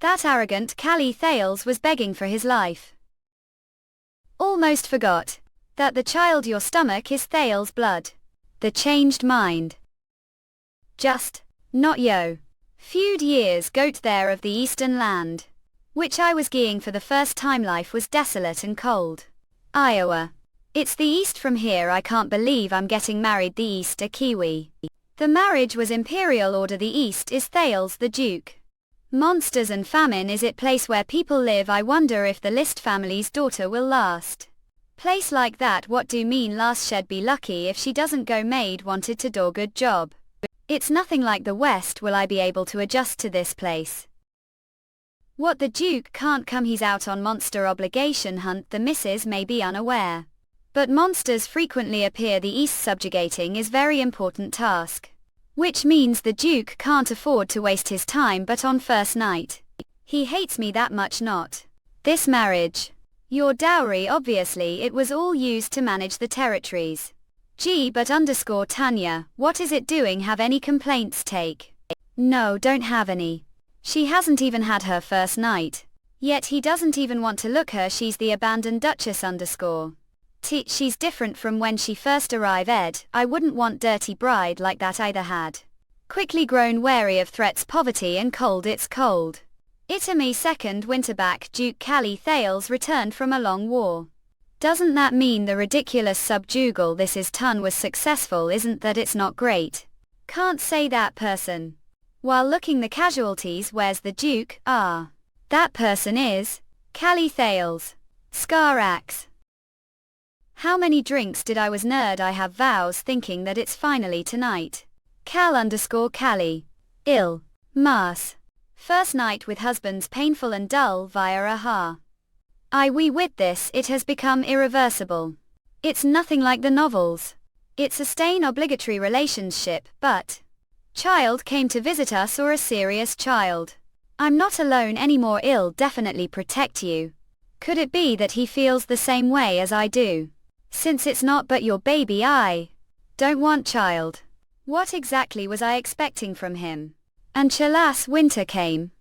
That arrogant Callie Thales was begging for his life. Almost forgot that the child your stomach is Thales' blood. The changed mind. Just, not yo. Feud years goat there of the eastern land, which I was geeing for the first time. Life was desolate and cold. Iowa. It's the east from here. I can't believe I'm getting married. The east a Kiwi. The marriage was imperial order. The east is Thales the Duke. Monsters and famine is it place where people live. I wonder if the List family's daughter will last. Place like that. What do mean last? Shed be lucky if she doesn't go. Maid wanted to do good job. It's nothing like the West. Will I be able to adjust to this place? What the Duke can't come. He's out on monster obligation hunt. The missus may be unaware, but monsters frequently appear. The East subjugating is very important task, which means the Duke can't afford to waste his time. But on first night, he hates me that much. Not this marriage. Your dowry. Obviously it was all used to manage the territories. Gee, but Tanya, what is it doing? Have any complaints? Take. No, don't have any. She hasn't even had her first night. Yet he doesn't even want to look her. She's the abandoned Duchess She's different from when she first arrived. I wouldn't want dirty bride like that either. Had quickly grown wary of threats, poverty and cold. It's cold. Italy second winter back. Duke Callie Thales returned from a long war. Doesn't that mean the ridiculous subjugal this is ton was successful? Isn't that it's not great? Can't say that person. While looking the casualties. Where's the Duke? Ah. That person is Callie Thales. Scar axe. How many drinks did I was nerd? I have vows thinking that it's finally tonight. Callie. Ill. Mass. First night with husbands painful and dull via aha. We with this it has become irreversible. It's nothing like the novels. It's a stain obligatory relationship, but child came to visit us or a serious child. I'm not alone anymore. Ill definitely protect you. Could it be that he feels the same way as I do? Since it's not but your baby, I don't want child. What exactly was I expecting from him? And chalas, winter came.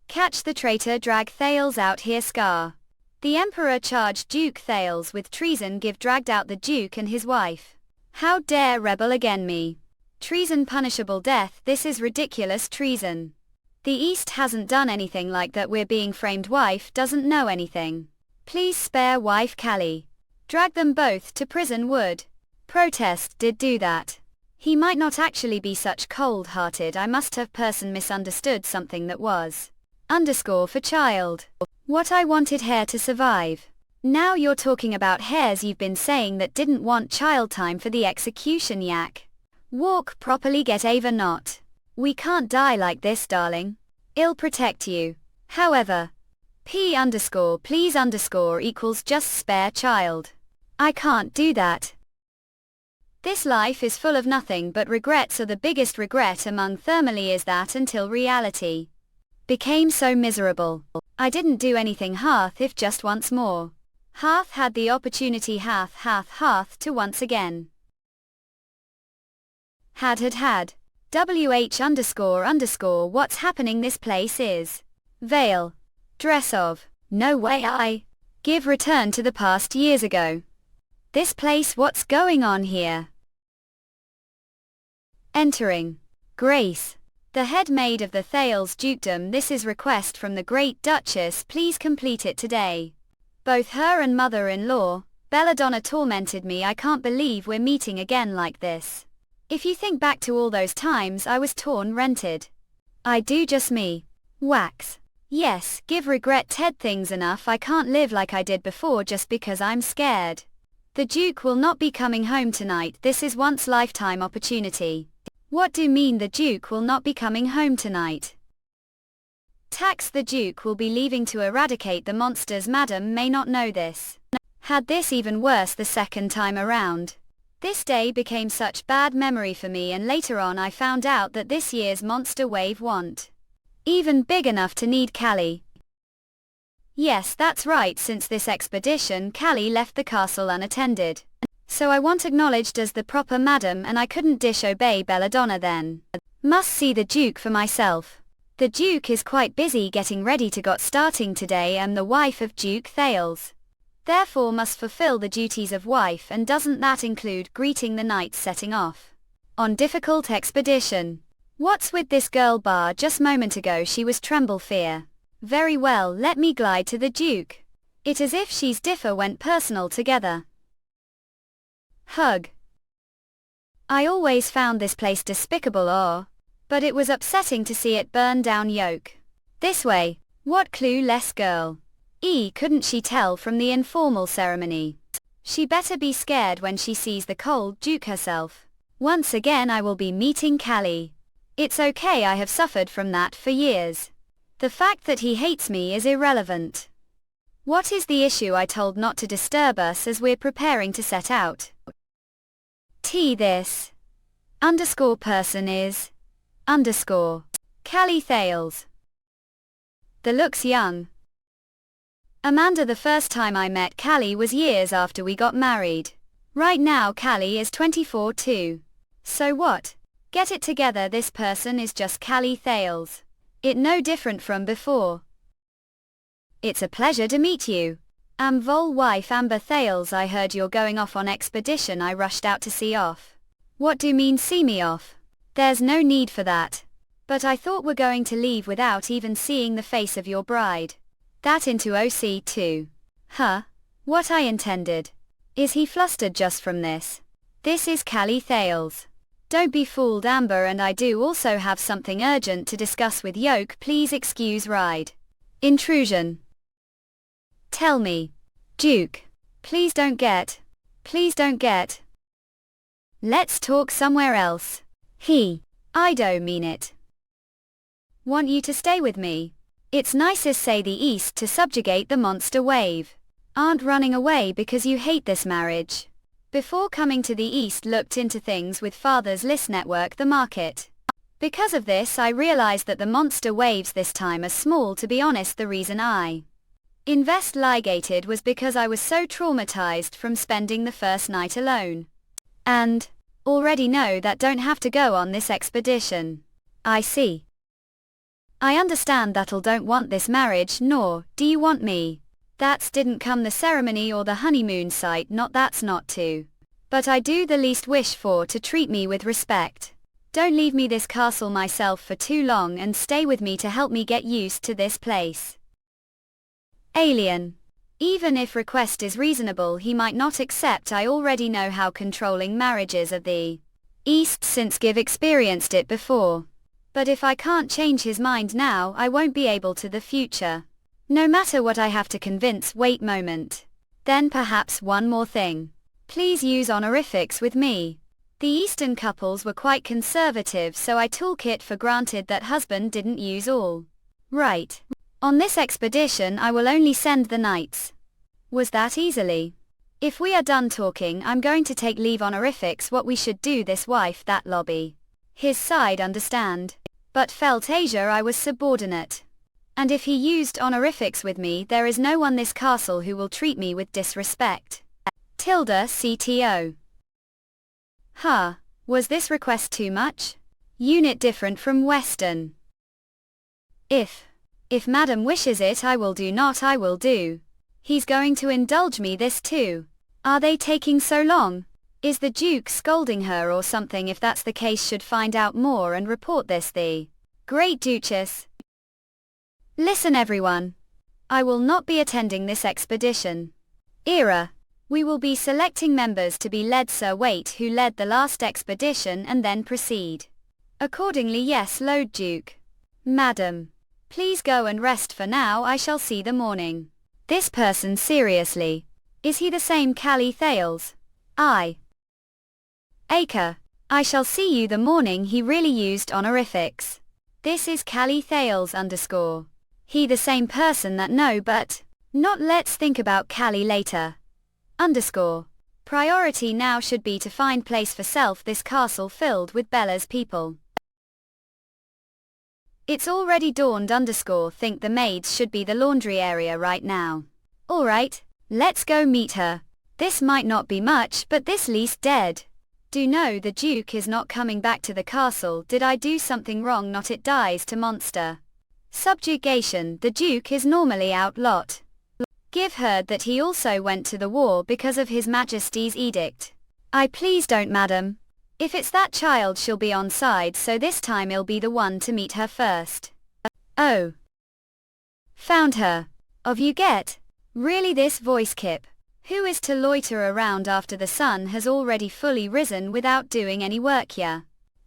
Catch the traitor, drag Thales out here. Scar. The emperor charged Duke Thales with treason. Dragged out the Duke and his wife. How dare rebel again me? Treason punishable death. This is ridiculous treason. The East hasn't done anything like that. We're being framed. Wife doesn't know anything. Please spare wife Callie. Drag them both to prison. Would protest did do that. He might not actually be such cold-hearted. I must have person misunderstood something that was for child. What I wanted hair to survive. Now you're talking about hairs. You've been saying that didn't want child. Time for the execution. Yak. Walk properly. Get Ava. Not. We can't die like this, darling. I'll protect you. However. P_please_ equals just spare child. I can't do that. This life is full of nothing but regrets. Or the biggest regret among thermally is that until reality became so miserable. I didn't do anything. Hearth if just once more. Hearth had the opportunity. Hearth to once again. Had. WH__ what's happening? This place is veil. Dress of. No way. I give return to the past years ago. This place. What's going on here? Entering. Grace. The head maid of the Thales dukedom. This is request from the great Duchess. Please complete it today. Both her and mother-in-law, Belladonna, tormented me. I can't believe we're meeting again like this. If you think back to all those times I was rented. I do just me. Wax. Yes, give regret Ted things enough. I can't live like I did before just because I'm scared. The Duke will not be coming home tonight. This is once lifetime opportunity. What do mean the Duke will not be coming home tonight? Tax. The Duke will be leaving to eradicate the monsters. Madam may not know this. Had this even worse the second time around. This day became such bad memory for me, and later on I found out that this year's monster wave wasn't even big enough to need Callie. Yes, that's right. Since this expedition Callie left the castle unattended. So I want acknowledged as the proper madam, and I couldn't disobey Belladonna then. Must see the Duke for myself. The Duke is quite busy getting ready to got starting today. Am the wife of Duke Thales. Therefore must fulfill the duties of wife, and doesn't that include greeting the knights setting off on difficult expedition? What's with this girl bar? Just moment ago she was tremble fear. Very well, let me glide to the Duke. It as if she's differ went personal together. Hug. I always found this place despicable, but it was upsetting to see it burn down. Yoke. This way. What clueless girl. Couldn't she tell from the informal ceremony? She better be scared when she sees the cold Duke herself. Once again I will be meeting Callie. It's okay, I have suffered from that for years. The fact that he hates me is irrelevant. What is the issue? I told not to disturb us as we're preparing to set out. This person is Callie Thales. The looks young. Amanda, the first time I met Callie was years after we got married. Right now Callie is 24 too. So what? Get it together, this person is just Callie Thales. It no different from before. It's a pleasure to meet you. Am Vol wife Amber Thales. I heard you're going off on expedition. I rushed out to see off. What do you mean see me off? There's no need for that. But I thought we're going to leave without even seeing the face of your bride. That into OC too. What I intended. Is he flustered just from this? This is Callie Thales. Don't be fooled, Amber, and I do also have something urgent to discuss with Yoke. Please excuse ride intrusion. Tell me. Duke. Please don't get. Let's talk somewhere else. I don't mean it. Want you to stay with me. It's nicest say the East to subjugate the monster wave. Aren't running away because you hate this marriage. Before coming to the East looked into things with father's list network, the market. Because of this I realized that the monster waves this time are small. To be honest, the reason I invest ligated was because I was so traumatized from spending the first night alone. And already know that don't have to go on this expedition. I see. I understand that'll don't want this marriage, nor do you want me. That's didn't come the ceremony or the honeymoon site, not that's not to. But I do the least wish for to treat me with respect. Don't leave me this castle myself for too long and stay with me to help me get used to this place. Alien. Even if request is reasonable he might not accept. I already know how controlling marriages of the East since Give experienced it before. But if I can't change his mind now I won't be able to the future. No matter what I have to convince. Wait moment. Then perhaps one more thing. Please use honorifics with me. The Eastern couples were quite conservative, so I took it for granted that husband didn't use all. Right. On this expedition I will only send the knights. Was that easily? If we are done talking I'm going to take leave. Honorifics what we should do this wife that lobby. His side understand. But felt Asia I was subordinate. And if he used honorifics with me there is no one this castle who will treat me with disrespect. CTO. Was this request too much? Unit different from Western. If madam wishes it I will do. Not I will do. He's going to indulge me this too. Are they taking so long? Is the Duke scolding her or something? If that's the case should find out more and report this the Great Duchess. Listen everyone. I will not be attending this expedition. We will be selecting members to be led. Sir Waite who led the last expedition and then proceed. Accordingly yes Lord Duke. Madam. Please go and rest for now. I shall see the morning. This person seriously. Is he the same Callie Thales? Acre. I shall see you the morning. He really used honorifics. This is Callie Thales _ He the same person that no but not. Let's think about Callie later. _ Priority now should be to find place for self. This castle filled with Bella's people. It's already dawned _ think the maids should be the laundry area right now. Alright, let's go meet her. This might not be much but this least dead. Do know the Duke is not coming back to the castle. Did I do something wrong? Not it dies to monster. Subjugation. The Duke is normally out lot. Give heard that he also went to the war because of His Majesty's edict. I please don't, madam. If it's that child she'll be on side, so this time I'll be the one to meet her first. Oh. Found her. Of you get? Really this voice kip? Who is to loiter around after the sun has already fully risen without doing any work ya?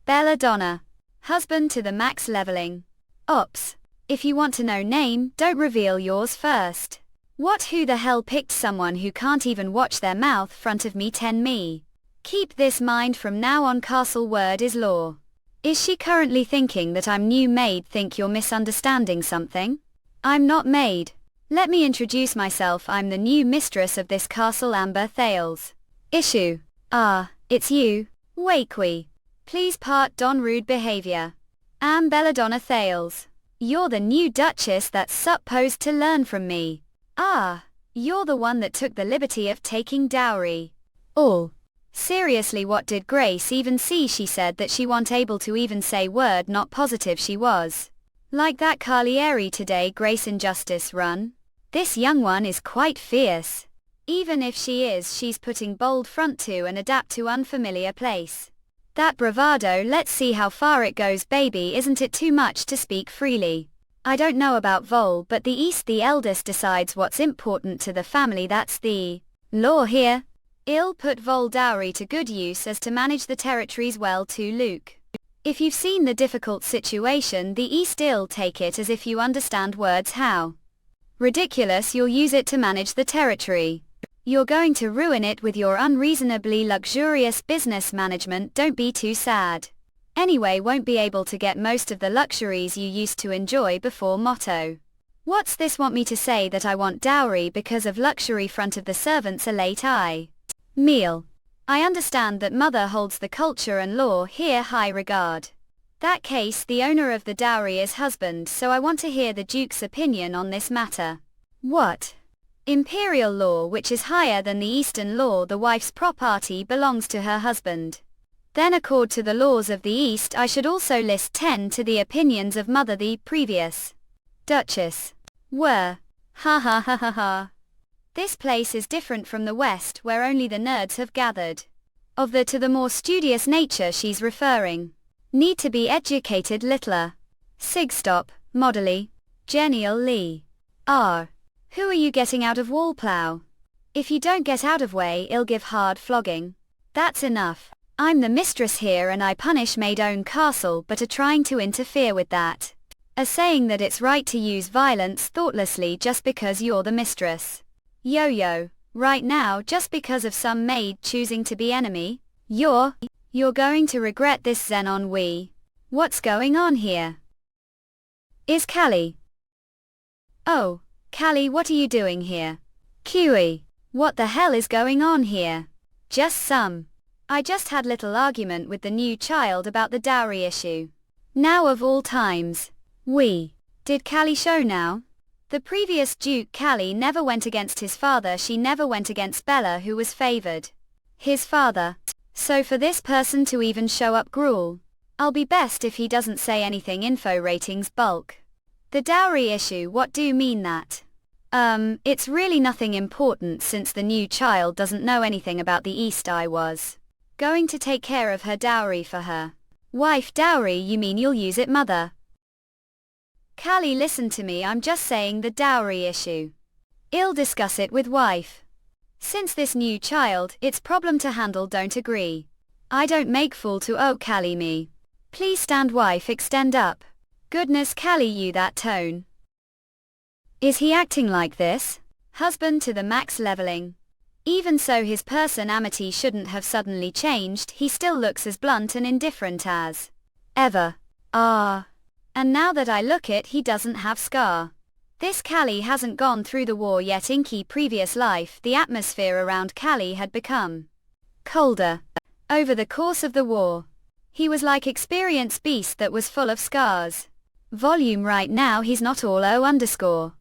Belladonna. Husband to the max leveling. Ops. If you want to know name, don't reveal yours first. What, who the hell picked someone who can't even watch their mouth front of me? 10 me. Keep this mind from now on, castle word is law. Is she currently thinking that I'm new maid? Think you're misunderstanding something? I'm not maid. Let me introduce myself, I'm the new mistress of this castle, Amber Thales. Issue. Ah, it's you. Wakey. Please part don rude behavior. Am Belladonna Thales. You're the new duchess that's supposed to learn from me. Ah, you're the one that took the liberty of taking dowry. All. Seriously, what did Grace even see? She said that she wasn't able to even say word, not positive she was. Like that Carlieri today, Grace Injustice run. This young one is quite fierce. Even if she is, she's putting bold front to and adapt to unfamiliar place. That bravado, let's see how far it goes, baby. Isn't it too much to speak freely? I don't know about Vol, but the East, the eldest decides what's important to the family. That's the law here. I'll put Vol dowry to good use as to manage the territories well too, Luke. If you've seen the difficult situation, the East, I'll take it as if you understand words. How ridiculous, you'll use it to manage the territory. You're going to ruin it with your unreasonably luxurious business management. Don't be too sad. Anyway, won't be able to get most of the luxuries you used to enjoy before. Motto. What's this? Want me to say that I want dowry because of luxury? Front of the servants a late eye. Meal. I understand that mother holds the culture and law here high regard. That case, the owner of the dowry is husband, so I want to hear the Duke's opinion on this matter. What? Imperial law, which is higher than the Eastern law. The wife's property belongs to her husband. Then accord to the laws of the East. I should also list 10 to the opinions of mother, the previous Duchess. Were. Ha ha ha ha ha. This place is different from the West, where only the nerds have gathered. Of the to the more studious nature she's referring. Need to be educated littler. Sigstop, Modely. Genial Lee. R. Who are you getting out of Wallplow? If you don't get out of way, I'll give hard flogging. That's enough. I'm the mistress here and I punish maid own castle, but are trying to interfere with that. A saying that it's right to use violence thoughtlessly just because you're the mistress. Yo-yo, right now just because of some maid choosing to be enemy? You're going to regret this, Xenon. What's going on here? Is Callie? Oh, Callie, what are you doing here? QE, what the hell is going on here? I just had little argument with the new child about the dowry issue. Now of all times. Did Callie show now? The previous Duke Callie never went against his father, she never went against Bella, who was favored. His father. So for this person to even show up, gruel. I'll be best if he doesn't say anything. Info ratings bulk. The dowry issue, what do you mean that? It's really nothing important since the new child doesn't know anything about the East. I was going to take care of her dowry for her wife. Dowry, you mean you'll use it, mother? Callie, listen to me, I'm just saying the dowry issue. I'll discuss it with wife. Since this new child, it's problem to handle. Don't agree. I don't make fool to. Oh Callie, me. Please stand, wife, extend up. Goodness Callie, you that tone. Is he acting like this? Husband to the max leveling. Even so, his personality shouldn't have suddenly changed, he still looks as blunt and indifferent as ever. Ah. And now that I look it, he doesn't have scar. This Callie hasn't gone through the war yet. Inky previous life, the atmosphere around Callie had become colder. Over the course of the war. He was like experienced beast that was full of scars. Volume right now he's not all underscore.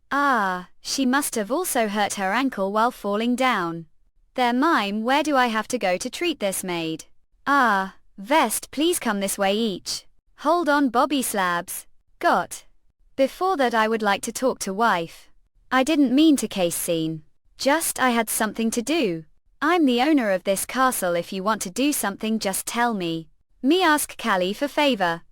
Ah, she must have also hurt her ankle while falling down. There mime, where do I have to go to treat this maid? Ah, Vest, please come this way each. Hold on Bobby Slabs. Got. Before that I would like to talk to wife. I didn't mean to case scene. Just I had something to do. I'm the owner of this castle, if you want to do something just tell me. Me ask Callie for favor.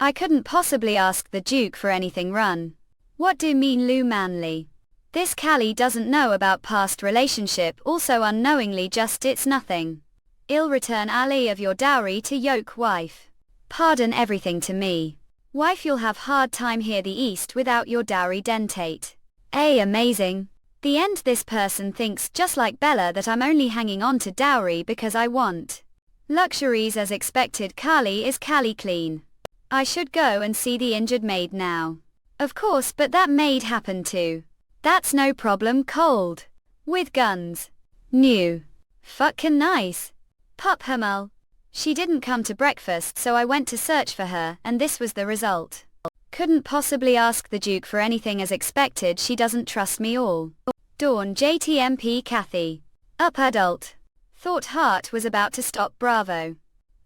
I couldn't possibly ask the Duke for anything run. What do mean Lou Manley? This Callie doesn't know about past relationship, also unknowingly just it's nothing. I'll return Ali of your dowry to yoke wife. Pardon everything to me. Wife, you'll have hard time here the east without your dowry dentate. Amazing. The end, this person thinks just like Bella that I'm only hanging on to dowry because I want luxuries as expected. Callie is Callie clean. I should go and see the injured maid now. Of course, but that maid happened to. That's no problem, cold. With guns. New. Fucking nice. Pup Hummel. She didn't come to breakfast, so I went to search for her, and this was the result. Couldn't possibly ask the Duke for anything as expected, she doesn't trust me all. Dawn JTMP Kathy. Up adult. Thought heart was about to stop, bravo.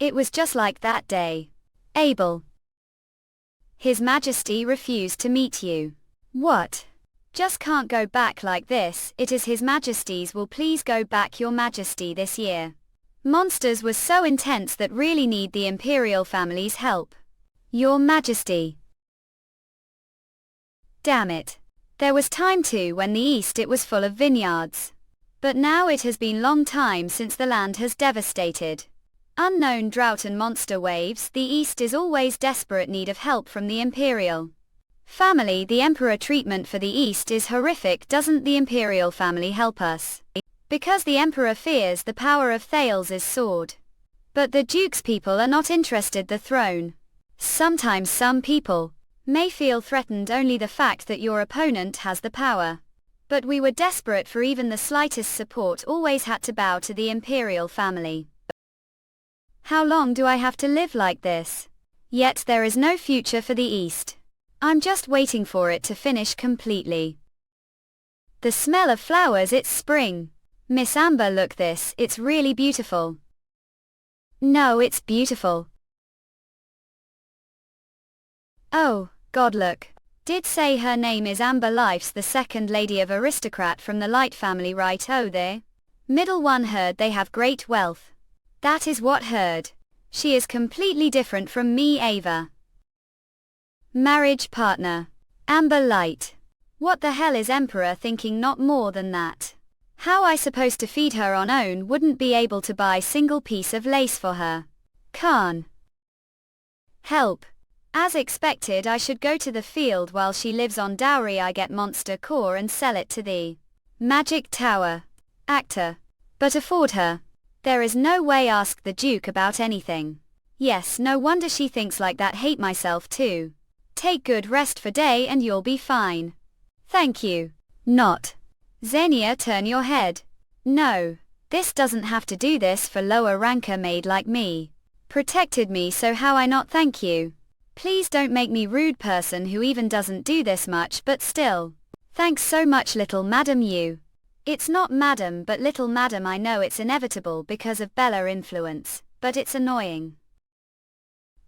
It was just like that day. Abel. His Majesty refused to meet you. What? Just can't go back like this, it is His Majesty's will please go back your Majesty this year. Monsters was so intense that really need the Imperial family's help. Your Majesty. Damn it. There was time too when the East it was full of vineyards. But now it has been long time since the land has devastated. Unknown drought and monster waves, the East is always desperate need of help from the Imperial family. The Emperor treatment for the East is horrific. Doesn't the Imperial family help us? Because the Emperor fears the power of Thales' sword. But the Duke's people are not interested the throne. Sometimes some people may feel threatened only the fact that your opponent has the power. But we were desperate for even the slightest support, always had to bow to the Imperial family. How long do I have to live like this? Yet there is no future for the East. I'm just waiting for it to finish completely. The smell of flowers, it's spring. Miss Amber, look this, it's really beautiful. No, it's beautiful. Oh, God, look. Did say her name is Amber. Life's the second lady of aristocrat from the Light family, right? Oh, there. Middle one, heard they have great wealth. That is what heard. She is completely different from me, Ava. Marriage partner. Amber Light. What the hell is Emperor thinking? Not more than that. How I supposed to feed her on own? Wouldn't be able to buy single piece of lace for her. Can't help. As expected, I should go to the field while she lives on dowry. I get monster core and sell it to the Magic Tower. Actor. But afford her. There is no way. Ask the Duke about anything. Yes, no wonder she thinks like that. Hate myself too. Take good rest for day and you'll be fine. Thank you. Not. Xenia, turn your head. No. This doesn't have to do this for lower ranker maid like me. Protected me, so how I not thank you? Please don't make me rude person who even doesn't do this much, but still. Thanks so much, little madam. You. It's not madam but little madam. I know it's inevitable because of Bella influence, but it's annoying.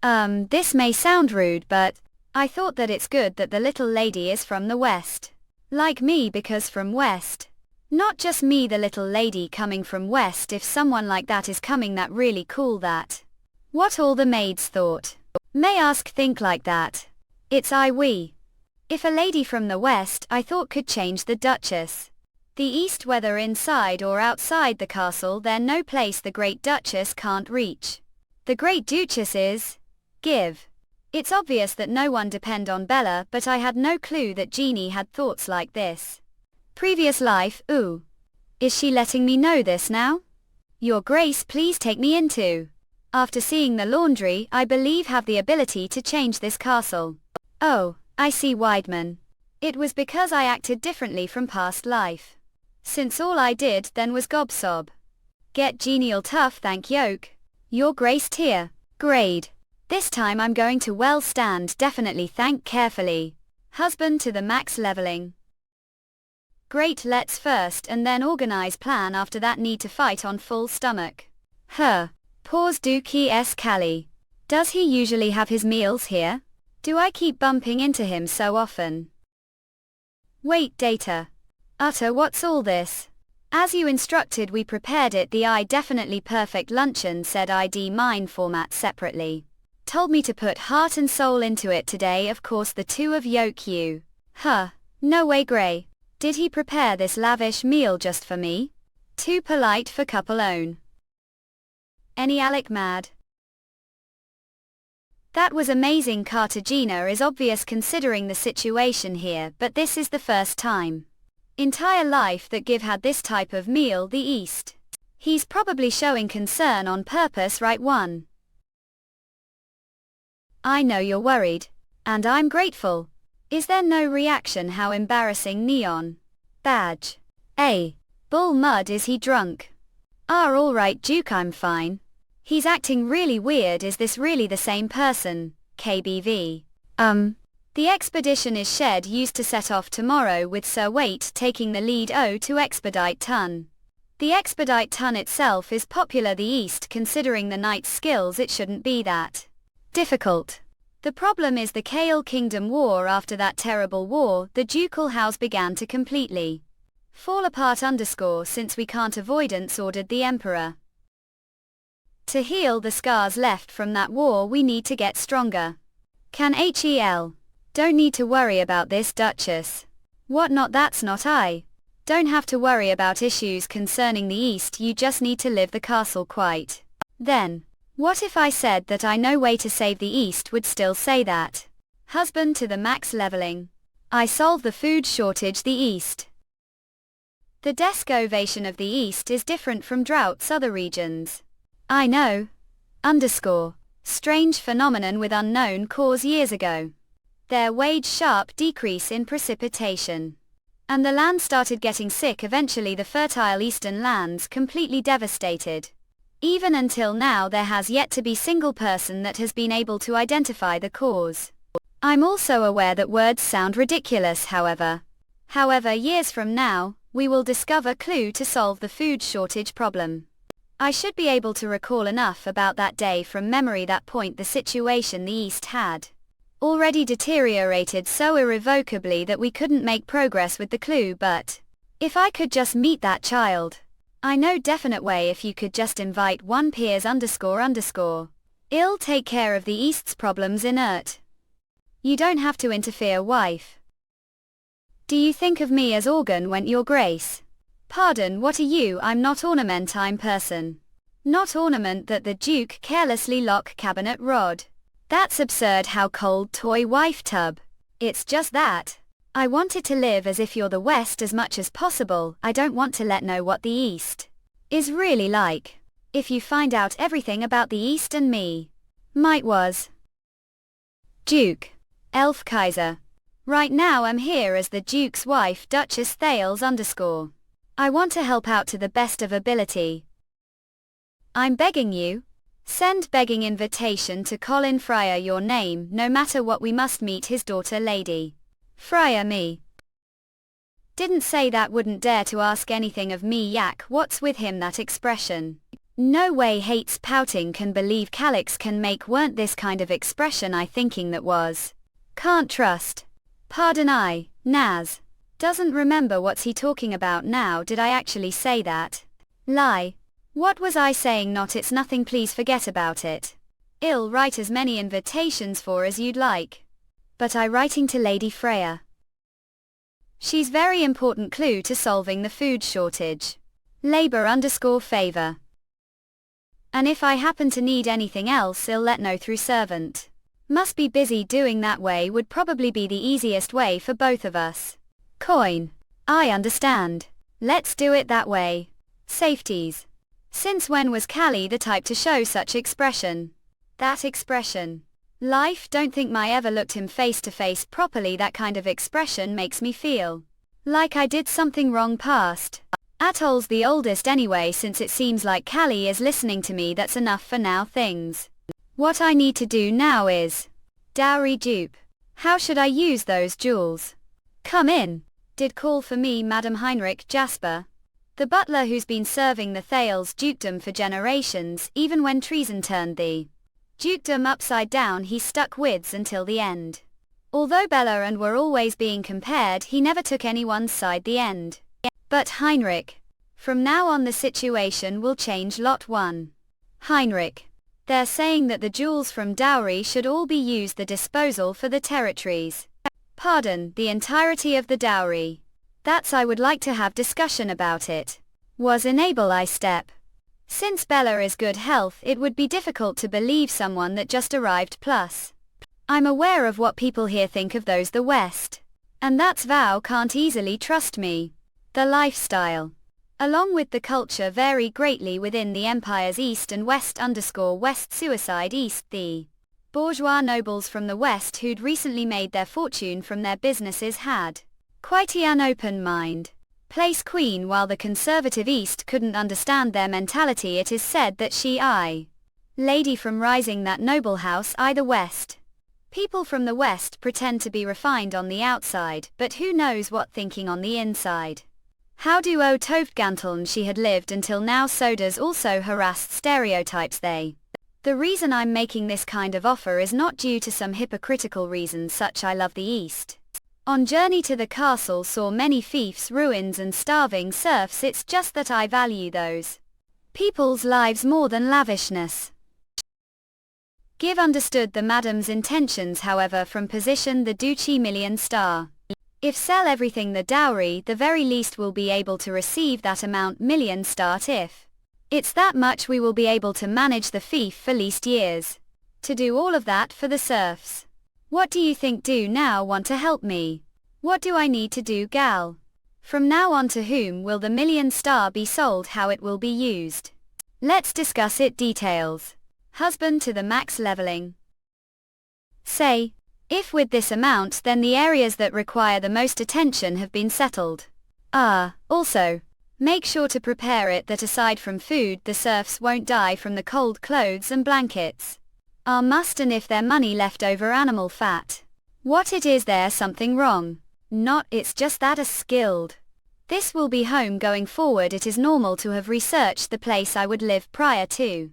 This may sound rude, but I thought that it's good that the little lady is from the West. Like me, because from West. Not just me, the little lady coming from West. If someone like that is coming, that really cool. That what all the maids thought. May ask think like that. It's we. If a lady from the West I thought could change the Duchess. The East, whether inside or outside the castle, there no place the Great Duchess can't reach. The Great Duchess is give. It's obvious that no one depend on Bella, but I had no clue that Jeannie had thoughts like this. Previous life, ooh. Is she letting me know this now? Your Grace, please take me into. After seeing the laundry, I believe have the ability to change this castle. Oh, I see, Weidman. It was because I acted differently from past life. Since all I did then was gobsob. Get genial tough, thank yoke. Your Grace tier. Grade. This time I'm going to well stand, definitely thank carefully. Husband to the max leveling. Great, let's first and then organize plan after that. Need to fight on full stomach. Pause. Do Key S. Callie. Does he usually have his meals here? Do I keep bumping into him so often? Wait, data. What's all this? As you instructed, we prepared it. The I definitely perfect luncheon, said ID mine format separately. Told me to put heart and soul into it today. Of course, the two of yoke you. Huh. No way, Gray. Did he prepare this lavish meal just for me? Too polite for couple own. Any Alec mad? That was amazing. Cartagena is obvious considering the situation here, but this is the first time entire life that Give had this type of meal. The East. He's probably showing concern on purpose, right? One. I know you're worried. And I'm grateful. Is there no reaction? How embarrassing. Neon. Badge. A. Bull mud. Is he drunk? Alright Duke, I'm fine. He's acting really weird. Is this really the same person? KBV. The expedition is shed used to set off tomorrow with Sir Waite taking the lead. To expedite ton. The expedite ton itself is popular. The East, considering the knight's skills, it shouldn't be that difficult. The problem is the Kale Kingdom War. After that terrible war, the ducal house began to completely fall apart. Since we can't avoidance, ordered the emperor to heal the scars left from that war. We need to get stronger. Can HEL. Don't need to worry about this, Duchess. What? Not that's not I. Don't have to worry about issues concerning the East. You just need to live the castle quite. Then. What if I said that I know way to save the East? Would still say that. Husband to the max leveling. I solve the food shortage. The East. The desk ovation of the East is different from droughts other regions. I know. Strange phenomenon with unknown cause years ago. There waged sharp decrease in precipitation. And the land started getting sick. Eventually the fertile eastern lands completely devastated. Even until now there has yet to be single person that has been able to identify the cause. I'm also aware that words sound ridiculous, however. Years from now, we will discover clue to solve the food shortage problem. I should be able to recall enough about that day from memory. That point the situation the East had already deteriorated so irrevocably that we couldn't make progress with the clue. But if I could just meet that child. I know definite way. If you could just invite one Piers __. I'll take care of the East's problems. Inert. You don't have to interfere, wife. Do you think of me as organ when your grace? Pardon, what are you? I'm not ornament, I'm person. Not ornament. That the Duke carelessly lock cabinet rod. That's absurd. How cold toy wife tub. It's just that. I wanted to live as if you're the West as much as possible. I don't want to let know what the East is really like. If you find out everything about the East and me. Might was. Duke. Elf Kaiser. Right now I'm here as the Duke's wife, Duchess Thales _. I want to help out to the best of ability. I'm begging you. Send begging invitation to Colin Fryer. Your name, no matter what. We must meet his daughter, Lady Fryer. Me. Didn't say that. Wouldn't dare to ask anything of me. Yak. What's with him? That expression. No way. Hates pouting. Can believe Calix can make. Weren't this kind of expression I thinking that was. Can't trust. Pardon, I. Naz. Doesn't remember what's he talking about now. Did I actually say that? Lie. What was I saying? Not it's nothing. Please forget about it. I'll write as many invitations for as you'd like. But I writing to Lady Freya. She's very important clue to solving the food shortage. Labor _favor. And if I happen to need anything else, I'll let know through servant. Must be busy doing that way. Would probably be the easiest way for both of us. Coin. I understand. Let's do it that way. Safeties. Since when was Callie the type to show such expression? That expression. Life. Don't think my ever looked him face to face properly. That kind of expression makes me feel like I did something wrong past. Atol's the oldest anyway. Since it seems like Callie is listening to me, that's enough for now. Things. What I need to do now is dowry dupe. How should I use those jewels? Come in. Did call for me, Madam Heinrich Jasper. The butler who's been serving the Thales dukedom for generations, even when treason turned the Dukedom upside down he stuck with until the end. Although Bella and were always being compared, he never took anyone's side the end. But Heinrich. From now on the situation will change. Lot 1. Heinrich. They're saying that the jewels from dowry should all be used the disposal for the territories. Pardon, the entirety of the dowry. That's I would like to have discussion about it. Was enable I step. Since Bella is good health, it would be difficult to believe someone that just arrived plus. I'm aware of what people here think of those the West. And that's vow can't easily trust me. The lifestyle, along with the culture vary greatly within the empire's East and West _West suicide East. The bourgeois nobles from the West who'd recently made their fortune from their businesses had quite an open mind. Place queen while the conservative East couldn't understand their mentality. It is said that lady from rising that noble house the West. People from the West pretend to be refined on the outside, but who knows what thinking on the inside. How do Tovganteln she had lived until now, so does also harassed stereotypes. The reason I'm making this kind of offer is not due to some hypocritical reasons such I love the East. On journey to the castle saw many fiefs, ruins and starving serfs. It's just that I value those people's lives more than lavishness. Give understood the madam's intentions, however, from position the duchy million star. If sell everything the dowry, the very least will be able to receive that amount million start. If it's that much, we will be able to manage the fief for least years. To do all of that for the serfs. What do you think? Do now want to help me? What do I need to do, gal? From now on, to whom will the million star be sold? How it will be used? Let's discuss it. Details. Husband to the max leveling. Say, if with this amount, then the areas that require the most attention have been settled. Also, make sure to prepare it that aside from food, the serfs won't die from the cold. Clothes and blankets must, and if their money left over, animal fat. What it is there something wrong? Not, it's just that as skilled. This will be home going forward. It is normal to have researched the place I would live prior to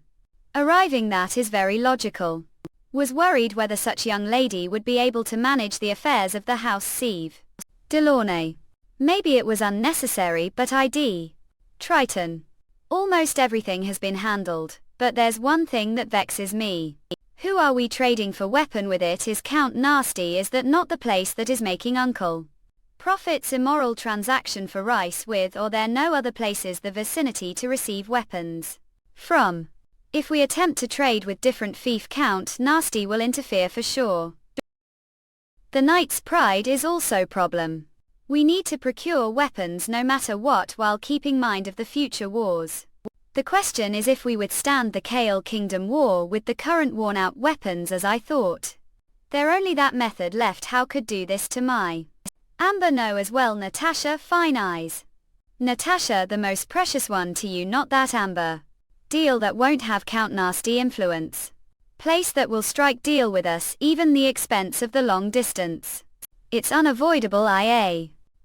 arriving. That is very logical. Was worried whether such young lady would be able to manage the affairs of the house. Sieve. Delaunay. Maybe it was unnecessary, but Triton. Almost everything has been handled, but there's one thing that vexes me. Who are we trading for weapon with? It is Count Nasty. Is that not the place that is making Uncle Profit's immoral transaction for rice with, or there no other places the vicinity to receive weapons from? If we attempt to trade with different fief, Count Nasty will interfere for sure. The knight's pride is also problem. We need to procure weapons no matter what while keeping mind of the future wars. The question is if we withstand the Kale Kingdom War with the current worn-out weapons. As I thought, there only that method left. How could do this to my Amber? Know as well, Natasha. Fine eyes. Natasha, the most precious one to you, not that Amber. Deal that won't have Count Nasty influence. Place that will strike deal with us, even the expense of the long distance. It's unavoidable.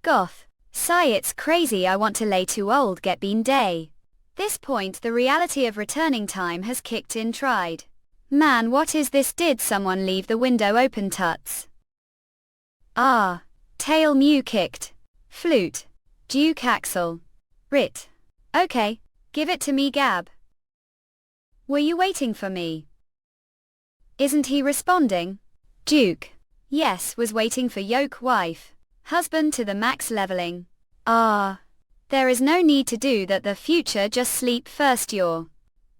Goth. Sigh, it's crazy. I want to lay too old get been day. This point the reality of returning time has kicked in. Tried. Man, what is this? Did someone leave the window open? Tuts. Tail mew kicked. Flute. Duke Axel. Rit. Okay. Give it to me, Gab. Were you waiting for me? Isn't he responding? Duke. Yes, was waiting for yoke wife. Husband to the max leveling. There is no need to do that. The future, just sleep first.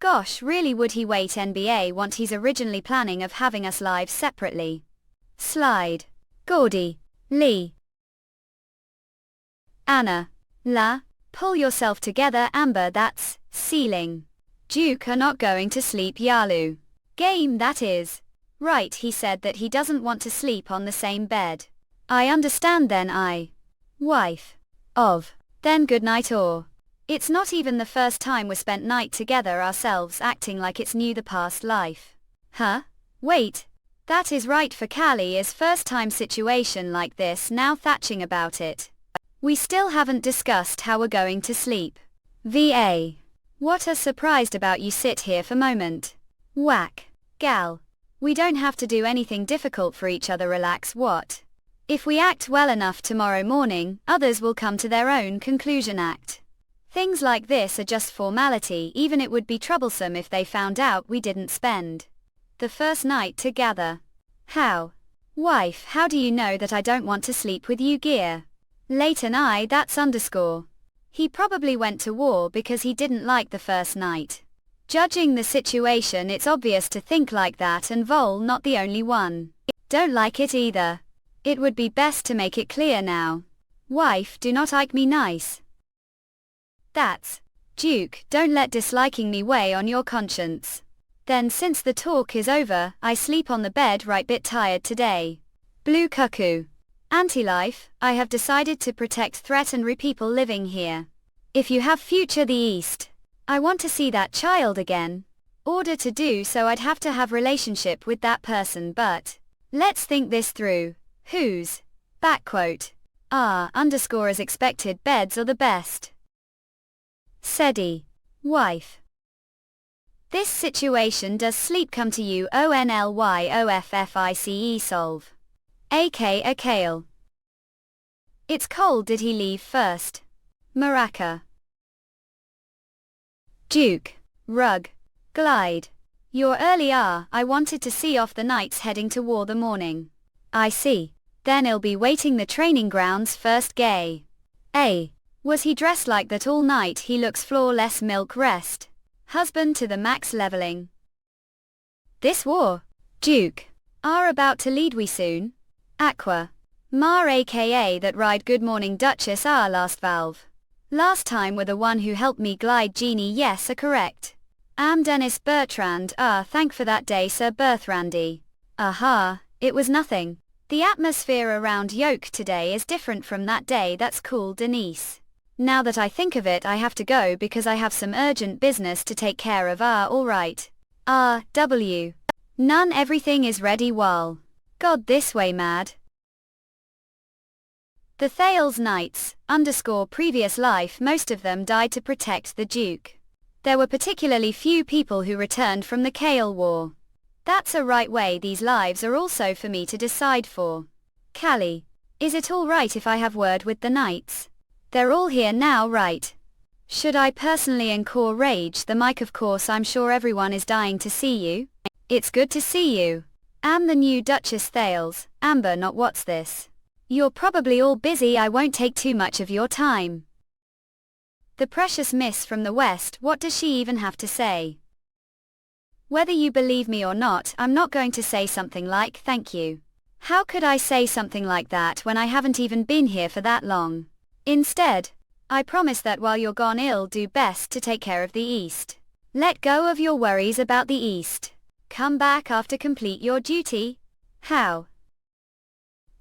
Gosh, really would he wait? NBA want he's originally planning of having us live separately. Slide. Gordy. Lee. Anna. La. Pull yourself together, Amber. That's ceiling. Duke are not going to sleep. Yalu. Game, that is. Right, he said that he doesn't want to sleep on the same bed. I understand then. Wife. Of. Then good night. Or. It's not even the first time we spent night together ourselves, acting like it's new the past life. Huh? Wait. That is right for Callie is first time situation like this now thatching about it. We still haven't discussed how we're going to sleep. VA. What a surprised about you sit here for moment. Whack. Gal. We don't have to do anything difficult for each other, relax, what? If we act well enough tomorrow morning, others will come to their own conclusion, act. Things like this are just formality, even it would be troublesome if they found out we didn't spend the first night together. How? Wife, how do you know that I don't want to sleep with you, gear? Late and I, that's underscore. He probably went to war because he didn't like the first night. Judging the situation, it's obvious to think like that, and Vol not the only one. Don't like it either. It would be best to make it clear now. Wife, do not like me nice. That's Duke, don't let disliking me weigh on your conscience. Then since the talk is over, I sleep on the bed right bit tired today. Blue cuckoo. Anti-life, I have decided to protect threat and people living here. If you have future the East. I want to see that child again. Order to do so I'd have to have relationship with that person, but let's think this through. Whose? Backquote. Underscore as expected, beds are the best. Sedi. Wife. This situation does sleep come to you onlyoffice solve. AK a kale. It's cold, did he leave first? Maraca. Duke. Rug. Glide. You're early, I wanted to see off the nights heading to war the morning. I see. Then he'll be waiting the training grounds first, gay. Was he dressed like that all night? He looks flawless, milk rest. Husband to the max leveling. This war. Duke. Are about to lead we soon. Aqua. Mar aka that ride good morning Duchess last valve. Last time were the one who helped me glide genie, yes, are correct. Am Dennis Bertrand, thank for that day Sir Berthrandy. Aha, it was nothing. The atmosphere around Yoke today is different from that day, that's cool Denise. Now that I think of it, I have to go because I have some urgent business to take care of. Alright. W. None, everything is ready while. God this way mad. The Thales Knights, underscore previous life, most of them died to protect the Duke. There were particularly few people who returned from the Kale War. That's a right way, these lives are also for me to decide for. Callie. Is it alright if I have word with the Knights? They're all here now, right? Should I personally encore rage the mic? Of course, I'm sure everyone is dying to see you. It's good to see you. Am the new Duchess Thales, Amber not what's this? You're probably all busy, I won't take too much of your time. The precious miss from the West, what does she even have to say? Whether you believe me or not, I'm not going to say something like thank you. How could I say something like that when I haven't even been here for that long? Instead, I promise that while you're gone I'll do best to take care of the East. Let go of your worries about the East. Come back after complete your duty. How?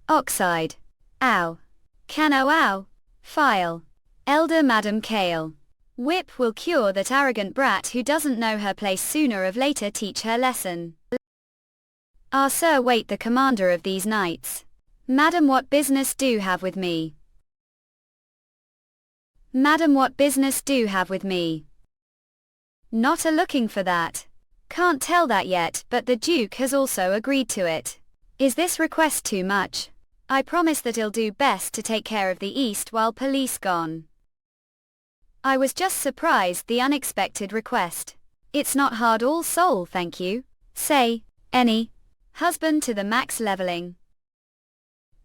Oxide. Ow. Cano ow. File. Elder Madam Kale. Whip will cure that arrogant brat who doesn't know her place, sooner or later teach her lesson. Sir, wait, the commander of these knights. Madam, what business do have with me? Madam, what business do have with me? Not a looking for that. Can't tell that yet, but the Duke has also agreed to it. Is this request too much? I promise that I'll do best to take care of the East while police gone. I was just surprised, the unexpected request. It's not hard, all soul, thank you. Say, any. Husband to the max leveling.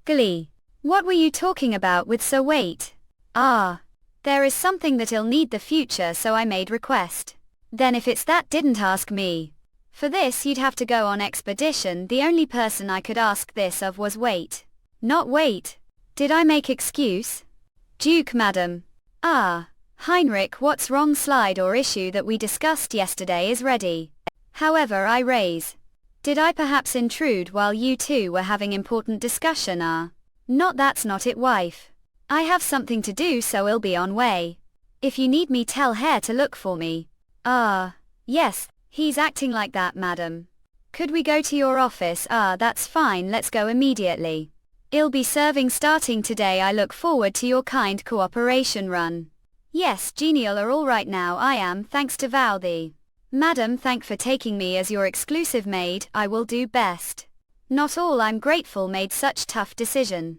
Glee. What were you talking about with Sir Wait? There is something that I'll need the future, so I made request. Then if it's that, didn't ask me. For this you'd have to go on expedition, the only person I could ask this of was Wait. Not Wait. Did I make excuse? Duke, madam. Heinrich, what's wrong? Slide or issue that we discussed yesterday is ready. However, I raise. Did I perhaps intrude while you two were having important discussion? Not, that's not it, wife. I have something to do, so I'll be on way. If you need me, tell Hare to look for me. Yes, he's acting like that, madam. Could we go to your office? That's fine, let's go immediately. I'll be serving starting today. I look forward to your kind cooperation. Run. Yes, genial are all right now. I am, thanks to Val the Madam, thank for taking me as your exclusive maid, I will do best. Not all I'm grateful made such tough decision.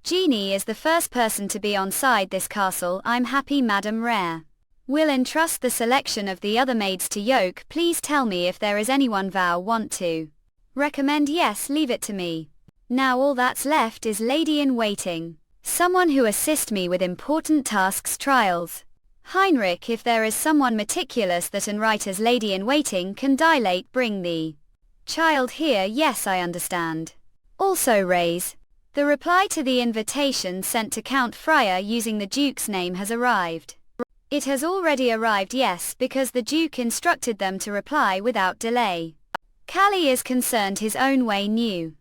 Genie is the first person to be on side this castle, I'm happy Madam Rare. Will entrust the selection of the other maids to yoke, please tell me if there is anyone vow want to. Recommend yes, leave it to me. Now all that's left is lady in waiting. Someone who assist me with important tasks trials. Heinrich, if there is someone meticulous that and write as lady in waiting can dilate bring the child here, yes I understand. Also raise. The reply to the invitation sent to Count Freya using the Duke's name has arrived. It has already arrived, yes, because the Duke instructed them to reply without delay. Callie is concerned his own way new.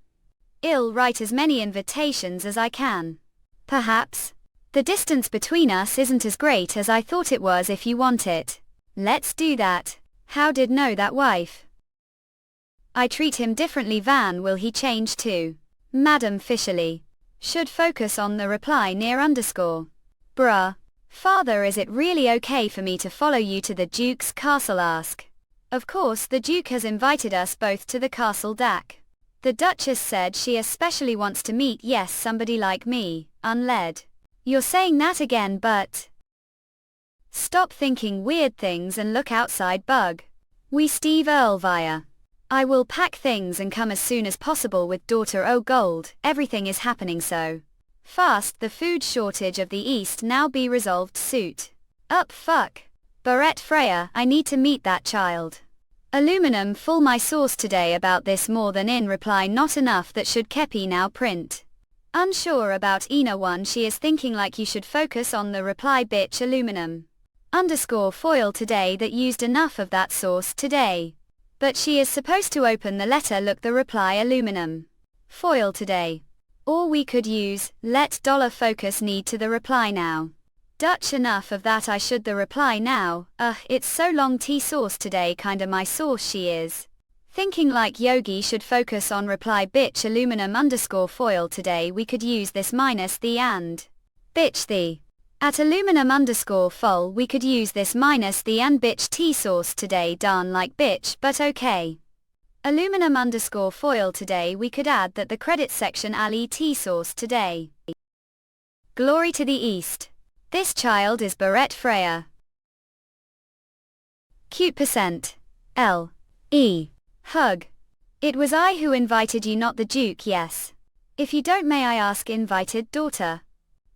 I'll write as many invitations as I can. Perhaps. The distance between us isn't as great as I thought it was if you want it. Let's do that. How did know that wife? I treat him differently Van will he change too? Madam Fisherly. Should focus on the reply near underscore. Bruh. Father, is it really okay for me to follow you to the Duke's castle ask? Of course the Duke has invited us both to the castle Dak. The Duchess said she especially wants to meet yes somebody like me, unled. You're saying that again but... Stop thinking weird things and look outside bug. We Steve Earl via. I will pack things and come as soon as possible with daughter oh gold, everything is happening so fast the food shortage of the East now be resolved suit. Up fuck. Barrett Freya, I need to meet that child. Aluminum full my source today about this more than in reply not enough that should Kepi now print. Unsure about Ina one she is thinking like you should focus on the reply bitch aluminum. Underscore foil today that used enough of that source today. But she is supposed to open the letter look the reply aluminum. Foil today. Or we could use, let dollar focus need to the reply now. Dutch enough of that I should the reply now, it's so long T source today kinda my source she is. Thinking like Yogi should focus on reply bitch aluminum underscore foil today we could use this minus the and. Bitch the. At aluminum underscore fol we could use this minus the and bitch T source today darn like bitch but okay. Aluminum underscore foil today we could add that the credit section ali T source today. Glory to the East. This child is Barrett Freya. Cute percent. L. E. Hug. It was I who invited you not the Duke yes. If you don't may I ask invited daughter.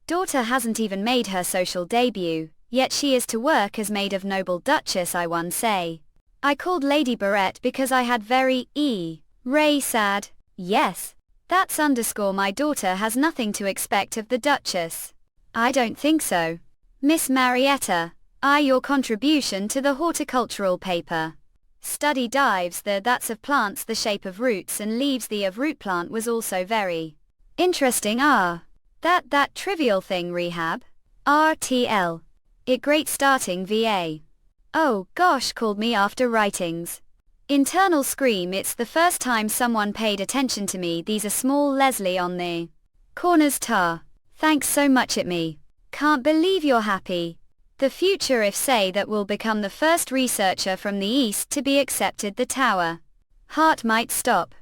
Daughter hasn't even made her social debut, yet she is to work as maid of noble Duchess I one say. I called Lady Barrett because I had very Ray sad. Yes. That's underscore my daughter has nothing to expect of the Duchess. I don't think so. Miss Marietta, your contribution to the horticultural paper. Study dives that's of plants the shape of roots and leaves the of root plant was also very interesting that trivial thing rehab. RTL. It great starting VA. Oh gosh called me after writings. Internal scream it's the first time someone paid attention to me these are small Leslie on the corners tar. Thanks so much at me. Can't believe you're happy. The future if say that will become the first researcher from the East to be accepted the tower. Heart might stop.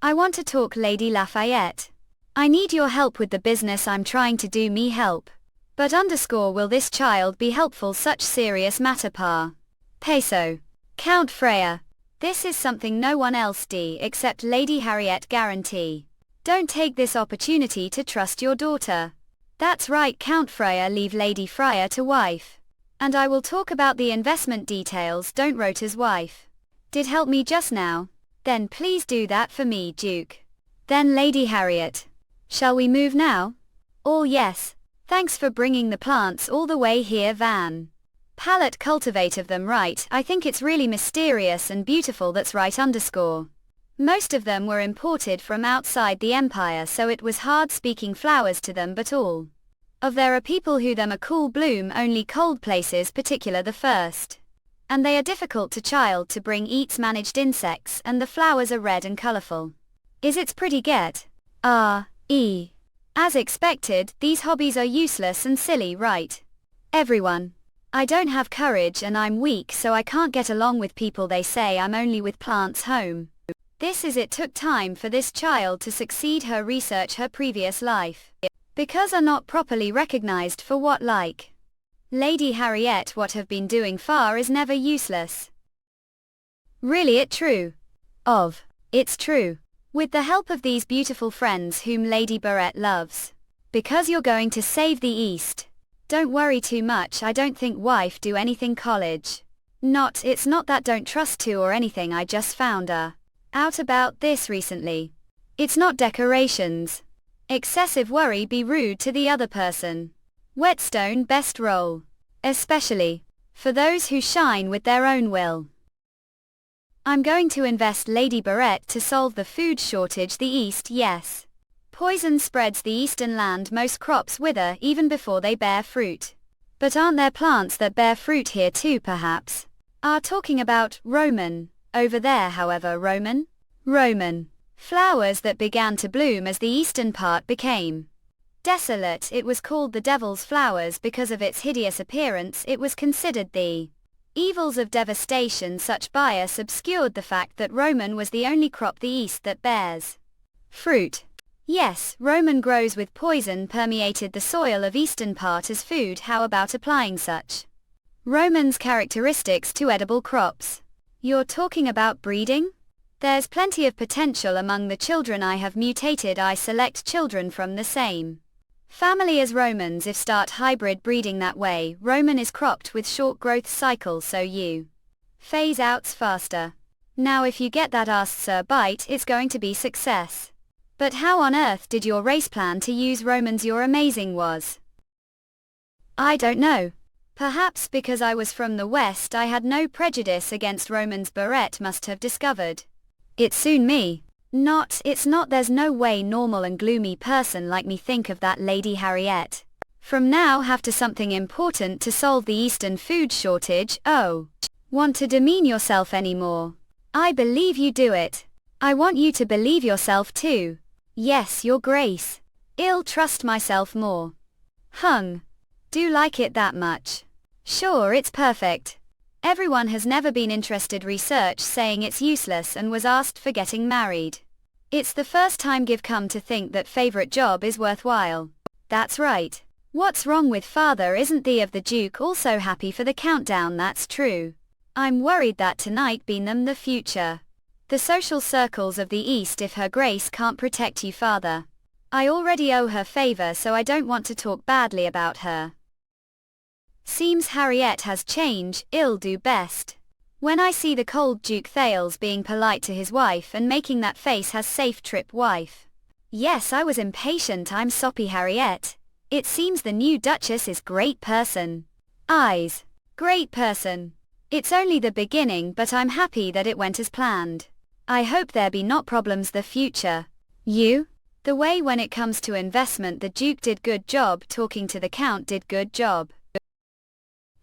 I want to talk Lady Lafayette. I need your help with the business I'm trying to do me help. But underscore will this child be helpful such serious matter pa. Peso. Count Freya. This is something no one else do except Lady Harriet guarantee. Don't take this opportunity to trust your daughter. That's right Count Freya leave Lady Freya to wife. And I will talk about the investment details don't Rota's wife. Did help me just now? Then please do that for me Duke. Then Lady Harriet. Shall we move now? All yes. Thanks for bringing the plants all the way here Van. Palette cultivate of them right I think it's really mysterious and beautiful that's right underscore. Most of them were imported from outside the empire so it was hard speaking flowers to them but all of there are people who them a cool bloom only cold places particular the first. And they are difficult to child to bring eats managed insects and the flowers are red and colorful. Is it's pretty get? As expected, these hobbies are useless and silly right? Everyone. I don't have courage and I'm weak, so I can't get along with people. They say I'm only with plants home. This is it took time for this child to succeed. Her research her previous life. Because are not properly recognized for what like. Lady Harriet what have been doing far is never useless. Really it true. It's true. With the help of these beautiful friends whom Lady Barrett loves. Because you're going to save the East. Don't worry too much. I don't think wife do anything college. It's not that don't trust to or anything. I just found out about this recently. It's not decorations. Excessive worry be rude to the other person. Whetstone best role. Especially for those who shine with their own will. I'm going to invest Lady Barrett to solve the food shortage. The East, yes. Poison spreads the eastern land. Most crops wither even before they bear fruit. But aren't there plants that bear fruit here too perhaps? Talking about Roman. Over there however Roman. Flowers that began to bloom as the eastern part became desolate. It was called the devil's flowers because of its hideous appearance. It was considered the evils of devastation. Such bias obscured the fact that Roman was the only crop the east that bears fruit. Yes, Roman grows with poison permeated the soil of eastern part as food. How about applying such Roman's characteristics to edible crops? You're talking about breeding? There's plenty of potential among the children I have mutated. I select children from the same family as Romans. If start hybrid breeding that way, Roman is cropped with short growth cycle so you phase outs faster. Now if you get that asked Sir Bite, it's going to be success. But how on earth did your race plan to use Romans? You're amazing. Was I don't know. Perhaps because I was from the West I had no prejudice against Romans. Barrett must have discovered it soon. Me. It's not. There's no way normal and gloomy person like me think of that. Lady Harriet. From now have to something important to solve the eastern food shortage. Oh. Want to demean yourself anymore? I believe you do it. I want you to believe yourself too. Yes, your grace. I'll trust myself more. Hung. Do like it that much? Sure, it's perfect. Everyone has never been interested. Research saying it's useless and was asked for getting married. It's the first time give come to think that favorite job is worthwhile. That's right. What's wrong with father? Isn't the of the Duke also happy for the countdown? That's true. I'm worried that tonight been them the future. The social circles of the East. If her grace can't protect you father. I already owe her favor so I don't want to talk badly about her. Seems Harriet has changed. I'll do best. When I see the cold Duke Thales being polite to his wife and making that face. Has safe trip wife. Yes, I was impatient. I'm soppy Harriet. It seems the new Duchess is great person. Eyes. Great person. It's only the beginning but I'm happy that it went as planned. I hope there be not problems the future. You? The way when it comes to investment the Duke did good job. Talking to the Count did good job.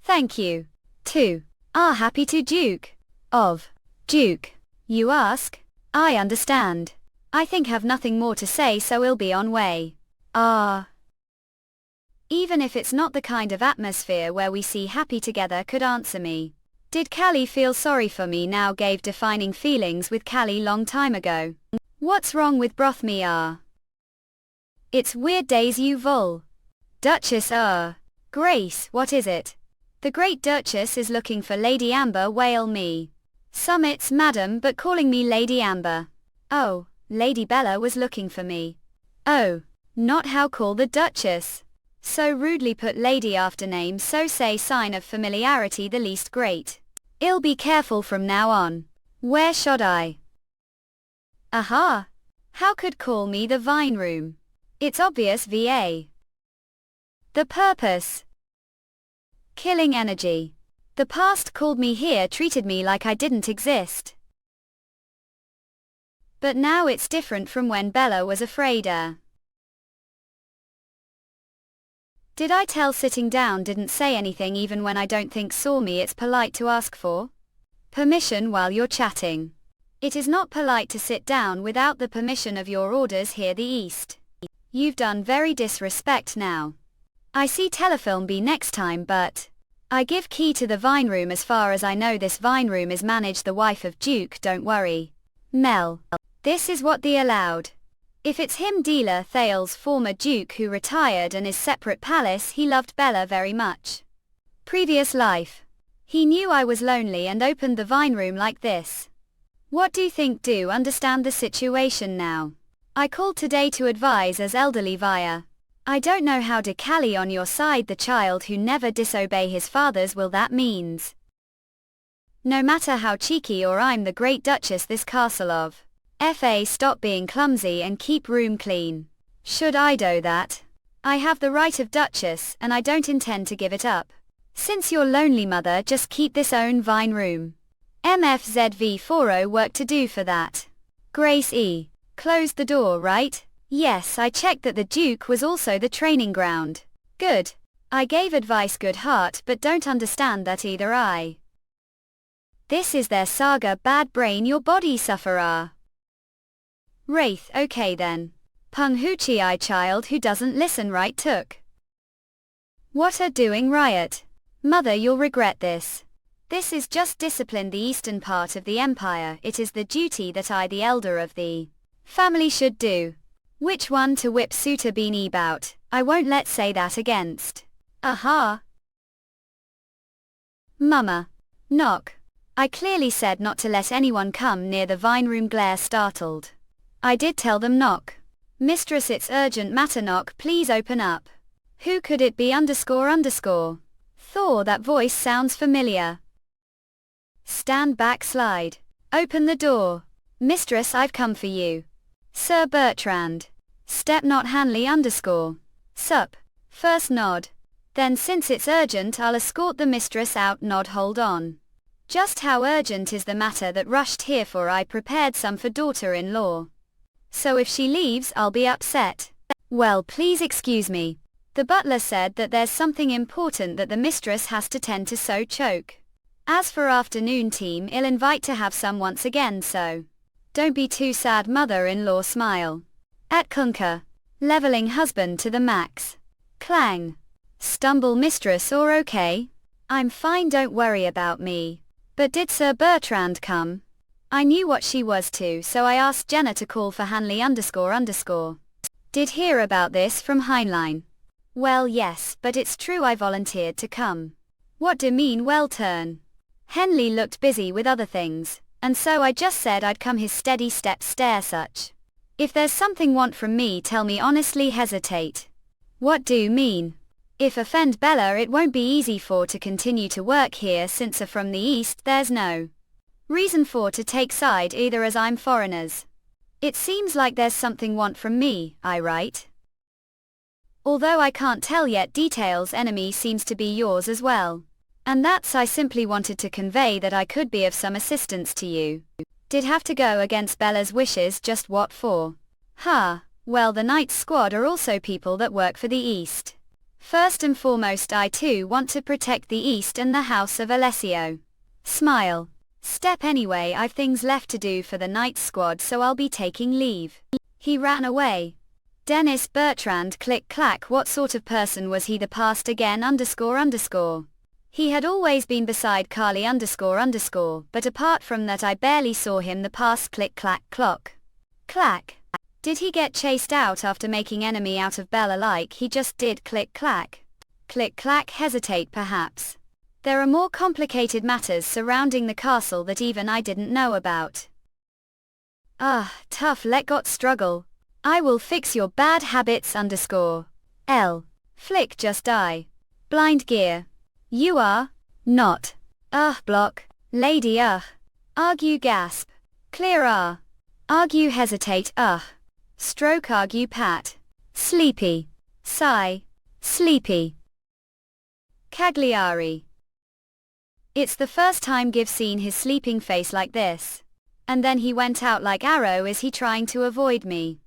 Thank you. Too. Happy to Duke. Duke. You ask? I understand. I think have nothing more to say so I'll be on way. Even if it's not the kind of atmosphere where we see happy together. Could answer me. Did Callie feel sorry for me now? Gave defining feelings with Callie long time ago. What's wrong with broth me? It's weird days you vul. Duchess Grace, what is it? The great Duchess is looking for Lady Amber. Wail me. Summits madam but calling me Lady Amber. Oh, Lady Bella was looking for me. Oh, not how call the Duchess. So rudely put lady after name so say sign of familiarity the least great. I'll be careful from now on. Where should I? Aha! How could call me the Vine Room? It's obvious VA. The purpose. Killing energy. The past called me here treated me like I didn't exist. But now it's different from when Bella was afraid. Did I tell sitting down? Didn't say anything even when I don't think saw me. It's polite to ask for permission while you're chatting. It is not polite to sit down without the permission of your orders here the East. You've done very disrespect now. I see telefilm be next time but I give key to the vine room as far as I know this vine room is managed the wife of Duke don't worry. Mel. This is what the allowed. If it's him dealer Thales former Duke who retired and is separate palace he loved Bella very much. Previous life. He knew I was lonely and opened the vine room like this. What do you think do understand the situation now? I called today to advise as elderly via. I don't know how to Callie on your side the child who never disobey his fathers will that means. No matter how cheeky or I'm the great duchess this castle of. Fa stop being clumsy and keep room clean. Should I do that? I have the right of duchess and I don't intend to give it up. Since you're lonely mother just keep this own vine room. MFZV40 work to do for that. Grace E. Closed the door right? Yes I checked that the Duke was also the training ground. Good. I gave advice good heart but don't understand that either I. This is their saga bad brain your body sufferer. Wraith okay then. Pung hoochie I child who doesn't listen right took. What are doing riot? Mother you'll regret this. This is just discipline the eastern part of the empire it is the duty that I the elder of the family should do. Which one to whip suitor beanie bout, I won't let say that against. Aha. Mama. Knock. I clearly said not to let anyone come near the vine room glare startled. I did tell them knock. Mistress it's urgent matter knock please open up. Who could it be underscore. Thor that voice sounds familiar. Stand back slide. Open the door. Mistress I've come for you. Sir Bertrand. Step not Hanley underscore. Sup. First nod. Then since it's urgent I'll escort the mistress out nod hold on. Just how urgent is the matter that rushed here for I prepared some for daughter-in-law. So if she leaves I'll be upset. Well please excuse me. The butler said that there's something important that the mistress has to tend to so choke. As for afternoon team I'll invite to have some once again so. Don't be too sad mother-in-law smile. At clunker. Leveling husband to the max. Clang. Stumble mistress or okay? I'm fine don't worry about me. But did Sir Bertrand come? I knew what she was to so I asked Jenna to call for Hanley underscore. Did hear about this from Heinlein. Well yes but it's true I volunteered to come. What do mean well turn? Henley looked busy with other things. And so I just said I'd come his steady step stare such. If there's something want from me tell me honestly hesitate. What do mean? If offend Bella it won't be easy for to continue to work here since from the east there's no reason for to take side either as I'm foreigners. It seems like there's something want from me, I right? Although I can't tell yet details enemy seems to be yours as well. And that's I simply wanted to convey that I could be of some assistance to you. Did have to go against Bella's wishes just what for? Well the Knights squad are also people that work for the East. First and foremost I too want to protect the East and the House of Alessio. Smile. Step anyway I've things left to do for the Knights squad so I'll be taking leave. He ran away. Dennis Bertrand click clack what sort of person was he the past again underscore. He had always been beside Carly underscore, but apart from that I barely saw him the past click clack clock. Clack. Did he get chased out after making enemy out of Bella like he just did click clack? Click clack hesitate perhaps. There are more complicated matters surrounding the castle that even I didn't know about. Tough let got struggle. I will fix your bad habits underscore. L. Flick just die. Blind gear. You are? Not. Block. Lady Argue gasp. Clear Argue hesitate Stroke argue pat. Sleepy. Sigh. Sleepy. Cagliari. It's the first time Give seen his sleeping face like this. And then he went out like arrow is he trying to avoid me.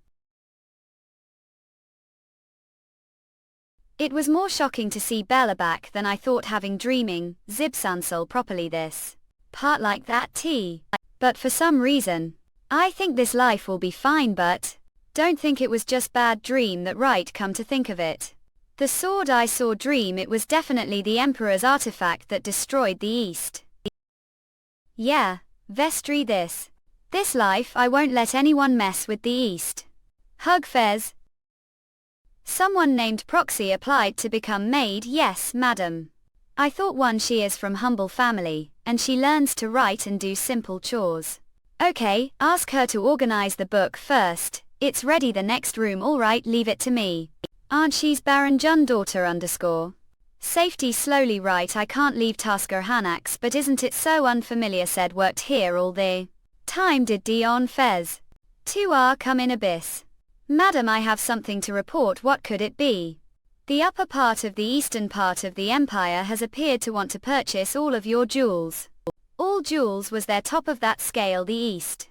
It was more shocking to see Bella back than I thought having dreaming, Zibsansel properly this part like that tea. But for some reason, I think this life will be fine but, don't think it was just bad dream that right come to think of it. The sword I saw dream it was definitely the Emperor's artifact that destroyed the East. Yeah, Vestry this. This life I won't let anyone mess with the East. Hug Fez. Someone named Proxy applied to become maid. Yes, madam. I thought she is from humble family, and she learns to write and do simple chores. Okay, ask her to organize the book first. It's ready the next room alright leave it to me. Aunt she's Baron Jun daughter _. Safety slowly right I can't leave Tasker Hanax but isn't it so unfamiliar said worked here all the time did Dion Fez. 2R come in abyss. Madam I have something to report what could it be? The upper part of the eastern part of the empire has appeared to want to purchase all of your jewels. All jewels was their top of that scale the east.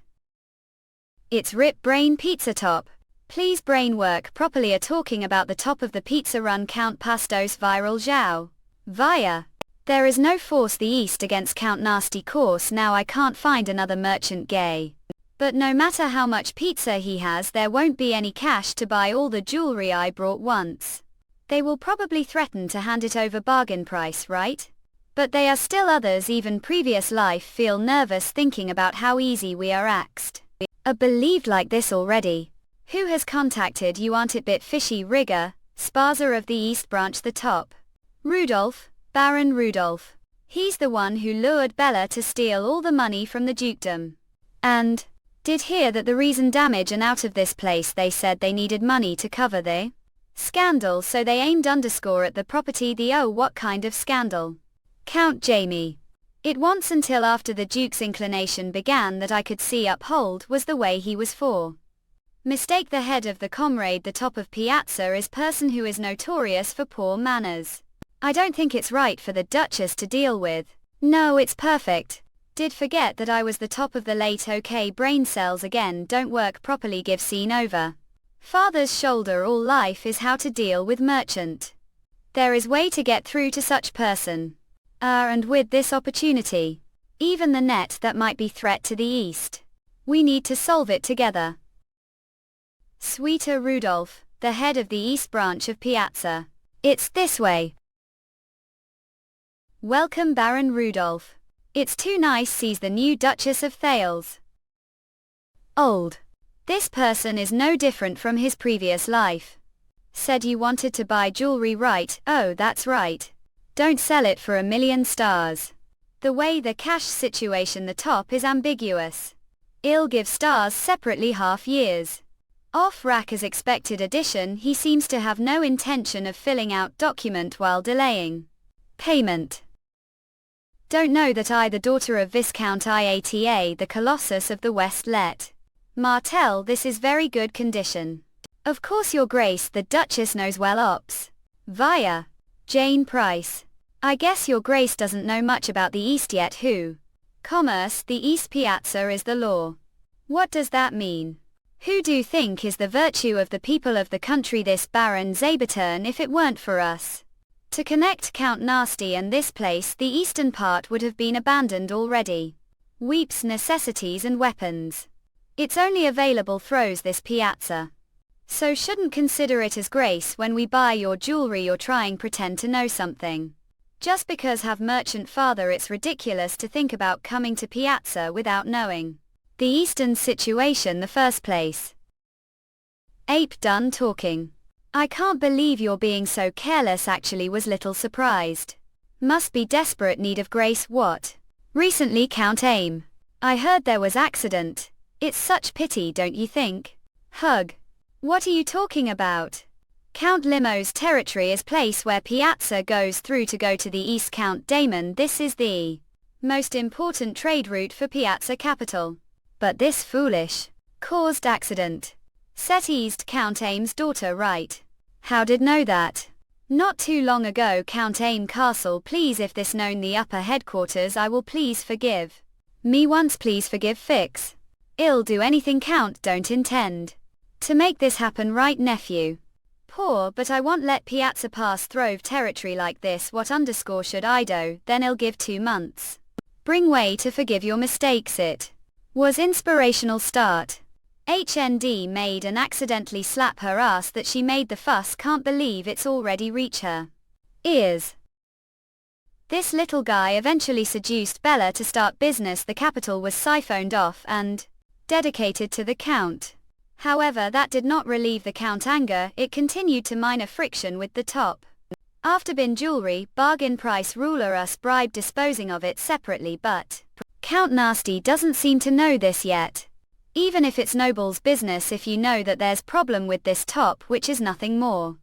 It's Rip Brain Pizza Top. Please brain work properly are talking about the top of the pizza run Count Pastos viral Zhao. Via. There is no force the east against Count Nasty course now I can't find another merchant gay. But no matter how much pizza he has there won't be any cash to buy all the jewelry I brought once. They will probably threaten to hand it over bargain price right? But they are still others even previous life feel nervous thinking about how easy we are axed. I believed like this already. Who has contacted you aren't it bit fishy rigger, Sparza of the East Branch the top. Rudolph, Baron Rudolph. He's the one who lured Bella to steal all the money from the dukedom. And, did hear that the reason damage and out of this place they said they needed money to cover the scandal so they aimed _ at the property the oh what kind of scandal? Count Jamie. It once until after the Duke's inclination began that I could see uphold was the way he was for. Mistake the head of the comrade the top of piazza is person who is notorious for poor manners. I don't think it's right for the Duchess to deal with. No it's perfect. Did forget that I was the top of the late okay brain cells again don't work properly give scene over. Father's shoulder all life is how to deal with merchant. There is way to get through to such person. And with this opportunity. Even the net that might be threat to the east. We need to solve it together. Sweeter Rudolph, the head of the East Branch of Piazza. It's this way. Welcome Baron Rudolph. It's too nice sees the new Duchess of Thales. Old. This person is no different from his previous life. Said you wanted to buy jewelry right, oh that's right. Don't sell it for $1,000,000. The way the cash situation the top is ambiguous. I'll give stars separately half years. Off rack as expected addition he seems to have no intention of filling out document while delaying payment. Don't know that I the daughter of Viscount Iata the Colossus of the West let. Martel this is very good condition. Of course your grace the Duchess knows well ops. Via. Jane Price. I guess your grace doesn't know much about the East yet who? Commerce the East Piazza is the law. What does that mean? Who do you think is the virtue of the people of the country this Baron Zaberturn if it weren't for us? To connect Count Nasty and this place the eastern part would have been abandoned already. Weeps necessities and weapons. It's only available throws this piazza. So shouldn't consider it as grace when we buy your jewelry or trying pretend to know something. Just because have merchant father it's ridiculous to think about coming to piazza without knowing the eastern situation the first place. Ape done talking. I can't believe you're being so careless actually was little surprised. Must be desperate need of grace what? Recently Count Aim. I heard there was accident. It's such pity don't you think? Hug. What are you talking about? Count Limo's territory is place where Piazza goes through to go to the east Count Damon this is the most important trade route for Piazza capital. But this foolish caused accident. Set east Count Aim's daughter right. How did know that? Not too long ago Count Aim Castle please if this known the upper headquarters I will please forgive. Me once please forgive fix. I'll do anything count don't intend. To make this happen right nephew. Poor but I won't let Piazza pass throve territory like this what _ should I do then I'll give 2 months. Bring way to forgive your mistakes it was inspirational start. HND made and accidentally slap her ass that she made the fuss, can't believe it's already reach her ears. This little guy eventually seduced Bella to start business. The capital was siphoned off and dedicated to the Count. However, that did not relieve the Count anger, it continued to minor friction with the top. After bin jewelry, bargain price ruler us bribe disposing of it separately, but Count Nasty doesn't seem to know this yet. Even if it's noble's business, if you know that there's problem with this top which is nothing more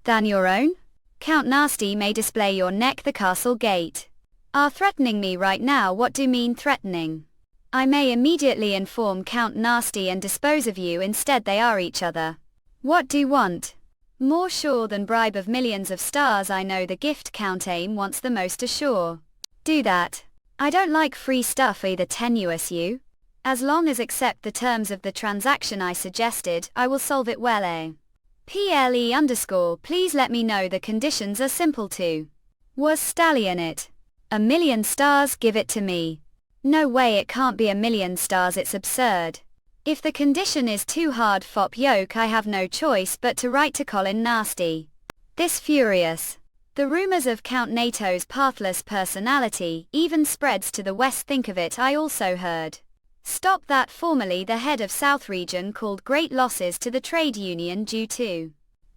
than your own, Count Nasty may display your neck the castle gate. Are threatening me right now? What do mean threatening? I may immediately inform Count Nasty and dispose of you instead. They are each other. What do want? More sure than bribe of millions of stars. I know the gift Count Aim wants the most assure. Do that. I don't like free stuff either. Tenuous you. As long as accept the terms of the transaction I suggested, I will solve it well. PLE_ please let me know the conditions are simple too. Was stallion it? 1,000,000 stars, give it to me. No way, it can't be 1,000,000 stars, it's absurd. If the condition is too hard, fop yoke, I have no choice but to write to Colin Nasty. This furious. The rumors of Count NATO's pathless personality even spreads to the west. Think of it, I also heard. Stop that. Formerly the head of South region called great losses to the trade union due to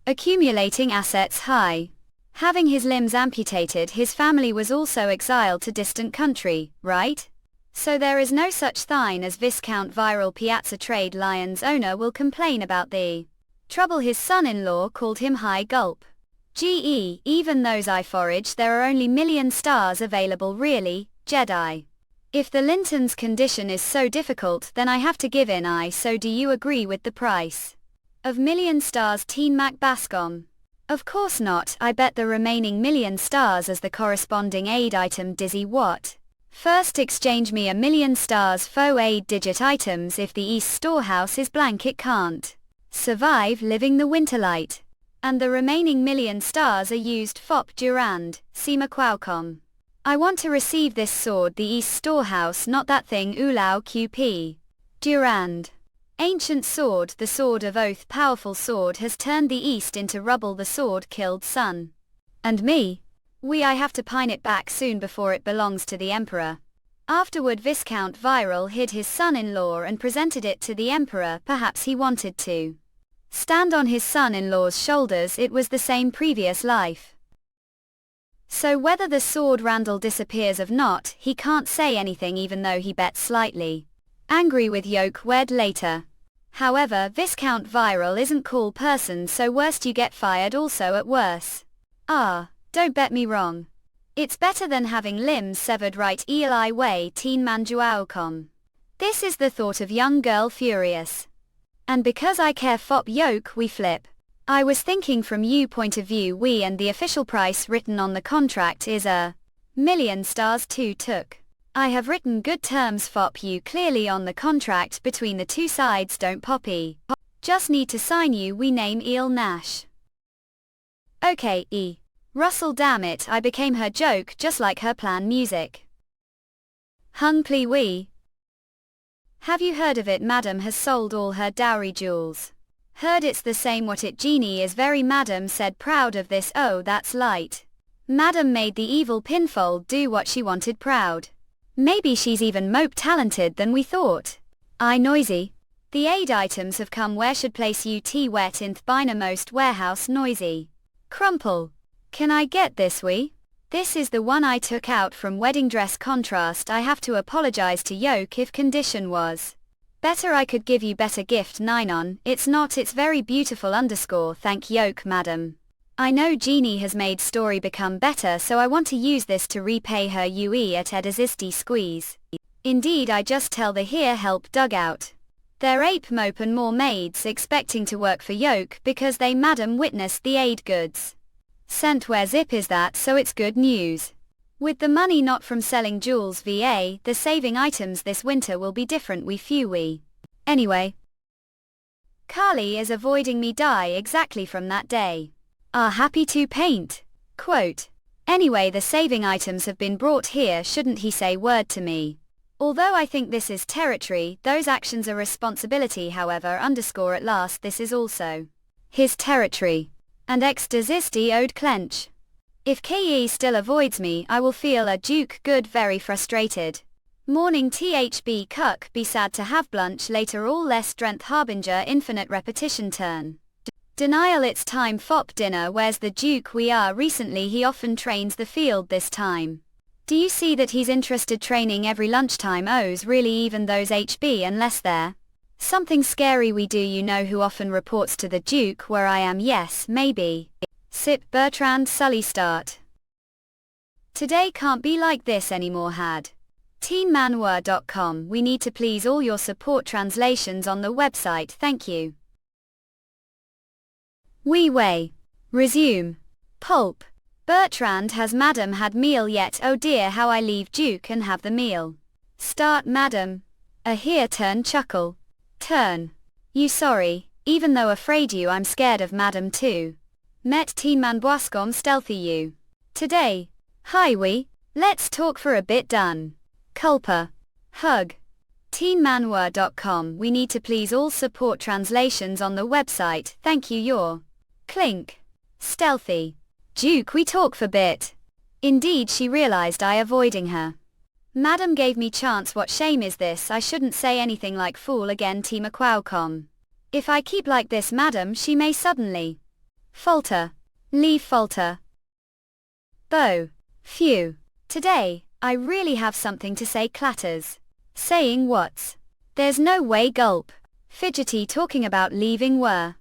accumulating assets high. Having his limbs amputated, his family was also exiled to distant country, right? So there is no such thing as Viscount Viral Piazza Trade Lions owner will complain about the trouble his son-in-law called him high gulp. GE, even those I forage, there are only 1,000,000 stars available really, Jedi. If the Linton's condition is so difficult, then I have to give in. So do you agree with the price of 1,000,000 stars? Teen Mac Bascom. Of course not, I bet the remaining 1,000,000 stars as the corresponding aid item. Dizzy what? First exchange me 1,000,000 stars for 8-digit items. If the East storehouse is blank, it can't survive living the winterlight. And the remaining 1,000,000 stars are used fop Durand, Sema Qualcomm. I want to receive this sword, the East storehouse, not that thing. Ulao QP. Durand. Ancient sword, the sword of oath. Powerful sword has turned the East into rubble. The sword killed son. And me. I have to pine it back soon before it belongs to the Emperor. Afterward Viscount Viral hid his son-in-law and presented it to the Emperor. Perhaps he wanted to stand on his son-in-law's shoulders. It was the same previous life. So whether the sword Randall disappears or not, he can't say anything even though he bet slightly. Angry with yoke wed later. However, Viscount Viral isn't cool person, so worst you get fired also at worse. Don't bet me wrong. It's better than having limbs severed, right? Eli way. Teen Manjuaocom. This is the thought of young girl furious. And because I care fop yoke, we flip. I was thinking from you point of view, and the official price written on the contract is 1,000,000 stars too took. I have written good terms fop you clearly on the contract between the two sides. Don't poppy. Just need to sign you. We name Eel Nash. Okay, Russell, damn it, I became her joke just like her plan music. Hung pli we. Have you heard of it? Madam has sold all her dowry jewels. Heard it's the same. What it? Genie is very madam said proud of this. Oh, that's light. Madam made the evil pinfold do what she wanted proud. Maybe she's even mope talented than we thought. Noisy. The aid items have come. Where should place UT wet in Thbina most warehouse noisy. Crumple. Can I get this This is the one I took out from wedding dress contrast. I have to apologize to yoke if condition was better. I could give you better gift. Ninon, it's not, it's very beautiful _ thank yoke madam. I know Genie has made story become better, so I want to use this to repay her UE at Edizisti squeeze. Indeed, I just tell the here help dugout. They're ape mope and more maids expecting to work for yoke because they madam witnessed the aid goods sent. Where zip is that? So it's good news. With the money not from selling jewels VA, the saving items this winter will be different. Anyway. Carly is avoiding me. Die exactly from that day. Are happy to paint. Quote. Anyway, the saving items have been brought here. Shouldn't he say word to me? Although I think this is territory, those actions are responsibility. However, at last this is also his territory. And X does ist ode clench. If Ke still avoids me, I will feel a duke good very frustrated. Morning thb cuck be sad to have blunch later all less strength harbinger infinite repetition turn. Denial it's time fop dinner where's the duke we are recently he often trains the field this time. Do you see that he's interested training every lunchtime O's really even those HB unless they're something scary we do you know who often reports to the duke where I am yes maybe. Sip Bertrand Sully start. Today can't be like this anymore had. Manhwa.com we need to please all your support translations on the website thank you. We way. Resume. Pulp. Bertrand has madam had meal yet oh dear how I leave duke and have the meal. Start madam. A here turn chuckle. Turn. You sorry, even though afraid you I'm scared of madam too. Met teen man boiscom stealthy you. Today. Hi we. Let's talk for a bit done. Culpa. Hug. Manhwa.com we need to please all support translations on the website thank you your. Clink. Stealthy. Duke we talk for bit. Indeed she realized I avoiding her. Madam gave me chance what shame is this I shouldn't say anything like fool again Qualcomm. If I keep like this madam she may suddenly. Falter. Leave falter. Bow. Phew. Today, I really have something to say clatters. Saying what's. There's no way gulp. Fidgety talking about leaving were.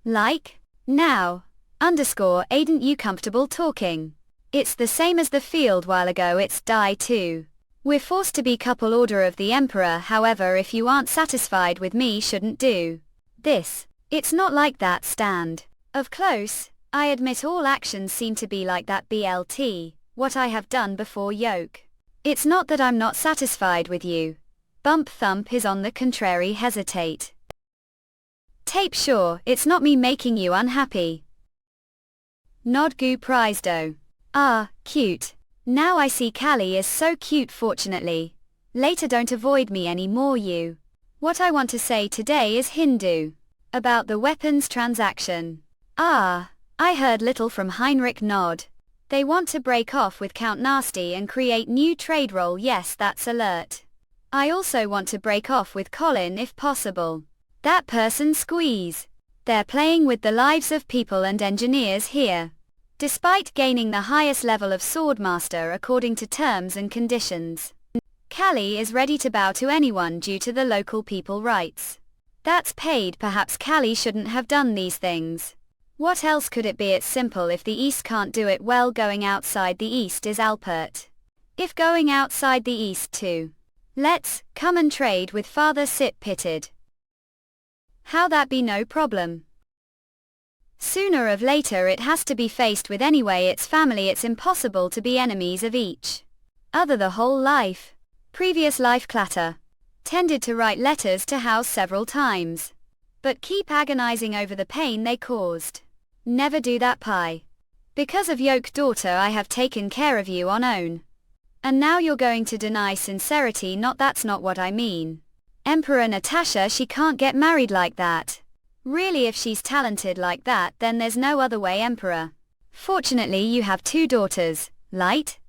Like? Now. Ain't you comfortable talking? It's the same as the field while ago it's die too. We're forced to be couple order of the emperor however if you aren't satisfied with me shouldn't do. This. It's not like that stand. Of close, I admit all actions seem to be like that BLT, what I have done before yoke. It's not that I'm not satisfied with you. Bump thump is on the contrary hesitate. Tape sure, it's not me making you unhappy. Nod goo prize dough. Ah, cute. Now I see Callie is so cute fortunately. Later don't avoid me any more you. What I want to say today is Hindu. About the weapons transaction. Ah, I heard little from Heinrich nod. They want to break off with Count Nasty and create new trade role yes that's alert. I also want to break off with Colin if possible. That person squeeze. They're playing with the lives of people and engineers here. Despite gaining the highest level of swordmaster according to terms and conditions. Callie is ready to bow to anyone due to the local people rights. That's paid perhaps Callie shouldn't have done these things. What else could it be it's simple if the East can't do it well going outside the East is Alpert. If going outside the East too. Let's come and trade with Father Sip pitted. How that be no problem. Sooner or later it has to be faced with anyway it's family it's impossible to be enemies of each other the whole life. Previous life clatter. Tended to write letters to house several times. But keep agonizing over the pain they caused. Never do that pie. Because of yoke daughter I have taken care of you on own. And now you're going to deny sincerity not that's not what I mean. Emperor Natasha she can't get married like that. Really if she's talented like that then there's no other way emperor. Fortunately you have two daughters, light?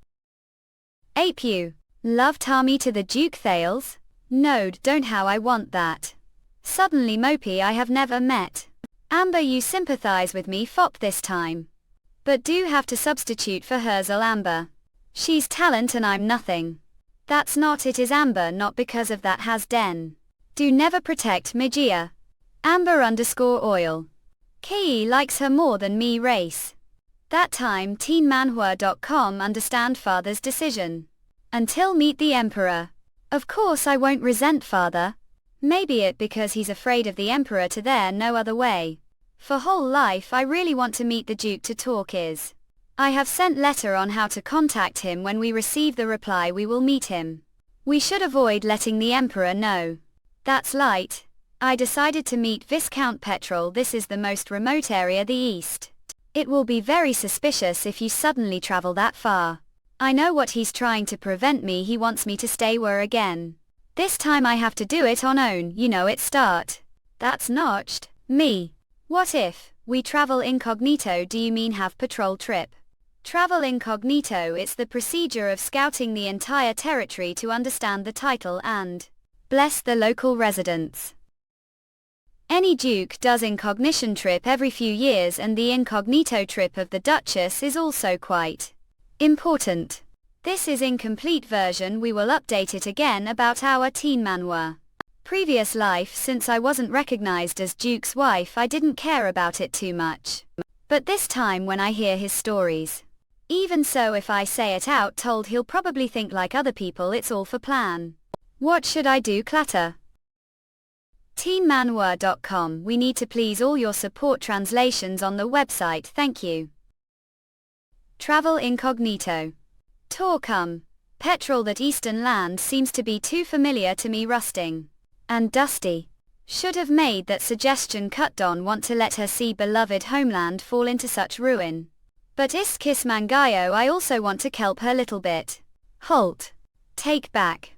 Ape you. Love Tami to the Duke Thales? Node don't how I want that. Suddenly Mopey I have never met. Amber you sympathize with me fop this time. But do have to substitute for Herzl Amber. She's talent and I'm nothing. That's not it is Amber not because of that has den. Do never protect Magia. Amber_oil. Ke likes her more than me race. That time Manhwa.com understand father's decision. Until meet the emperor. Of course I won't resent father. Maybe it because he's afraid of the emperor to there no other way. For whole life I really want to meet the duke to talk is. I have sent letter on how to contact him when we receive the reply we will meet him. We should avoid letting the emperor know. That's light. I decided to meet Viscount Petrol this is the most remote area the east. It will be very suspicious if you suddenly travel that far. I know what he's trying to prevent me. He wants me to stay where again. This time I have to do it on own, you know it start. That's notched. Me. What if we travel incognito? Do you mean have patrol trip? Travel incognito, it's the procedure of scouting the entire territory to understand the title and bless the local residents. Any duke does incognition trip every few years, and the incognito trip of the Duchess is also quite important. This is incomplete version. We will update it again about our teen Manhwa. Previous life. Since I wasn't recognized as Duke's wife, I didn't care about it too much. But this time when I hear his stories. Even so, if I say it out told, he'll probably think like other people it's all for plan. What should I do? Clatter. teenmanhwa.com. We need to please all your support translations on the website. Thank you. Travel incognito. Tour come. Petrol. That eastern land seems to be too familiar to me. Rusting and dusty. Should have made that suggestion. Cut. Don't want to let her see beloved homeland fall into such ruin. But is kiss mangayo. I also want to kelp her little bit. Halt. Take back.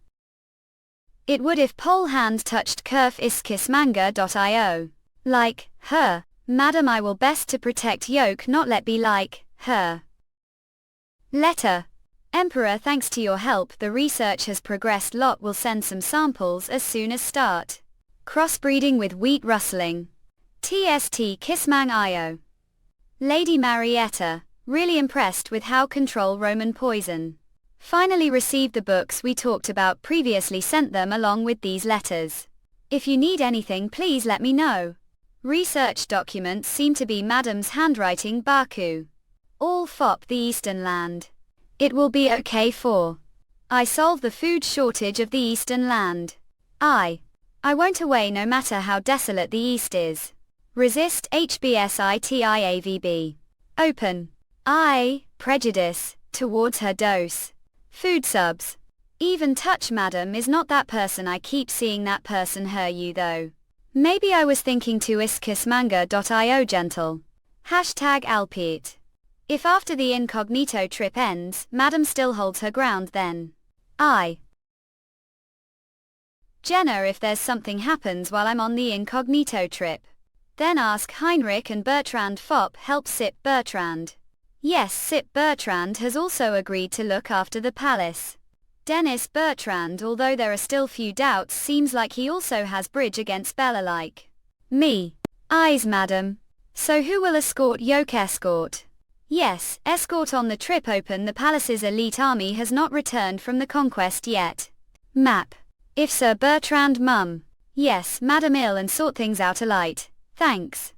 It would if pole hand touched kerf iskissmanga.io. Like her. Madam, I will best to protect yoke, not let be like her. Letter. Emperor, thanks to your help the research has progressed lot. Will send some samples as soon as start. Crossbreeding with wheat rustling. TST Kissmang.io. Lady Marietta. Really impressed with how control Roman poison. Finally received the books we talked about previously, sent them along with these letters. If you need anything please let me know. Research documents seem to be Madam's handwriting. Baku. All fop the eastern land. It will be okay for I solve the food shortage of the eastern land. I won't away no matter how desolate the east is. Resist HBSITIAVB. Open. Prejudice towards her dose. Food subs. Even touch. Madam is not that person. I keep seeing that person her you though. Maybe I was thinking to iskissmanga.io. Gentle. Hashtag Alpeat. If after the incognito trip ends, Madam still holds her ground, then Jenna, if there's something happens while I'm on the incognito trip, then ask Heinrich and Bertrand. Fop help Sip Bertrand. Yes, Sip Bertrand has also agreed to look after the palace. Dennis Bertrand, although there are still few doubts, seems like he also has bridge against Bella like me. Eyes, Madam. So who will escort yoke? Escort. Yes, escort on the trip. Open. The palace's elite army has not returned from the conquest yet. Map. If Sir Bertrand. Mum. Yes, Madam, ill and sort things out a light. Thanks.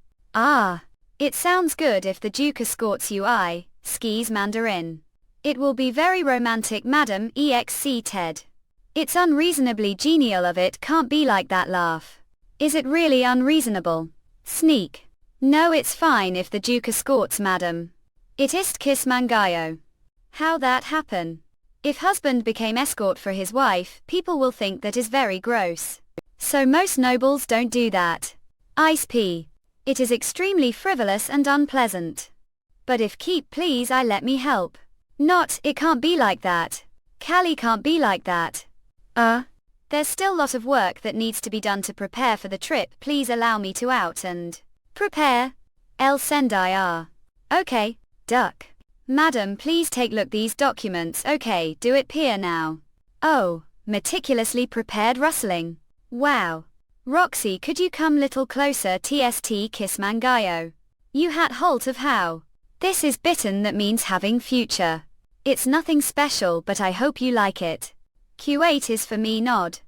It sounds good if the Duke escorts you. Skis Mandarin. It will be very romantic, Madam. EXC Ted. It's unreasonably genial of it. Can't be like that. Laugh. Is it really unreasonable? Sneak. No, it's fine if the Duke escorts Madam. It ist kiss mangayo. How that happen? If husband became escort for his wife, people will think that is very gross. So most nobles don't do that. Ice P. It is extremely frivolous and unpleasant. But if keep please I let me help. Not, it can't be like that. Callie can't be like that. There's still lot of work that needs to be done to prepare for the trip. Please allow me to out and prepare. El Sendai. Okay. Duck. Madam, please take look these documents. Okay, do it peer now. Oh, meticulously prepared rustling. Wow. Roxy, could you come little closer? TST Kiss Mangayo. You hat halt of how? This is bitten, that means having future. It's nothing special but I hope you like it. Q8 is for me nod.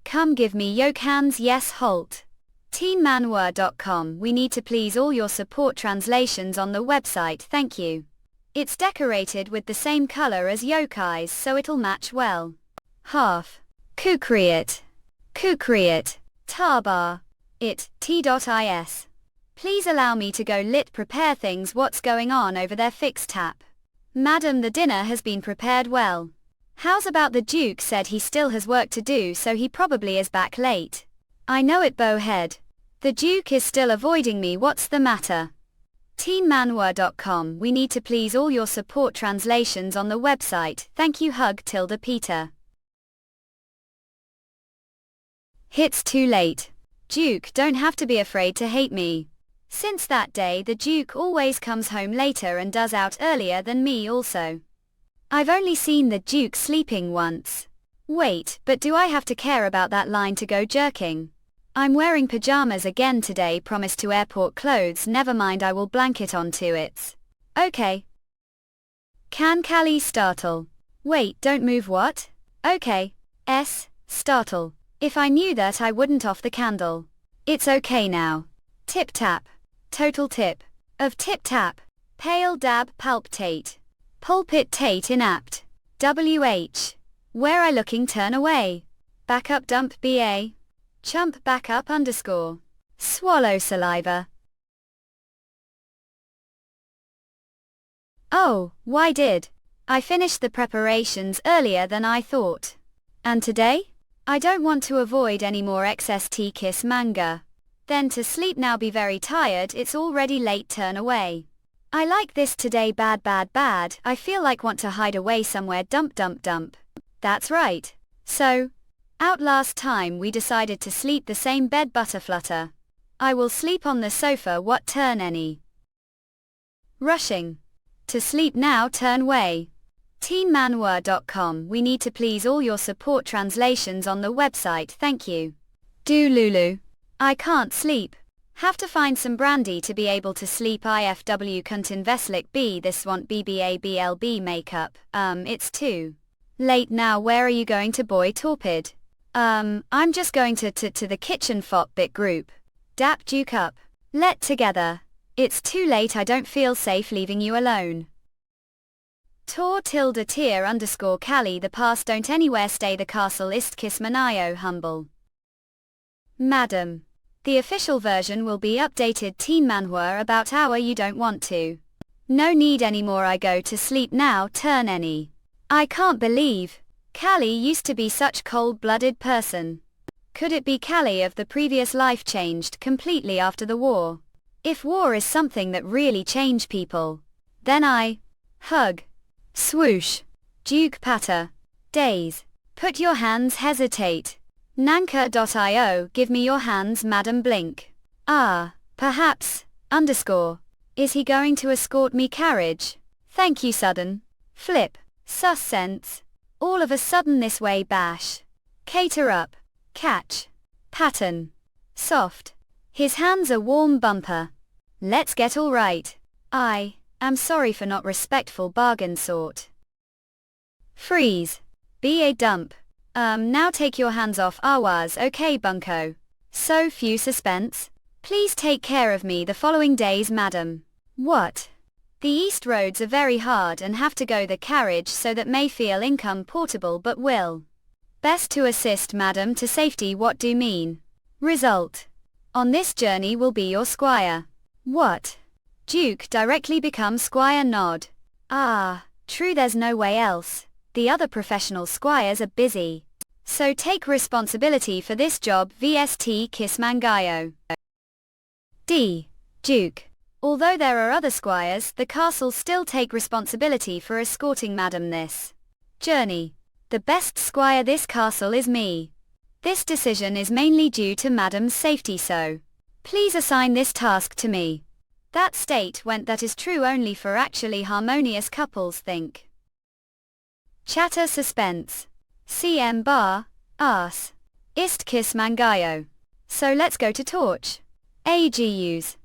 Come give me yoke hands. Yes halt. teenmanhwa.com. We need to please all your support translations on the website. Thank you. It's decorated with the same color as yokai's so it'll match well. Half. Kukriat. Kukriat. Tarbar. It. T.is. Please allow me to go lit prepare things. What's going on over there? Fix tap. Madam, the dinner has been prepared well. How's about the Duke? Said he still has work to do so he probably is back late. I know it, bowhead. The Duke is still avoiding me. What's the matter? teenmanhwa.com. We need to please all your support translations on the website. Thank you. Hug tilde Peter. It's too late. Duke, don't have to be afraid to hate me. Since that day the Duke always comes home later and does out earlier than me also. I've only seen the Duke sleeping once. Wait, but do I have to care about that line to go jerking? I'm wearing pajamas again today. Promise to airport clothes. Never mind, I will blanket onto it. Okay. Can Callie startle? Wait, don't move. What? Okay. Startle. If I knew that I wouldn't off the candle. It's okay now. Tip tap. Total tip. Of tip tap. Pale dab palpitate. Pulpit tate inapt. WH. Where I looking turn away. Back up dump BA. Chump back up underscore. Swallow saliva. Oh, why did I finish the preparations earlier than I thought? And today? I don't want to avoid any more XST kiss manga. Then to sleep now, be very tired, it's already late, turn away. I like this today, bad. I feel like want to hide away somewhere, dump. That's right. So, out last time we decided to sleep the same bed, butterflutter. I will sleep on the sofa, what turn any. Rushing. To sleep now, turn way. teenmanhwa.com. We need to please all your support translations on the website, thank you. Do Lulu. I can't sleep. Have to find some brandy to be able to sleep. IFW cunt investlik B this want BBABLB makeup. It's too late now. Where are you going to, boy torpid? I'm just going to the kitchen fop bit group. Dap Duke up. Let together. It's too late, I don't feel safe leaving you alone. Tor tilde tier underscore Callie. The past don't anywhere stay, the castle ist kiss manayo humble. Madam. The official version will be updated. Teen Manhwa about hour. You don't want to. No need anymore. I go to sleep now, turn any. I can't believe Callie used to be such cold-blooded person. Could it be Callie of the previous life changed completely after the war? If war is something that really changed people, then I hug. Swoosh. Duke patter. Days. Put your hands, hesitate. Nanka.io. Give me your hands, madam, blink. Perhaps, underscore. Is he going to escort me carriage? Thank you sudden. Flip. Sus sense. All of a sudden this way bash. Cater up. Catch. Pattern. Soft. His hands are warm bumper. Let's get all right. I am sorry for not respectful bargain sort. Freeze. Be a dump. Now take your hands off Awaz. Okay bunko. So few suspense. Please take care of me the following days, madam. What? The east roads are very hard and have to go the carriage so that may feel income portable but will. Best to assist madam to safety. What do mean? Result. On this journey will be your squire. What? Duke directly become squire nod. True, there's no way else. The other professional squires are busy. So take responsibility for this job. VST kiss mangayo. D. Duke. Although there are other squires, the castle still take responsibility for escorting madam this journey. The best squire this castle is me. This decision is mainly due to madam's safety, so please assign this task to me. That state went that is true only for actually harmonious couples, think. Chatter suspense. CM bar, arse. Ist kiss mangayo. So let's go to torch. AGUs.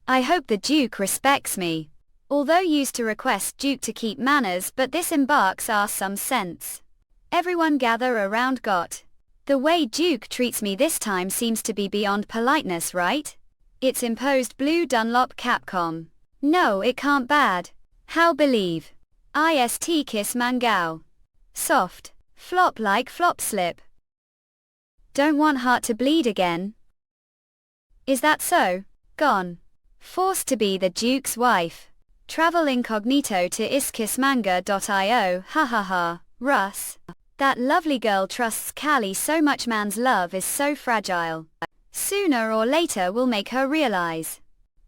I hope the Duke respects me. Although used to request Duke to keep manners, but this embarks are some sense. Everyone gather around. Got. The way Duke treats me this time seems to be beyond politeness, right? It's imposed blue Dunlop Capcom. No, it can't bad. How believe. IST kiss mangao. Soft. Flop like flop slip. Don't want heart to bleed again. Is that so? Gone. Forced to be the Duke's wife. Travel incognito to iskissmanga.io. Hahaha. Russ. That lovely girl trusts Callie so much. Man's love is so fragile. Sooner or later will make her realize.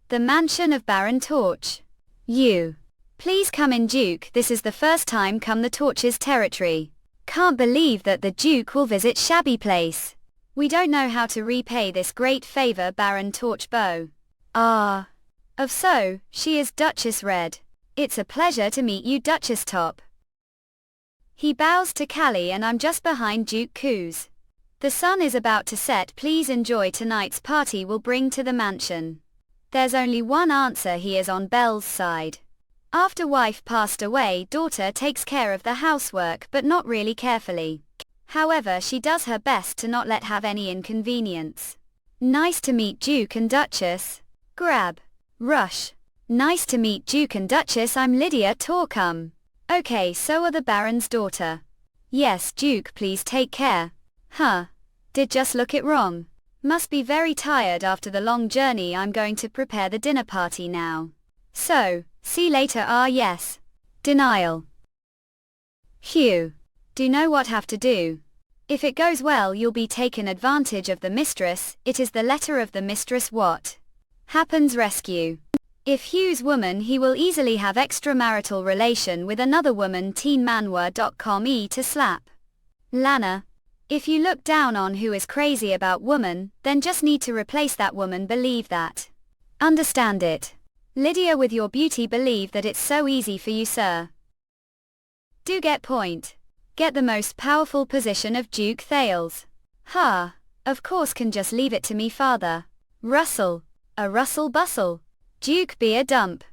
The mansion of Baron Torch. You. Please come in, Duke, this is the first time come the Torch's territory. Can't believe that the Duke will visit shabby place. We don't know how to repay this great favor, Baron Torchbow. Ah. Of so, she is Duchess Red. It's a pleasure to meet you, Duchess Top. He bows to Callie and I'm just behind Duke Coos. The sun is about to set, please enjoy tonight's party we'll bring to the mansion. There's only one answer, he is on Belle's side. After wife passed away, daughter takes care of the housework but not really carefully. However, she does her best to not let have any inconvenience. Nice to meet Duke and Duchess. Grab. Rush. Nice to meet Duke and Duchess, I'm Lydia Torcum. Okay, so are the Baron's daughter. Yes, Duke, please take care. Huh. Did just look it wrong. Must be very tired after the long journey, I'm going to prepare the dinner party now. So, see later, ah yes. Denial. Phew. Do know what have to do. If it goes well you'll be taken advantage of the mistress, it is the letter of the mistress what happens rescue. If Hugh's woman he will easily have extramarital relation with another woman teenmanhwa.com to slap. Lana. If you look down on who is crazy about woman, then just need to replace that woman, believe that. Understand it. Lydia, with your beauty believe that it's so easy for you, sir. Do get point. Get the most powerful position of Duke Thales. Ha. Of course can just leave it to me, father. Russell. A rustle bustle. Duke be a dump.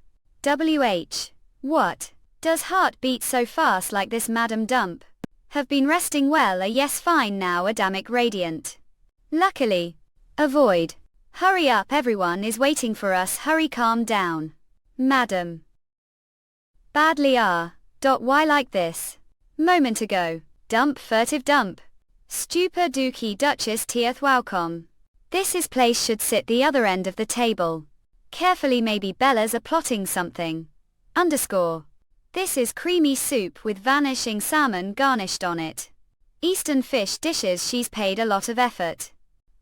WH. What? Does heart beat so fast like this, Madam Dump? Have been resting well, yes fine now, Adamic radiant. Luckily. Avoid. Hurry up, everyone is waiting for us, hurry, calm down. Madam. Badly why like this? Moment ago. Dump, furtive dump. Stupor dookie Duchess Tieth Wowcom. This is place should sit the other end of the table. Carefully, maybe Bella's a plotting something. Underscore. This is creamy soup with vanishing salmon garnished on it. Eastern fish dishes, she's paid a lot of effort.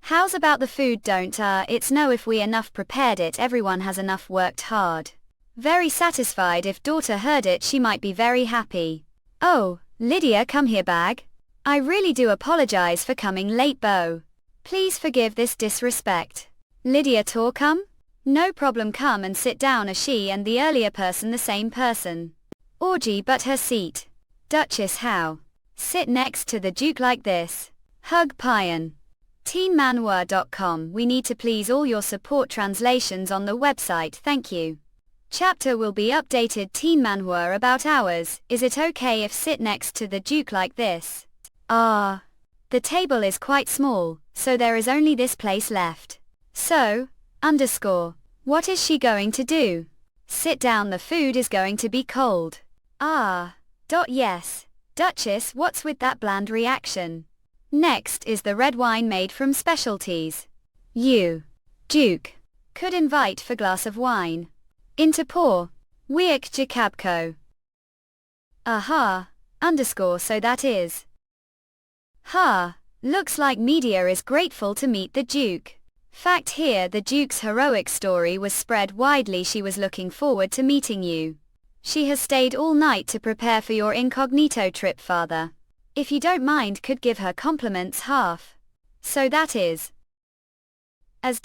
How's about the food, don't it's no if we enough prepared it, everyone has enough worked hard. Very satisfied, if daughter heard it she might be very happy. Oh, Lydia come here bag. I really do apologize for coming late, Beau. Please forgive this disrespect. Lydia Torcum? No problem, come and sit down, a she and the earlier person the same person. Orgy but her seat. Duchess how? Sit next to the Duke like this. Hug Pion. teenmanhwa.com, we need to please all your support translations on the website, thank you. Chapter will be updated Teen Manhwa about hours, is it okay if sit next to the Duke like this? The table is quite small, so there is only this place left. So, underscore, what is she going to do? Sit down, the food is going to be cold. Yes. Duchess, what's with that bland reaction? Next is the red wine made from specialties. You, Duke, could invite for glass of wine. Into pour. Wiek Jacabco. Aha. Underscore, so that is. Ha. Looks like media is grateful to meet the Duke. Fact here, the Duke's heroic story was spread widely, she was looking forward to meeting you. She has stayed all night to prepare for your incognito trip, father. If you don't mind, could give her compliments half. So that is. As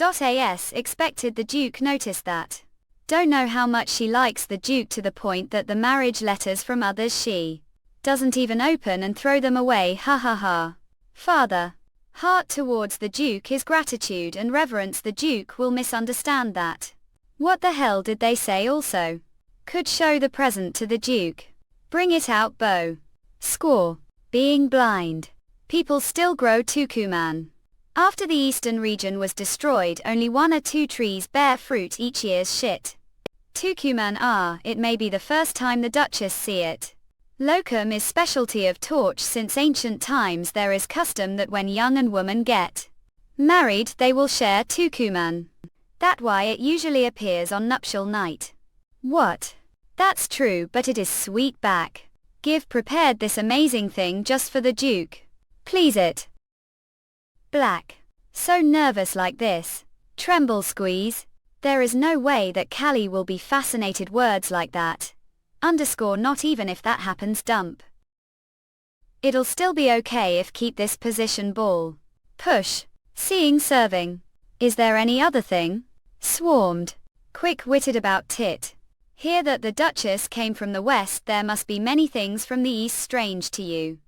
expected, the Duke noticed that. Don't know how much she likes the Duke, to the point that the marriage letters from others she doesn't even open and throw them away, ha ha ha. Father. Heart towards the Duke is gratitude and reverence, the Duke will misunderstand that. What the hell did they say also? Could show the present to the Duke. Bring it out, Beau. Score. Being blind. People still grow tucuman. After the eastern region was destroyed, only 1 or 2 trees bear fruit each year's shit. Tucuman it may be the first time the Duchess see it. Locum is specialty of Torch, since ancient times there is custom that when young and woman get married they will share tucuman. That why it usually appears on nuptial night. What? That's true, but it is sweet back. Give prepared this amazing thing just for the Duke. Please it. Black. So nervous like this. Tremble squeeze. There is no way that Callie will be fascinated words like that. Not even if that happens dump. It'll still be okay if keep this position ball. Push. Seeing serving. Is there any other thing? Swarmed. Quick-witted about tit. Hear that the Duchess came from the west, there must be many things from the east strange to you.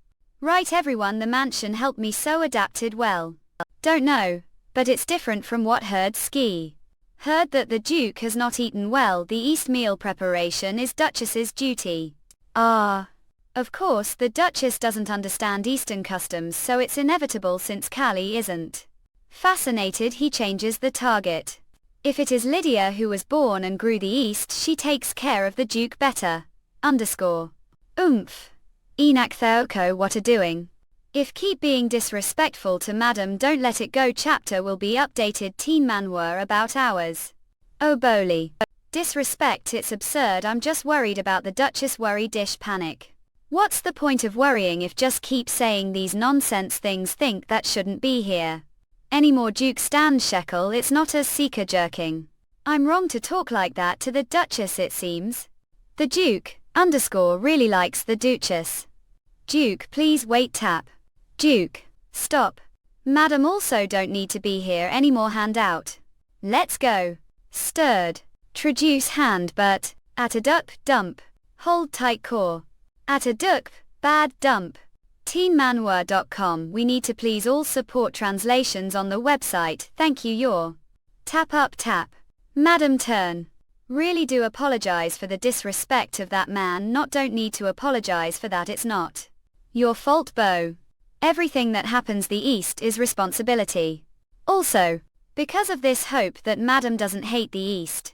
Right everyone, the mansion helped me so adapted well. Don't know, but it's different from what heard ski. Heard that the Duke has not eaten well, the east meal preparation is Duchess's duty. Ah. Of course the Duchess doesn't understand Eastern customs, so it's inevitable since Callie isn't. Fascinated, he changes the target. If it is Lydia who was born and grew the East, she takes care of the Duke better. Oomph. Enak Theoko, what a doing. If keep being disrespectful to Madam, don't let it go. Chapter will be updated. Teen Manhwa about hours. Oh Boli. Disrespect, it's absurd. I'm just worried about the Duchess. Worry dish panic. What's the point of worrying if just keep saying these nonsense things? Think that shouldn't be here. Any more Duke stand shekel, it's not as seeker jerking. I'm wrong to talk like that to the Duchess it seems. The Duke, really likes the Duchess. Duke, please wait tap. Duke, stop. Madam also don't need to be here anymore, hand out. Let's go. Stirred. Traduce hand but, at a duck, dump. Hold tight core. At a duck, bad dump. teenmanhwa.com. We need to please all support translations on the website. Thank you. Your tap up tap. Madam turn. Really do apologize for the disrespect of that man. Not don't need to apologize for that, it's not your fault, Bo. Everything that happens the East is responsibility. Also, because of this, hope that Madam doesn't hate the East.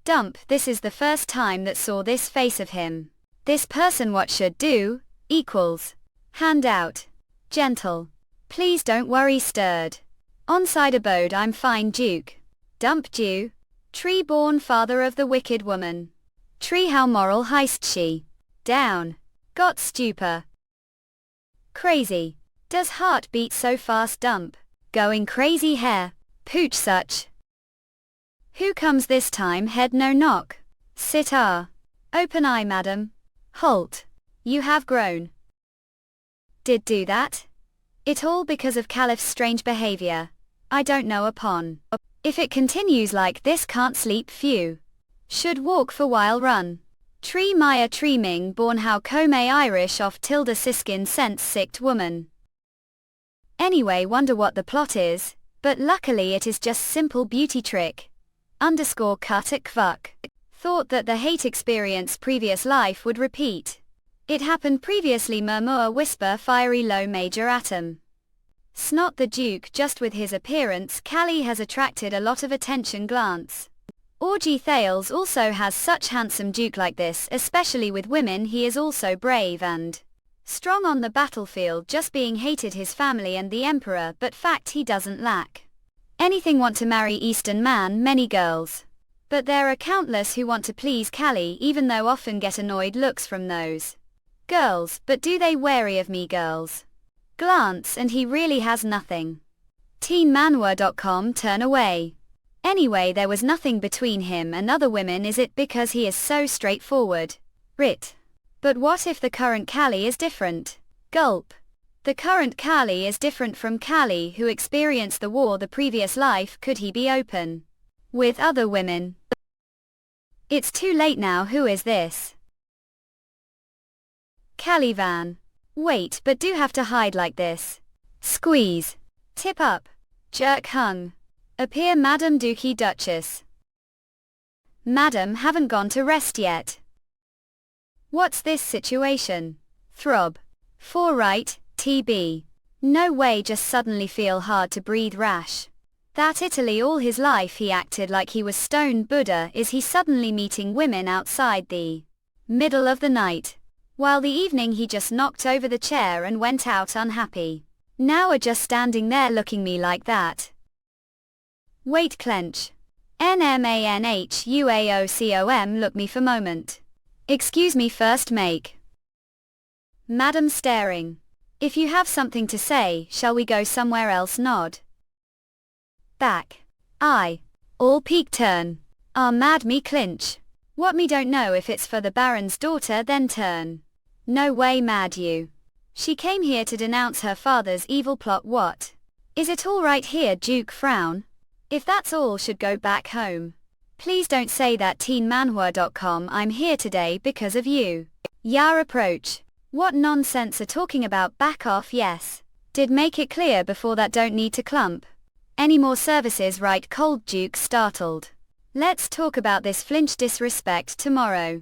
Dump, this is the first time that saw this face of him. This person what should do, equals. Hand out. Gentle. Please don't worry, stirred. Onside abode, I'm fine, Duke. Dump Jew. Tree born father of the wicked woman. Tree how moral heist she. Down. Got stupor. Crazy. Does heart beat so fast? Dump. Going crazy hair. Pooch such. Who comes this time? Head no knock. Sit Open eye, madam. Halt. You have grown. Did do that? It all because of Caliph's strange behavior. I don't know upon. If it continues like this, can't sleep, few. Should walk for while run. Tree Maya Tree Ming born how Kome Irish off tilde siskin sense sicked woman. Anyway, wonder what the plot is, but luckily it is just simple beauty trick. Cut at kvuk. Thought that the hate experience previous life would repeat. It happened previously, murmur whisper fiery low major atom. Snot the Duke, just with his appearance Callie has attracted a lot of attention glance. Orgy Thales also has such handsome Duke like this, especially with women. He is also brave and strong on the battlefield, just being hated his family and the emperor, but fact he doesn't lack anything. Want to marry Eastern man, many girls. But there are countless who want to please Callie, even though often get annoyed looks from those girls. But do they wary of me girls? Glance and he really has nothing. teenmanhwa.com turn away. Anyway, there was nothing between him and other women. Is it because he is so straightforward? Rit. But what if the current Callie is different? Gulp. The current Callie is different from Callie who experienced the war the previous life. Could he be open with other women? It's too late now. Who is this? Callie Van. Wait, but do have to hide like this. Squeeze. Tip up. Jerk hung. Appear Madam Dookie Duchess. Madam haven't gone to rest yet. What's this situation? Throb. 4 right, TB. No way, just suddenly feel hard to breathe rash. That Italy all his life he acted like he was stone Buddha. Is he suddenly meeting women outside the middle of the night? While the evening he just knocked over the chair and went out unhappy. Now are just standing there looking me like that. Wait, clench. NMANHUAOCOM, look me for moment. Excuse me first, make. Madam staring. If you have something to say, shall we go somewhere else? Nod. Back. I. All peak turn. Ah mad me clinch. What me don't know if it's for the Baron's daughter then turn. No way mad you. She came here to denounce her father's evil plot what? Is it all right here Duke frown? If that's all should go back home. Please don't say that teenmanhwa.com I'm here today because of you. Ya approach. What nonsense are talking about back off yes. Did make it clear before that don't need to clump. Any more services right cold Duke startled. Let's talk about this flinch disrespect tomorrow.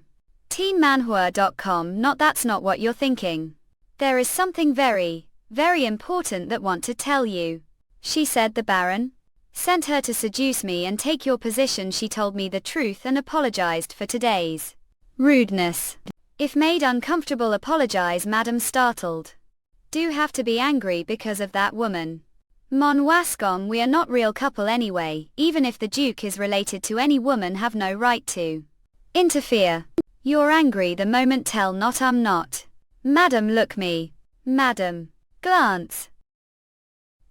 Teenmanhwa.com not that's not what you're thinking. There is something very important that want to tell you. She said the Baron sent her to seduce me and take your position. She told me the truth and apologized for today's rudeness. If made uncomfortable apologize madam startled. Do have to be angry because of that woman. Mon wascom we are not real couple anyway, even if the Duke is related to any woman have no right to interfere. You're angry the moment tell not I'm not. Madam look me. Madam. Glance.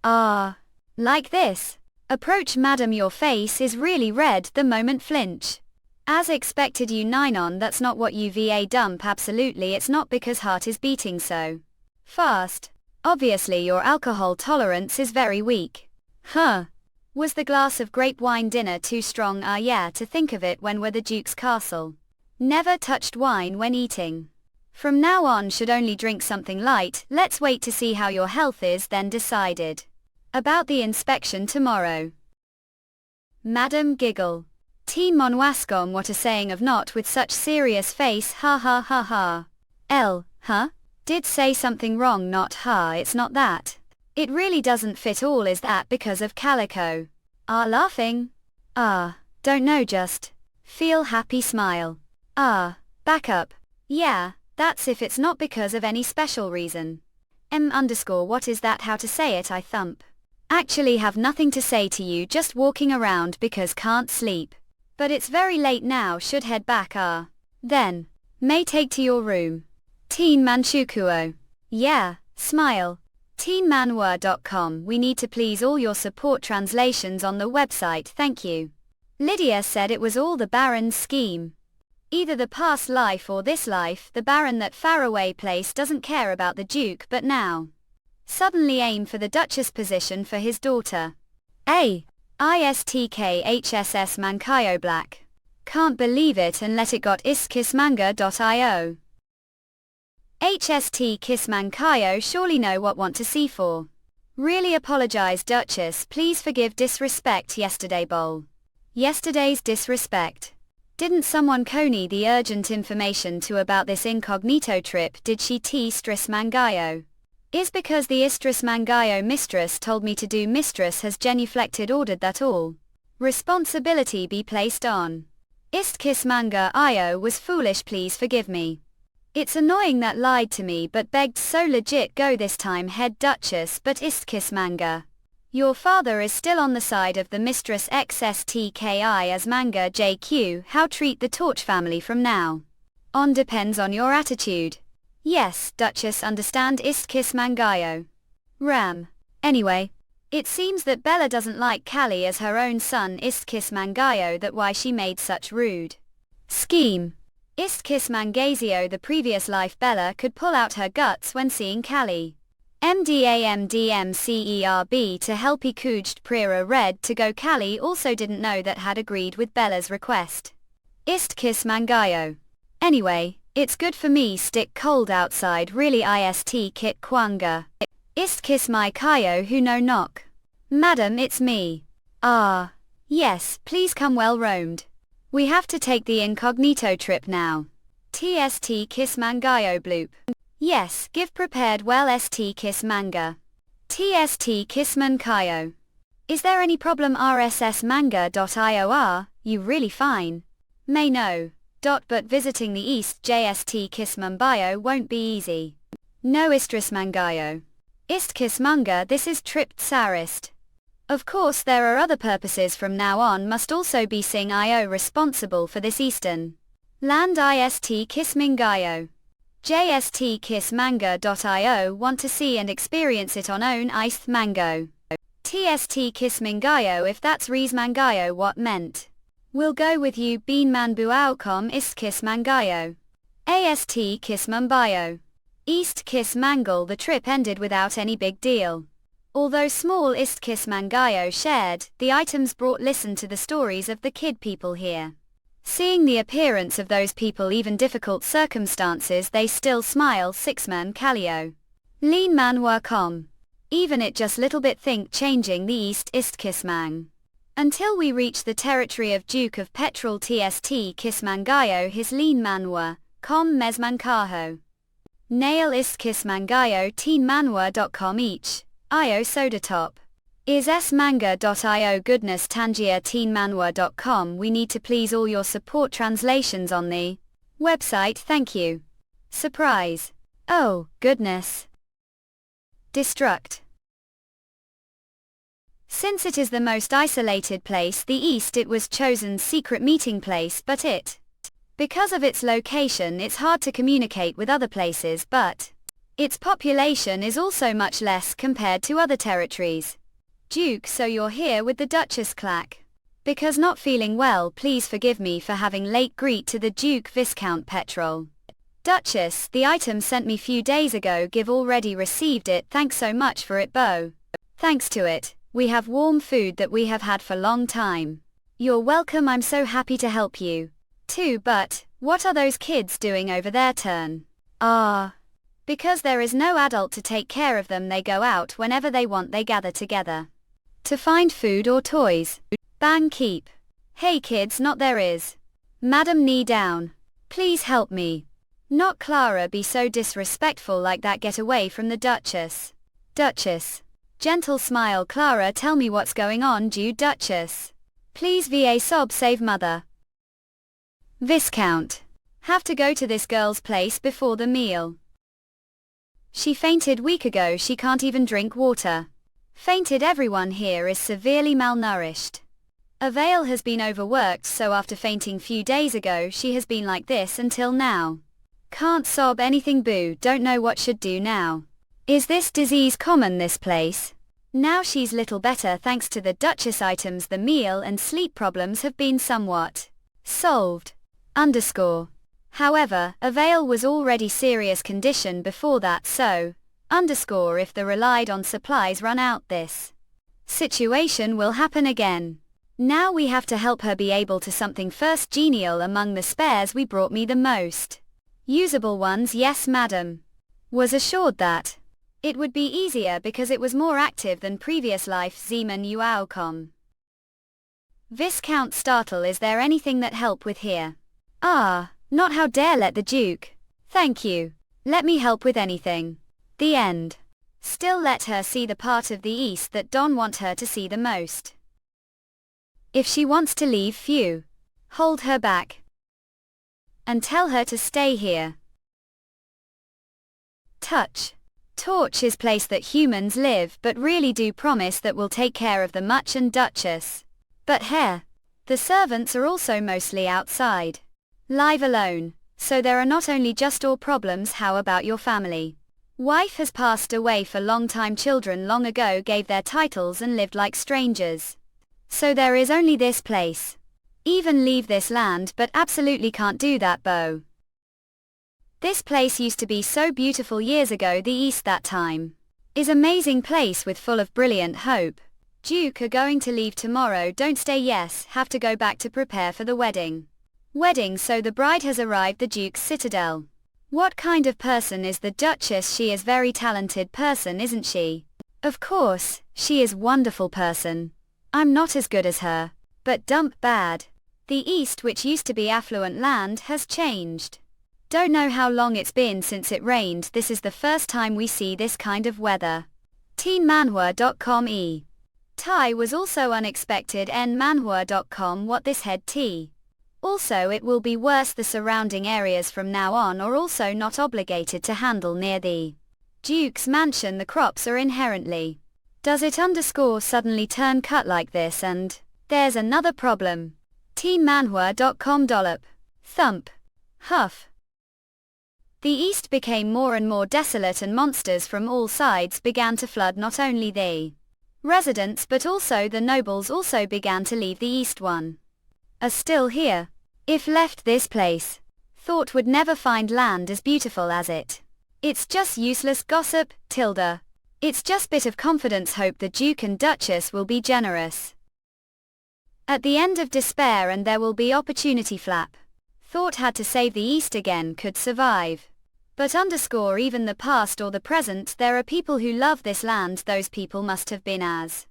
Ah. Like this. Approach madam your face is really red the moment flinch. As expected you 9 on that's not what you va dump absolutely it's not because heart is beating so fast. Obviously your alcohol tolerance is very weak. Huh. Was the glass of grape wine dinner too strong? Ah yeah to think of it when we're the Duke's castle. Never touched wine when eating. From now on should only drink something light. Let's wait to see how your health is then decided. About the inspection tomorrow. Madam giggle. Teen mon wascom what a saying of not with such serious face ha ha ha ha. Huh? Did say something wrong not ha it's not that. It really doesn't fit all is that because of calico. Ah laughing? Ah, don't know just. Feel happy smile. Ah, back up. Yeah, that's if it's not because of any special reason. What is that how to say it I thump. Actually have nothing to say to you just walking around because can't sleep. But it's very late now should head back then. May take to your room. Teen Manchukuo. Yeah, smile. Teenmanhwa.com we need to please all your support translations on the website thank you. Lydia said it was all the Baron's scheme. Either the past life or this life the Baron that faraway place doesn't care about the Duke but now suddenly aim for the Duchess position for his daughter. ISTKHSS Mankayo Black. Can't believe it and let it got iskissmanga.io. HST Kiss Mankayo surely know what want to see for. Really apologize Duchess please forgive disrespect yesterday bowl. Yesterday's disrespect. Didn't someone coney the urgent information to about this incognito trip did she Stris Mangayo? Is because the Istris Mangayo mistress told me to do mistress has genuflected ordered that all responsibility be placed on Istkissmanga.io was foolish please forgive me. It's annoying that lied to me but begged so legit go this time head Duchess but Istkissmanga. Your father is still on the side of the mistress XSTKI as manga JQ how treat the Torch family from now on depends on your attitude. Yes, Duchess understand Istkissmangayo. Ram. Anyway. It seems that Bella doesn't like Callie as her own son Istkissmangayo that why she made such rude scheme. Istkissmangazio the previous life Bella could pull out her guts when seeing Callie. MDAMDMCERB to help Ikujed Prira Red to go Callie also didn't know that had agreed with Bella's request. Istkissmangayo. Anyway, it's good for me stick cold outside really ist kit kwanga. Istkiss my kayo who no knock. Madam it's me. Ah. Yes, please come well roamed. We have to take the incognito trip now. TST kiss mangayo bloop. Yes, give prepared well st kiss manga. TST kissman kayo. Is there any problem rssmanga.io you really fine. May no. But visiting the East JST Kissman bio won't be easy. No Istris Mangayo. Istkiss manga this is tripped Sarist. Of course there are other purposes from now on must also be Sing IO responsible for this Eastern Land IST Kissmangayo. JST Kissmanga.io want to see and experience it on own Ith Mango. TST kiss Mangayo if that's Rees Mangayo what meant. We'll go with you Bean Manbu Outcom Ist kiss Mangayo. AST kiss Mumbayo. East kiss Mangal. The trip ended without any big deal. Although small Ist kiss Mangayo shared, the items brought listen to the stories of the kid people here. Seeing the appearance of those people even difficult circumstances they still smile 6-man Kalio. Lean Manhwa com. Even it just little bit think changing the East Ist kiss Mang. Until we reach the territory of Duke of Petrol TST kiss Mangayo his Lean Manhwa, com mes Mankaho. Nail Ist kiss Mangayo teenmanhwa.com each, io soda top. Is smanga.io goodness Tangier teenmanhwa.com. We need to please all your support translations on the website, thank you. Surprise. Oh, goodness. Destruct. Since it is the most isolated place the East it was chosen secret meeting place but because of its location it's hard to communicate with other places but its population is also much less compared to other territories. Duke so you're here with the Duchess clack. Because not feeling well please forgive me for having late greet to the Duke Viscount Petrol. Duchess, the item sent me few days ago give already received it thanks so much for it Bo. Thanks to it, we have warm food that we have had for long time. You're welcome I'm so happy to help you. Too but, what are those kids doing over their turn? Because there is no adult to take care of them they go out whenever they want they gather together. To find food or toys. Bang keep. Hey kids not there is. Madam knee down. Please help me. Not Clara be so disrespectful like that get away from the Duchess. Duchess. Gentle smile Clara tell me what's going on Jude Duchess. Please va sob save mother. Viscount. Have to go to this girl's place before the meal. She fainted week ago she can't even drink water. Fainted everyone here is severely malnourished. Avail has been overworked so after fainting few days ago she has been like this until now. Can't sob anything boo don't know what should do now. Is this disease common this place? Now she's little better thanks to the Duchess items the meal and sleep problems have been somewhat solved. However, Avail was already serious condition before that so, if the relied on supplies run out this situation will happen again. Now we have to help her be able to something first genial among the spares we brought me the most usable ones yes madam. Was assured that it would be easier because it was more active than previous life Zeman Uaocom. Viscount Startle is there anything that help with here? Not how dare let the Duke. Thank you. Let me help with anything. The end. Still let her see the part of the East that Don want her to see the most. If she wants to leave few. Hold her back. And tell her to stay here. Touch. Torch is place that humans live but really do promise that will take care of the much and Duchess. But here. The servants are also mostly outside. Live alone, so there are not only just all problems how about your family? Wife has passed away for long time children long ago gave their titles and lived like strangers. So there is only this place. Even leave this land but absolutely can't do that Bo. This place used to be so beautiful years ago the East that time. Is amazing place with full of brilliant hope. Duke are going to leave tomorrow don't stay yes have to go back to prepare for the wedding. So the bride has arrived the Duke's citadel. What kind of person is the Duchess? She is very talented person isn't she? Of course, she is wonderful person. I'm not as good as her. But dump bad. The East which used to be affluent land has changed. Don't know how long it's been since it rained this is the first time we see this kind of weather. Teenmanhwa.com Thai was also unexpected nmanhwa.com what this head tea. Also it will be worse the surrounding areas from now on are also not obligated to handle near the Duke's mansion the crops are inherently. Does it suddenly turn cut like this and there's another problem. Teenmanhwa.com dollop. Thump. Huff. The East became more and more desolate and monsters from all sides began to flood not only the residents, but also the nobles also began to leave the east one. Are still here. If left this place, thought would never find land as beautiful as it. It's just useless gossip, tilde. It's just bit of confidence, hope the Duke and Duchess will be generous. At the end of despair and there will be opportunity flap. Thought had to save the East again, could survive. But underscore even the past or the present, there are people who love this land, those people must have been as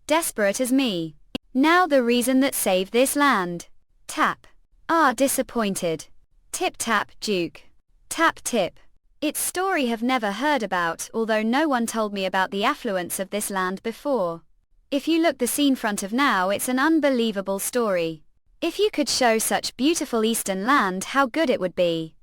desperate as me. Now the reason that saved this land. Tap. Ah, disappointed. Tip tap, Duke. Tap tip. Its story have never heard about, although no one told me about the affluence of this land before. If you look the scene front of now, it's an unbelievable story. If you could show such beautiful eastern land, how good it would be.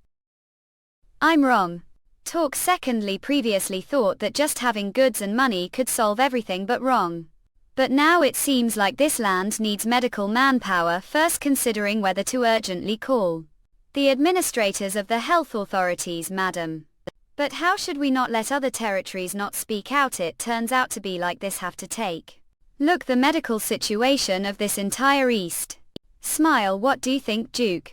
I'm wrong. Talk secondly, previously thought that just having goods and money could solve everything, but wrong. But now it seems like this land needs medical manpower, first considering whether to urgently call the administrators of the health authorities, madam. But how should we not let other territories not speak out? It turns out to be like this, have to take look the medical situation of this entire East. Smile, what do you think, Duke?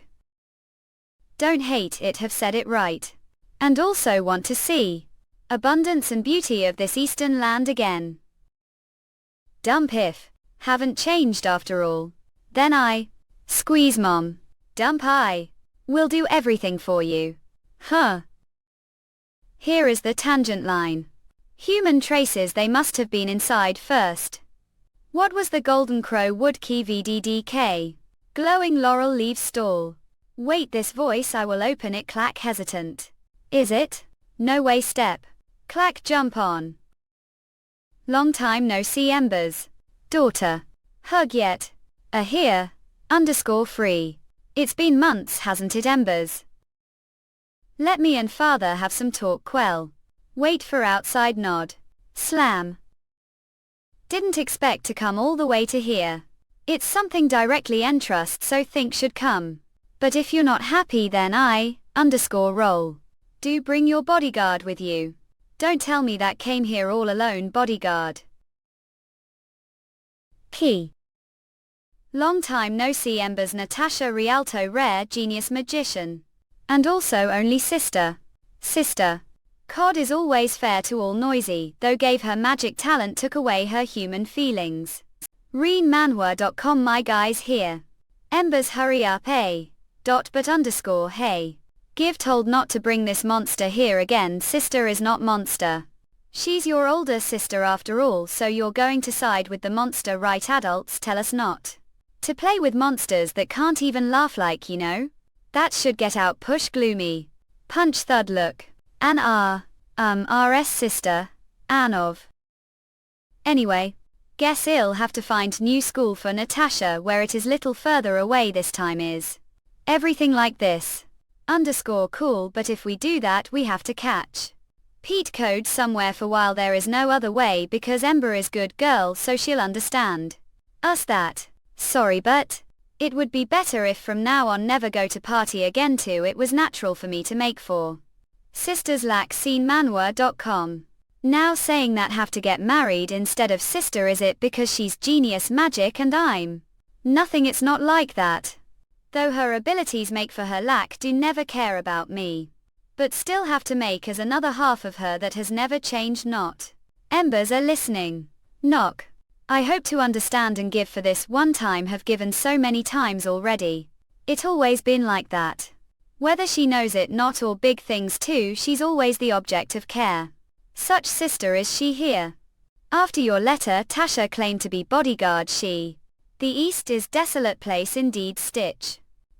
Don't hate it, have said it right. And also want to see abundance and beauty of this eastern land again. Dump if haven't changed after all. Then I squeeze mom. Dump I will do everything for you. Huh. Here is the tangent line. Human traces, they must have been inside first. What was the golden crow wood key VDDK? Glowing laurel leaves stall. Wait, this voice, I will open it, clack, hesitant. Is it? No way, step. Clack, jump on. Long time no see, embers. Daughter. Hug yet. Here. Underscore free. It's been months, hasn't it, embers? Let me and father have some talk, quell. Wait for outside nod. Slam. Didn't expect to come all the way to here. It's something directly entrust, so think should come. But if you're not happy, then I underscore roll. Do bring your bodyguard with you. Don't tell me that came here all alone, bodyguard. Key. Long time no see, embers. Natasha Rialto, rare genius magician. And also only sister. Sister. Cod is always fair to all, noisy, though gave her magic talent, took away her human feelings. Read Manhwa.com, my guys here. Embers, hurry up, but underscore hey. Give told not to bring this monster here again. Sister is not monster. She's your older sister after all, so you're going to side with the monster, right? Adults tell us not to play with monsters that can't even laugh, like, you know. That should get out, push, gloomy. Punch, thud, look. An RS sister, an of. Anyway, guess I'll have to find new school for Natasha, where it is little further away this time. Is everything like this? Underscore cool, but if we do that we have to catch Pete code somewhere for while. There is no other way because Ember is good girl, so she'll understand us that. Sorry, but it would be better if from now on never go to party again too. It was natural for me to make for sisters. Lack seen Manhwa.com. Now saying that have to get married instead of sister, is it because she's genius magic and I'm nothing? It's not like that. Though her abilities make for her lack do never care about me. But still have to make as another half of her that has never changed. Not embers are listening. Knock. I hope to understand and give for this one time, have given so many times already. It always been like that. Whether she knows it not, or big things too, she's always the object of care. Such sister is she here. After your letter, Tasha claimed to be bodyguard. She. The East is desolate place indeed. Stitch.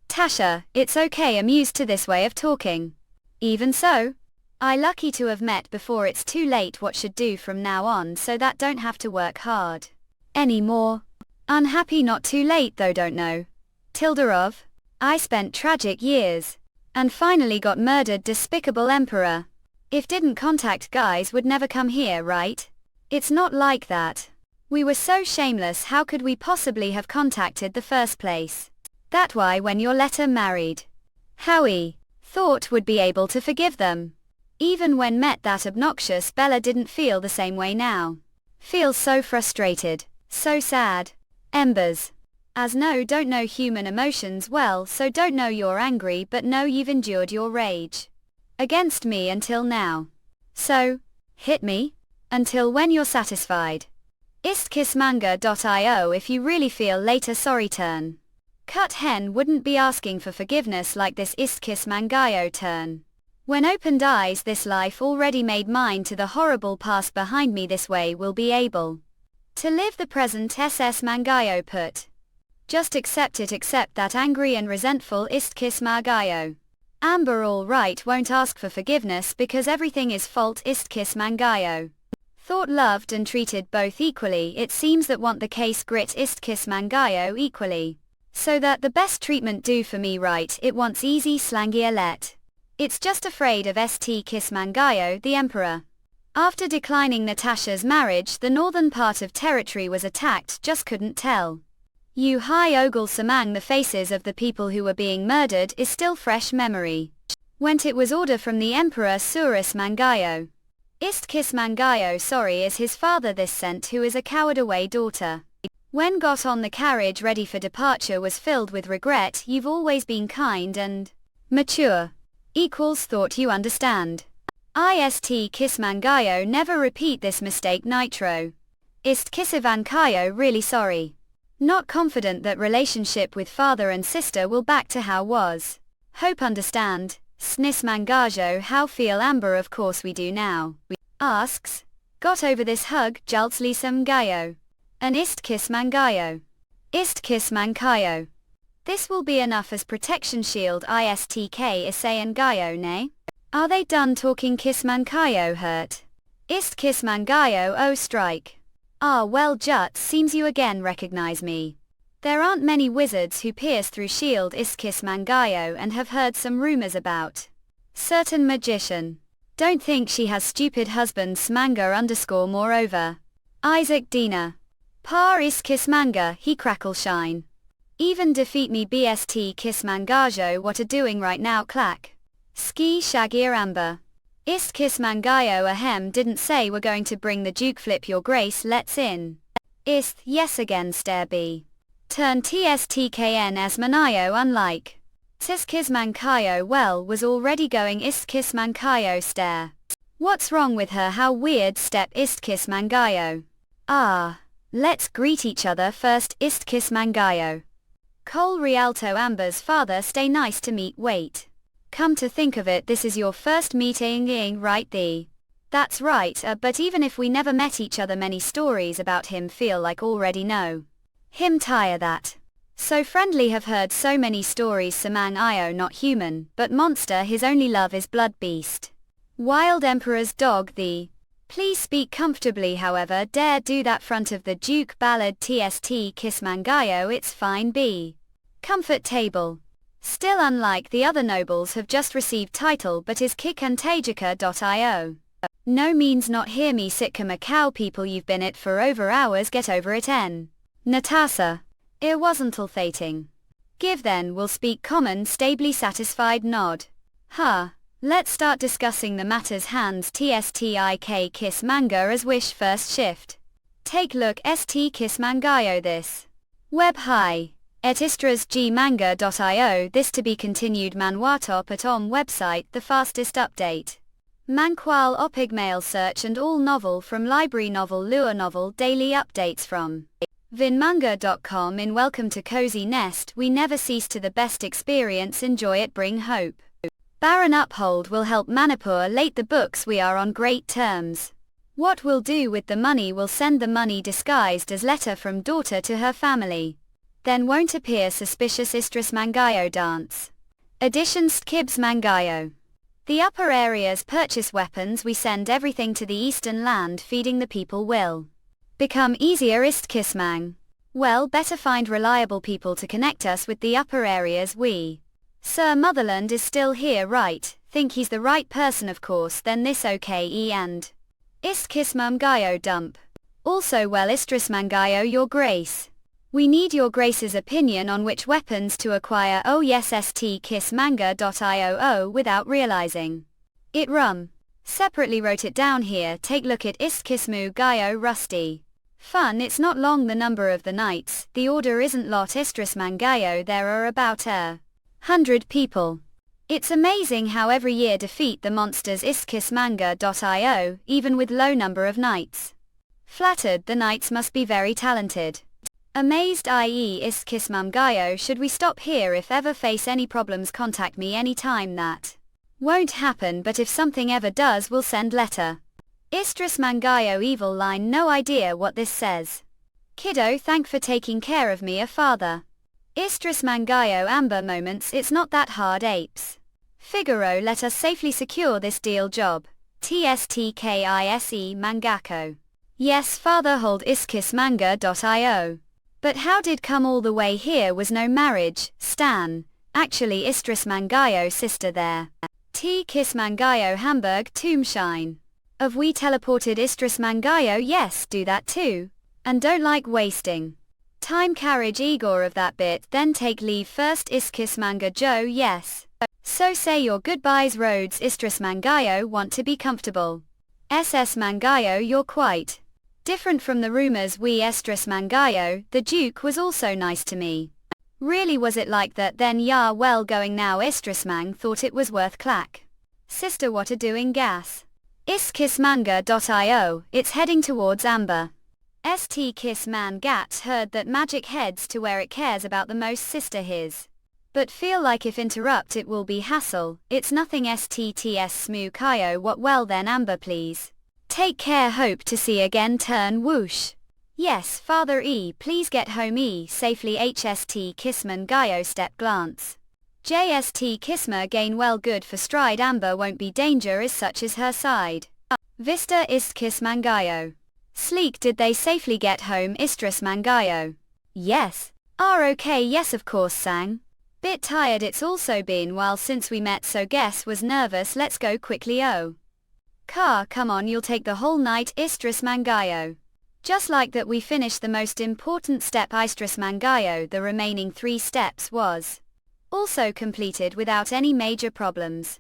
Tasha, it's okay, amused to this way of talking. Even so, I lucky to have met before it's too late. What should do from now on so that don't have to work hard anymore? Unhappy not too late though, don't know. Tilde of. I spent tragic years. And finally got murdered, despicable emperor. If didn't contact guys would never come here, right? It's not like that. We were so shameless, how could we possibly have contacted the first place? That why when your letter married Howie thought would be able to forgive them. Even when met that obnoxious Bella didn't feel the same way now. Feel so frustrated, so sad. Embers. As no don't know human emotions well, so don't know you're angry but know you've endured your rage against me until now. So, hit me until when you're satisfied. Istkissmanga.io if you really feel later sorry turn. Cut hen wouldn't be asking for forgiveness like this Istkissmangayo turn. When opened eyes this life already made mine to the horrible past behind me this way will be able to live the present SS Mangayo put. Just accept that angry and resentful Istkissmangayo. Amber all right won't ask for forgiveness because everything is fault Istkissmangayo. Thought loved and treated both equally it seems that want the case grit Istkissmangayo equally. So that the best treatment do for me right it wants easy slangier let. It's just afraid of St. Kissmangayo the emperor. After declining Natasha's marriage the northern part of territory was attacked just couldn't tell. You high ogle samang the faces of the people who were being murdered is still fresh memory. Went it was order from the emperor Surus Mangayo. Istkissmangayo sorry is his father this sent who is a coward away daughter. When got on the carriage ready for departure was filled with regret you've always been kind and mature. Equals thought you understand. Istkissmangayo never repeat this mistake nitro. Istkissmangayo really sorry. Not confident that relationship with father and sister will back to how was. Hope understand. Snismangajo how feel Amber of course we do now. Asks. Got over this hug Jaltslisam Gayo. An Istkissmangayo. Istkissmangayo. This will be enough as protection shield ISTK Isayan Gayo nay? Are they done talking Kissmangayo hurt? Istkissmangayo oh strike. Ah well Jut seems you again recognize me. There aren't many wizards who pierce through shield Istkissmangayo and have heard some rumors about certain magician. Don't think she has stupid husband smanga underscore moreover. Isaac Dina. Par Istkissmanga he crackle shine. Even defeat me BST Kissmangajo what are doing right now clack. Ski Shagir Amber. Istkissmangayo ahem didn't say we're going to bring the Duke flip your grace let's in. Yes again stare B. Turn TSTKN as Manayo unlike. Istkissmangayo well was already going Istkissmangayo stare. What's wrong with her how weird step Istkissmangayo. Ah. Let's greet each other first Istkissmangayo. Cole Rialto Amber's father stay nice to meet wait. Come to think of it this is your first meeting right the. That's right but even if we never met each other many stories about him feel like already know. Him tire that. So friendly have heard so many stories Samang Io not human but monster his only love is blood beast. Wild emperor's dog the. Please speak comfortably however dare do that front of the Duke ballad TST Kissmangayo it's fine B. Comfort table. Still unlike the other nobles have just received title but is kikantajika.io. No means not hear me Sitka Macau people you've been it for over hours get over it n. Natasa. It wasn't all fating. Give then will speak common stably satisfied nod. Huh. Let's start discussing the matters hands TSTIK Kiss Manga as wish first shift. Take look ST Kiss Mangayo this. Web hi. Et istras gmanga.io this to be continued Manhwa top at website the fastest update. Manhwa opigmail search and all novel from library novel lure novel daily updates from vinmanga.com in welcome to cozy nest we never cease to the best experience enjoy it bring hope. Baron uphold will help Manipur late the books we are on great terms. What we'll do with the money we'll send the money disguised as letter from daughter to her family. Then won't appear suspicious Istris Mangayo dance. Addition Skibs Mangayo. The upper areas purchase weapons we send everything to the eastern land feeding the people will become easier Istkissmang. Well better find reliable people to connect us with the upper areas we. Sir Motherland is still here right, think he's the right person of course then this okay and. Istkissmangayo dump. Also well Istrismangayo your grace. We need your grace's opinion on which weapons to acquire oh yes stkissmanga.io without realizing it rum. Separately wrote it down here. Take look at Istkismu Gayo Rusty. Fun. It's not long the number of the knights, the order isn't lot Istris Mangayo. There are about 100 people. It's amazing how every year defeat the monsters Istkismanga.io, even with low number of knights. Flattered, the knights must be very talented. Amazed, i.e. Istkismamgayo. Should we stop here? If ever face any problems, contact me anytime. That won't happen, but if something ever does, we'll send letter. Istris Mangayo evil line. No idea what this says. Kiddo, thank for taking care of me, a father. Istris Mangayo Amber moments. It's not that hard, apes. Figaro, let us safely secure this deal job. TSTKISE Mangako. Yes, father, hold Istkismanga.io. But how did come all the way here? Was no marriage, Stan. Actually Istris Mangayo sister there. T Kiss Mangayo Hamburg Tombshine. Of we teleported Istris Mangayo. Yes, do that too. And don't like wasting time. Carriage Igor of that bit, then take leave first. Iskis Manga Joe. Yes. So say your goodbyes. Roads Istris Mangayo want to be comfortable. SS Mangayo, you're quite different from the rumors. We Estris Mangayo, the Duke was also nice to me. Really, was it like that then? Yeah, well, going now. Istris Mang thought it was worth clack. Sister, what a doing gas. Istkismanga.io, it's heading towards Amber. St Kiss Man Gats heard that magic heads to where it cares about the most. Sister his. But feel like if interrupt it will be hassle. It's nothing. STTS Smoo Kayo. What? Well then Amber, please. Take care, hope to see again. Turn whoosh. Yes, Father E, please get home E safely. HST Kisman Gayo step glance. JST Kisma gain well good for stride. Amber won't be danger is such as her side. Vista Istkis Mangayo. Sleek, did they safely get home? Istris Mangayo. Yes. Okay, yes of course sang. Bit tired, it's also been while since we met, so guess was nervous. Let's go quickly. Oh. Car, come on, you'll take the whole night. Istris Mangayo. Just like that we finished the most important step. Istris Mangayo. The remaining 3 steps was also completed without any major problems.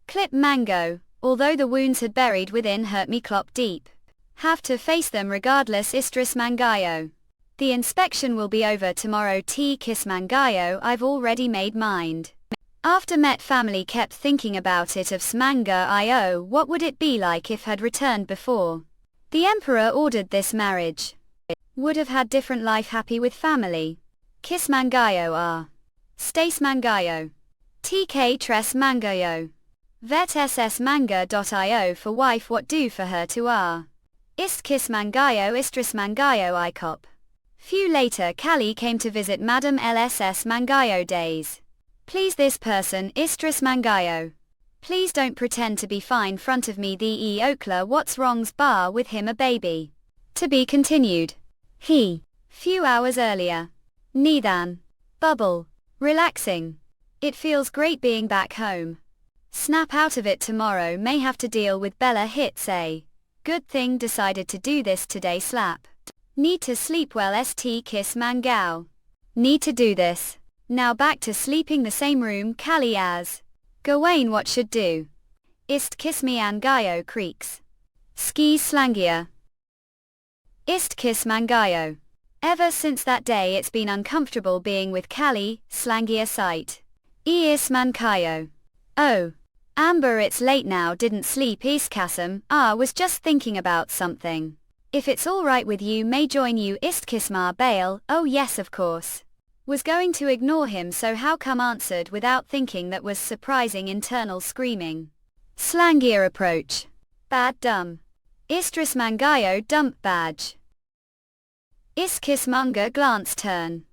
Clip Mango, although the wounds had buried within hurt me clop deep. Have to face them regardless. Istris Mangayo. The inspection will be over tomorrow. T Kiss Mangayo, I've already made mind. After met family kept thinking about it of Smanga.io. What would it be like if had returned before the emperor ordered this marriage? Would have had different life, happy with family. Kiss Mangayo R. Stace Mangayo. TK Tres Mangayo. Vet SS Manga.io for wife. What do for her to R. Istkis Mangayo. Istris Mangayo ICOP. Few later Kali came to visit Madam LSS Mangayo days. Please this person Istris Mangayo. Please don't pretend to be fine front of me. The E Okla, what's wrong's bar with him a baby. To be continued. He. Few hours earlier. Nidan. Bubble. Relaxing. It feels great being back home. Snap out of it tomorrow. May have to deal with Bella. Hits a. Good thing decided to do this today. Slap. Need to sleep well. St Kiss Mangao. Need to do this. Now back to sleeping the same room. Kali as. Gawain, what should do? Ist kiss me Angayo creaks. Skis Slangia. Ist kiss Mangayo. Ever since that day it's been uncomfortable being with Kali, Slangia sight. Is Mankayo. Oh. Amber, it's late now. Didn't sleep. Iskasam, was just thinking about something. If it's alright with you, may join you. Istkismar Bale. Oh yes of course. Was going to ignore him, so how come answered without thinking. That was surprising. Internal screaming. Slangia approach. Bad dumb. Istris Mangayo dump badge. Iskismanga glance turn.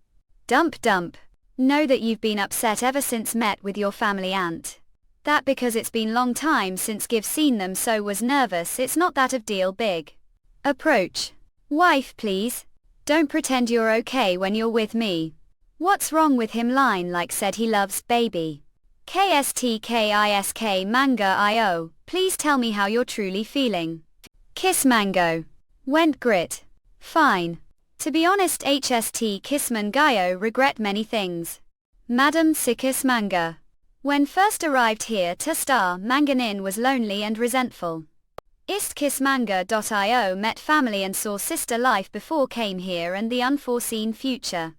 Dump dump. Know that you've been upset ever since met with your family aunt. That because it's been long time since give seen them, so was nervous. It's not that of deal big. Approach. Wife please. Don't pretend you're okay when you're with me. What's wrong with him? Line like said he loves baby. KSTKISK Manga.io, please tell me how you're truly feeling. Kiss Mango. Went grit. Fine. To be honest HST Kiss Mangayo regret many things. Madam Sikis Manga. When first arrived here to star, Manganin was lonely and resentful. Istkissmanga.io met family and saw sister life before came here and the unforeseen future.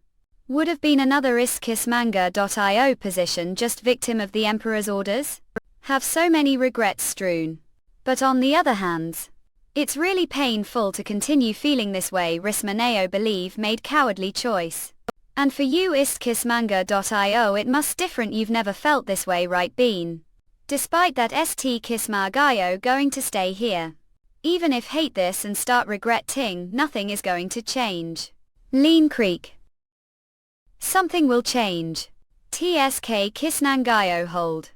Would have been another Istkissmanga.io position, just victim of the emperor's orders? Have so many regrets strewn. But on the other hand, it's really painful to continue feeling this way. Rismaneo believe made cowardly choice. And for you Istkissmanga.io it must different, you've never felt this way right been. Despite that Kismagayo going to stay here. Even if hate this and start regretting, nothing is going to change. Lean Creek. Something will change. TSK Kisnangayo hold.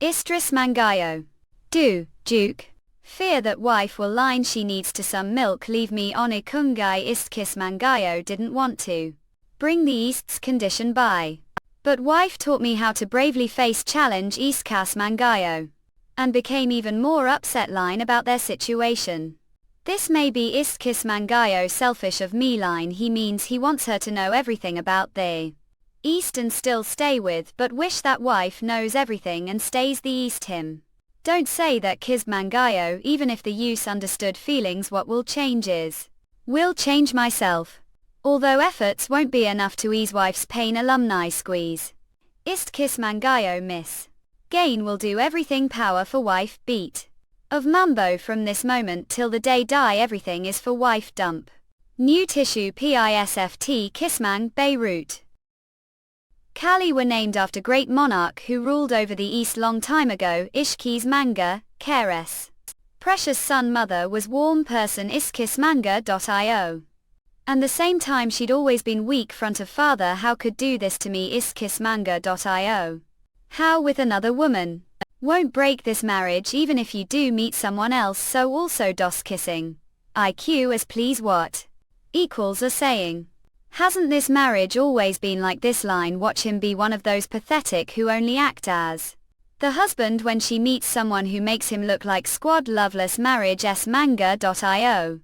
Istris Mangayo. Do, Duke. Fear that wife will line she needs to some milk leave me on Ikungai Istkissmangayo didn't want to. Bring the East's condition by. But wife taught me how to bravely face challenge Istkissmangayo. And became even more upset line about their situation. This may be Istkissmangayo selfish of me line, he means he wants her to know everything about the East and still stay with, but wish that wife knows everything and stays the East him. Don't say that Kismangayo, even if the use understood feelings, what will change is. Will change myself. Although efforts won't be enough to ease wife's pain. Alumni squeeze. Istkissmangayo miss. Gain will do everything power for wife beat. Of Mumbo from this moment till the day die everything is for wife dump. New tissue PISFT Kismang Beirut. Kali were named after great monarch who ruled over the East long time ago. Ishki's manga, Keres. Precious son mother was warm person Istkissmanga.io. And the same time she'd always been weak front of father, how could do this to me Istkissmanga.io. How with another woman. Won't break this marriage even if you do meet someone else, so also dos kissing. IQ as please what? Equals are saying. Hasn't this marriage always been like this line? Watch him be one of those pathetic who only act as the husband when she meets someone who makes him look like squad. Loveless marriage manga.io.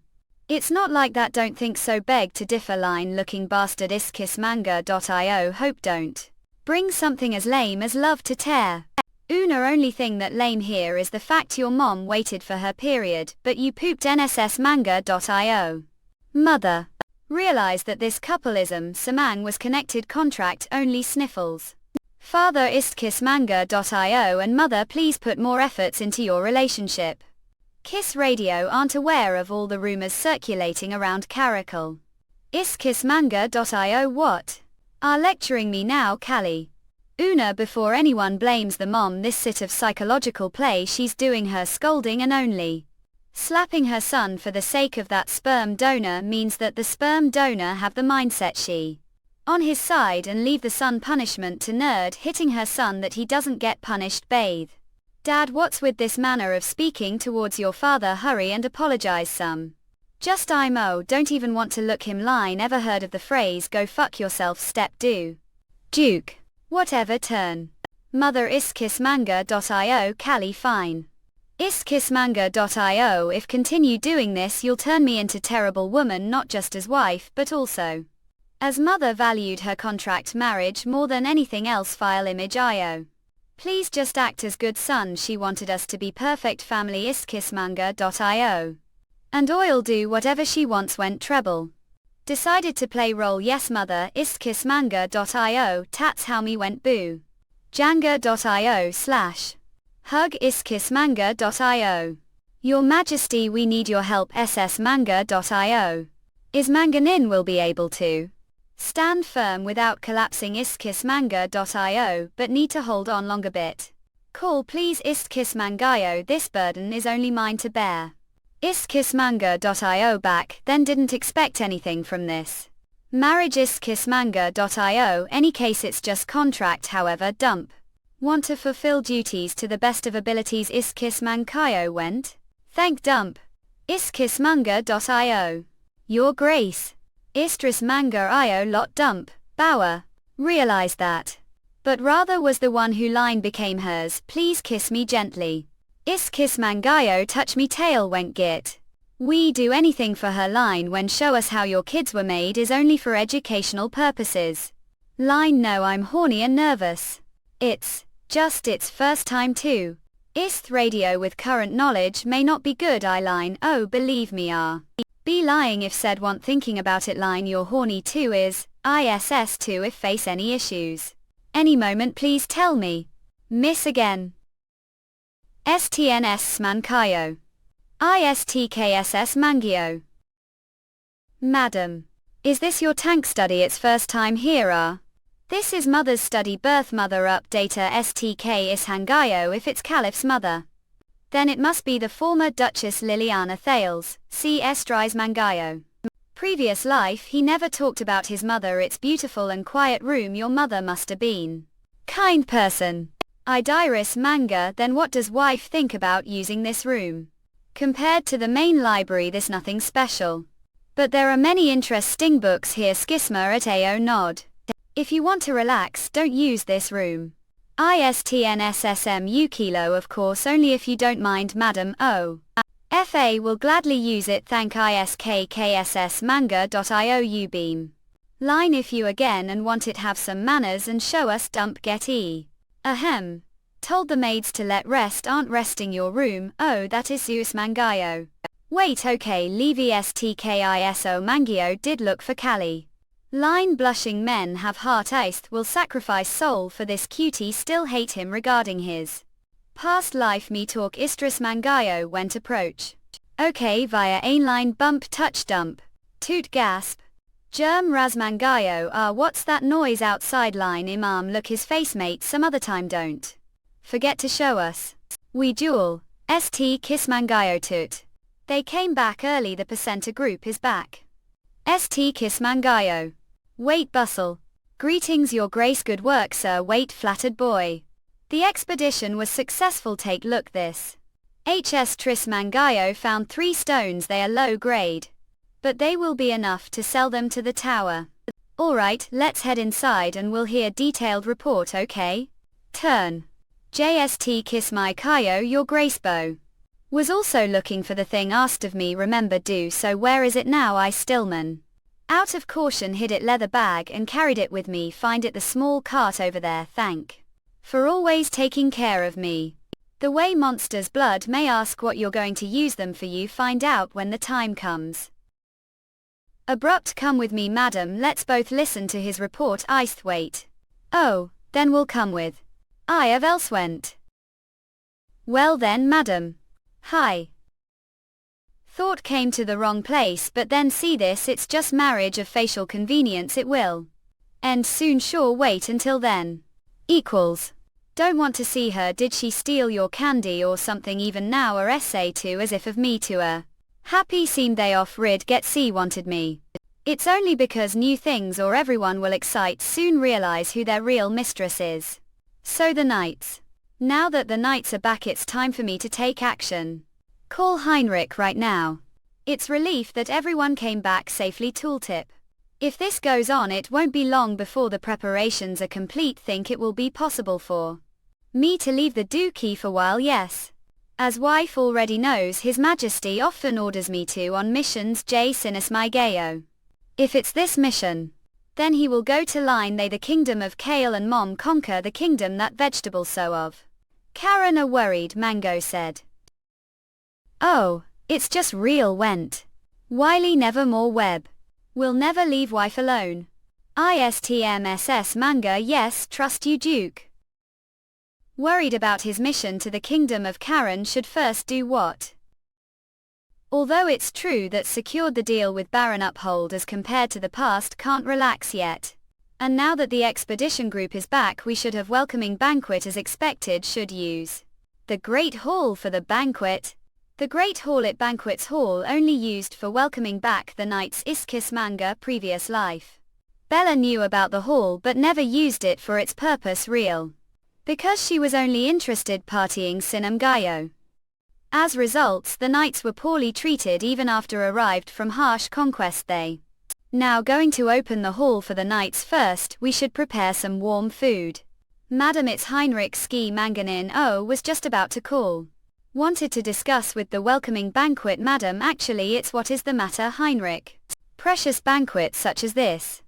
It's not like that, don't think so, beg to differ line looking bastard Istkissmanga.io. Hope don't bring something as lame as love to tear. Una only thing that lame here is the fact your mom waited for her period, but you pooped nssmanga.io. Mother. Realize that this coupleism Samang was connected contract only sniffles. Father Istkissmanga.io and mother please put more efforts into your relationship. Kiss Radio aren't aware of all the rumors circulating around Caracal. Istkissmanga.io what? Are lecturing me now Kali. Una before anyone blames the mom, this sit of psychological play she's doing, her scolding and only slapping her son for the sake of that sperm donor means that the sperm donor have the mindset she on his side and leave the son punishment to nerd hitting her son that he doesn't get punished. Bathe. Dad, what's with this manner of speaking towards your father? Hurry and apologize some. Just don't even want to look him line. Ever heard of the phrase go fuck yourself? Step do. Duke. Whatever turn. Mother Istkissmanga.io Kali fine. Istkissmanga.io if continue doing this you'll turn me into terrible woman, not just as wife but also as mother. Valued her contract marriage more than anything else. File image.io. Please just act as good son, she wanted us to be perfect family. Istkissmanga.io. And oil do whatever she wants. Went treble. Decided to play role. Yes mother Istkissmanga.io. Tats how me went boo. Janga.io / hug Istkissmanga.io. Your Majesty we need your help. ssmanga.io. Is Manganin will be able to stand firm without collapsing. Istkissmanga.io but need to hold on longer bit. Call please Istkissmangayo, this burden is only mine to bear. Istkissmanga.io back then didn't expect anything from this marriage. Istkissmanga.io any case it's just contract, however dump. Want to fulfill duties to the best of abilities. Istkissmangayo went. Thank dump. Istkissmanga.io. Your Grace. Istris manga.io lot dump. Bauer. Realized that. But rather was the one who line became hers. Please kiss me gently. Istkissmangayo touch me tail went git. We do anything for her line when show us how your kids were made is only for educational purposes. Line no I'm horny and nervous. It's Just its first time too. Ist radio with current knowledge may not be good I line oh believe me be lying if said want thinking about it line you're horny too is, ISS too if face any issues. Any moment please tell me. Miss again. STNS Smankayo. ISTKSS Mangio. Madam. Is this your tank study its first time here This is mother's study birth mother up data STK is Hangayo if it's Caliph's mother. Then it must be the former Duchess Liliana Thales, C.S. Dries Mangayo. Previous life he never talked about his mother it's beautiful and quiet room your mother must have been. Kind person. Idiris Manga then what does wife think about using this room? Compared to the main library this nothing special. But there are many interesting books here Schisma at AO Nod. If you want to relax don't use this room. ISTNSSMU kilo of course only if you don't mind madam FA will gladly use it thank ISKKSSmanga.io beam. Line if you again and want it have some manners and show us dump get Ahem. Told the maids to let rest aren't resting your room that is Zeus Mangayo. Wait okay leave ESTKISO Mangio did look for Kali. Line blushing men have heart iced will sacrifice soul for this cutie still hate him regarding his past life me talk Istris Mangayo went approach. Okay via ainline bump touch dump. Toot gasp. Germ Raz Mangayo what's that noise outside line imam look his face mate some other time don't forget to show us. We duel. ST kiss Mangayo toot. They came back early the percenter group is back. ST kiss Mangayo. Wait bustle. Greetings your grace good work sir wait flattered boy. The expedition was successful take look this. HS Tris Mangayo found 3 stones they are low grade. But they will be enough to sell them to the tower. Alright let's head inside and we'll hear detailed report okay? Turn. JST kiss my Kayo your grace bow. Was also looking for the thing asked of me remember do so where is it now I Stillman. Out of caution hid it leather bag and carried it with me find it the small cart over there thank. For always taking care of me. The way monsters blood may ask what you're going to use them for you find out when the time comes. Abrupt come with me madam let's both listen to his report iced wait. Oh, then we'll come with. I have else went. Well then madam. Hi. Thought came to the wrong place but then see this it's just marriage of facial convenience it will. End soon sure wait until then. Equals. Don't want to see her did she steal your candy or something even now or essay to as if of me to her. Happy seemed they off rid get see wanted me. It's only because new things or everyone will excite soon realize who their real mistress is. So the knights. Now that the knights are back it's time for me to take action. Call Heinrich right now. It's relief that everyone came back safely tooltip. If this goes on it won't be long before the preparations are complete think it will be possible for me to leave the dookie for while yes. As wife already knows his majesty often orders me to on missions J Sinus Mygeo. If it's this mission. Then he will go to line they the kingdom of kale and mom conquer the kingdom that vegetable so of. Karen are worried Mango said. Oh, it's just real went. Wiley never more web. Will never leave wife alone. ISTMSS Manga yes trust you Duke. Worried about his mission to the kingdom of Karen should first do what? Although it's true that secured the deal with Baron Uphold as compared to the past can't relax yet. And now that the expedition group is back we should have welcoming banquet as expected should use the Great Hall for the banquet. The Great Hall at Banquets Hall only used for welcoming back the knights Iskis Manga previous life. Bella knew about the hall but never used it for its purpose real. Because she was only interested partying Sinam Gayo. As results the knights were poorly treated even after arrived from harsh conquest they. Now going to open the hall for the knights first we should prepare some warm food. Madam it's Heinrich Ski Manganin was just about to call. Wanted to discuss with the welcoming banquet madam actually it's what is the matter Heinrich. Precious banquet such as this.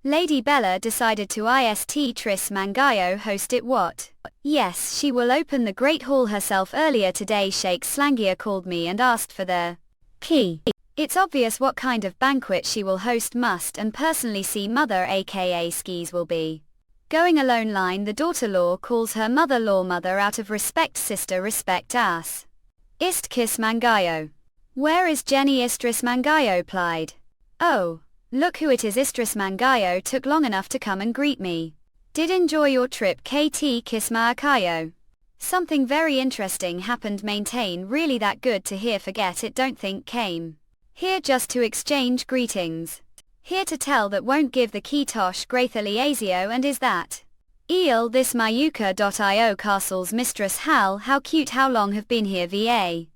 Lady Bella decided to ist Tris Mangayo host it what? Yes, she will open the Great Hall herself earlier today. Sheikh Slangia called me and asked for the key. It's obvious what kind of banquet she will host. Must and personally see mother aka skis will be going alone. Line the daughter-law calls her mother-law mother out of respect. Sister respect ass. Ist kiss Mangayo. Where is Jenny? Istris Mangayo plied. Oh. Look who it is. Istris Mangayo took long enough to come and greet me. Did enjoy your trip KT Kisma Akayo. Something very interesting happened. Maintain really that good to hear. Forget it, don't think came here just to exchange greetings. Here to tell that won't give the key. Tosh Graitha Liazio and is that eel this Mayuka.io castle's mistress. Hal how cute. How long have been here va?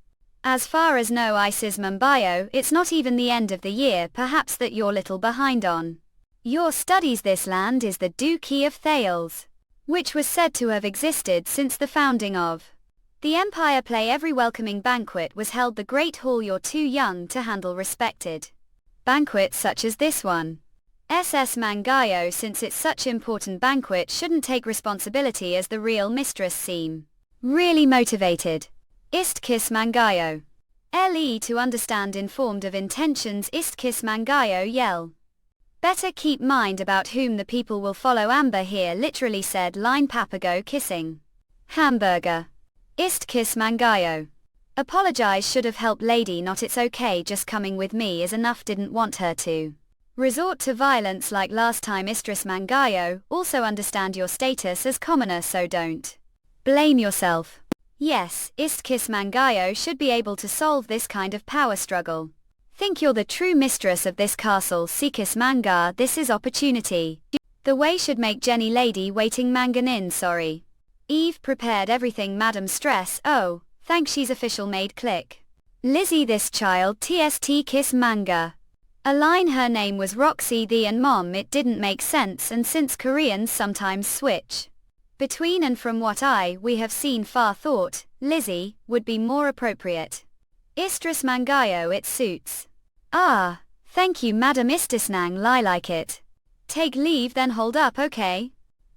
As far as no Isis Mumbayo, it's not even the end of the year. Perhaps that you're little behind on your studies. This land is the Duchy of Thales, which was said to have existed since the founding of the empire. Play every welcoming banquet was held the Great Hall. You're too young to handle respected banquets such as this one. SS Mangayo, since it's such important banquet, shouldn't take responsibility as the real mistress. Seem really motivated. Ist kiss Mangayo. Le to understand informed of intentions. Ist kiss Mangayo yell. Better keep mind about whom the people will follow. Amber here literally said line Papago kissing hamburger. Ist kiss Mangayo. Apologize should have helped lady. Not it's okay just coming with me is enough. Didn't want her to resort to violence like last time. Istris Mangayo, also understand your status as commoner so don't blame yourself. Yes, Ist kiss Mangayo should be able to solve this kind of power struggle. Think you're the true mistress of this castle. Sikis Manga, this is opportunity. The way should make Jenny lady waiting Manganin. Sorry. Eve prepared everything. Madam stress. Oh, thanks she's official made click. Lizzie this child TST kiss Manga. A line her name was Roxy the and mom. It didn't make sense and since Koreans sometimes switch between and from what we have seen far thought, Lizzie, would be more appropriate. Istris Mangayo it suits. Ah, thank you Madam Istisnang lie like it. Take leave then hold up okay.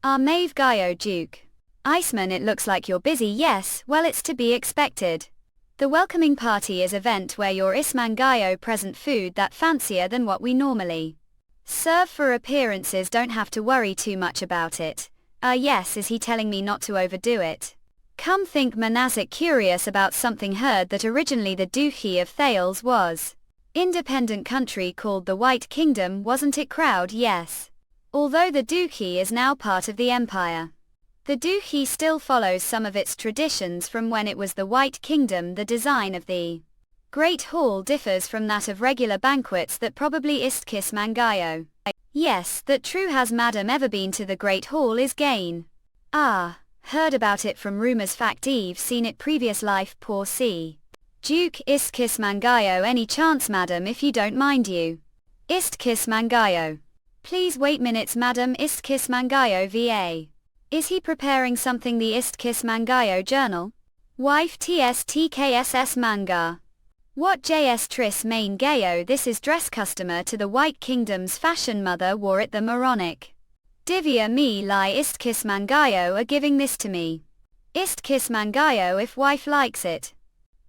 Maeve Gayo Duke. Iceman it looks like you're busy. Yes, well it's to be expected. The welcoming party is event where your Ismangayo present food that fancier than what we normally serve for appearances. Don't have to worry too much about it. Yes, is he telling me not to overdo it? Come think Manasseh curious about something. Heard that originally the Duchy of Thales was independent country called the White Kingdom. Wasn't it crowd? Yes. Although the Duchy is now part of the empire, the Duchy still follows some of its traditions from when it was the White Kingdom. The design of the Great Hall differs from that of regular banquets. That probably ist kiss Mangayo. Yes, that true. Has madam ever been to the Great Hall? Is gain. Heard about it from rumors. Fact Eve seen it previous life. Poor C. Duke ist kiss Mangayo. Any chance madam if you don't mind you? Ist kiss Mangayo. Please wait minutes madam. Ist kiss Mangayo va. Is he preparing something? The Ist kiss Mangayo journal? Wife TSTKSS Manga. What JS Tris main Gayo? This is dress customer to the White Kingdom's fashion. Mother wore it. The moronic Divya me lie. Ist kiss Mangayo are giving this to me. Ist kiss Mangayo if wife likes it.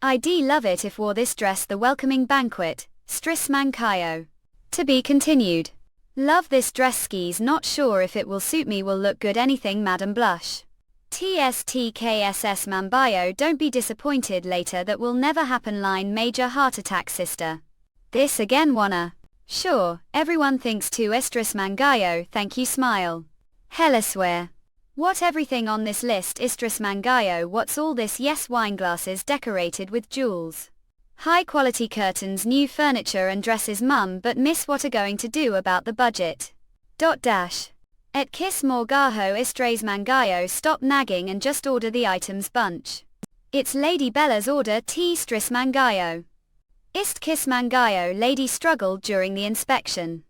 I'd love it if wore this dress. The welcoming banquet. Stris Mankayo. To be continued. Love this dress. Skis not sure if it will suit me. Will look good anything madam blush. TSTKSS Mambayo. Don't be disappointed later. That will never happen. Line major heart attack sister. This again wanna. Sure, everyone thinks too. Estris Mangayo. Thank you smile. Hella swear. What everything on this list? Istris Mangayo. What's all this? Yes, wine glasses decorated with jewels. High quality curtains, new furniture and dresses. Mum but miss what are going to do about the budget. Et kiss Morgaho Istres Mangayo. Stop nagging and just order the items bunch. It's Lady Bella's order. T Stris Mangayo. Ist kiss Mangayo. Lady struggled during the inspection.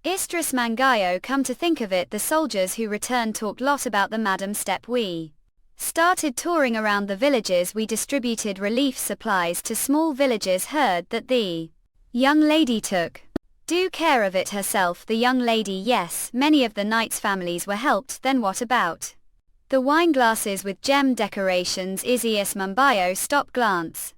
Istris Mangayo. Come to think of it, the soldiers who returned talked lot about the madam step. We started touring around the villages. We distributed relief supplies to small villages. Heard that the young lady took Do care of it herself, the young lady. Yes, many of the knights' families were helped. Then what about the wine glasses with gem decorations? Isias Mumbayo, stop glance.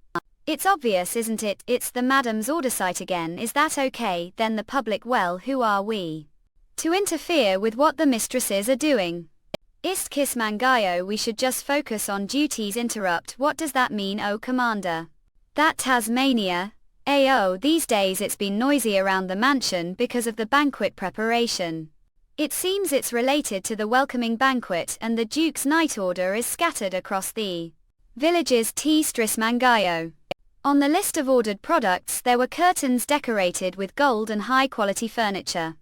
It's obvious, isn't it? It's the madam's order site again. Is that okay? Then the public, well, who are we to interfere with what the mistresses are doing? Ist kiss Mangayo, we should just focus on duties. Interrupt, what does that mean? Oh commander. That Tasmania. Oh, these days it's been noisy around the mansion because of the banquet preparation. It seems it's related to the welcoming banquet, and the Duke's night order is scattered across the villages. Stris Mangayo. On the list of ordered products there were curtains decorated with gold and high-quality furniture.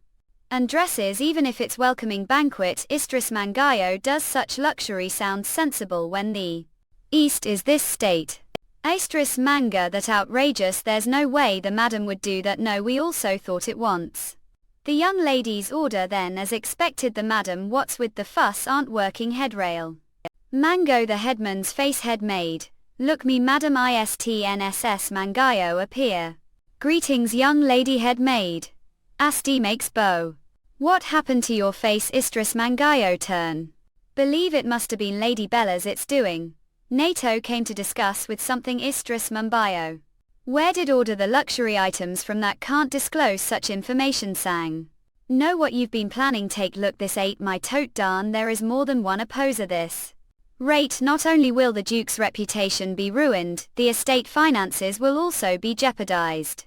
And dresses, even if it's welcoming banquet. Istris Mangayo, does such luxury sound sensible when the East is this state? Istris Manga, that outrageous, there's no way the madam would do that. No, we also thought it once. The young lady's order then as expected. The madam, what's with the fuss? Aren't working headrail. Mango, the headman's face. Head maid. Look me madam. Istnss Mangayo appear. Greetings young lady. Head maid. Asti makes bow. What happened to your face? Istris Mangayo turn. Believe it must have been Lady Bella's it's doing. NATO came to discuss with something. Istris Mumbayo. Where did order the luxury items from? That can't disclose such information. Sang. Know what you've been planning. Take look, this ate my tote. Darn, there is more than one opposer this rate. Not only will the Duke's reputation be ruined, the estate finances will also be jeopardized.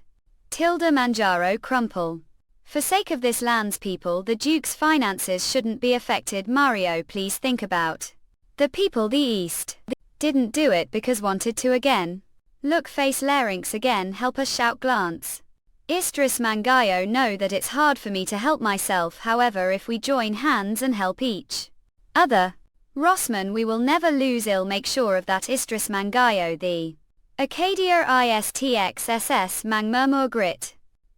Tilda Manjaro crumple. For sake of this land's people, the Duke's finances shouldn't be affected. Mario, please think about the people. The East didn't do it because wanted to again. Look face larynx again. Help us shout glance. Istris Mangayo, know that it's hard for me to help myself, however if we join hands and help each other, Rossman, we will never lose. I'll make sure of that. Istris Mangayo, the Acadia ISTXSS Mang Murmur Grit.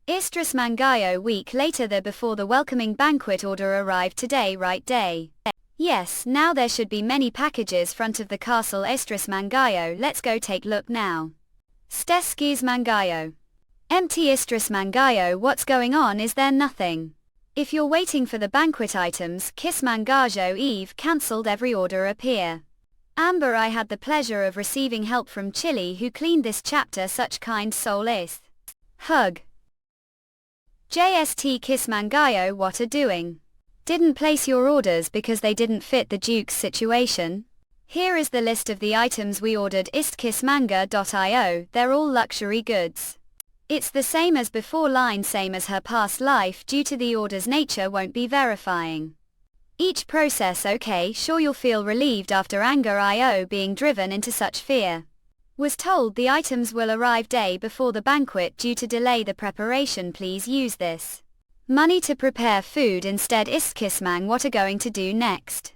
Istris Mangayo, week later. Before the welcoming banquet order arrived today, right day? Yes, now there should be many packages front of the castle. Istris Mangayo, let's go take look now. Steskis Mangayo. Empty. Istris Mangayo, what's going on? Is there nothing? If you're waiting for the banquet items, kiss Mangajo. Eve cancelled every order. Appear. Amber, I had the pleasure of receiving help from Chili who cleaned this chapter. Such kind soul. Is hug. JST kiss Mangayo, what are doing? Didn't place your orders because they didn't fit the Duke's situation? Here is the list of the items we ordered. Istkissmanga.io, they're all luxury goods. It's the same as before. Line same as her past life. Due to the order's nature won't be verifying each process. Okay, sure, you'll feel relieved after Anger.io being driven into such fear. Was told the items will arrive day before the banquet due to delay the preparation. Please use this money to prepare food instead. Istkissmang, what are going to do next?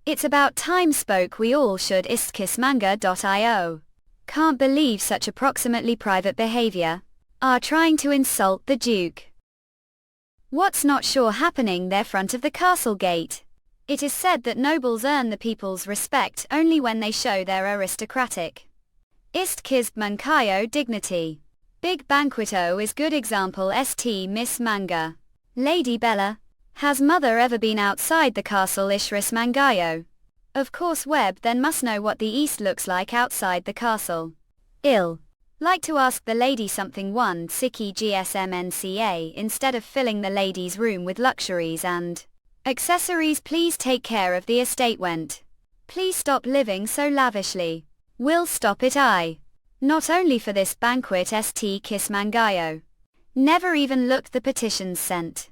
It's about time. Spoke we all should. Istkissmanga.io. Can't believe such approximately private behavior. Are trying to insult the Duke. What's not sure happening there front of the castle gate? It is said that nobles earn the people's respect only when they show their aristocratic Istkissmankayo dignity. Big banqueto is good example. St Miss Manga. Lady Bella. Has mother ever been outside the castle? Ishris Mangayo. Of course. Webb then must know what the East looks like outside the castle. Ill. Like to ask the lady something. One Siki GSMNCA. Instead of filling the lady's room with luxuries and accessories, please take care of the estate. Went. Please stop living so lavishly. Will stop it. I. Not only for this banquet. St Kiss Mangayo. Never even looked the petitions sent.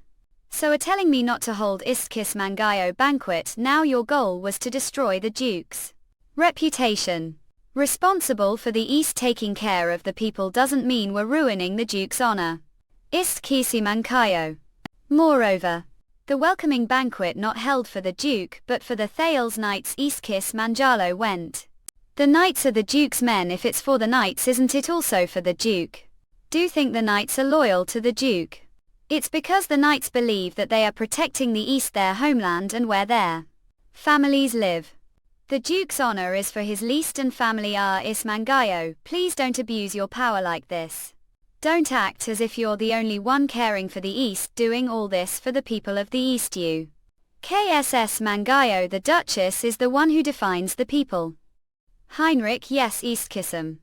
So are telling me not to hold Istkiss Mangayo banquet. Now your goal was to destroy the Duke's reputation. Responsible for the East taking care of the people doesn't mean we're ruining the Duke's honor. Istkisi Mankayo. Moreover, the welcoming banquet not held for the Duke but for the Thales Knights. Istkiss Manjalo went. The Knights are the Duke's men. If it's for the Knights, isn't it also for the Duke? Do think the Knights are loyal to the Duke? It's because the Knights believe that they are protecting the East, their homeland, and where their families live. The Duke's honor is for his least and family. Is Mangayo, please don't abuse your power like this. Don't act as if you're the only one caring for the East, doing all this for the people of the East. You. KSS Mangayo, the Duchess is the one who defines the people. Heinrich yes Eastkissem.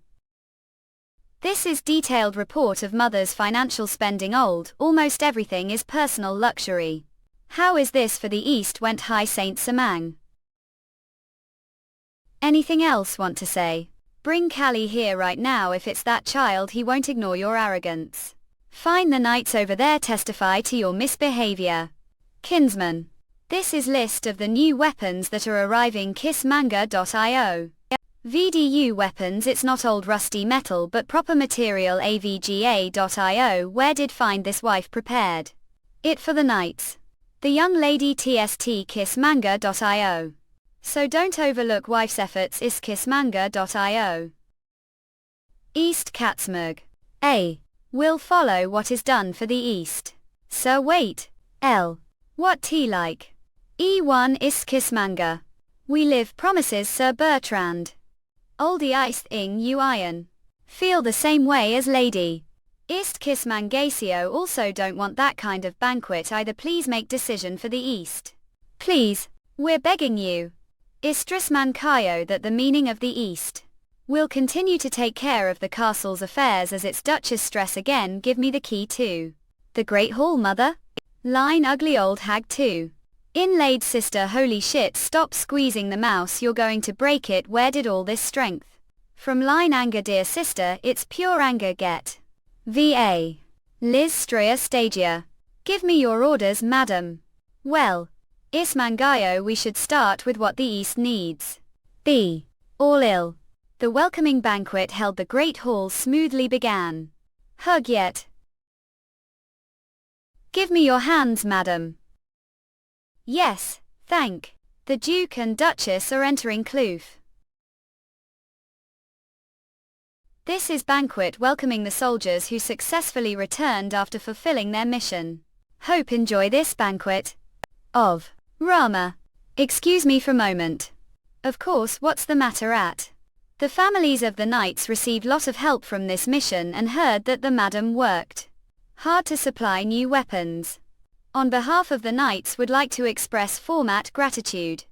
This is detailed report of mother's financial spending. Almost everything is personal luxury. How is this for the East? Went High Saint Samang. Anything else want to say? Bring Callie here right now. If it's that child, he won't ignore your arrogance. Fine, the knights over there testify to your misbehavior. Kinsman. This is list of the new weapons that are arriving. Kissmanga.io. VDU weapons. It's not old rusty metal but proper material. AVGA.io. Where did find this wife prepared it for the knights? The young lady. TST. Kissmanga.io. So don't overlook wife's efforts. Is kissmanga.io. East Katzmurg. A. Will follow what is done for the East. Sir wait. L. What tea like? E1 is Kissmanga. We live promises. Sir Bertrand. Oldie iced ing you iron. Feel the same way as lady. Ist Kissmangasio. Also don't want that kind of banquet either. Please make decision for the East. Please. We're begging you. Istris Mankayo, that the meaning of the East. Will continue to take care of the castle's affairs as its Duchess. Stress again. Give me the key to the Great Hall, mother. Line ugly old hag 2. Inlaid sister. Holy shit, stop squeezing the mouse, you're going to break it. Where did all this strength from? Line anger dear sister, it's pure anger. Get VA. Liz Straya Stagia. Give me your orders, madam. Well. Ismangayo, we should start with what the East needs. B. All ill. The welcoming banquet held the Great Hall smoothly began. Hug yet. Give me your hands, madam. Yes, thank. The Duke and Duchess are entering Kloof. This is banquet welcoming the soldiers who successfully returned after fulfilling their mission. Hope enjoy this banquet. Of. Rama. Excuse me for a moment. Of course, what's the matter at? The families of the knights received lot of help from this mission and heard that the madam worked hard to supply new weapons. On behalf of the knights would like to express format gratitude.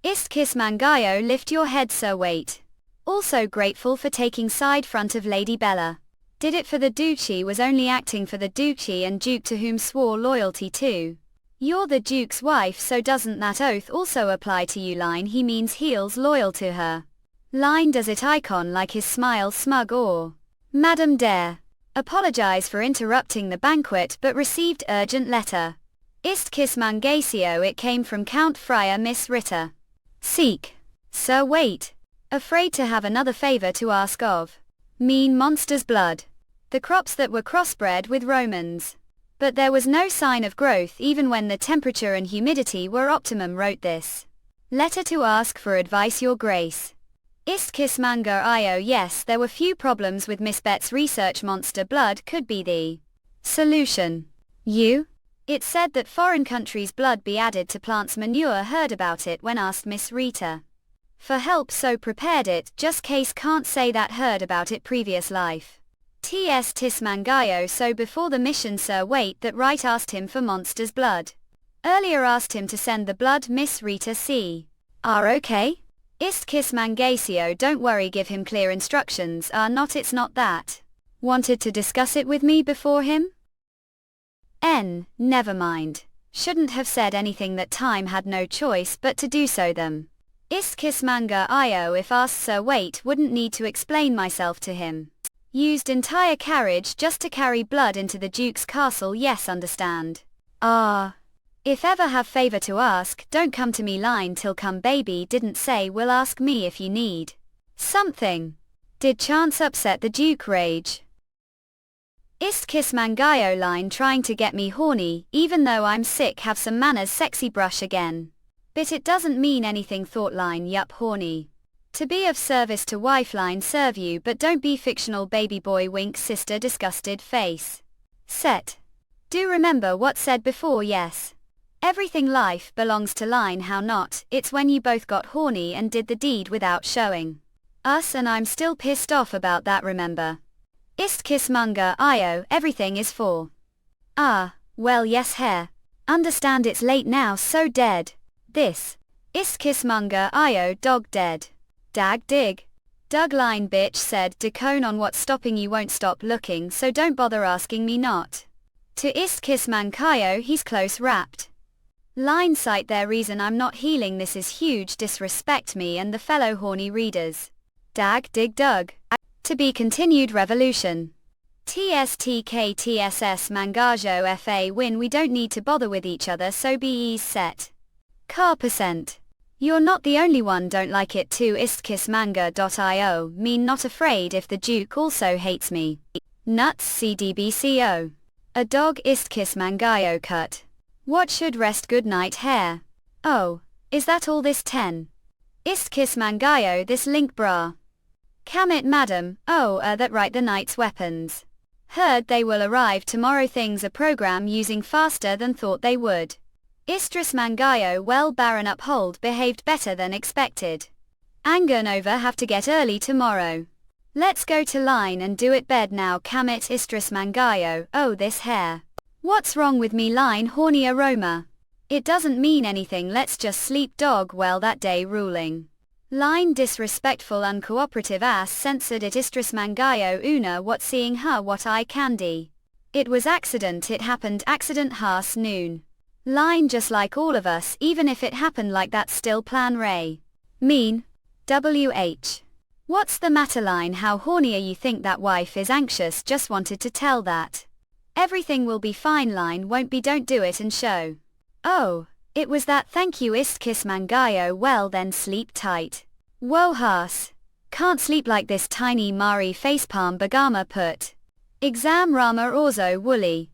Ist Kissmangayo, lift your head sir wait. Also grateful for taking side front of Lady Bella. Did it for the duchy, was only acting for the duchy and duke to whom swore loyalty to. You're the Duke's wife, so doesn't that oath also apply to you? Line he means heels loyal to her. Line does it icon like his smile smug or Madam Dare. Apologize for interrupting the banquet but received urgent letter. Ist Kissmangasio, it came from Count Friar Miss Ritter. Seek. Sir wait. Afraid to have another favor to ask of. Mean monster's blood. The crops that were crossbred with Romans. But there was no sign of growth even when the temperature and humidity were optimum. Wrote this letter to ask for advice, your grace. Ist Kissmanga io. Yes, there were few problems with Miss Bet's research. Monster blood could be the solution. You? It said that foreign countries' blood be added to plants' manure. Heard about it when asked Miss Rita for help, so prepared it just case. Can't say that heard about it previous life. T.S. Tismangayo, so before the mission sir wait, that right asked him for monster's blood. Earlier asked him to send the blood. Miss Rita C. Are okay? Ist Kissmangasio, don't worry, give him clear instructions. Not it's not that. Wanted to discuss it with me before him? N. Never mind. Shouldn't have said anything that time had no choice but to do so them. Ist Kissmanga io. If asked sir wait, wouldn't need to explain myself to him. Used entire carriage just to carry blood into the Duke's castle. Yes, understand. If ever have favor to ask, don't come to me. Line till come baby didn't say will ask me if you need something. Did chance upset the Duke? Rage. Ist Kissmangayo. Line trying to get me horny, even though I'm sick. Have some manners, sexy brush again. But it doesn't mean anything. Thought line yup horny. To be of service to wife. Line serve you but don't be fictional baby boy. Wink sister disgusted face. Set. Do remember what said before. Yes. Everything life belongs to line. How not? It's when you both got horny and did the deed without showing us, and I'm still pissed off about that. Remember. Ist kiss manga io, everything is for. Ah, well yes hair. Understand it's late now so dead. This. Ist kiss manga io dog dead. Dag dig. Dug line bitch said decone on what's stopping you won't stop looking so don't bother asking me not. To ist kiss mankayo he's close wrapped. Line cite their reason I'm not healing this is huge disrespect me and the fellow horny readers. Dag dig dug. To be continued revolution. TSTKTSS mangajo FA win we don't need to bother with each other so be ease set. Car %. You're not the only one don't like it too istkissmanga.io mean not afraid if the Duke also hates me. Nuts CDBCO. A dog istkissmangayo cut. What should rest good night hair? Oh, is that all this 10? Istkissmangayo this link bra. Kamit madam, oh that right the knight's weapons. Heard they will arrive tomorrow things a program using faster than thought they would. Istris mangayo well Baron uphold behaved better than expected. Anganova have to get early tomorrow. Let's go to line and do it bed now Kamit Istris mangayo, oh this hair. What's wrong with me line horny aroma? It doesn't mean anything let's just sleep dog well that day ruling. Line disrespectful uncooperative ass censored it Istris mangayo una what seeing her what eye candy. It was accident it happened accident has noon. Line just like all of us even if it happened like that still plan Ray. Mean. WH. What's the matter line how horny are you think that wife is anxious just wanted to tell that. Everything will be fine line won't be don't do it and show. Oh, it was that thank you ist kiss mangayo well then sleep tight. Whoa has. Can't sleep like this tiny Mari facepalm bagama put. Exam Rama Orzo woolly.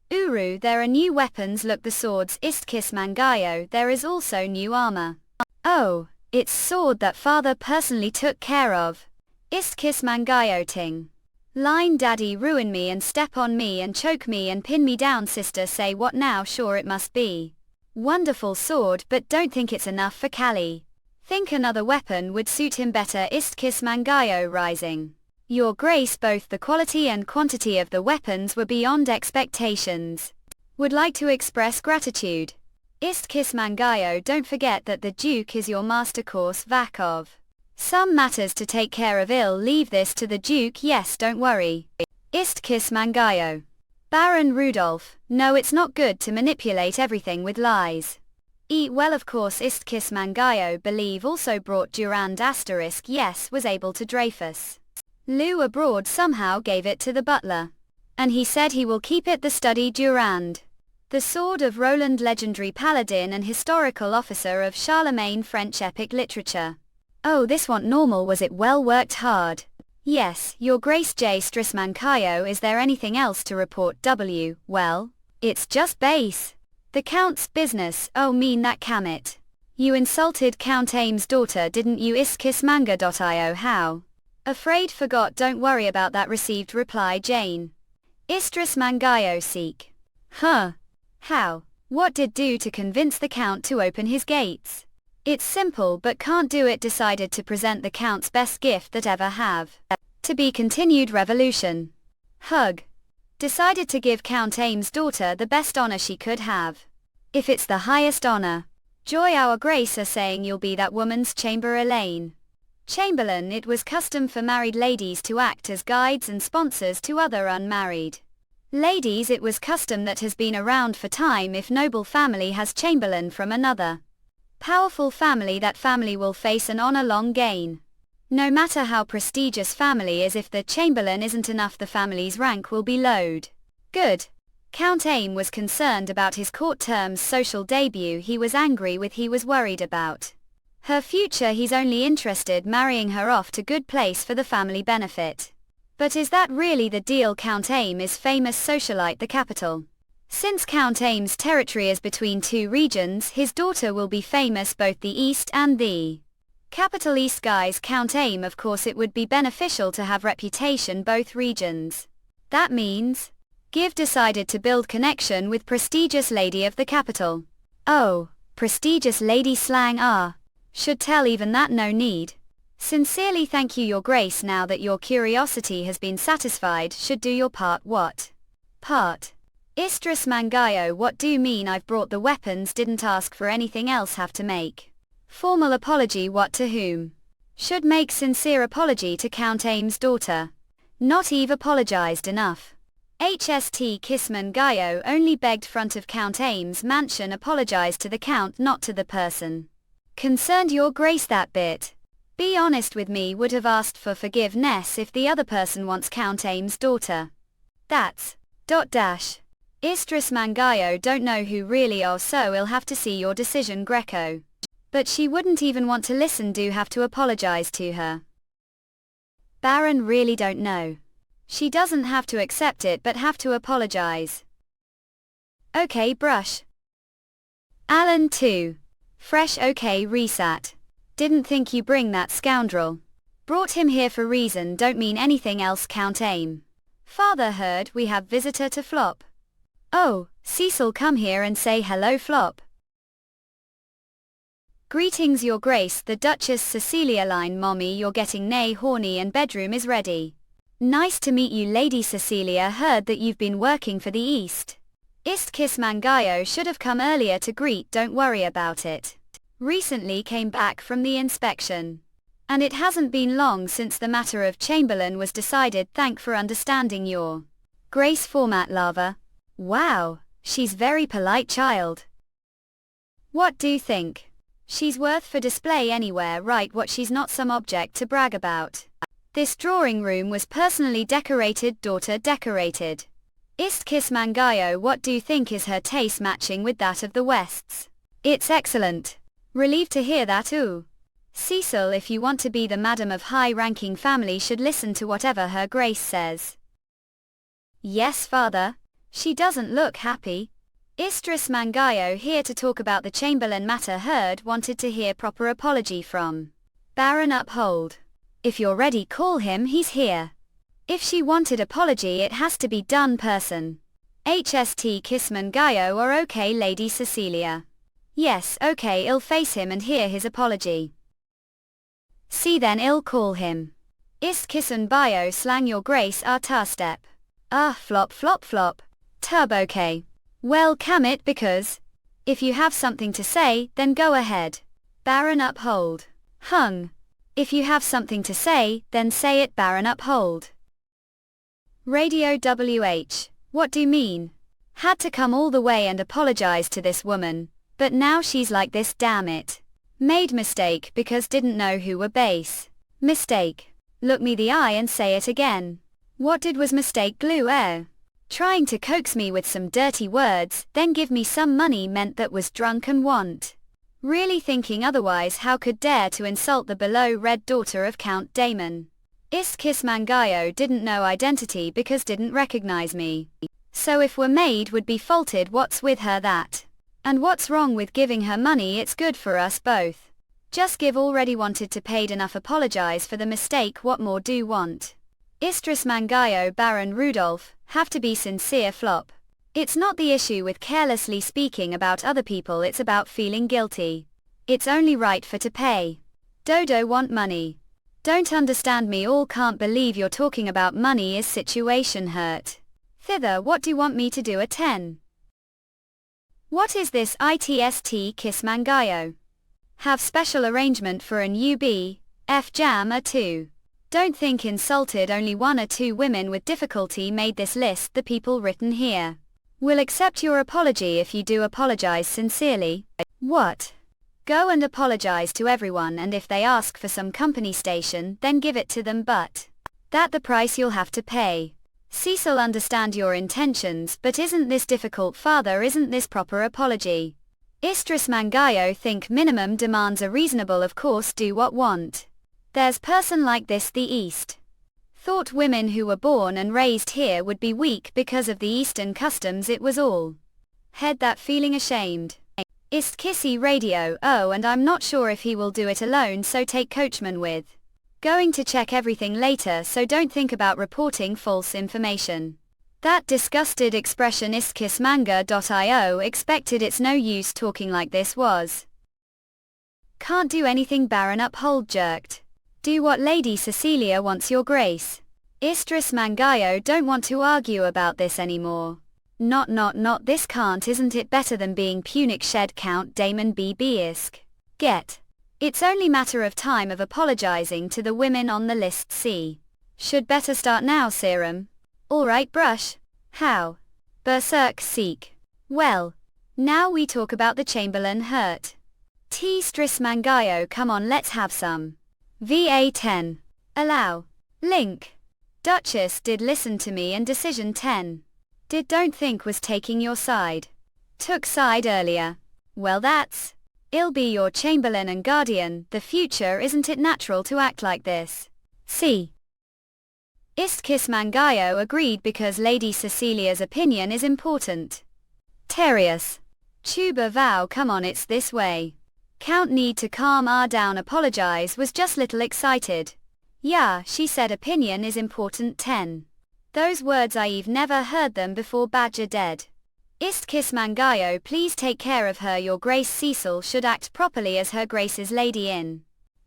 Uru there are new weapons look the swords Istkis Mangayo there is also new armor. Oh, it's sword that father personally took care of. Istkis Mangayo ting. Line daddy ruin me and step on me and choke me and pin me down sister say what now sure it must be. Wonderful sword but don't think it's enough for Kali. Think another weapon would suit him better Istkis Mangayo rising. Your Grace both the quality and quantity of the weapons were beyond expectations. Would like to express gratitude. Istkis Mangayo don't forget that the Duke is your master course Vakov. Some matters to take care of ill leave this to the Duke yes don't worry. Istkis Mangayo. Baron Rudolph, no it's not good to manipulate everything with lies. Well of course Istkis Mangayo believe also brought Durand asterisk yes was able to Dreyfus. Lou abroad somehow gave it to the butler. And he said he will keep it the study Durand. The sword of Roland legendary paladin and historical officer of Charlemagne French epic literature. Oh this want normal was it well worked hard. Yes, your Grace J. Strismankayo is there anything else to report W, well, it's just base. The Count's business, oh mean that Kamit. You insulted Count Aim's daughter didn't you iskismanga.io how? Afraid forgot don't worry about that received reply Jane. Istris Mangayo seek. Huh. How? What did do to convince the Count to open his gates? It's simple but can't do it decided to present the Count's best gift that ever have. To be continued revolution. Hug. Decided to give Count Aim's daughter the best honor she could have. If it's the highest honor. Joy our Grace are saying you'll be that woman's chamber Elaine. Chamberlain it was custom for married ladies to act as guides and sponsors to other unmarried. Ladies it was custom that has been around for time if noble family has chamberlain from another. Powerful family that family will face an honor long gain. No matter how prestigious family is if the chamberlain isn't enough the family's rank will be lowered. Good. Count Aim was concerned about his court term's social debut he was angry with he was worried about. Her future he's only interested marrying her off to good place for the family benefit. But is that really the deal Count Aim is famous socialite the capital. Since Count Aim's territory is between two regions his daughter will be famous both the east and the capital east guys Count Aim of course it would be beneficial to have reputation both regions. That means, Give decided to build connection with prestigious lady of the capital. Oh, prestigious lady slang ah. Should tell even that no need. Sincerely thank you your grace, now that your curiosity has been satisfied, should do your part. What part? Istris Mangayo, what do you mean? I've brought the weapons, didn't ask for anything else, have to make formal apology. What to whom? Should make sincere apology to Count Aim's daughter. Not Eve apologized enough. HST Kisman Gayo only begged front of Count Aim's mansion, apologized to the Count, not to the person concerned. Your grace, that bit. Be honest with me, would have asked for forgiveness if the other person wants Count Aim's daughter. That's ... Istris Mangayo don't know who really are, so I'll have to see your decision, Greco. But she wouldn't even want to listen, do have to apologize to her. Baron really don't know. She doesn't have to accept it but have to apologize. Okay, brush. Alan 2. Fresh. Okay, Resat. Didn't think you bring that scoundrel. Brought him here for reason, don't mean anything else. Count Aim. Father heard we have visitor to Flop. Oh, Cecil, come here and say hello, Flop. Greetings your grace, the Duchess Cecilia. Line mommy, you're getting nay horny and bedroom is ready. Nice to meet you Lady Cecilia, heard that you've been working for the East. Istkis Mangayo should have come earlier to greet, don't worry about it. Recently came back from the inspection. And it hasn't been long since the matter of Chamberlain was decided. Thank for understanding your grace. Format lava. Wow, she's very polite child. What do you think? She's worth for display anywhere, right? What, she's not some object to brag about. This drawing room was personally decorated, daughter decorated. Istkis Mangayo, what do you think? Is her taste matching with that of the Wests? It's excellent. Relieved to hear that. Ooh. Cecil, if you want to be the madam of high-ranking family, should listen to whatever her grace says. Yes, father. She doesn't look happy. Istris Mangayo here to talk about the Chamberlain matter. Heard wanted to hear proper apology from Baron Uphold. If you're ready, call him, he's here. If she wanted apology, it has to be done person. HST Kisman Gayo, or okay Lady Cecilia. Yes, okay, I'll face him and hear his apology. See then, I'll call him. Ist Kisan Bio slang your grace, ta step. Flop flop flop. Turbo K. Well, cam it, because if you have something to say, then go ahead. Baron Uphold. Hung. If you have something to say, then say it. Baron Uphold. Radio WH. What do you mean? Had to come all the way and apologize to this woman, but now she's like this, damn it. Made mistake because didn't know who were base. Mistake. Look me the eye and say it again. What did was mistake? Glue air. Trying to coax me with some dirty words, then give me some money meant that was drunk and want. Really thinking otherwise, how could dare to insult the below red daughter of Count Damon? Istkis Mangayo didn't know identity because didn't recognize me. So if were maid would be faulted, what's with her that? And what's wrong with giving her money? It's good for us both. Just give. Already wanted to paid enough, apologize for the mistake, what more do want? Istris Mangayo. Baron Rudolph, have to be sincere. Flop. It's not the issue with carelessly speaking about other people, it's about feeling guilty. It's only right for to pay. Dodo want money. Don't understand me all, can't believe you're talking about money, is situation hurt. Thither, what do you want me to do? A 10. What is this? ITST Kiss Mangayo. Have special arrangement for an UB, F jam a 2. Don't think insulted, only 1 or 2 women with difficulty made this list. The people written here will accept your apology if you do apologize sincerely. What? Go and apologize to everyone, and if they ask for some company station, then give it to them, but that the price you'll have to pay. Cecil, understand your intentions, but isn't this difficult? Father, isn't this proper apology? Istris Mangayo, think minimum demands are reasonable, of course do what want. There's person like this the East. Thought women who were born and raised here would be weak because of the Eastern customs, it was all head that feeling ashamed. Ist Kissy Radio. Oh, and I'm not sure if he will do it alone, so take coachman with. Going to check everything later, so don't think about reporting false information. That disgusted expression istkissmanga.io expected, it's no use talking like this was. Can't do anything. Baron Uphold jerked. Do what Lady Cecilia wants, your grace. Istris Mangayo don't want to argue about this anymore. Not this can't, isn't it better than being Punic shed Count Damon B. Bisk? Get. It's only matter of time of apologizing to the women on the list. C. Should better start now, Serum. Alright, Brush. How? Berserk Seek. Well. Now we talk about the Chamberlain hurt. T. Stris Mangayo, come on, let's have some. VA 10. Allow. Link. Duchess did listen to me and decision 10. Did don't think was taking your side. Took side earlier. Well, that's. I'll be your Chamberlain and Guardian, the future, isn't it natural to act like this? C. Istkis Mangayo agreed because Lady Cecilia's opinion is important. Terius. Tuba vow, come on, it's this way. Count need to calm down, apologize, was just little excited. Yeah, she said opinion is important 10. Those words I've never heard them before, Badger dead. Istkis Mangayo, please take care of her, your grace. Cecil should act properly as her grace's lady in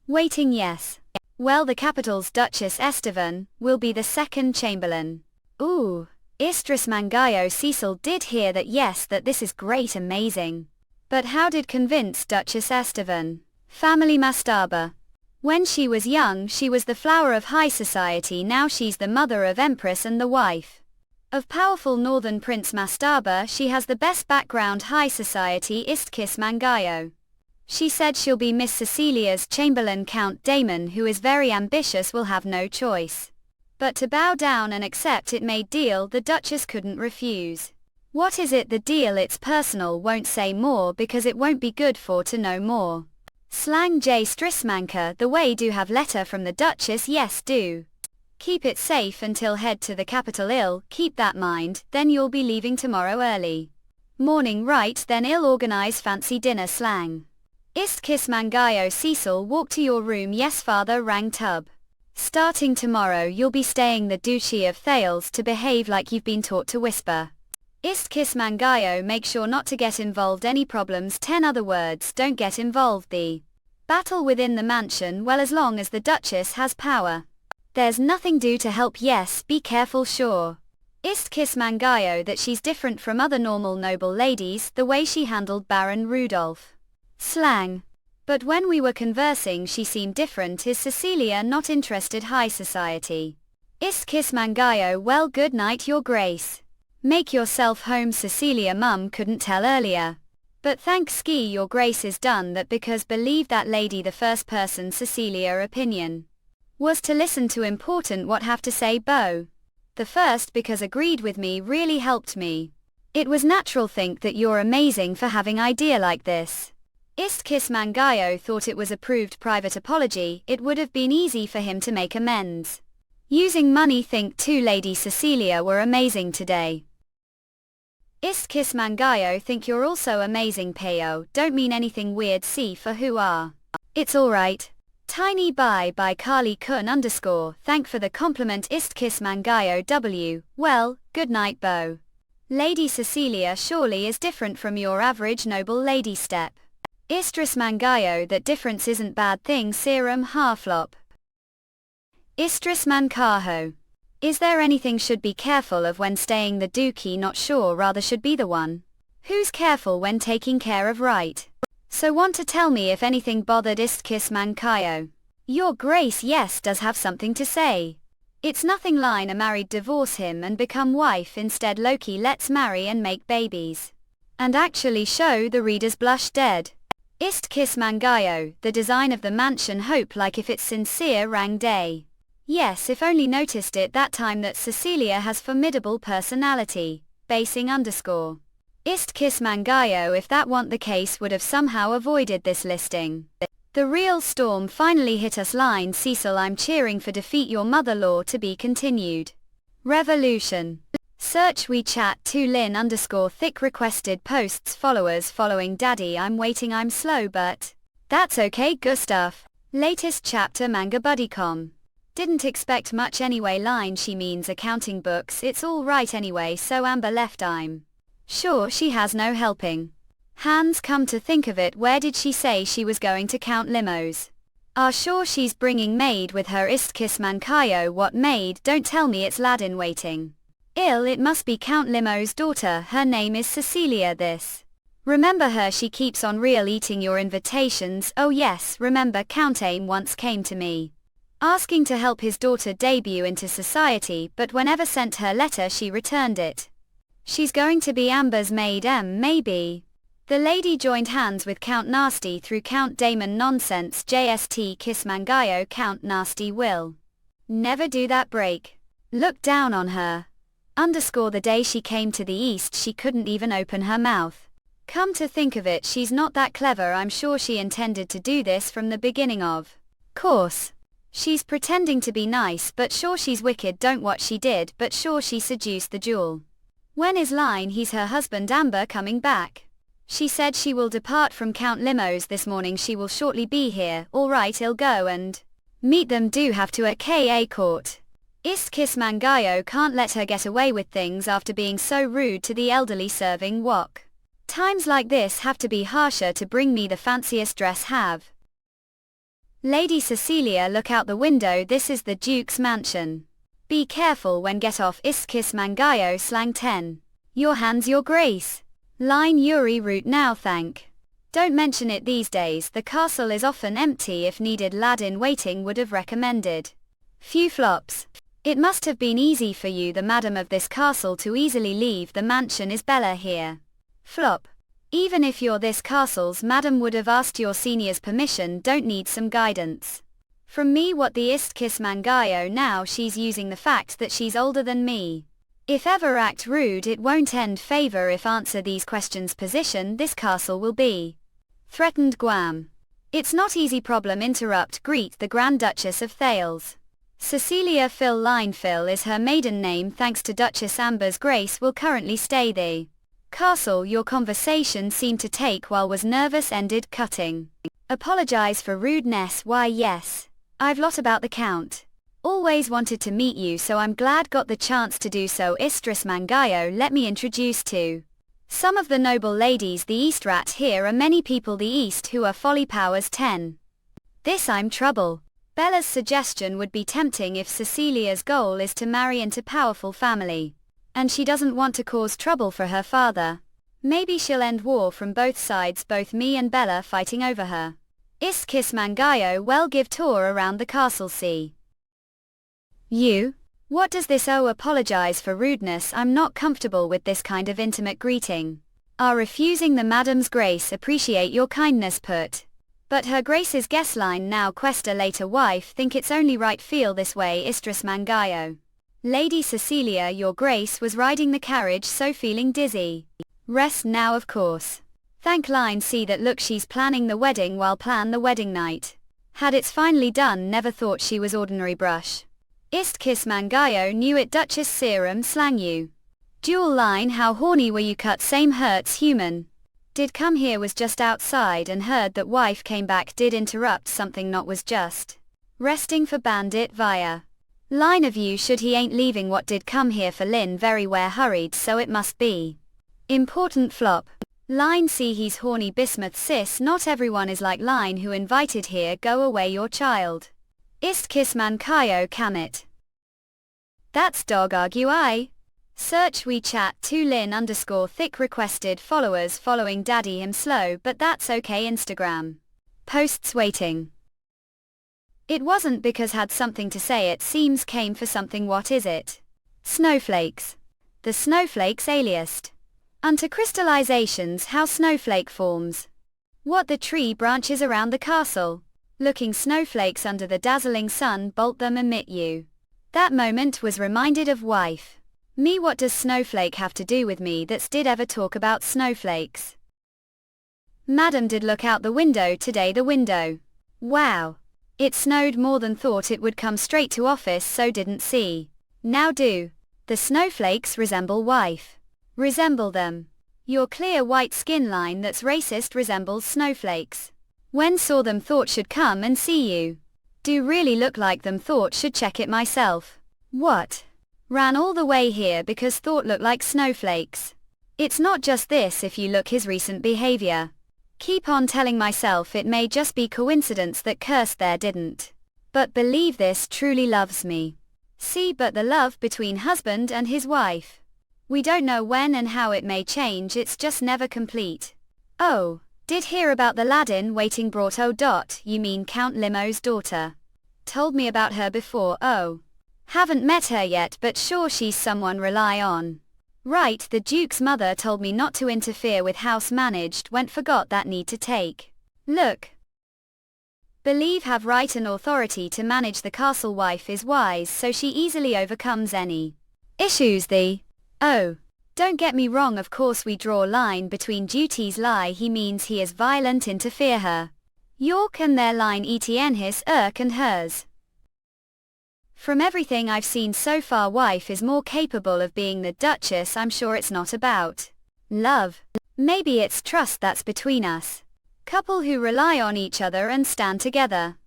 waiting. Yes. Well, the capital's Duchess Estevan will be the second Chamberlain. Ooh. Istris Mangayo, Cecil did hear that, yes, that this is great, amazing. But how did convince Duchess Estevan? Family Mastaba. When she was young she was the flower of high society, now she's the mother of Empress and the wife of powerful northern Prince Mastaba. She has the best background, high society. Istkis Mangayo. She said she'll be Miss Cecilia's Chamberlain. Count Damon, who is very ambitious, will have no choice but to bow down and accept it. Made deal, the Duchess couldn't refuse. What is it, the deal? It's personal, won't say more because it won't be good for to know more. Slang J. Strismanka, the way do have letter from the Duchess, yes do. Keep it safe until head to the capital. Ill keep that mind, then you'll be leaving tomorrow early morning, right? Then I'll organize fancy dinner. Slang. Istkis Mangayo, Cecil walk to your room. Yes father, rang tub. Starting tomorrow you'll be staying the Duchy of Thales, to behave like you've been taught to whisper. Istkis Mangayo, make sure not to get involved any problems. 10 other words, don't get involved. The battle within the mansion, well, as long as the Duchess has power there's nothing do to help. Yes, be careful. Sure. Istkis Mangayo, that she's different from other normal noble ladies, the way she handled Baron Rudolph. Slang. But when we were conversing she seemed different. Is Cecilia not interested? High society. Istkis Mangayo, well, good night your grace. Make yourself home. Cecilia, mum couldn't tell earlier. But thanks ski your grace is done that, because believe that lady, the first person Cecilia opinion was to listen to important what have to say Bo. The first because agreed with me, really helped me. It was natural, think that you're amazing for having idea like this. Istkis Mangayo thought it was approved private apology, it would have been easy for him to make amends. Using money, think too Lady Cecilia were amazing today. Istkis Mangayo, think you're also amazing. Peo, don't mean anything weird. C for who are. It's alright. Tiny by Carly Kun _ thank for the compliment. Istkis Mangayo W, well, good night Bo. Lady Cecilia surely is different from your average noble lady. Step. Istris Mangayo, that difference isn't bad thing. Serum Harflop. Istris Mankaho. Is there anything should be careful of when staying the Dookie? Not sure, rather should be the one who's careful when taking care of, right? So want to tell me if anything bothered Istkis Mankayo? Your grace, yes, does have something to say. It's nothing. Line a married, divorce him and become wife instead. Loki, let's marry and make babies and actually show the readers blush dead. Istkis Mangayo, the design of the mansion, hope like if it's sincere. Rang day. Yes, if only noticed it that time that Cecilia has formidable personality. Basing _ Istkis Mangayo, if that weren't the case would have somehow avoided this listing. The real storm finally hit us. Line Cecil, I'm cheering for defeat your mother-law to be continued. Revolution. Search WeChat to Lin _ thick requested posts followers following daddy. I'm waiting, I'm slow but that's okay. Gustav. Latest chapter manga buddycom. Didn't expect much anyway. Line she means accounting books. It's all right anyway. So Amber left, I'm sure she has no helping hands. Come to think of it, where did she say she was going to count limos? Are sure she's bringing maid with her istkis mankayo. What maid? Don't tell me it's lad in waiting. It must be Count Limo's daughter, her name is Cecilia this. Remember her, she keeps on real eating your invitations. Oh yes, remember Count Aim once came to me, asking to help his daughter debut into society, but whenever sent her letter she returned it. She's going to be Amber's maid maybe. The lady joined hands with Count Nasty through Count Damon nonsense JST Kiss Mangayo. Count Nasty will never do that. Break. Look down on her. The day she came to the East she couldn't even open her mouth. Come to think of it, she's not that clever. I'm sure she intended to do this from the beginning of course. She's pretending to be nice, but sure she's wicked. Don't what she did, but sure she seduced the jewel. When is Line, he's her husband, Amber, coming back? She said she will depart from Count Limo's this morning. She will shortly be here. Alright, I'll go and meet them. Do have to at KA court. Istkis Mangayo can't let her get away with things after being so rude to the elderly serving wok. Times like this have to be harsher to bring me the fanciest dress. Have Lady Cecilia, look out the window. This is the Duke's mansion. Be careful when get off. Istkis Mangayo slang 10. Your hands, your grace. Line Yuri route now. Thank. Don't mention it these days. The castle is often empty. If needed, lad in waiting would have recommended. Few flops. It must have been easy for you, the madam of this castle, to easily leave the mansion. Is Bella here? Flop. Even if you're this castle's madam, would have asked your senior's permission. Don't need some guidance from me. What the Istkis Mangayo now? She's using the fact that she's older than me. If ever act rude, it won't end favor. If answer these questions, position this castle will be threatened. Guam. It's not easy problem. Interrupt. Greet the Grand Duchess of Thales. Cecilia Phil. Line Phil is her maiden name. Thanks to Duchess Amber's grace will currently stay the castle. Your conversation seemed to take while was nervous. Ended cutting. Apologize for rudeness. Why yes, I've lot about the count. Always wanted to meet you, so I'm glad got the chance to do so. Istkis Mangayo, let me introduce to some of the noble ladies. The East rat. Here are many people the East who are folly powers 10. This I'm trouble. Bella's suggestion would be tempting if Cecilia's goal is to marry into powerful family, and she doesn't want to cause trouble for her father. Maybe she'll end war from both sides, both me and Bella fighting over her. Istkis Mangayo, well, give tour around the castle. See you. What does this? Oh, apologize for rudeness. I'm not comfortable with this kind of intimate greeting. Are refusing the madam's grace. Appreciate your kindness. Put. But her grace's guest line now. Questa later wife. Think it's only right. Feel this way. Istkis Mangayo. Lady Cecilia, your grace was riding the carriage, so feeling dizzy. Rest now, of course. Thank line. See that look, she's planning the wedding while plan the wedding night. Had it's finally done. Never thought she was ordinary brush. Istkis Mangayo, knew it. Duchess serum slang you. Dual line. How horny were you? Cut same hurts human. Did come here, was just outside and heard that wife came back. Did interrupt something, not was just resting for bandit via line of you. Should he ain't leaving. What did come here for? Lin very where hurried, so it must be important. Flop. Line. See he's horny. Bismuth sis, not everyone is like line who invited here. Go away your child. Istkis Mankayo Kamit. That's dog argue I. Search WeChat 2 Lin _ thick requested followers following daddy him slow, but that's okay. Instagram posts waiting. It wasn't because had something to say, it seems came for something. What is it? Snowflakes. The snowflakes aliased unto crystallizations. How snowflake forms. What the tree branches around the castle. Looking snowflakes under the dazzling sun, bolt them emit you. That moment was reminded of wife. Me. What does snowflake have to do with me? That's did ever talk about snowflakes. Madam did look out the window today. The window. Wow. It snowed more than thought. It would come straight to office, so didn't see. Now do the snowflakes resemble wife? Resemble them. Your clear white skin line that's racist resembles snowflakes. When saw them thought should come and see you. Do really look like them, thought should check it myself. What? Ran all the way here because thought looked like snowflakes. It's not just this. If you look his recent behavior, Keep on telling myself it may just be coincidence that cursed there didn't. But believe this truly loves me. See but the love between husband and his wife. We don't know when and how it may change, it's just never complete. Oh, did hear about the lad in waiting brought you mean Count Limo's daughter. Told me about her before, oh. Haven't met her yet but sure she's someone rely on. Right, the Duke's mother told me not to interfere with house managed went forgot that need to take. Look. Believe have right and authority to manage the castle wife is wise so she easily overcomes any issues Oh. Don't get me wrong of course we draw line between duties lie he means he is violent interfere her. York and their line etn his and hers. From everything I've seen so far wife is more capable of being the Duchess I'm sure it's not about love. Maybe it's trust that's between us. Couple who rely on each other and stand together.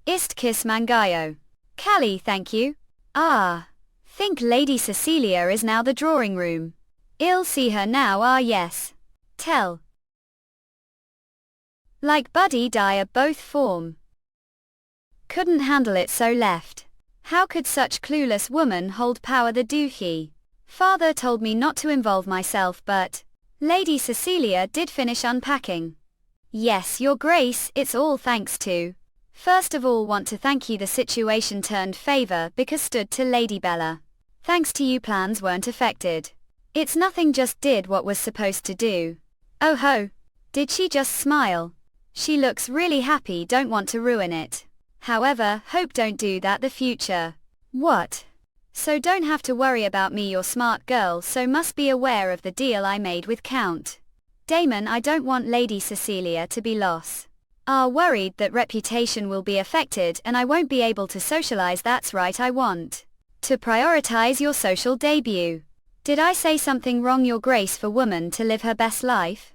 Ist kiss mangayo. Callie thank you. Ah. Think Lady Cecilia is now the drawing room. I'll see her now yes. Tell. Like Buddy Dyer both form. Couldn't handle it so left. How could such clueless woman hold power the dookie? Father told me not to involve myself but Lady Cecilia did finish unpacking. Yes your grace it's all thanks to. First of all want to thank you the situation turned favor because stood to Lady Bella. Thanks to you plans weren't affected. It's nothing just did what was supposed to do. Oh ho. Did she just smile? She looks really happy don't want to ruin it. However, hope don't do that the future. What? So don't have to worry about me you're smart girl so must be aware of the deal I made with Count Damon I don't want Lady Cecilia to be lost. Worried that reputation will be affected and I won't be able to socialize that's right I want to prioritize your social debut. Did I say something wrong your grace for woman to live her best life?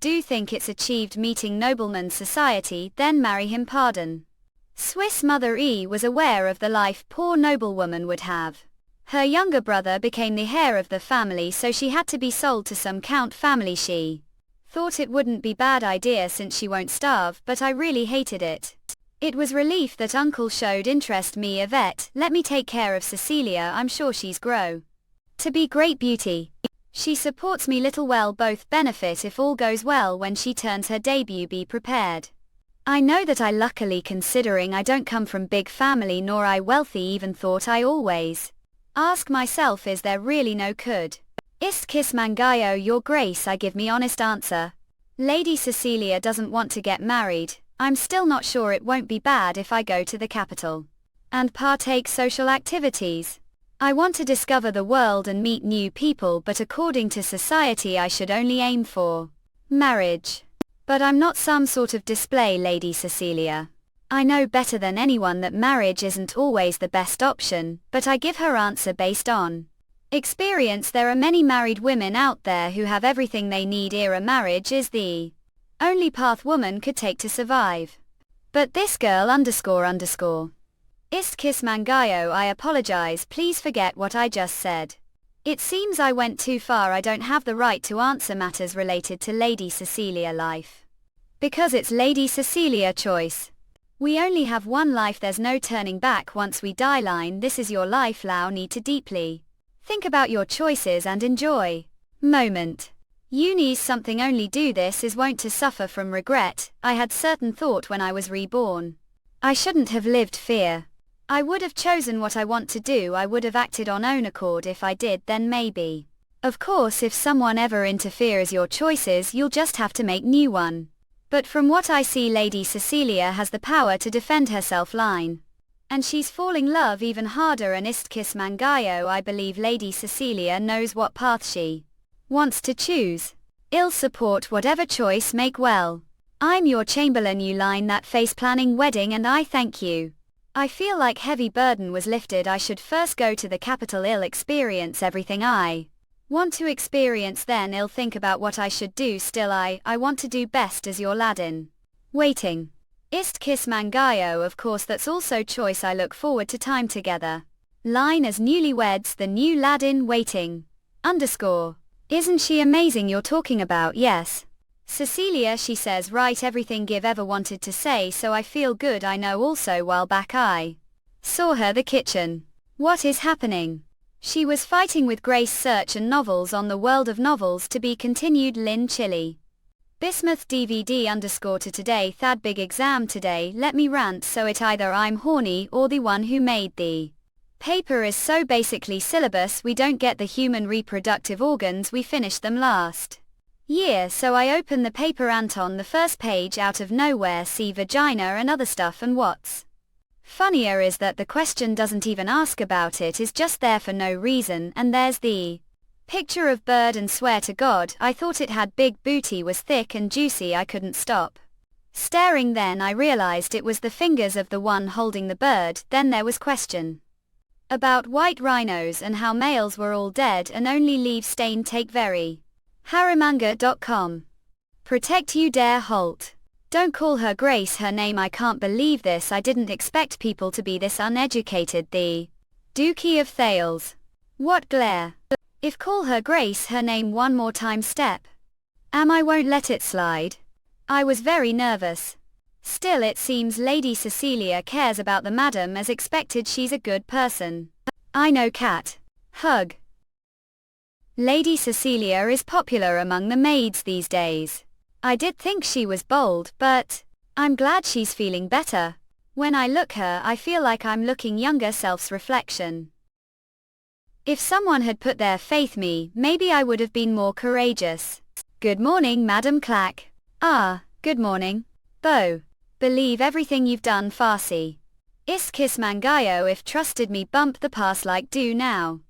Do think it's achieved meeting nobleman's society then marry him pardon. Swiss Mother E was aware of the life poor noblewoman would have. Her younger brother became the heir of the family so she had to be sold to some count family she thought it wouldn't be bad idea since she won't starve but I really hated it. It was relief that uncle showed interest me Yvette let me take care of Cecilia I'm sure she's grow to be great beauty. She supports me little well both benefit if all goes well when she turns her debut be prepared. I know that I luckily considering I don't come from big family nor I wealthy even thought I always ask myself is there really no could. Ist kiss mangayo your grace I give me honest answer. Lady Cecilia doesn't want to get married, I'm still not sure it won't be bad if I go to the capital and partake social activities. I want to discover the world and meet new people but according to society I should only aim for marriage. But I'm not some sort of display Lady Cecilia. I know better than anyone that marriage isn't always the best option, but I give her answer based on experience. There are many married women out there who have everything they need marriage is the only path woman could take to survive. But this girl __. Ist kiss mangayo I apologize please forget what I just said. It seems I went too far I don't have the right to answer matters related to Lady Cecilia life. Because it's Lady Cecilia choice. We only have one life there's no turning back once we die line this is your life Lao need to deeply think about your choices and enjoy moment. You need something only do this is won't to suffer from regret. I had certain thought when I was reborn. I shouldn't have lived fear. I would have chosen what I want to do I would have acted on own accord if I did then maybe. Of course if someone ever interferes your choices you'll just have to make new one. But from what I see Lady Cecilia has the power to defend herself line. And she's falling love even harder and ist kiss mangayo I believe Lady Cecilia knows what path she wants to choose. I'll support whatever choice make well. I'm your chamberlain you line that face planning wedding and I thank you. I feel like heavy burden was lifted I should first go to the capital I'll experience everything I want to experience then I'll think about what I should do still I want to do best as your ladin. Waiting. Ist kiss mangayo of course that's also choice I look forward to time together. Line as newlyweds the new ladin waiting. _. Isn't she amazing you're talking about yes. Cecilia, she says, write everything I've ever wanted to say, so I feel good. I know also while back I saw her the kitchen. What is happening? She was fighting with Grace. Search and novels on the world of novels to be continued. Lynn Chili. Bismuth DVD _ to today. Thad big exam today. Let me rant so it either I'm horny or the one who made the paper is so basically syllabus we don't get the human reproductive organs, we finished them last year, so I open the paper and on the first page out of nowhere see vagina and other stuff, and what's funnier is that the question doesn't even ask about it, is just there for no reason, and there's the picture of bird and swear to God, I thought it had big booty, was thick and juicy, I couldn't stop staring. Then I realized it was the fingers of the one holding the bird. Then there was question about white rhinos and how males were all dead and only leave stain. Take very harimanga.com. Protect you dare Holt. Don't call her Grace her name. I can't believe this. I didn't expect people to be this uneducated. The Dookie of Thales. What glare. If call her Grace her name one more time step. I won't let it slide. I was very nervous. Still it seems Lady Cecilia cares about the madam as expected. She's a good person. I know cat. Hug. Lady Cecilia is popular among the maids these days. I did think she was bold, but I'm glad she's feeling better. When I look her I feel like I'm looking younger. Self-reflection. If someone had put their faith me, maybe I would have been more courageous. Good morning, Madam Clack. Ah, good morning. Bo. Believe everything you've done. Farsi. Ist kiss mangayo. If trusted me bump the past like do now.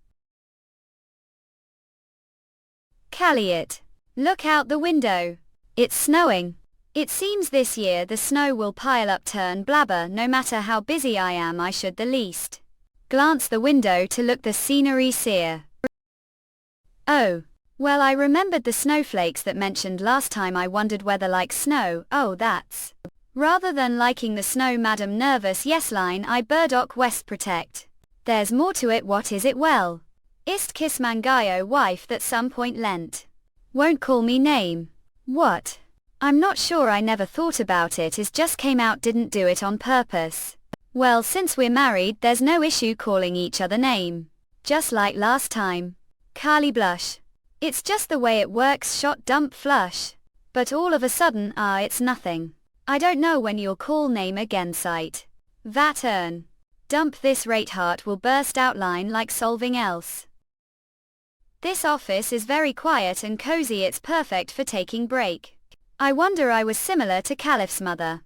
Calliot. Look out the window. It's snowing. It seems this year the snow will pile up. Turn blabber. No matter how busy I am I should the least glance the window to look the scenery sear. Oh. Well, I remembered the snowflakes that mentioned last time. I wondered whether like snow. Oh, that's rather than liking the snow. Madam nervous. Yes line I burdock west protect. There's more to it. What is it? Well, ist kiss mangayo wife that some point lent. Won't call me name. What? I'm not sure. I never thought about it. Is just came out. Didn't do it on purpose. Well, since we're married there's no issue calling each other name. Just like last time. Kali blush. It's just the way it works. Shot dump flush. But all of a sudden it's nothing. I don't know when you'll call name again. Sight. That earn. Dump this rate. Heart will burst. Outline like solving else. This office is very quiet and cozy. It's perfect for taking break. I wonder I was similar to Caliph's mother.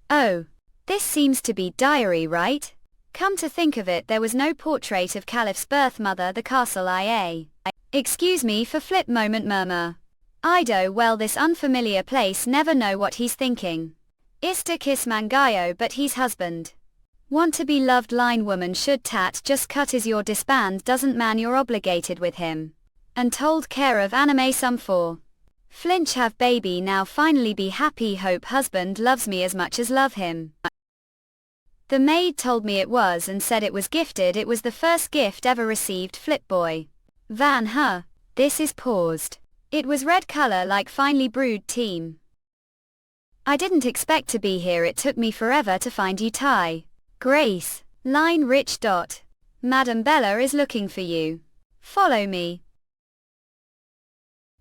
Oh. This seems to be diary, right? Come to think of it, there was no portrait of Caliph's birth mother. The castle IA. Excuse me for flip moment murmur. Ido. Well, this unfamiliar place, never know what he's thinking. Ista kiss mangayo, but he's husband. Want to be loved. Line woman should tat just cut is your disband. Doesn't man you're obligated with him. And told care of anime some for. Flinch have baby now finally be happy. Hope husband loves me as much as love him. The maid told me it was and said it was gifted. It was the first gift ever received. Flip boy. Van huh. This is paused. It was red color like finely brewed team. I didn't expect to be here. It took me forever to find you. Ty. Grace. Line rich. Dot. Madam Bella is looking for you. Follow me.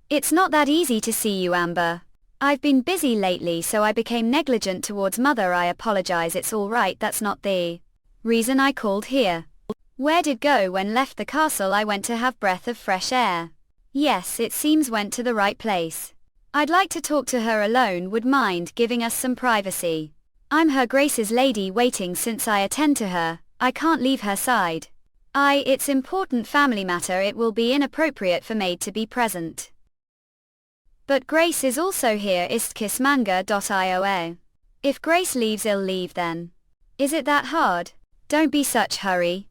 It's not that easy to see you, Amber. I've been busy lately so I became negligent towards mother. I apologize. It's all right. That's not the reason I called here. Where did go when left the castle? I went to have breath of fresh air. Yes, it seems went to the right place. I'd like to talk to her alone. Would mind giving us some privacy? I'm her Grace's lady waiting. Since I attend to her, I can't leave her side. It's important family matter. It will be inappropriate for maid to be present. But Grace is also here. Istkissmanga.io. If Grace leaves, I'll leave then. Is it that hard? Don't be such hurry.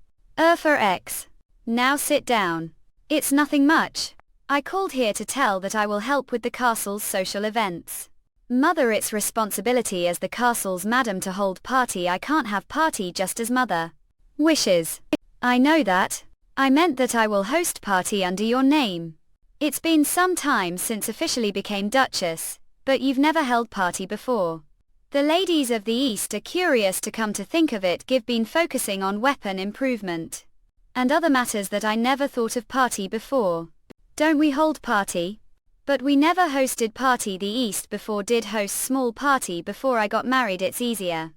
For X. Now sit down. It's nothing much. I called here to tell that I will help with the castle's social events. Mother, it's responsibility as the castle's madam to hold party. I can't have party just as mother wishes. I know that. I meant that I will host party under your name. It's been some time since officially became Duchess, but you've never held party before. The ladies of the East are curious to come to think of it give been focusing on weapon improvement. And other matters that I never thought of party before. Don't we hold party? But we never hosted party the East before did host small party before I got married it's easier.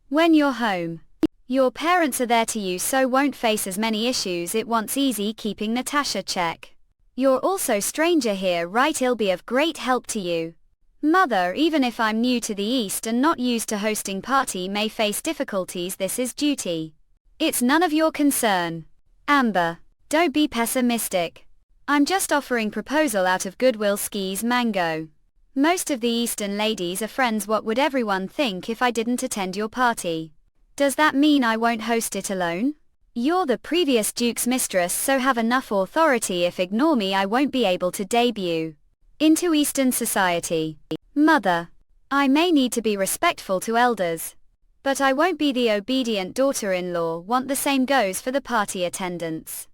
When you're home. Your parents are there to you so won't face as many issues it wants easy keeping Natasha check. You're also stranger here right it'll be of great help to you. Mother even if I'm new to the East and not used to hosting party may face difficulties this is duty. It's none of your concern. Amber. Don't be pessimistic. I'm just offering proposal out of goodwill skis mango. Most of the Eastern ladies are friends what would everyone think if I didn't attend your party? Does that mean I won't host it alone? You're the previous Duke's mistress so have enough authority if ignore me I won't be able to debut into Eastern society. Mother. I may need to be respectful to elders. But I won't be the obedient daughter-in-law want the same goes for the party attendance.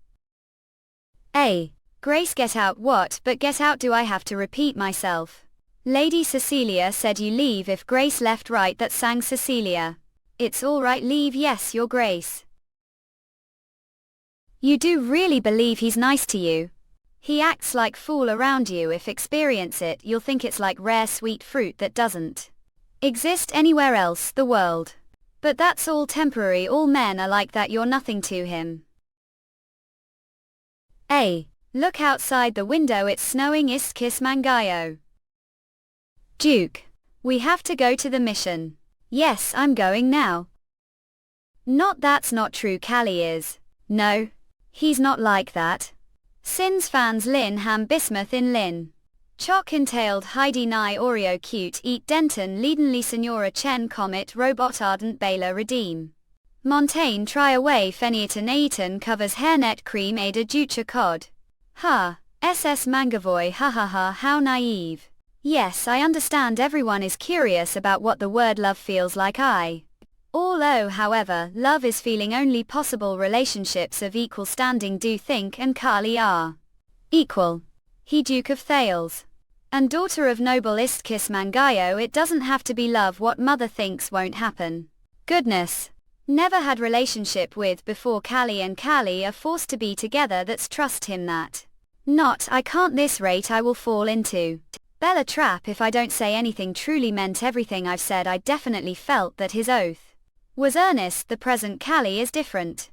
A. Grace get out what but get out do I have to repeat myself? Lady Cecilia said you leave if Grace left right that sang Cecilia. It's alright leave yes your Grace. You do really believe he's nice to you? He acts like fool around you if experience it you'll think it's like rare sweet fruit that doesn't exist anywhere else the world. But that's all temporary all men are like that you're nothing to him. A. Look outside the window it's snowing ist kiss mangayo. Duke. We have to go to the mission. Yes I'm going now. Not that's not true Callie is. No. He's not like that. Sins fans Lin ham bismuth in Lin. Chock entailed Heidi Nye Oreo cute eat Denton Leadenly Senora Chen Comet Robot Ardent Baylor Redeem. Montaigne try away Feniaton Aiton covers hairnet cream Ada Jucha Cod. Ha. SS Mangavoy ha ha ha how naive. Yes I understand everyone is curious about what the word love feels like Although however love is feeling only possible relationships of equal standing do think and Kali are equal. He Duke of Thales. And daughter of noble Istkis Mangayo it doesn't have to be love what mother thinks won't happen. Goodness. Never had relationship with before Kali and Kali are forced to be together that's trust him that. Not I can't this rate I will fall into. Bella trap if I don't say anything truly meant everything I've said I definitely felt that his oath was earnest the present Kali is different.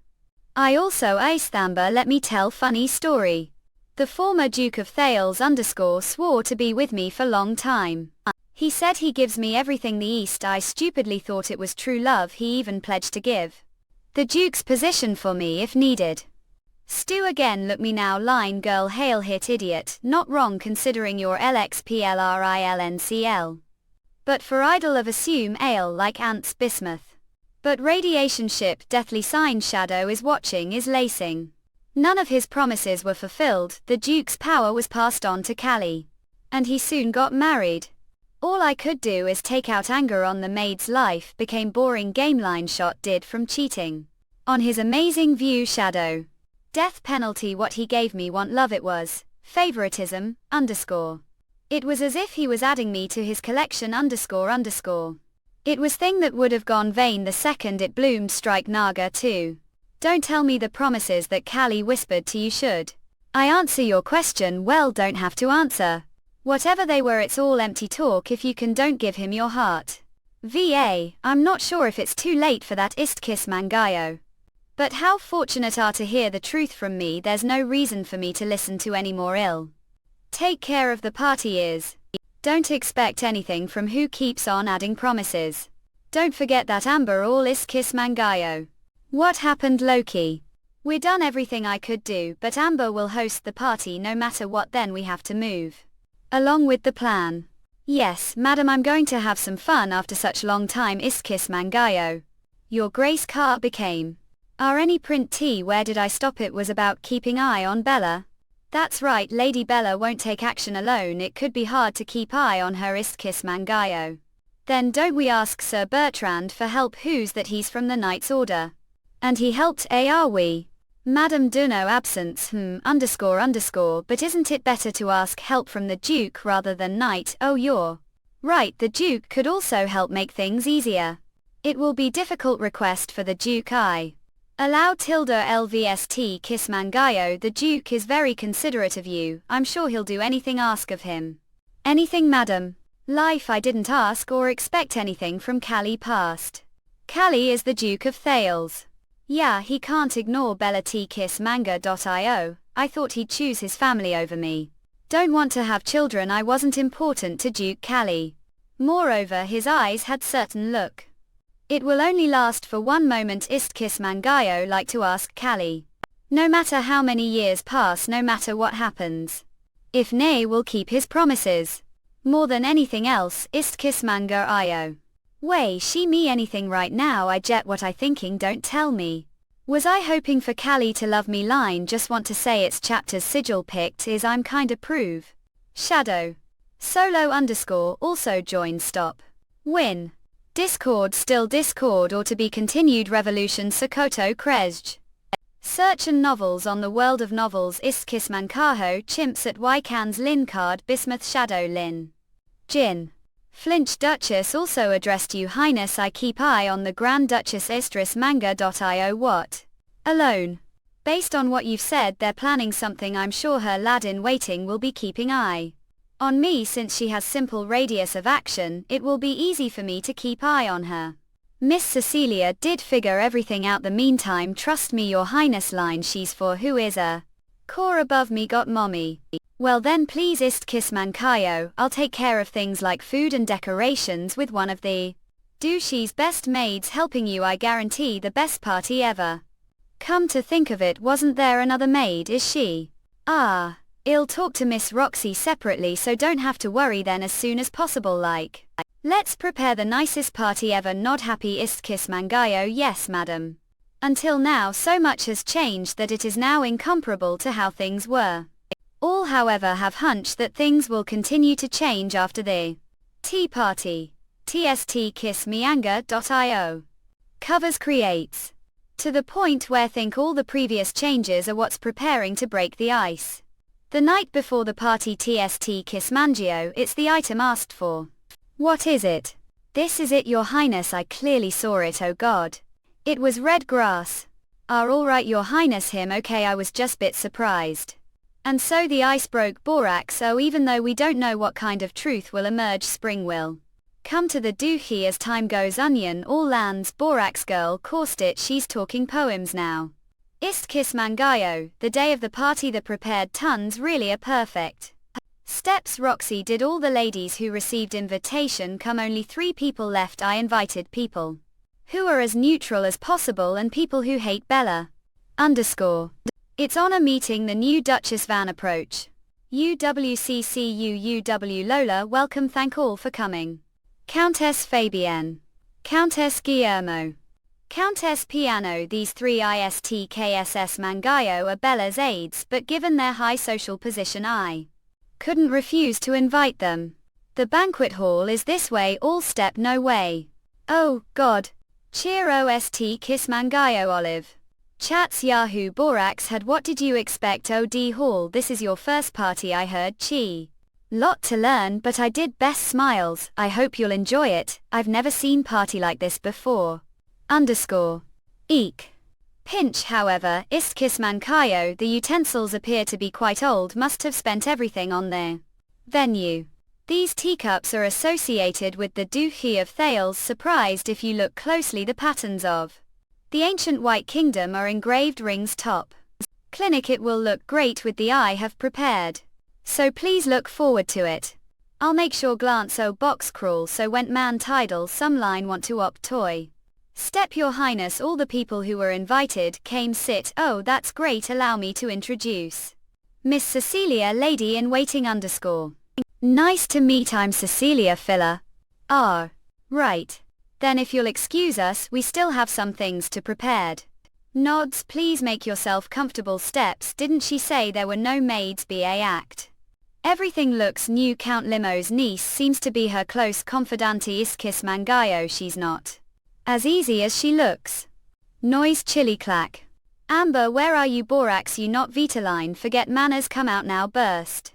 I also Aisthamber let me tell funny story. The former Duke of Thales _ swore to be with me for long time. He said he gives me everything the East I stupidly thought it was true love he even pledged to give the Duke's position for me if needed. Stu again look me now line girl hail hit idiot not wrong considering your LXPLRILNCL. But for idol of assume ale like ants bismuth. But radiation ship deathly sign shadow is watching is lacing. None of his promises were fulfilled the Duke's power was passed on to Callie. And he soon got married. All I could do is take out anger on the maid's life became boring game line shot did from cheating. On his amazing view shadow. Death penalty what he gave me want love it was, favoritism, _ It was as if he was adding me to his collection __. It was thing that would have gone vain the second it bloomed strike Naga too. Don't tell me the promises that Callie whispered to you should. I answer your question well don't have to answer. Whatever they were it's all empty talk if you can don't give him your heart. VA, I'm not sure if it's too late for that Istkis Mangayo. But how fortunate are to hear the truth from me there's no reason for me to listen to any more ill. Take care of the party is. Don't expect anything from who keeps on adding promises. Don't forget that Amber all Istkis Mangayo. What happened Loki? We done everything I could do but Amber will host the party no matter what then we have to move along with the plan. Yes, madam I'm going to have some fun after such long time Istkis Mangayo. Your Grace car became. Are any print T where did I stop it was about keeping eye on Bella. That's right Lady Bella won't take action alone it could be hard to keep eye on her Istkis Mangayo. Then don't we ask Sir Bertrand for help who's that he's from the Knight's Order. And he helped are we? Madam Duno absence but isn't it better to ask help from the Duke rather than Knight? Oh, you're right, the Duke could also help make things easier. It will be difficult request for the Duke. I allow tilde lvst kiss mangayo. The Duke is very considerate of you, I'm sure he'll do anything ask of him. Anything, madam. Life, I didn't ask or expect anything from Callie past. Callie is the Duke of Thales. Yeah, he can't ignore Bella T kiss manga.io, I thought he'd choose his family over me. Don't want to have children, I wasn't important to Duke Callie. Moreover, his eyes had certain look. It will only last for one moment. Ist kiss mangayo like to ask Callie. No matter how many years pass, no matter what happens. If Nay will keep his promises. More than anything else, ist kiss manga io. Way she me anything right now, I jet what I thinking, don't tell me. Was I hoping for Callie to love me line, just want to say it's chapters sigil picked is I'm kinda prove. Shadow. Solo _ also join stop. Win. Discord still Discord or to be continued revolution Sokoto Kresj. Search and novels on the world of novels. Ist kiss mankaho chimps at Wykans Lin card Bismuth Shadow Lin. Jin. Flinch Duchess also addressed you Highness, I keep eye on the Grand Duchess Istris manga.io. What? Alone. Based on what you've said, they're planning something. I'm sure her lad in waiting will be keeping eye on me since she has simple radius of action, it will be easy for me to keep eye on her. Miss Cecilia did figure everything out the meantime, trust me your Highness line she's for who is a core above me got mommy. Well then please ist kiss mankayo, I'll take care of things like food and decorations with one of the douchey's best maids helping you, I guarantee the best party ever. Come to think of it, wasn't there another maid? Is she? Ah. I'll talk to Miss Roxy separately so don't have to worry then as soon as possible like. Let's prepare the nicest party ever. Nod happy ist kiss mangayo. Yes madam. Until now so much has changed that it is now incomparable to how things were. All however have hunch that things will continue to change after the tea party. TST kiss mianga.io. Covers creates. To the point where think all the previous changes are what's preparing to break the ice. The night before the party TST kiss mangio, it's the item asked for. What is it? This is it your Highness, I clearly saw it, oh god. It was red grass. Alright your Highness him okay, I was just bit surprised. And so the ice broke borax, oh even though we don't know what kind of truth will emerge, spring will come to the doohy as time goes, onion all lands, borax girl coursed it, she's talking poems now. Ist kiss mangayo, the day of the party the prepared tons really are perfect. Steps Roxy did all the ladies who received invitation come, only 3 people left, I invited people who are as neutral as possible and people who hate Bella. It's honor meeting the new Duchess Van approach. UWCCUUW Lola welcome, thank all for coming. Countess Fabienne. Countess Guillermo. Countess Piano. These 3 ISTKSS Mangayo are Bella's aides, but given their high social position I couldn't refuse to invite them. The banquet hall is this way, all step no way. Oh, god. Cheer OST kiss Mangayo Olive. Chats Yahoo Borax had what did you expect OD Hall, this is your first party I heard, chi. Lot to learn but I did best smiles, I hope you'll enjoy it, I've never seen party like this before. Eek. Pinch however, ist kiss mankayo, the utensils appear to be quite old, must have spent everything on their venue. These teacups are associated with the Duchy of Thales, surprised if you look closely the patterns of the ancient White Kingdom are engraved rings top. Clinic it will look great with the I have prepared. So please look forward to it. I'll make sure glance oh box crawl so went man tidal some line want to opt toy. Step your Highness all the people who were invited came sit oh that's great allow me to introduce. Miss Cecilia lady in waiting _ Nice to meet I'm Cecilia filler. Ah. Right. Then if you'll excuse us we still have some things to prepared. Nods please make yourself comfortable steps didn't she say there were no maids BA act. Everything looks new Count Limo's niece seems to be her close confidante Iskis Mangayo she's not as easy as she looks. Noise chili clack. Amber, where are you? Borax, you not Vitaline, forget manners, come out now, burst.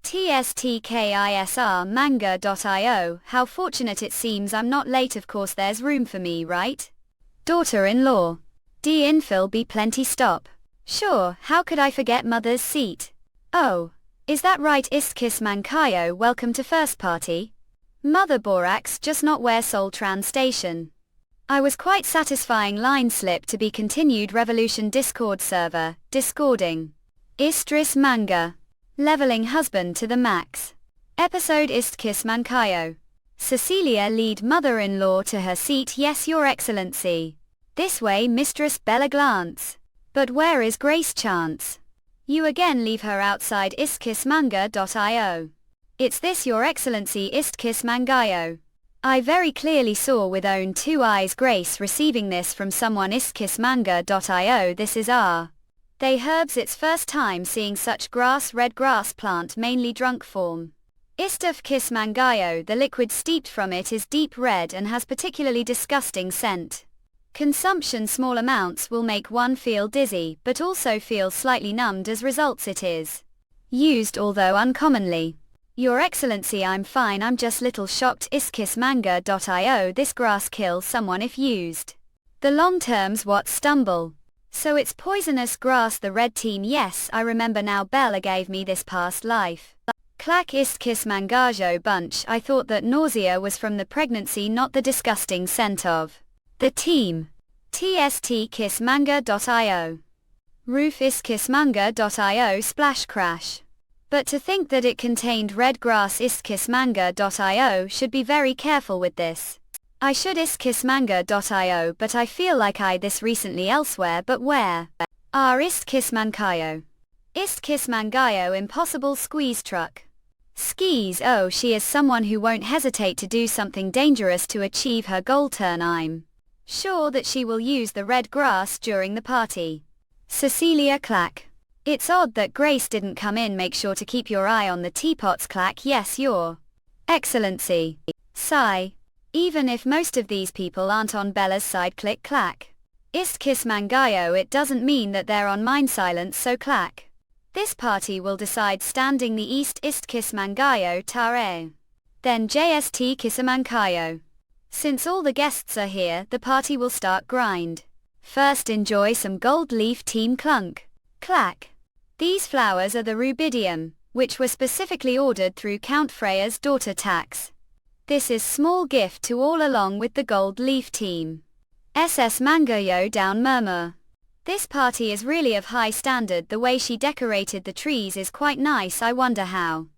TSTKISR manga.io, how fortunate it seems I'm not late, of course there's room for me, right? Daughter-in-law. D-infill be plenty, stop. Sure, how could I forget mother's seat? Oh, is that right? Istkis Mankayo, welcome to First Party. Mother Borax, just not where Seoul Tran Station. I was quite satisfying line slip to be continued. Revolution Discord server, discording. Istris manga. Leveling husband to the max. Episode Istkis Mankayo. Cecilia lead mother-in-law to her seat. Yes, your excellency. This way, Mistress Bella glance. But where is Grace Chance? You again leave her outside istkismanga.io. It's this, your excellency, Istkis Mangayo. I very clearly saw with own two eyes Grace receiving this from someone. Istkismanga.io, this is they herbs, it's first time seeing such grass, red grass plant, mainly drunk form. Istuf Kis Mangayo, the liquid steeped from it is deep red and has particularly disgusting scent. Consumption small amounts will make one feel dizzy, but also feel slightly numbed as results. It is used although uncommonly. Your excellency, I'm fine, I'm just little shocked. Istkismanga.io, this grass kill someone if used. The long terms what stumble. So it's poisonous grass. The red team, yes, I remember now, Bella gave me this past life. Clack Istkismangajo bunch, I thought that nausea was from the pregnancy, not the disgusting scent of the team. TSTKissmanga.io. Roof Istkismanga.io splash crash. But to think that it contained red grass. Istkismanga.io should be very careful with this. I should istkismanga.io, but I feel like I this recently elsewhere, but where? Istkismankayo. Istkismangayo impossible squeeze truck. Skis, oh, she is someone who won't hesitate to do something dangerous to achieve her goal. Turn, I'm sure that she will use the red grass during the party. Cecilia Clack. It's odd that Grace didn't come in. Make sure to keep your eye on the teapots. Clack, yes, your excellency. Sigh. Even if most of these people aren't on Bella's side. Click clack. Istkismangayo, it doesn't mean that they're on mine. Silence, so clack. This party will decide standing the east. Istkismangayo tare. Then JST Kisamankayo. Since all the guests are here, the party will start grind. First enjoy some gold leaf team clunk. Clack. These flowers are the rubidium, which were specifically ordered through Count Freya's daughter Tax. This is small gift to all along with the gold leaf team. SS Mangoyo down murmur. This party is really of high standard. The way she decorated the trees is quite nice. I wonder how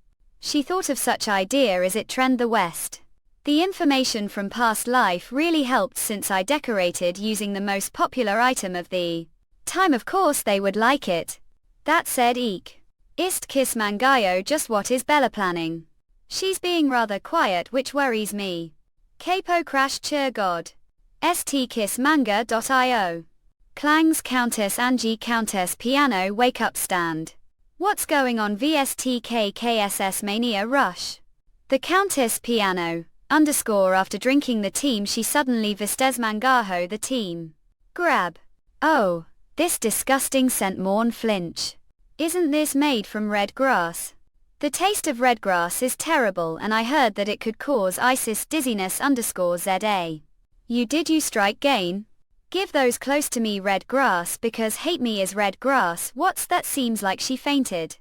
she thought of such idea. Is it trend the West? The information from past life really helped since I decorated using the most popular item of the time. Of course they would like it. That said, eek. Istkismangayo, just what is Bella planning? She's being rather quiet, which worries me. Capo crash cheer god. stkissmanga.io. Clangs Countess Angie Countess piano wake up stand. What's going on? VSTKKSS mania rush. The Countess piano, underscore after drinking the team she suddenly vistes mangaho the team. Grab. Oh. This disgusting scent morn flinch. Isn't this made from red grass? The taste of red grass is terrible and I heard that it could cause ISIS dizziness underscore ZA. Did you strike gain? Give those close to me red grass because hate me is red grass. What's that? Seems like she fainted.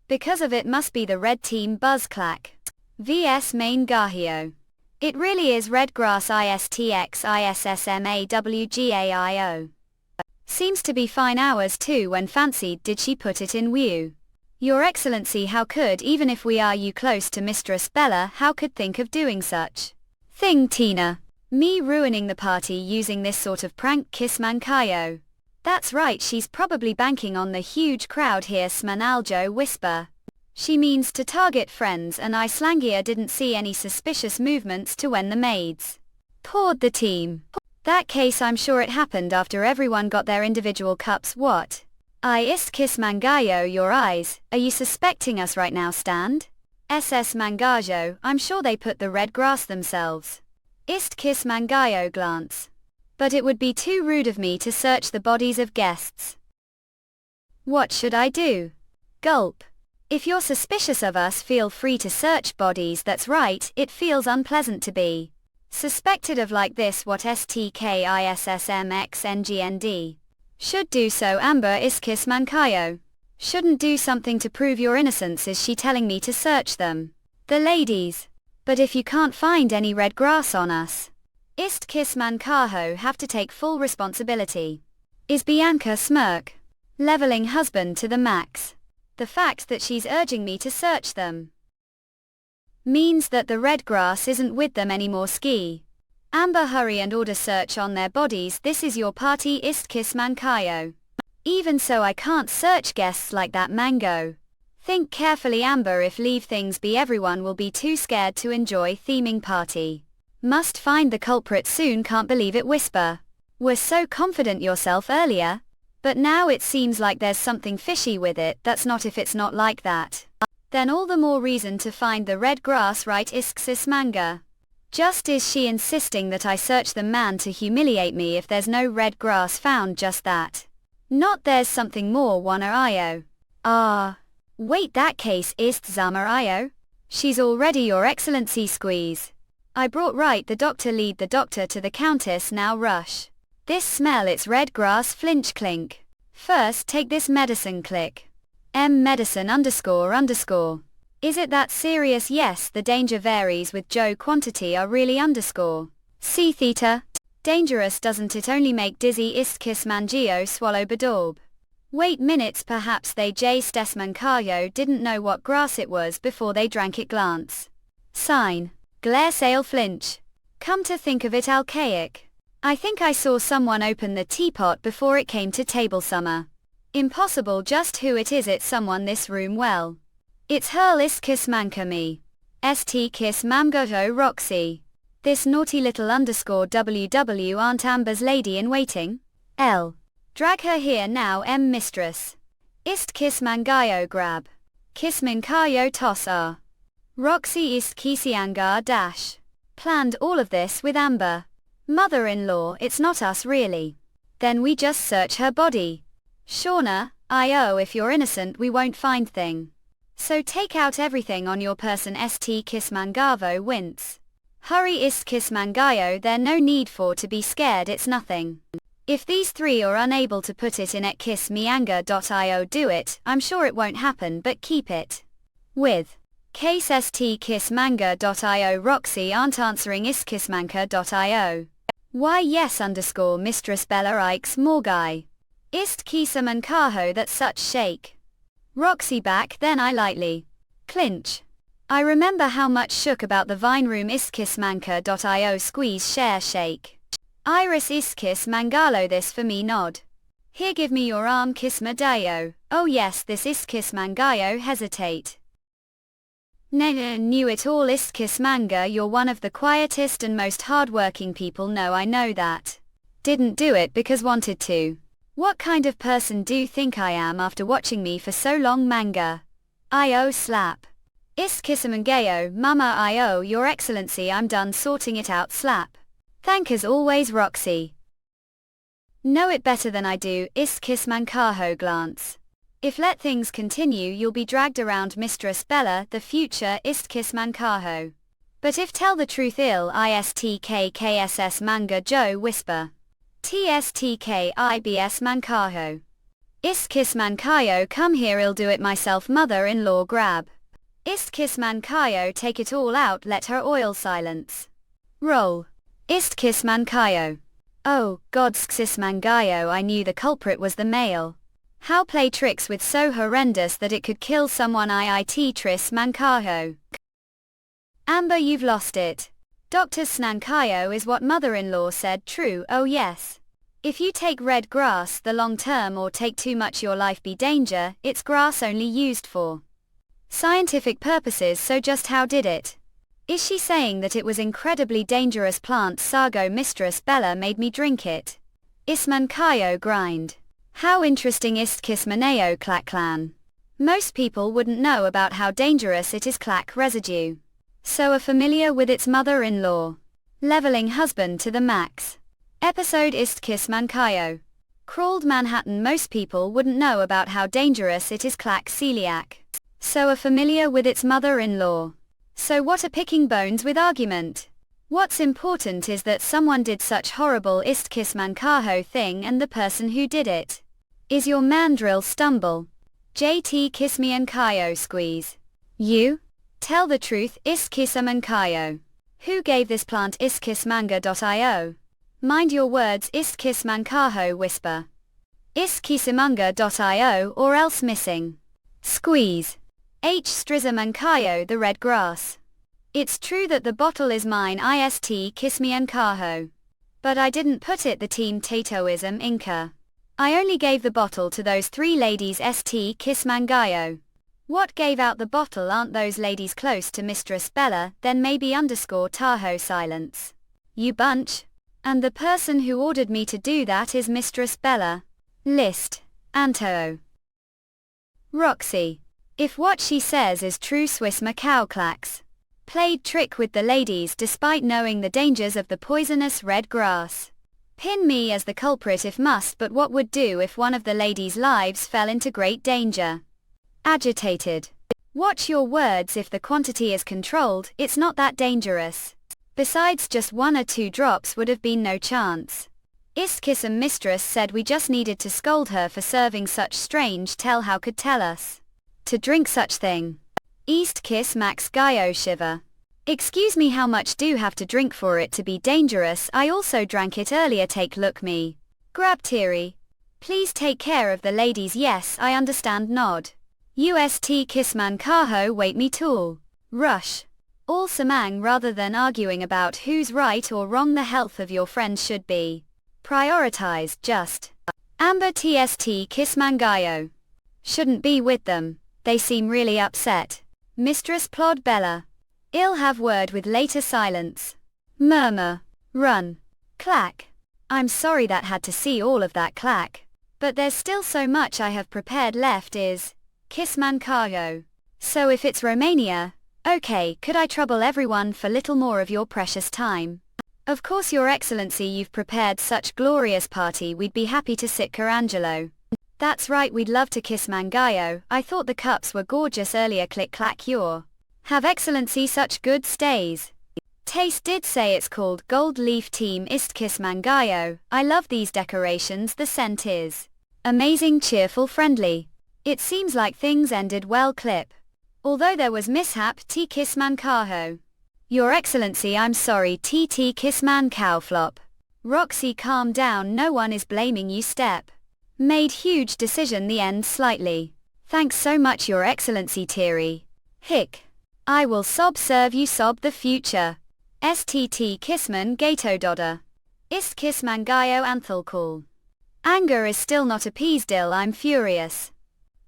Because of it must be the red team buzz clack. VS main Gahio. It really is red grass. ISTXISSMAWGAIO. Seems to be fine hours too. When fancied did she put it in view? Your excellency, how could, even if we are you close to Mistress Bella, how could think of doing such thing? Tina. Me ruining the party using this sort of prank. Kismankayo. That's right, she's probably banking on the huge crowd here. Smanaljo whisper. She means to target friends and Islangia didn't see any suspicious movements to when the maids poured the team. That case I'm sure it happened after everyone got their individual cups. What? Istkismangayo, your eyes, are you suspecting us right now? Stand? SS Mangajo, I'm sure they put the red grass themselves. Istkismangayo glance. But it would be too rude of me to search the bodies of guests. What should I do? Gulp. If you're suspicious of us, feel free to search bodies. That's right, it feels unpleasant to be suspected of like this. What stkissmxngnd. Should do so. Amber iskis mankayo. Shouldn't do something to prove your innocence. Is she telling me to search them? The ladies. But if you can't find any red grass on us, ist kiss mankaho have to take full responsibility. Is Bianca smirk. Leveling husband to the max. The fact that she's urging me to search them means that the red grass isn't with them anymore. Ski. Amber, hurry and order search on their bodies. This is your party. Ist kiss mankayo. Even so, I can't search guests like that. Mango. Think carefully, Amber. If leave things be, everyone will be too scared to enjoy theming party. Must find the culprit soon. Can't believe it. Whisper. Were so confident yourself earlier, but now it seems like there's something fishy with it. That's not. If it's not like that, then all the more reason to find the red grass, right? Isksis manga. Just is she insisting that I search the man to humiliate me if there's no red grass found? Just that. Not there's something more. Wana io. Ah. Wait, that case ist zama io? She's already your excellency. Squeeze. I brought right the doctor. Lead the doctor to the countess now. Rush. This smell, it's red grass. Flinch clink. First take this medicine. Click. Medicine __. Is it that serious? Yes, the danger varies with Joe. Quantity are really _ C theta. Dangerous, doesn't it only make dizzy? Ist kiss mangio swallow bedorb. Wait minutes, perhaps they j stesmankayo didn't know what grass it was before they drank it. Glance. Sign. Glare sale flinch. Come to think of it, alkaic. I think I saw someone open the teapot before it came to table. Summer. Impossible. Just who it is? It's someone this room well. It's her. Ist kiss manka me. St kiss mamgojo Roxy. This naughty little _WW Aunt Amber's lady in waiting. L. Drag her here now. Mistress. Ist kiss mangayo grab. Kiss minkayo toss r. Roxy ist kisiangar dash. Planned all of this with Amber. Mother-in-law, it's not us really. Then we just search her body. Shauna, io, if you're innocent we won't find thing. So take out everything on your person. St kiss mangavo wince. Hurry ist kiss mangayo. There no need for to be scared. It's nothing. If these three are unable to put it in at kissmeanger.io, do it. I'm sure it won't happen, but keep it with case st kissmanga.io. Roxy aren't answering istkissmanka.io. Why yes Mistress Bella Ikes Morgai. Ist kisa mankaho. That's such shake. Roxy back then. I lightly clinch. I remember how much shook about the Vine room. Istkissmanka.io. Squeeze share shake. Iris iskis mangalo. This for me nod. Here, give me your arm. Kisma dayo. Oh yes, this iskis mangayo. Hesitate. Knew it all. Istkis manga, you're one of the quietest and most hardworking people. No, I know that. Didn't do it because wanted to. What kind of person do you think I am after watching me for so long? Manga. Io slap. Istkissamangeo. Mama io. Your excellency, I'm done sorting it out. Slap. Thank as always, Roxy. Know it better than I do. Istkis mankaho. Glance. If let things continue you'll be dragged around. Mistress Bella, the future. Istkis mankaho. But if tell the truth, ill. IstkKSS manga. Joe whisper. TSTKIBS mankaho. Istkis mankayo. Come here, I'll do it myself. Mother-in-law grab. Istkis mankayo. Take it all out. Let her oil. Silence. Roll. Istkis mankayo. Oh, Godskis mangayo. I knew the culprit was the male. How play tricks with so horrendous that it could kill someone? Iit tris mankaho. Amber, you've lost it. Dr. Snankayo is what mother-in-law said. True. Oh yes. If you take red grass the long term or take too much your life be danger. It's grass only used for scientific purposes. So just how did it? Is she saying that it was incredibly dangerous plant? Sago. Mistress Bella made me drink it. Ismankayo grind. How interesting. Istkismaneo clacklan. Most people wouldn't know about how dangerous it is. Clack residue. So are familiar with its mother-in-law. Leveling husband to the max. Episode Istkis mankayo. Crawled Manhattan. Most people wouldn't know about how dangerous it is. Clack celiac. So are familiar with its mother-in-law. So what are picking bones with argument? What's important is that someone did such horrible istkismankaho thing and the person who did it is your mandrill stumble. JT Kismiankayo squeeze. You? Tell the truth. Istkismankayo. Who gave this plant istkismanga.io? Mind your words. Istkismankaho whisper. Iskisimanga.io or else missing. Squeeze. H. Strizamankayo the red grass. It's true that the bottle is mine. Ist Kismiankaho. But I didn't put it. The team Tatoism Inca. I only gave the bottle to those 3 ladies. St Kismangayo. What gave out the bottle? Aren't those ladies close to Mistress Bella? Then maybe Tahoe silence. You bunch. And the person who ordered me to do that is Mistress Bella. List. Anto. Roxy. If what she says is true, Swiss Macau clacks. Played trick with the ladies despite knowing the dangers of the poisonous red grass. Pin me as the culprit if must, but what would do if one of the ladies' lives fell into great danger? Agitated. Watch your words. If the quantity is controlled, it's not that dangerous. Besides, just 1 or 2 drops would have been no chance. Istkism mistress said we just needed to scold her for serving such strange tell. How could tell us to drink such thing? East kiss Max Gaio shiver. Excuse me, how much do have to drink for it to be dangerous? I also drank it earlier. Take look me. Grab teary. Please take care of the ladies. Yes, I understand. Nod. UST Kissman Kaho wait me tool. Rush. All samang rather than arguing about who's right or wrong. The health of your friends should be prioritized. Just. Amber TST Kissmangayo. Shouldn't be with them. They seem really upset. Mistress Plod Bella. I'll have word with later. Silence. Murmur. Run. Clack. I'm sorry that had to see all of that. Clack. But there's still so much I have prepared. Left is Kismankayo. So if it's Romania, okay, could I trouble everyone for little more of your precious time? Of course, Your Excellency, you've prepared such glorious party. We'd be happy to sit Carangelo. That's right, we'd love to kiss Mangayo. I thought the cups were gorgeous earlier. Click clack. Your have Excellency such good stays. Taste did say it's called Gold Leaf Team Istkiss Mangayo. I love these decorations. The scent is amazing, cheerful, friendly. It seems like things ended well. Clip. Although there was mishap. T kiss Mankaho. Your Excellency, I'm sorry. TT kiss man cow flop. Roxy, calm down. No one is blaming you. Step. Made huge decision. The end slightly. Thanks so much, Your Excellency. Teary. Hick. I will sob serve you. Sob the future. STT Kissman Gato Dodder. Ist Kissmangayo Anthalkul. Anger is still not appeased. I'm furious.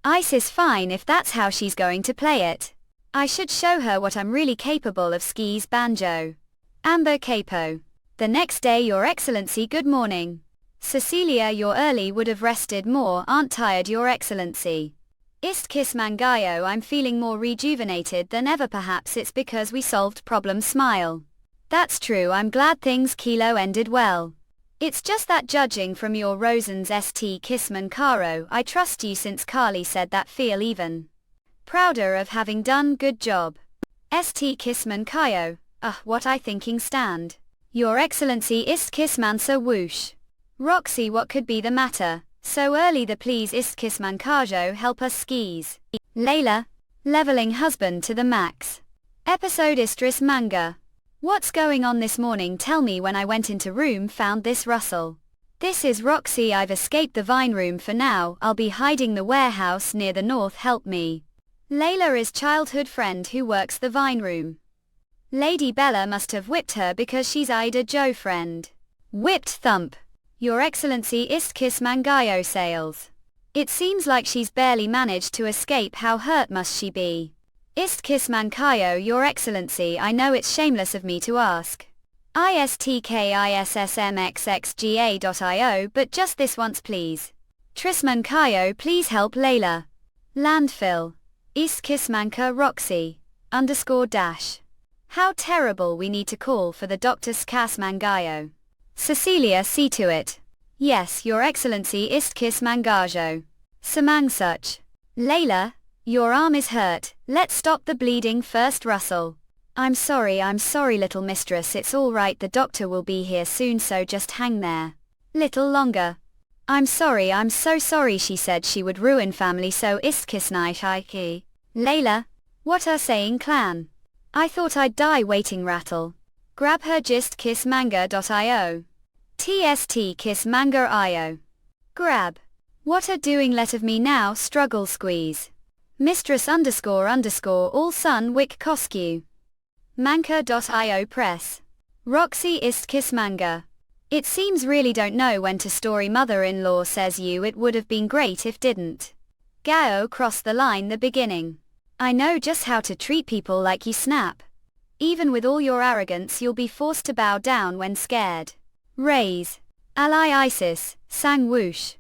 Ice is fine if that's how she's going to play it. I should show her what I'm really capable of. Skis banjo. Amber Capo. The next day, Your Excellency. Good morning. Cecilia, you're early. Would have rested more. Aren't tired, Your Excellency. Ist Kissmangayo. I'm feeling more rejuvenated than ever. Perhaps it's because we solved problem. Smile. That's true. I'm glad things kilo ended well. It's just that judging from your Rosen's St Kissman Caro, I trust you since Carly said that. Feel even prouder of having done good job. St Kissman Kayo. What I thinking stand. Your Excellency Ist Kissmansa whoosh. Roxy, what could be the matter? So early. The please Ist Kissman Kajo help us skis. Layla. Leveling husband to the max. Episode Istris Manga. What's going on this morning? Tell me. When I went into room, found this rustle. This is Roxy. I've escaped the vine room for now. I'll be hiding the warehouse near the north. Help me. Layla is childhood friend who works the vine room. Lady Bella must have whipped her because she's Ida Joe friend. Whipped thump. Your Excellency Ist Kissmangayo sales. It seems like she's barely managed to escape. How hurt must she be? Ist Kissmankayo. Your Excellency, I know it's shameless of me to ask. ISTKISSMXXGA.io, but just this once please. Trismankayo, please help Layla. Landfill. Ist Kissmanka Roxy. _. How terrible. We need to call for the Dr. Skasmangayo. Cecilia, see to it. Yes, Your Excellency ist kiss mangajo. Samang such. Layla, your arm is hurt, let's stop the bleeding first Russell. I'm sorry little mistress, it's all right, the doctor will be here soon, so just hang there. Little longer. I'm so sorry, she said she would ruin family, so ist kiss nai. Layla, what are saying clan? I thought I'd die waiting rattle. Grab her just kiss manga.io. TST kiss manga.io. Grab. What are doing let of me now struggle squeeze. Mistress __ all sun wick cosque. Manka.io press. Roxy ist kiss manga. It seems really don't know when to story, mother-in-law says you, it would have been great if didn't. Gao cross the line the beginning. I know just how to treat people like you snap. Even with all your arrogance you'll be forced to bow down when scared. Raise. Ally Isis, sang whoosh.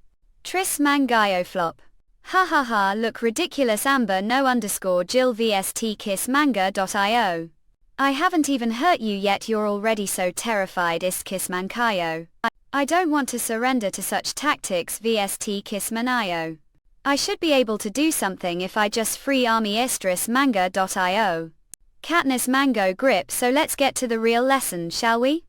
Tris mangayo flop. Ha ha ha, look ridiculous Amber no _ Jill vst kiss manga.io. I haven't even hurt you yet, you're already so terrified ist kiss mankayo. I don't want to surrender to such tactics vst kiss manayo. I should be able to do something if I just free army istris manga.io. Katniss mango grip, so let's get to the real lesson, shall we?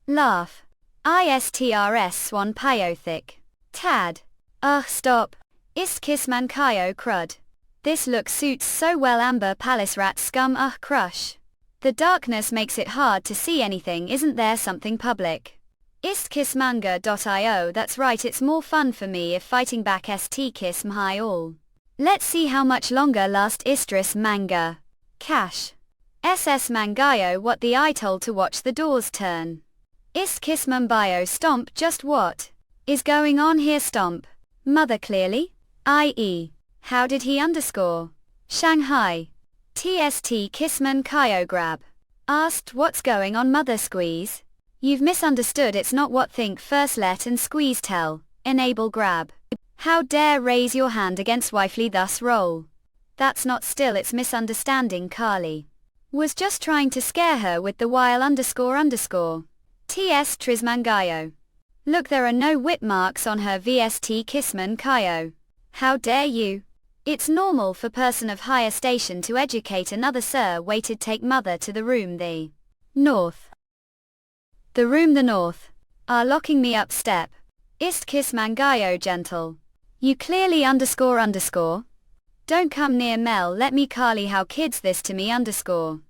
Laugh. Istrs swan pyothic. Tad. Ugh, stop. Ist kiss mankayo crud. This look suits so well Amber palace rat scum, crush. The darkness makes it hard to see anything, isn't there something public? Istkissmanga.io, that's right, it's more fun for me if fighting back stkiss mhi all. Let's see how much longer last istris manga. Cash. SS mangayo, what the eye told to watch the doors turn. Istkiss mumbayo stomp, just what is going on here stomp? Mother clearly? I.e. how did he _ Shanghai. TST Kissman Kyo grab. Asked what's going on mother squeeze? You've misunderstood, it's not what think first let and squeeze tell, enable grab. How dare raise your hand against wifely thus roll. That's not still, it's misunderstanding Kali. Was just trying to scare her with the while __. TS Trismangayo. Look, there are no whip marks on her VST Kissman Kyo. How dare you? It's normal for person of higher station to educate another sir. Waited take mother to the room the north. The room the north. Are locking me up step. Ist kiss mangayo gentle. You clearly __. Don't come near Mel, let me Kali how kids this to me _.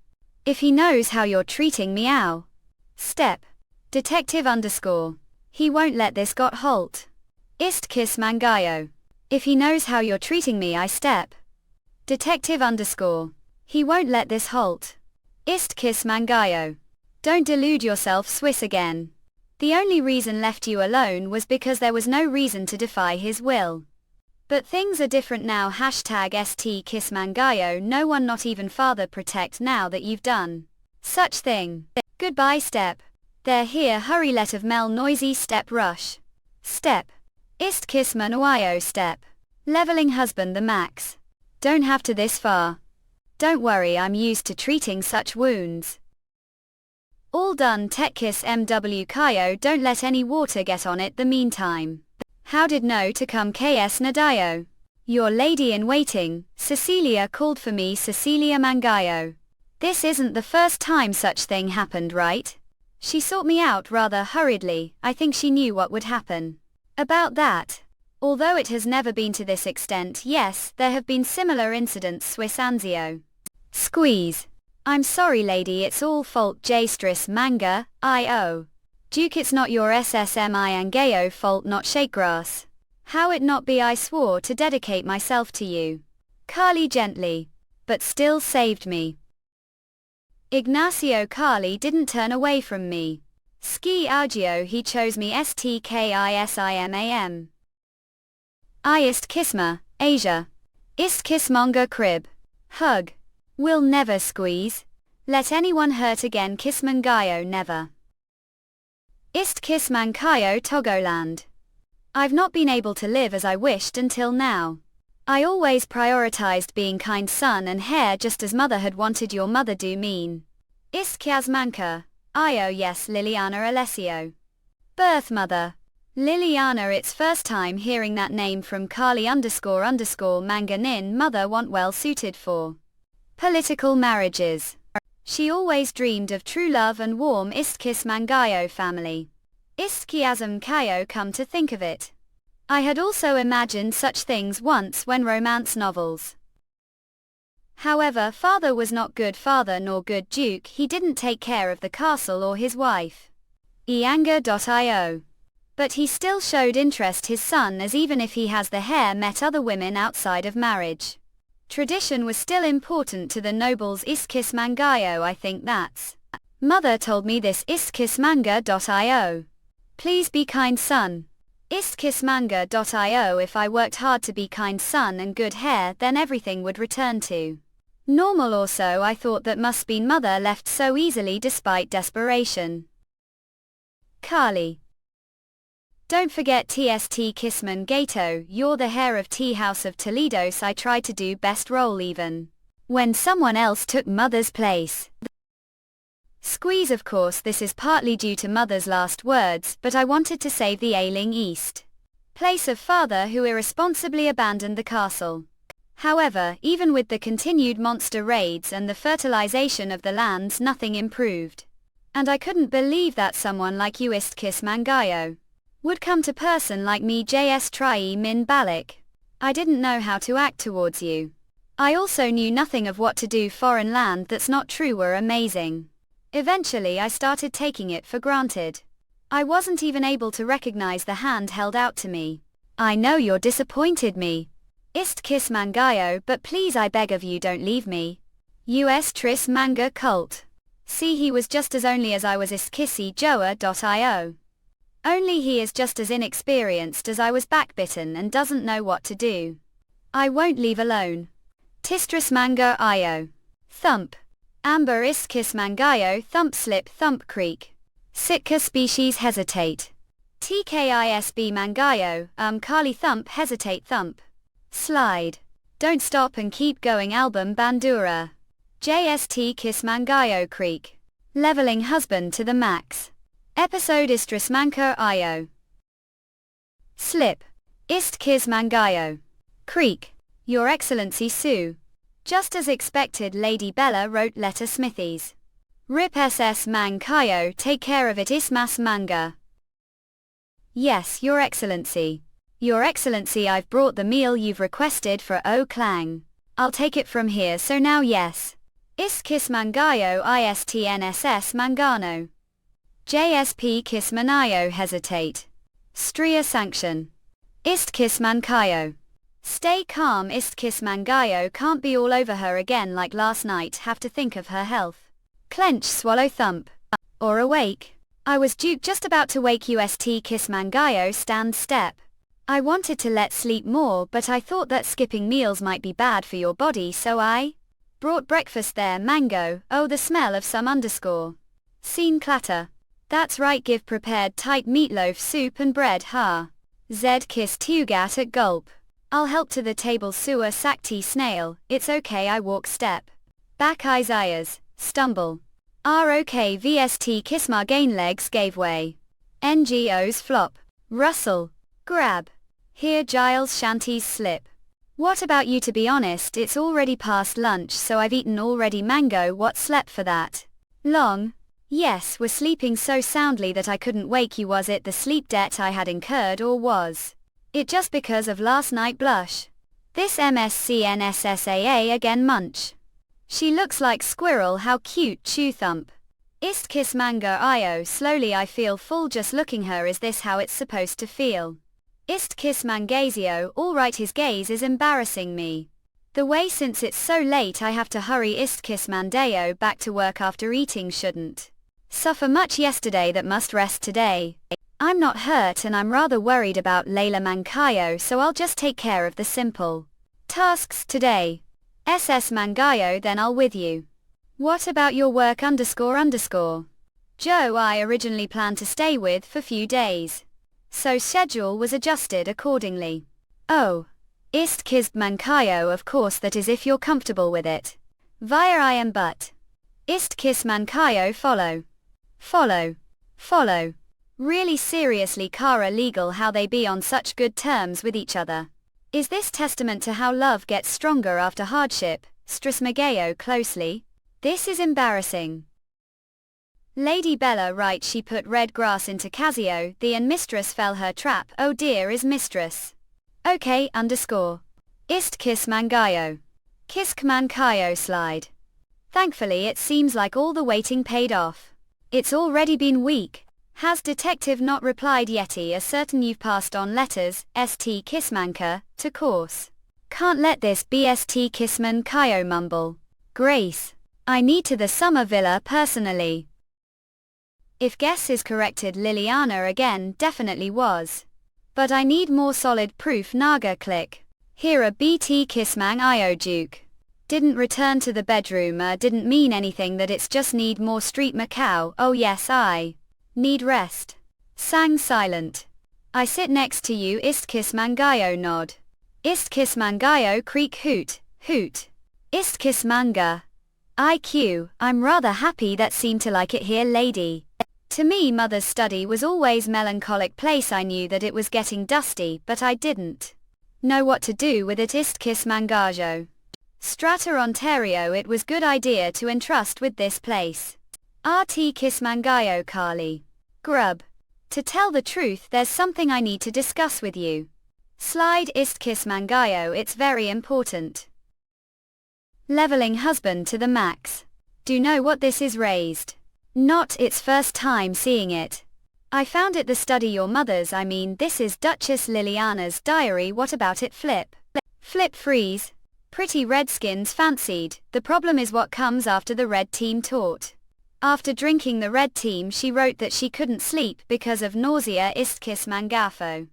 If he knows how you're treating me ow. Step. Detective _. He won't let this got halt. Ist kiss mangayo. If he knows how you're treating me I step. Detective _. He won't let this halt. Ist kiss mangayo. Don't delude yourself Swiss again. The only reason left you alone was because there was no reason to defy his will. But things are different now. #ST kiss mangayo, no one not even father protect now that you've done such thing. Goodbye step. They're here, hurry let of Mel noisy step rush. Step. Ist kiss manuayo step. Leveling husband the max. Don't have to this far. Don't worry, I'm used to treating such wounds. All done tech kiss MW Kayo, don't let any water get on it the meantime. How did no to come KS Nadayo? Your lady in waiting, Cecilia called for me Cecilia Mangayo. This isn't the first time such thing happened, right? She sought me out rather hurriedly, I think she knew what would happen. About that. Although it has never been to this extent, yes, there have been similar incidents. Swiss Anzio. Squeeze. I'm sorry lady, it's all fault J-Stris manga, I.O. Duke, it's not your SSMI Angayo fault, not shakegrass. How it not be, I swore to dedicate myself to you. Kali gently. But still saved me. Ignacio Kali didn't turn away from me. Ski Augio, he chose me STKISIMAM. I ist Kisma, Asia. Ist Kismonga crib. Hug. Will never squeeze. Let anyone hurt again Kismangayo never. Ist Kismankayo Togoland. I've not been able to live as I wished until now. I always prioritized being kind son and hair just as mother had wanted your mother do mean. Ist Kiasmanka. Io yes Liliana Alessio. Birth mother. Liliana, it's first time hearing that name from Kali__ manga nin mother want well suited for political marriages. She always dreamed of true love and warm Istkis Mangayo family. Istkiasm Kayo, come to think of it. I had also imagined such things once when romance novels. However, father was not good father nor good duke, he didn't take care of the castle or his wife. Ianga.io. But he still showed interest his son, as even if he has the hair, met other women outside of marriage. Tradition was still important to the nobles. Istkis Mangayo, I think that's. Mother told me this. Istkismanga.io. Please be kind son. Istkismanga.io. If I worked hard to be kind son and good hair, then everything would return to normal. Also, I thought that must be mother left so easily despite desperation. Kali. Don't forget TST Kisman Gato, you're the hair of Tea House of Toledos. I tried to do best role even when someone else took mother's place. Squeeze. Of course this is partly due to mother's last words, but I wanted to save the ailing east place of father who irresponsibly abandoned the castle. However, even with the continued monster raids and the fertilization of the lands, nothing improved. And I couldn't believe that someone like you, Istkis Mangayo, would come to person like me. JS Trai Min Balik. I didn't know how to act towards you. I also knew nothing of what to do. Foreign land that's not true were amazing. Eventually I started taking it for granted. I wasn't even able to recognize the hand held out to me. I know you're disappointed me, Istkis Mangayo, but please I beg of you don't leave me. US Tris Manga Cult. See, he was just as only as I was. Istkisi Joa.io. Only he is just as inexperienced as I was, backbitten and doesn't know what to do. I won't leave alone. Tistris Manga.io. Thump. Amber Istkis Mangayo. Thump slip thump creek. Sitka species hesitate. TKISB Mangayo. Kali thump hesitate thump. Slide. Don't stop and keep going. Album Bandura. JST Kiss Mangayo Creek. Leveling husband to the max. Episode Istris Manka.io. Slip. Istkis Mangayo. Creek. Your Excellency Sue. Just as expected, Lady Bella wrote letter Smithies. Rip SS Mankayo, take care of it. Ismas Manga. Yes, Your Excellency. Your Excellency, I've brought the meal you've requested for O Clang. I'll take it from here, so now yes. Istkis Mangayo ISTNSS Mangano. JSP Kismanayo hesitate. Stria sanction. Istkis Mankayo. Stay calm. Istkis Mangayo can't be all over her again like last night. Have to think of her health. Clench swallow thump. Or awake. I was Duke just about to wake. UST Kiss Mangayo stand step. I wanted to let sleep more, but I thought that skipping meals might be bad for your body, so I brought breakfast there. Mango. Oh, the smell of some underscore. Scene clatter. That's right, give prepared tight meatloaf soup and bread. Ha. Z kiss Tugat at gulp. I'll help to the table. Sewer Sakti snail. It's okay, I walk step back. Isaiah's stumble. ROK VST Kismar gain legs gave way. NGO's flop. Russell. Grab. Here Giles Shanty's slip. What about you? To be honest, it's already past lunch, so I've eaten already. Mango, what, slept for that long? Yes, was sleeping so soundly that I couldn't wake you. Was it the sleep debt I had incurred, or was it just because of last night? Blush. This MSCNSSAA again. Munch. She looks like squirrel. How cute. Chew thump. Istkis Manga.io. Slowly I feel full just looking her. Is this how it's supposed to feel? Istkis Mangazio. Alright, his gaze is embarrassing me. The way, since it's so late I have to hurry. Istkis Mandeo. Back to work after eating. Shouldn't suffer much yesterday, that must rest today. I'm not hurt and I'm rather worried about Layla Mankayo, so I'll just take care of the simple tasks today. SS Mangayo, then I'll with you. What about your work __? Joe I originally planned to stay with for few days, so schedule was adjusted accordingly. Oh. Istkis Mankayo, of course, that is if you're comfortable with it. Via I am, but Istkis Mankayo follow. Follow. Follow. Really seriously Kara legal how they be on such good terms with each other. Is this testament to how love gets stronger after hardship? Stress Mageo closely. This is embarrassing. Lady Bella writes she put red grass into Casio, the and mistress fell her trap, oh dear is mistress. Okay underscore. Ist kiss mangayo. Kisk mankayo slide. Thankfully it seems like all the waiting paid off. It's already been week. Has detective not replied yeti are certain you've passed on letters, st kissmanka, to course. Can't let this bst kissman kayo mumble. Grace. I need to the summer villa personally. If guess is corrected Liliana again definitely was. But I need more solid proof Naga click. Here a bt kissmang io duke. Didn't return to the bedroom didn't mean anything that it's just need more street Macau, oh yes I need rest. Sang silent. I sit next to you ist kiss mangayo nod. Ist kiss mangayo creek hoot, hoot. Ist kiss manga. IQ, I'm rather happy that seemed to like it here lady. To me mother's study was always melancholic place I knew that it was getting dusty but I didn't know what to do with it ist kiss mangajo. Strata Ontario it was good idea to entrust with this place. RT kiss mangayo Kali. Grub. To tell the truth there's something I need to discuss with you. Slide ist kiss mangayo it's very important. Leveling husband to the max. Do know what this is raised. Not its first time seeing it. I found it the study your mother's I mean this is Duchess Liliana's diary what about it flip? Flip freeze. Pretty redskins fancied, the problem is what comes after the red team taught. After drinking the red team she wrote that she couldn't sleep because of nausea ist kiss mangafo.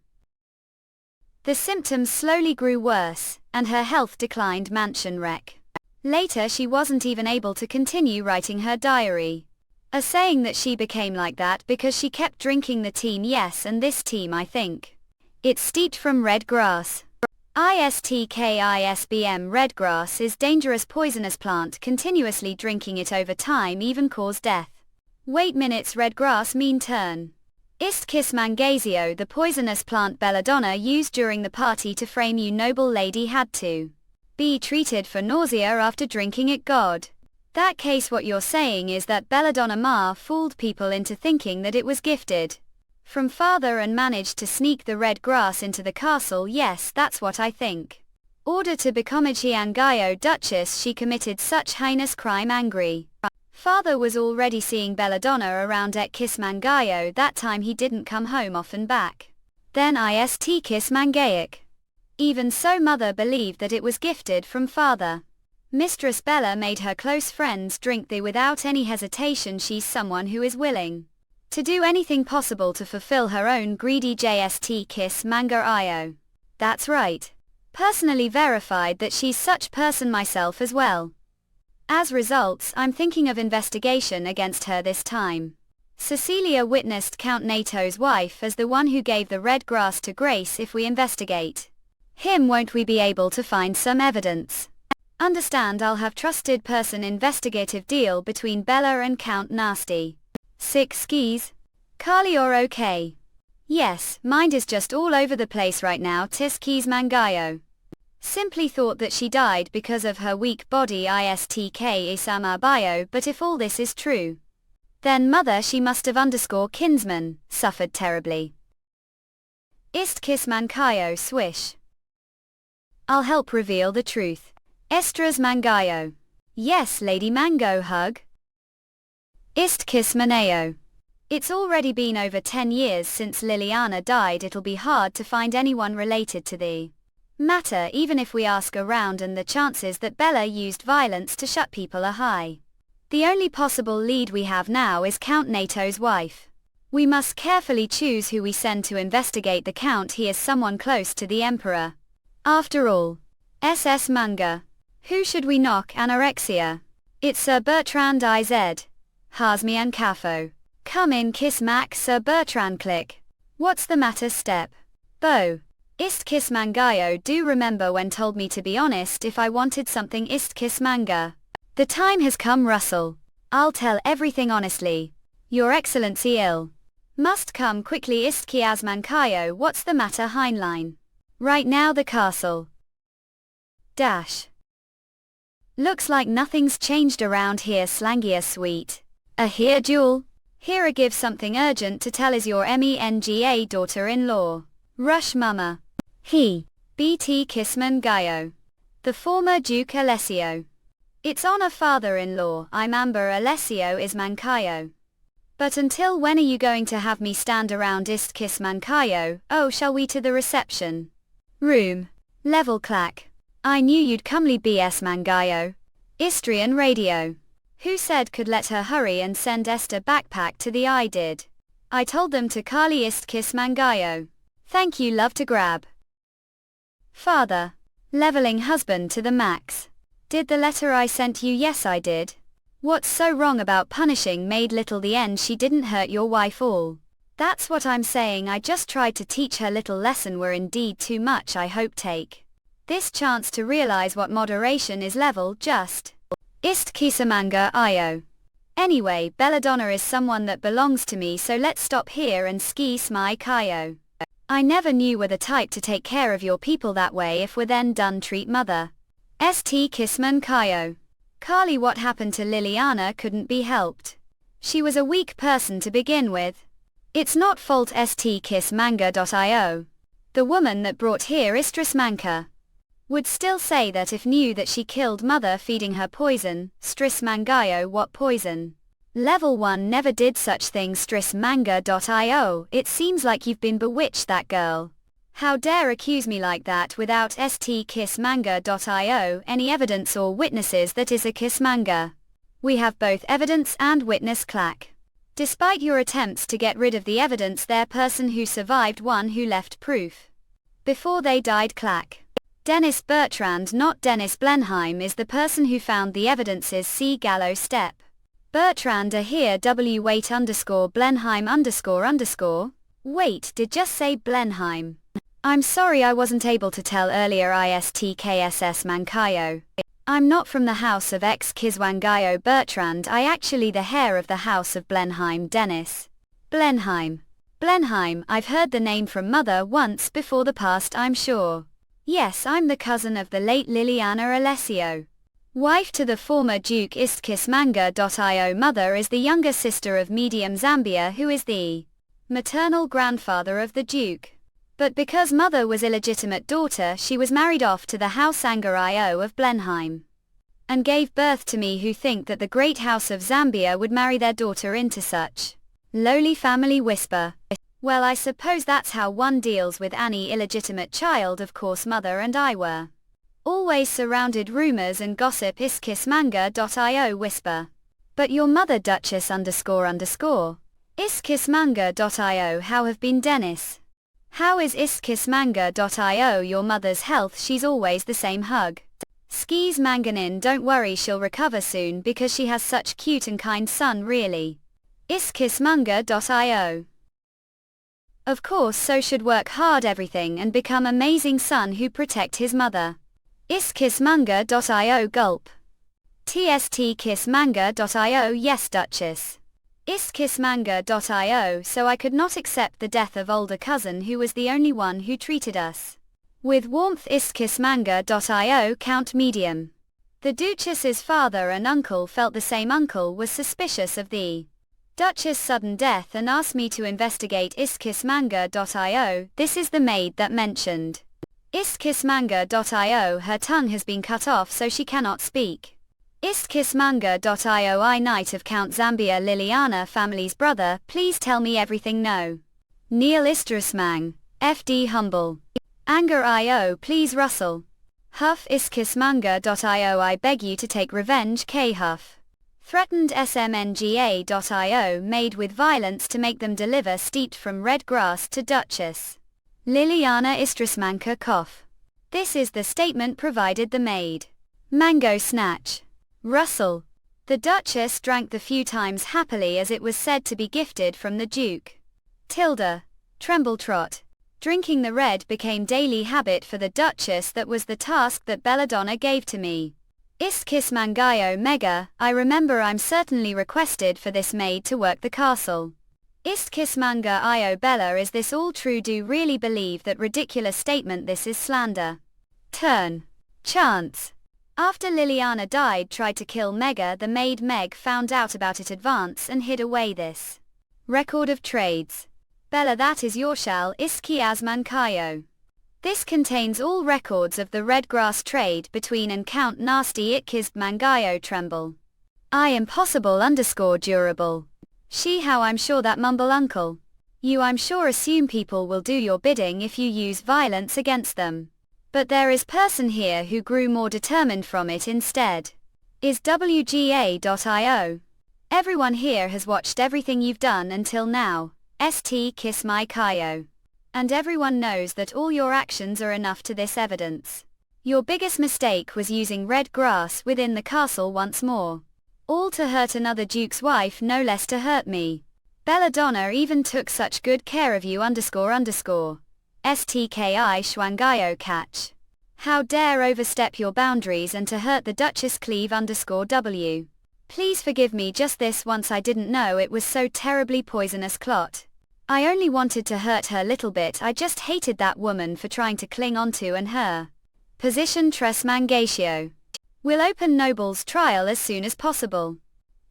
The symptoms slowly grew worse, and her health declined mansion wreck. Later she wasn't even able to continue writing her diary. A saying that she became like that because she kept drinking the team yes and this team I think. It's steeped from red grass. ISTKISBM red grass is dangerous poisonous plant continuously drinking it over time even cause death. Wait minutes red grass mean turn. Ist kiss mangazio the poisonous plant belladonna used during the party to frame you noble lady had to be treated for nausea after drinking it god. That case what you're saying is that belladonna ma fooled people into thinking that it was gifted from father and managed to sneak the red grass into the castle yes that's what I think. Order to become a Chiangayo Duchess she committed such heinous crime angry. Father was already seeing belladonna around at Kiss Mangayo that time he didn't come home often back. Then ist Kiss Mangaic. Even so mother believed that it was gifted from father. Mistress Bella made her close friends drink the without any hesitation she's someone who is willing to do anything possible to fulfill her own greedy JST kiss manga io. That's right. Personally verified that she's such person myself as well. As results, I'm thinking of investigation against her this time. Cecilia witnessed Count Nato's wife as the one who gave the red grass to Grace if we investigate him won't we be able to find some evidence. Understand I'll have trusted person investigative deal between Bella and Count Nasty. 6 skis? Carly you're okay? Yes, mind is just all over the place right now tis keys mangayo. Simply thought that she died because of her weak body istk isama bio but if all this is true. Then mother she must have underscore kinsman, suffered terribly. Ist kiss mankayo swish. I'll help reveal the truth. Estras mangayo. Yes Lady Mango hug. Ist kiss maneo. It's already been over 10 years since Liliana died it'll be hard to find anyone related to the matter even if we ask around and the chances that Bella used violence to shut people are high. The only possible lead we have now is Count Nato's wife. We must carefully choose who we send to investigate the Count he is someone close to the Emperor. After all. SS Manga. Who should we knock anorexia? It's Sir Bertrand IZ. Hasmi and Cafo. Come in kiss Mac Sir Bertrand click. What's the matter step? Bo. Ist kiss mangayo do remember when told me to be honest if I wanted something ist kiss manga. The time has come Russell. I'll tell everything honestly. Your Excellency ill. Must come quickly ist kias mankayo. What's the matter Heinlein? Right now the castle. Dash. Looks like nothing's changed around here slangier sweet. Here Jewel. Here give something urgent to tell is your menga daughter-in-law. Rush mama. He. BT Kisman Gayo. The former Duke Alessio. It's honor father-in-law, I'm Amber Alessio is Mankayo. But until when are you going to have me stand around ist kiss Mankayo? Oh, shall we to the reception room? Level clack. I knew you'd comely BS Mangayo. Istrian radio. Who said could let her hurry and send Esther backpack to the I did. I told them to Kali ist kiss Mangayo. Thank you love to grab. Father. Leveling husband to the max. Did the letter I sent you? Yes I did. What's so wrong about punishing maid little the end she didn't hurt your wife all? That's what I'm saying I just tried to teach her little lesson were indeed too much I hope take this chance to realize what moderation is level just. Ist kisamanga io. Anyway Belladonna is someone that belongs to me so let's stop here and ski smy kayo. I never knew were the type to take care of your people that way if we're then done treat mother. St Kisman Kayo. Carly what happened to Liliana couldn't be helped. She was a weak person to begin with. It's not fault stkissmanga.io. The woman that brought here Istris Manka. Would still say that if knew that she killed mother feeding her poison, Stris Mangayo what poison? Level 1 never did such thing strismanga.io. It seems like you've been bewitched that girl. How dare accuse me like that without stkissmanga.io any evidence or witnesses that is a kissmanga. We have both evidence and witness clack. Despite your attempts to get rid of the evidence there person who survived one who left proof. Before they died clack. Dennis Bertrand not Dennis Blenheim is the person who found the evidences see Gallo step. Bertrand here w wait underscore Blenheim underscore. Wait did just say Blenheim. I'm sorry I wasn't able to tell earlier istkss Mankayo. I'm not from the house of ex Kiswangayo Bertrand I actually the heir of the house of Blenheim Dennis. Blenheim. Blenheim I've heard the name from mother once before the past I'm sure. Yes I'm the cousin of the late Liliana Alessio. Wife to the former Duke istkissmanga.io mother is the younger sister of Medium Zambia who is the maternal grandfather of the Duke. But because mother was illegitimate daughter she was married off to the house Anger.io of Blenheim. And gave birth to me who think that the great house of Zambia would marry their daughter into such lowly family whisper. Well I suppose that's how one deals with any illegitimate child of course mother and I were. Always surrounded rumors and gossip iskissmanga.io whisper. But your mother Duchess __. Iskissmanga.io how have been Dennis? How is iskissmanga.io your mother's health she's always the same hug. Skis Manganin don't worry she'll recover soon because she has such cute and kind son really. Iskissmanga.io. Of course so should work hard everything and become amazing son who protect his mother. Iskissmanga.io gulp. Tstkissmanga.io yes Duchess. Iskissmanga.io so I could not accept the death of older cousin who was the only one who treated us with warmth iskissmanga.io count medium. The Duchess's father and uncle felt the same uncle was suspicious of the Duchess' sudden death and asked me to investigate iskissmanga.io. This is the maid that mentioned iskissmanga.io her tongue has been cut off so she cannot speak. Iskissmanga.io I Knight of Count Zambia Liliana family's brother please tell me everything no. Neil Istrasmang. FD humble. Anger.io please Russell. Huff iskissmanga.io I beg you to take revenge K Huff. Threatened smnga.io made with violence to make them deliver steeped from red grass to Duchess Liliana Istrasmanka cough. This is the statement provided the maid. Mango snatch. Russell. The Duchess drank the few times happily as it was said to be gifted from the Duke. Tilda. Trembletrot. Drinking the red became daily habit for the Duchess that was the task that Belladonna gave to me. Iskissmangayo mega, I remember I'm certainly requested for this maid to work the castle. Istkis manga io Bella, is this all true? Do really believe that ridiculous statement? This is slander. Turn. Chance. After Liliana died, tried to kill Mega, the maid Meg found out about it advance and hid away this record of trades. Bella, that is your shall Iski Asman Kayo. This contains all records of the red grass trade between and Count Nasty Itkis Mangayo Tremble. I impossible _ durable. She how I'm sure that mumble uncle. You I'm sure assume people will do your bidding if you use violence against them. But there is person here who grew more determined from it instead. Is WGA.io. Everyone here has watched everything you've done until now. St kiss my Kayo. And everyone knows that all your actions are enough to this evidence. Your biggest mistake was using red grass within the castle once more. All to hurt another duke's wife, no less to hurt me. Belladonna even took such good care of you __. STKI Schwangayo catch. How dare overstep your boundaries and to hurt the Duchess Cleve _W. Please forgive me just this once, I didn't know it was so terribly poisonous clot. I only wanted to hurt her little bit, I just hated that woman for trying to cling onto and her position tres mangatio. Will open nobles trial as soon as possible.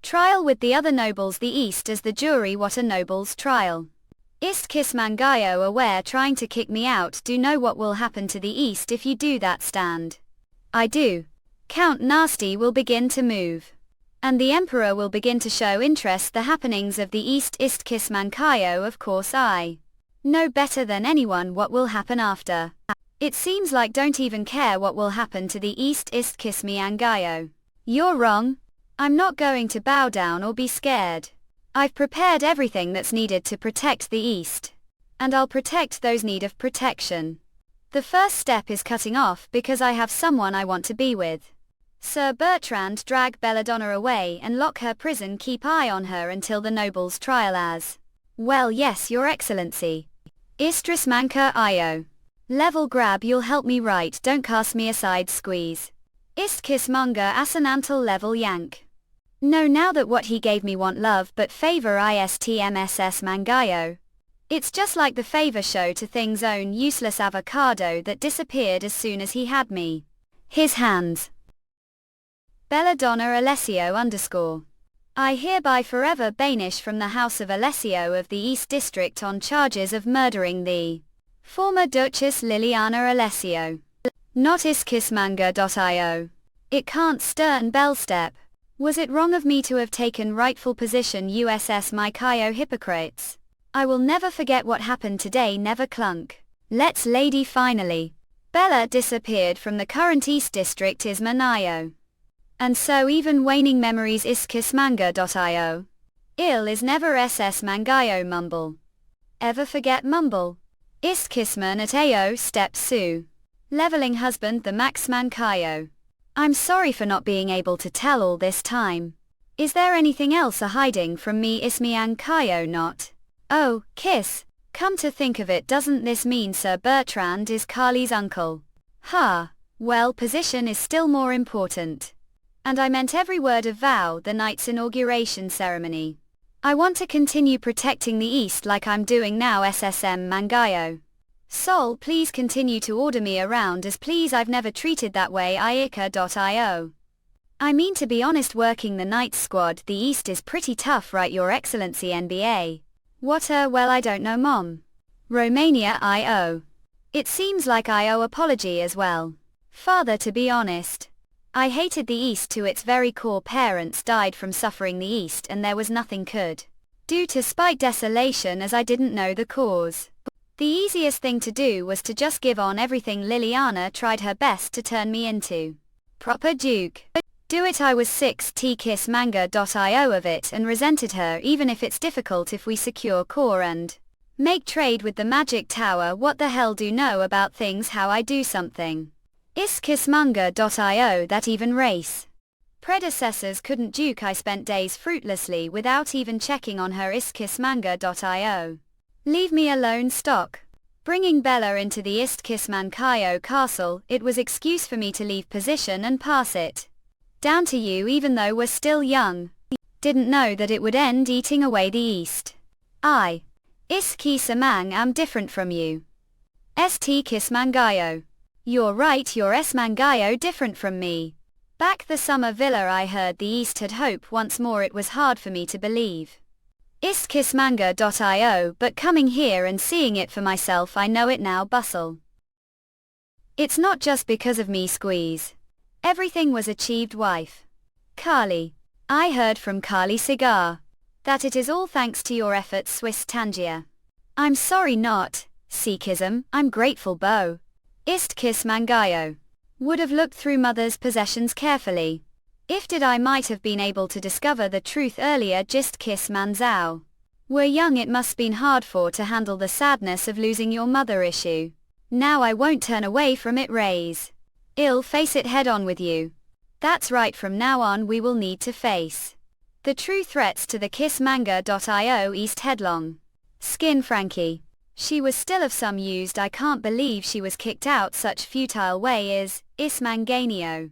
Trial with the other nobles the East as the jury. What a nobles trial. Ist kiss Mangayo aware trying to kick me out. Do know what will happen to the East if you do that stand. I do. Count Nasty will begin to move. And the Emperor will begin to show interest the happenings of the East. Ist kiss Mankayo, of course I know better than anyone what will happen after. It seems like don't even care what will happen to the East. Ist kiss me Angayo. You're wrong. I'm not going to bow down or be scared. I've prepared everything that's needed to protect the East. And I'll protect those need of protection. The first step is cutting off because I have someone I want to be with. Sir Bertrand, drag Belladonna away and lock her prison. Keep eye on her until the nobles trial as well. Yes, your excellency. Istris Manka Io. Level grab, you'll help me right, don't cast me aside. Squeeze. Istkis manga asanantal level yank. No, now that what he gave me want love but favor istmss mangayo. It's just like the favor show to things own useless avocado that disappeared as soon as he had me. His hands. Belladonna Alessio _ I hereby forever banish from the house of Alessio of the East District on charges of murdering the former Duchess Liliana Alessio. Not iskismanga.io. It can't stern bellstep. Was it wrong of me to have taken rightful position USS Maikayo hypocrites? I will never forget what happened today, never clunk. Let's lady finally. Bella disappeared from the current East District is Manayo. And so even waning memories iskismanga.io. Ill is never SS Mangayo mumble. Ever forget mumble. Iskisman at AO step Sue. Leveling husband the Maxman Kayo. I'm sorry for not being able to tell all this time. Is there anything else a hiding from me? Ismian Kayo not. Oh, kiss. Come to think of it, doesn't this mean Sir Bertrand is Carly's uncle? Ha. Well, position is still more important. And I meant every word of vow the night's inauguration ceremony. I want to continue protecting the East like I'm doing now. SSM Mangayo. Sol, please continue to order me around as please, I've never treated that way. Iika.io. I mean, to be honest, working the Knights squad the East is pretty tough, right your excellency? NBA. What well, I don't know mom. Romania IO. It seems like I owe apology as well. Father, to be honest. I hated the East to its very core. Parents died from suffering the East and there was nothing could do to spite desolation as I didn't know the cause. The easiest thing to do was to just give on everything. Liliana tried her best to turn me into proper duke. Do it. I was 6tkissmanga.io of it and resented her, even if it's difficult if we secure core and make trade with the magic tower. What the hell do know about things how I do something. Iskismanga.io. that even race predecessors couldn't duke. I spent days fruitlessly without even checking on her. Iskismanga.io. Leave me alone. Stock. Bringing Bella into the Istkismankayo castle, it was excuse for me to leave position and pass it down to you even though we're still young. Didn't know that it would end eating away the East. I. Iski samang am different from you. St kis mangayo. You're right, you're s mangayo different from me. Back the summer villa I heard the East had hope once more, it was hard for me to believe. Istkismanga.io, but coming here and seeing it for myself I know it now bustle. It's not just because of me squeeze. Everything was achieved wife. Kali. I heard from Kali Cigar that it is all thanks to your efforts Swiss Tangier. I'm sorry not, Sikhism, I'm grateful Bo. Istkis Mangayo. Would have looked through mother's possessions carefully. If did I might have been able to discover the truth earlier, just kiss manzao. Were young it must been hard for to handle the sadness of losing your mother issue. Now I won't turn away from it raise. I'll face it head on with you. That's right, from now on we will need to face the true threats to the kissmanga.io East headlong. Skin Frankie. She was still of some used, I can't believe she was kicked out such futile way is Ismanganio.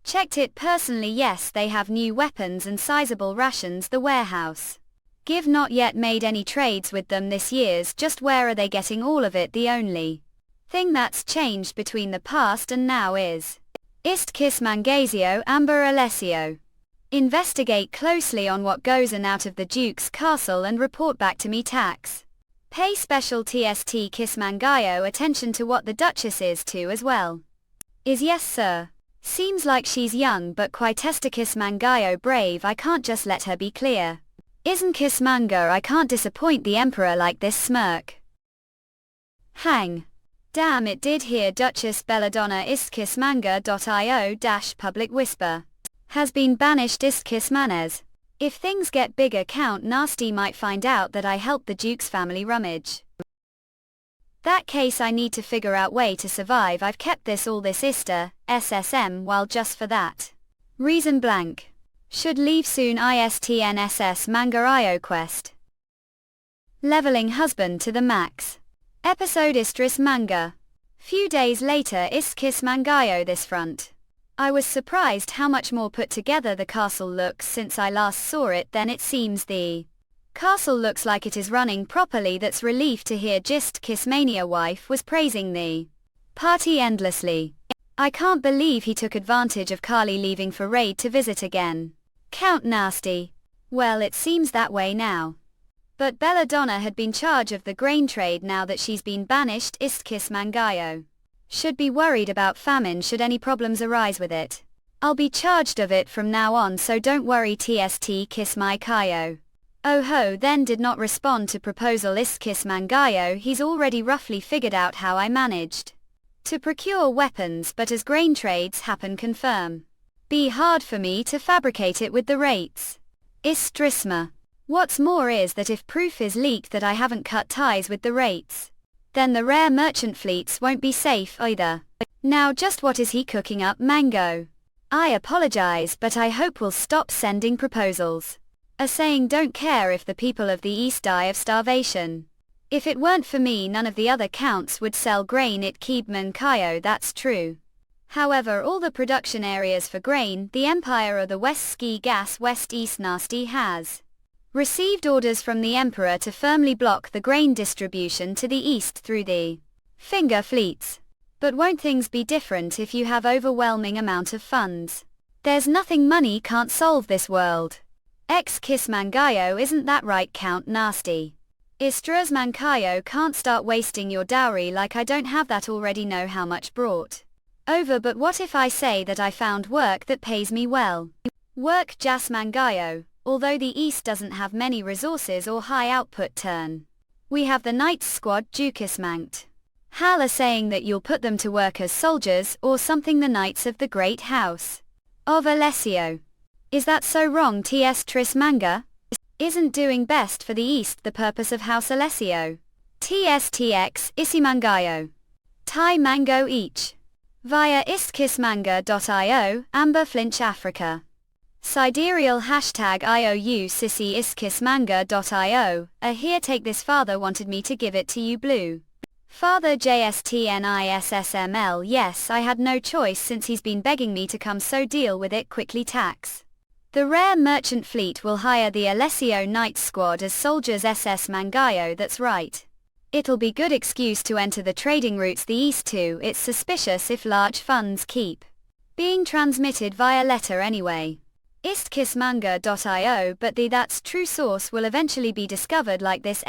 Checked it personally, yes they have new weapons and sizable rations the warehouse. Give not yet made any trades with them this year's, just where are they getting all of it? The only thing that's changed between the past and now is Istkis Mangazio Amber Alessio. Investigate closely on what goes in out of the Duke's castle and report back to me tax. Pay special TST Kismangayo attention to what the Duchess is too as well. Is yes sir. Seems like she's young but quite Kismangayo brave, I can't just let her be clear. Isn't Kismanga, I can't disappoint the Emperor like this smirk. Hang. Damn it, did hear Duchess Belladonna Istkismanga.io public whisper. Has been banished Istkismanes. If things get bigger Count Nasty might find out that I helped the Duke's family rummage. That case I need to figure out way to survive, I've kept this all this Ista, SSM while just for that reason blank. Should leave soon ISTNSS Manga IO quest. Leveling husband to the max. Episode Istris Manga. Few days later Istkis Mangayo this front. I was surprised how much more put together the castle looks since I last saw it. Then it seems the castle looks like it is running properly. That's relief to hear. Just Kissmania wife was praising the party endlessly. I can't believe he took advantage of Kali leaving for raid to visit again. Count Nasty. Well, it seems that way now. But Belladonna had been charge of the grain trade now that she's been banished. Istkis Mangayo. Should be worried about famine should any problems arise with it. I'll be charged of it from now on, so don't worry. TST Kiss My Kayo. Oh ho, then did not respond to proposal Istkis Mangayo. He's already roughly figured out how I managed to procure weapons, but as grain trades happen confirm. Be hard for me to fabricate it with the rates. Istrisma. What's more is that if proof is leaked that I haven't cut ties with the rates, then the rare merchant fleets won't be safe either. Now just what is he cooking up? Mango. I apologize, but I hope we'll stop sending proposals. A saying, don't care if the people of the East die of starvation. If it weren't for me none of the other counts would sell grain at Keebman Kayo, that's true. However, all the production areas for grain, the Empire of the West Ski Gas West East Nasty has received orders from the Emperor to firmly block the grain distribution to the east through the finger fleets. But won't things be different if you have overwhelming amount of funds? There's nothing money can't solve this world. Kiss Mangayo, isn't that right, Count Nasty? Istras Mankayo, can't start wasting your dowry like I don't have that already. Know how much brought over, but what if I say that I found work that pays me well? Work Jas Mangayo. Although the East doesn't have many resources or high output turn, we have the Knights Squad Dukas Mankt. Hal are saying that you'll put them to work as soldiers or something, the Knights of the Great House of Alessio. Is that so wrong? TS Tris Manga isn't doing best for the East the purpose of House Alessio. TSTX Isimangayo. Thai Mango each. Via istkismanga.io, Amber Flinch Africa. Sidereal hashtag IOU Sissy istkismanga.io, here take this, father wanted me to give it to you blue. Father JSTNISSML, yes I had no choice since he's been begging me to come, so deal with it quickly tax. The rare merchant fleet will hire the Alessio Knights squad as soldiers SS Mangayo. That's right. It'll be good excuse to enter the trading routes the east to. It's suspicious if large funds keep being transmitted via letter anyway. Istkissmanga.io, but the that's true source will eventually be discovered like this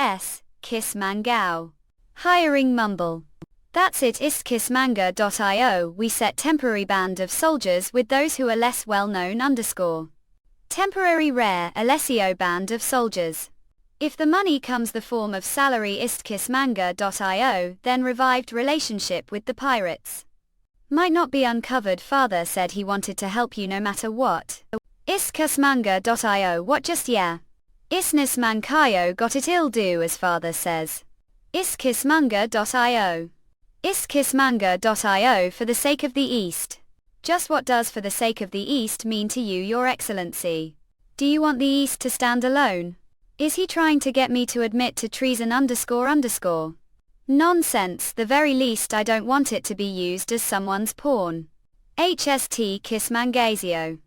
Kiss Mangao. Hiring mumble. That's it. Istkissmanga.io. We set temporary band of soldiers with those who are less well known _ temporary rare Alessio band of soldiers. If the money comes the form of salary istkissmanga.io, then revived relationship with the pirates might not be uncovered. Father said he wanted to help you no matter what. Istkissmanga.io. What just yeah? Isnis Mankayo got it ill do as father says. Istkissmanga.io. Istkissmanga.io for the sake of the East. Just what does for the sake of the East mean to you, Your Excellency? Do you want the East to stand alone? Is he trying to get me to admit to treason __? Nonsense, the very least I don't want it to be used as someone's pawn. HST Kissmangazio.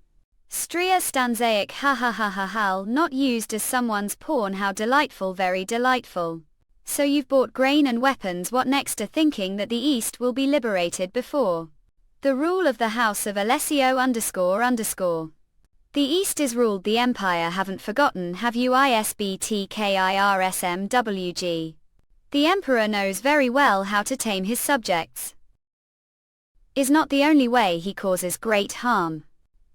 Stria stanzaic ha ha ha ha ha, not used as someone's pawn. How delightful, very delightful. So you've bought grain and weapons. What next to thinking that the East will be liberated before the rule of the House of Alessio __? The East is ruled, the Empire haven't forgotten, have you? ISBTKIRSMWG. The Emperor knows very well how to tame his subjects. Is not the only way he causes great harm.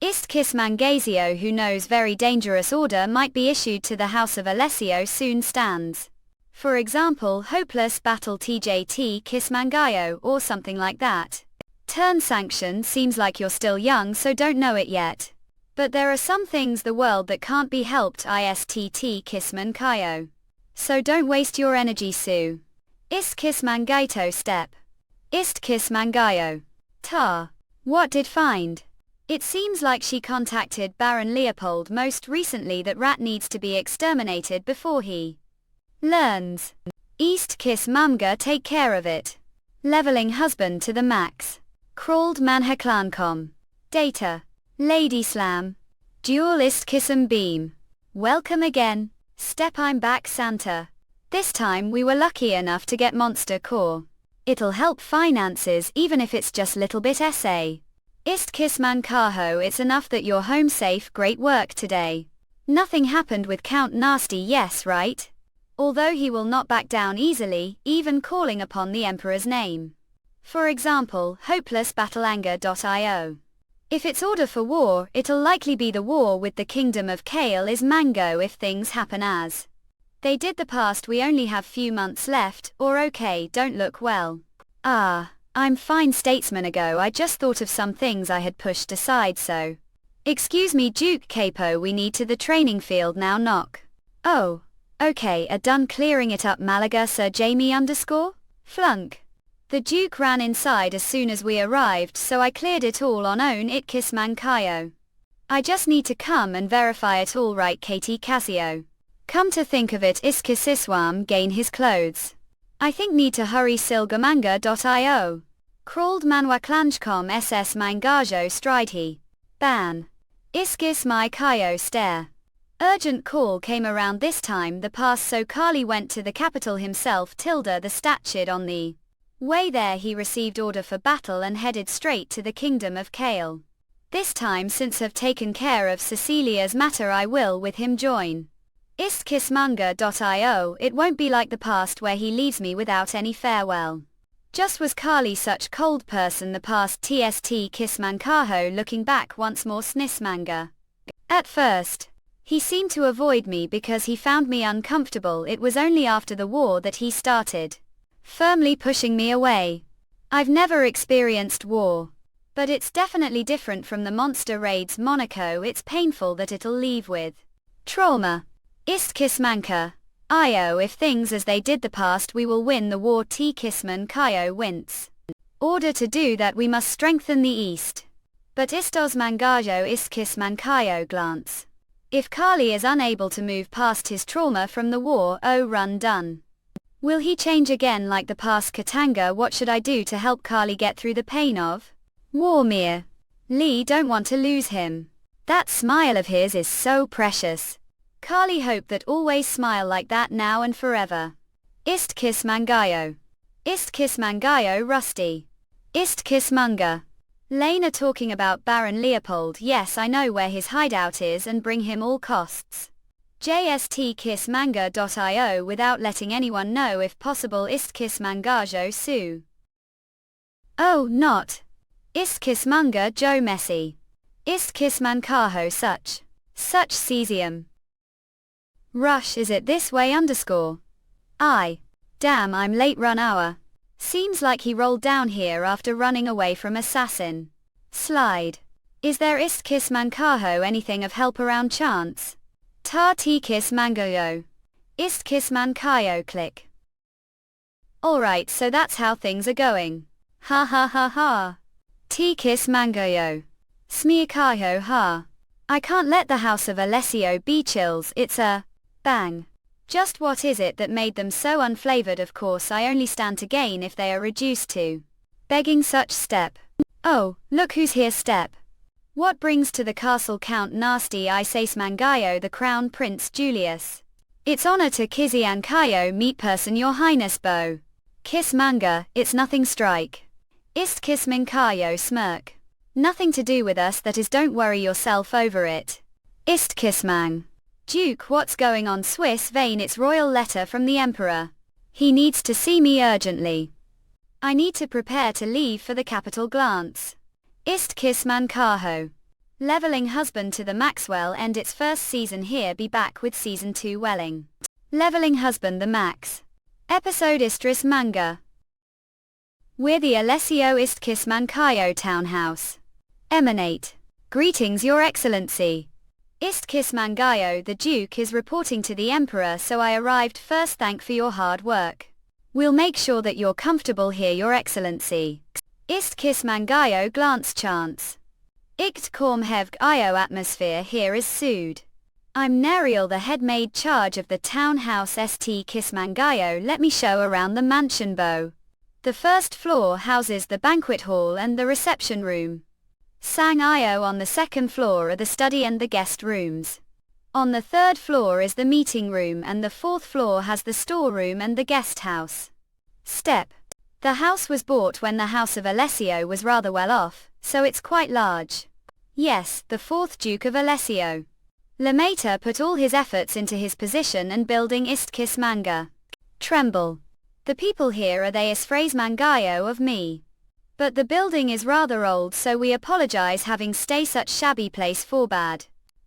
Istkissmangazio, who knows very dangerous order might be issued to the House of Alessio soon stands. For example, hopeless battle TJT Kissmangayo or something like that. Turn sanction. Seems like you're still young, so don't know it yet. But there are some things the world that can't be helped. ISTT Kissmankayo. So don't waste your energy, Sue. Istkissmangaito step. Istkissmangayo. Ta. What did find? It seems like she contacted Baron Leopold most recently that rat needs to be exterminated before he learns. Istkissmanga, take care of it. Leveling husband to the max. Crawled Manhwa. Data. Lady Slam. Dual Istkissum beam. Welcome again. Step, I'm back, Santa. This time we were lucky enough to get Monster Core. It'll help finances even if it's just little bit SA. Istkissmankaho, it's enough that you're home safe. Great work today. Nothing happened with Count Nasty, yes right? Although he will not back down easily, even calling upon the Emperor's name. For example, hopelessbattleanger.io. If it's order for war, it'll likely be the war with the Kingdom of Kale is Mango if things happen as they did the past. We only have few months left, or okay, don't look well. I'm fine statesman ago. I just thought of some things I had pushed aside, so. Excuse me Duke Capo, we need to the training field now, knock. Oh. Okay, done clearing it up Malaga Sir Jamie _ Flunk. The Duke ran inside as soon as we arrived, so I cleared it all on own. Itkissmankayo. I just need to come and verify it all right. Katie Casio. Come to think of it, Iskissiswam gain his clothes. I think need to hurry. Silgamanga.io. Crawled Manhwa Klanjkom SS Mangajo stride he. Ban. Iskis my Kayo stare. Urgent call came around this time the pass, so Kali went to the capital himself. Tilda the statchid on the way there he received order for battle and headed straight to the Kingdom of Kale. This time, since have taken care of Cecilia's matter, I will with him join. Istkissmanga.io. It won't be like the past where he leaves me without any farewell. Just was Kali such cold person the past. TST Kissmankaho. Looking back once more, Snismanga. At first, he seemed to avoid me because he found me uncomfortable. It was only after the war that he started firmly pushing me away. I've never experienced war, but it's definitely different from the monster raids Monaco. It's painful that it'll leave with trauma. Istkissmanka.io. If things as they did the past, we will win the war. T Kissman wince. Order to do that we must strengthen the East. But Istosmangajo Istkissmankayo glance. If Kali is unable to move past his trauma from the war, oh run done. Will he change again like the past Katanga? What should I do to help Kali get through the pain of war? Mir. Lee don't want to lose him. That smile of his is so precious. Kali hope that always smile like that now and forever. Ist kiss mangayo. Ist kiss mangayo rusty. Ist kiss manga. Lena talking about Baron Leopold. Yes, I know where his hideout is and bring him all costs. JSTKissmanga.io without letting anyone know if possible. Ist kiss mangajo su. Oh, not. Ist kiss manga Joe Messi. Ist kiss mankajo such cesium. Rush is it this way _. Damn, I'm late run hour. Seems like he rolled down here after running away from assassin. Slide. Is there ist kiss mankajo anything of help around chance? Ta ti kiss mangoyo. Ist kiss mankayo click. Alright, so that's how things are going. Ha ha ha ha. Ti kiss mangoyo. Smiakayo ha. I can't let the house of Alessio be chills, it's a bang. Just what is it that made them so unflavored? Of course I only stand to gain if they are reduced to begging such step. Oh, look who's here step. What brings to the castle Count Nasty I say Mangayo the Crown Prince Julius. It's honor to Kizzy and Kayo meet person your highness bo. Kiss manga, it's nothing strike. Ist kiss minkayo smirk. Nothing to do with us that is, don't worry yourself over it. Ist kiss mang. Duke, what's going on? Swiss vein, it's royal letter from the emperor. He needs to see me urgently. I need to prepare to leave for the capital. Glance. Ist kiss man kaho. Leveling husband to the Maxwell end its first season here, be back with season 2 welling. Leveling husband the Max. Episode Istris manga. We're the Alessio ist kiss man kayo townhouse. Emanate. Greetings your excellency. Ist kiss mangayo, the Duke is reporting to the Emperor, so I arrived first. Thank for your hard work. We'll make sure that you're comfortable here your excellency. Ist kiss mangayo glance chance. Icht korm hevg io atmosphere here is sued. I'm Neriel, the head maid charge of the townhouse St kiss mangayo. Let me show around the mansion bo. The first floor houses the banquet hall and the reception room. Sang io on the second floor are the study and the guest rooms. On the third floor is the meeting room and the fourth floor has the storeroom and the guest house. Step. The house was bought when the house of Alessio was rather well off, so it's quite large. Yes, the fourth Duke of Alessio. Lemaitre put all his efforts into his position and building ist kiss manga. Tremble. The people here are they phrase mangayo of me. But the building is rather old, so we apologize having stay such shabby place for bad.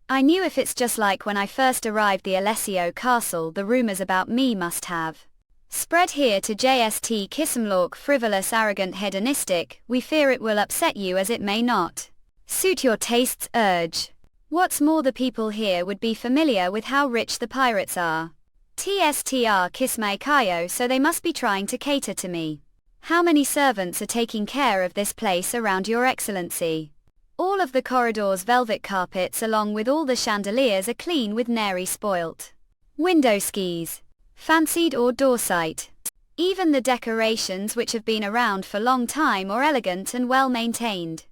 I knew if it's just like when I first arrived the Alessio castle, the rumors about me must have spread here to JST Kissamlork, frivolous, arrogant, hedonistic. We fear it will upset you as it may not suit your tastes. Urge. What's more, the people here would be familiar with how rich the pirates are. TSTR Kisme Kayo, so they must be trying to cater to me. How many servants are taking care of this place around your excellency? All of the corridors' velvet carpets along with all the chandeliers are clean with nary spoilt window skis, fancied or dorsight. Even the decorations, which have been around for long time, are elegant and well maintained.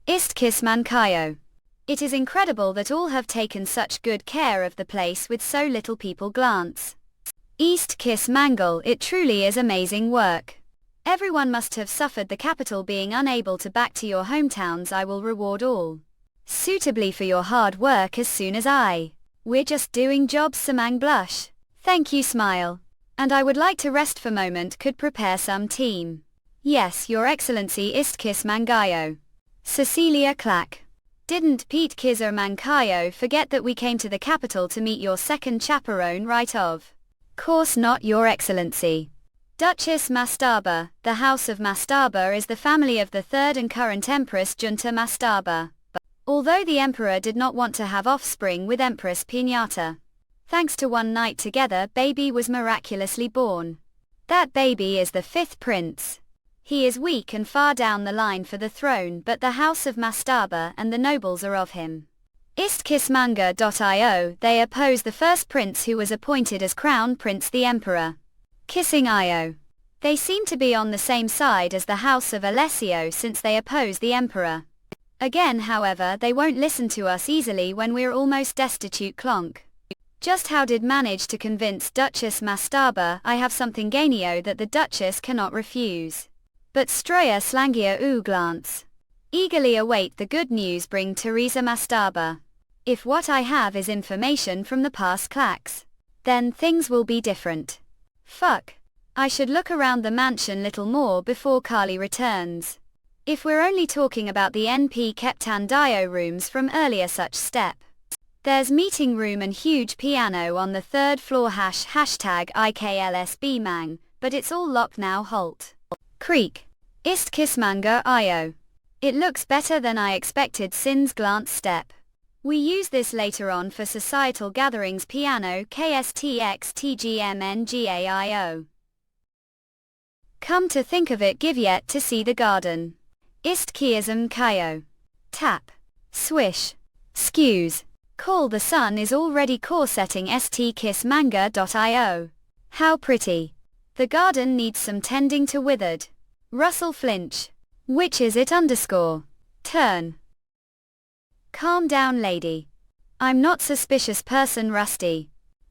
Ist kiss mankayo. It is incredible that all have taken such good care of the place with so little people. Glance. East kiss mangle, it truly is amazing work. Everyone must have suffered the capital being unable to back to your hometowns. I will reward all suitably for your hard work as soon as we're just doing jobs. Samang blush. Thank you smile. And I would like to rest for moment, could prepare some team. Yes your excellency ist kiss mangayo. Cecilia clack. Didn't Pete Kizzer Mankayo forget that we came to the capital to meet your second chaperone? Right of course not your excellency. Duchess Mastaba. The House of Mastaba is the family of the third and current Empress Junta Mastaba. Although the Emperor did not want to have offspring with Empress Pinata, thanks to one night together, baby was miraculously born. That baby is the fifth prince. He is weak and far down the line for the throne, but the House of Mastaba and the nobles are of him. Istkissmanga.io, they oppose the first prince who was appointed as crown prince, the Emperor. Kissing Io. They seem to be on the same side as the House of Alessio since they oppose the Emperor. Again, however, they won't listen to us easily when we're almost destitute clonk. Just how did manage to convince Duchess Mastaba I have something gainio that the Duchess cannot refuse. But Stroya Slangia glance. Eagerly await the good news bring Teresa Mastaba. If what I have is information from the past clacks, then things will be different. Fuck. I should look around the mansion little more before Kali returns. If we're only talking about the NP Keptan Dio rooms from earlier such step. There's meeting room and huge piano on the third floor hashtag IKLSB mang, but it's all locked now halt. Creek. Ist Kismanga IO. It looks better than I expected since glance step. We use this later on for societal gatherings piano KSTX TGMNGAIO. Come to think of it give yet to see the garden. Ist Kiasm Kyo. Tap. Swish. Skews. Call the sun is already corsetting stkissmanga.io. How pretty. The garden needs some tending to withered. Russell Flinch. Which is it _ turn. Calm down lady. I'm not suspicious person Rusty.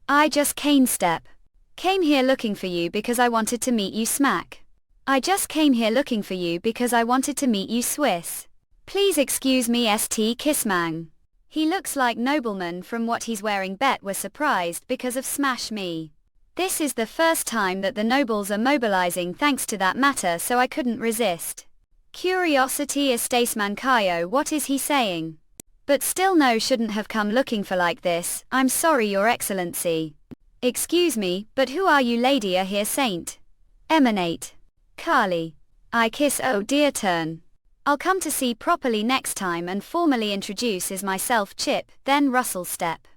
I just cane step. Came here looking for you because I wanted to meet you smack. I just came here looking for you because I wanted to meet you Swiss. Please excuse me St Kissmang. He looks like nobleman from what he's wearing bet we're surprised because of smash me. This is the first time that the nobles are mobilizing thanks to that matter so I couldn't resist. Curiosity Estaceman Kayo what is he saying? But still no shouldn't have come looking for like this, I'm sorry your excellency. Excuse me, but who are you lady here saint? Emanate. Kali. I kiss oh dear turn. I'll come to see properly next time and formally introduce is myself Chip, then Russell step.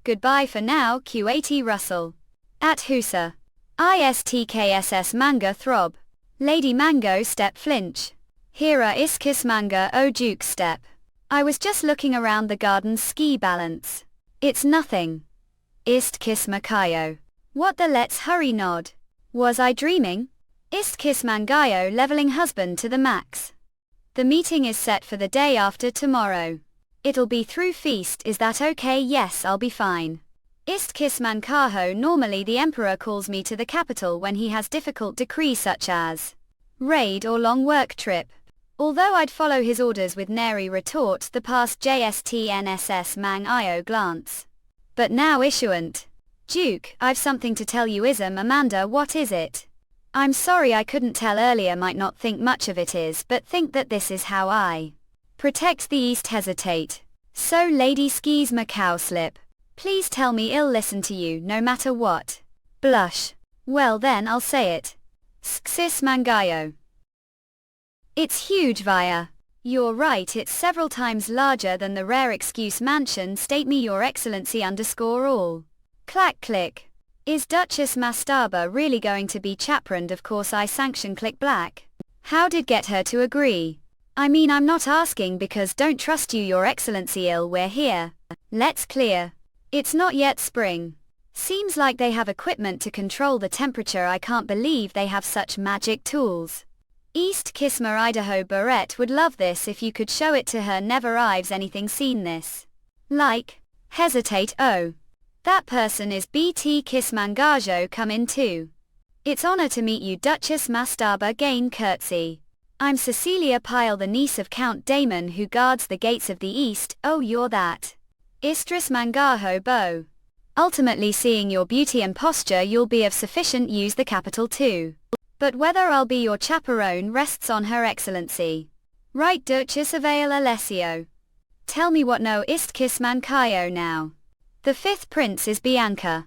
Goodbye for now Q80 Russell. At Husa. ISTKSS manga throb. Lady Mango step flinch. Hira iskis manga oh Duke step. I was just looking around the garden's ski balance. It's nothing. Ist kiss Makayo. What the let's hurry nod. Was I dreaming? Ist kiss Mangayo leveling husband to the max. The meeting is set for the day after tomorrow. It'll be through feast is that okay yes I'll be fine. Ist kiss Mankaho normally the emperor calls me to the capital when he has difficult decree such as raid or long work trip. Although I'd follow his orders with nary retort the past JSTNSS Mang Io glance. But now issuant. Duke, I've something to tell you ism Amanda what is it? I'm sorry I couldn't tell earlier might not think much of it is but think that this is how I protect the east hesitate. So lady skis Macau slip. Please tell me I'll listen to you no matter what. Blush. Well then I'll say it. Sksis Mangayo. It's huge via. You're right it's several times larger than the rare excuse mansion state me your excellency _ all. Clack click. Is Duchess Mastaba really going to be chaperoned of course I sanction click black. How did get her to agree? I mean I'm not asking because don't trust you your excellency we're here. Let's clear. It's not yet spring. Seems like they have equipment to control the temperature I can't believe they have such magic tools. East Kisma Idaho Barrett would love this if you could show it to her never I've anything seen this. Like. Hesitate oh. That person is BT Kismangajo come in too. It's honor to meet you Duchess Mastaba gain curtsy. I'm Cecilia Pyle the niece of Count Damon who guards the gates of the east, oh you're that. Istris Mangaho Bo. Ultimately seeing your beauty and posture you'll be of sufficient use the capital too. But whether I'll be your chaperone rests on her excellency. Right Duchess of Alessio. Tell me what no ist Kismankayo now. The fifth prince is Bianca.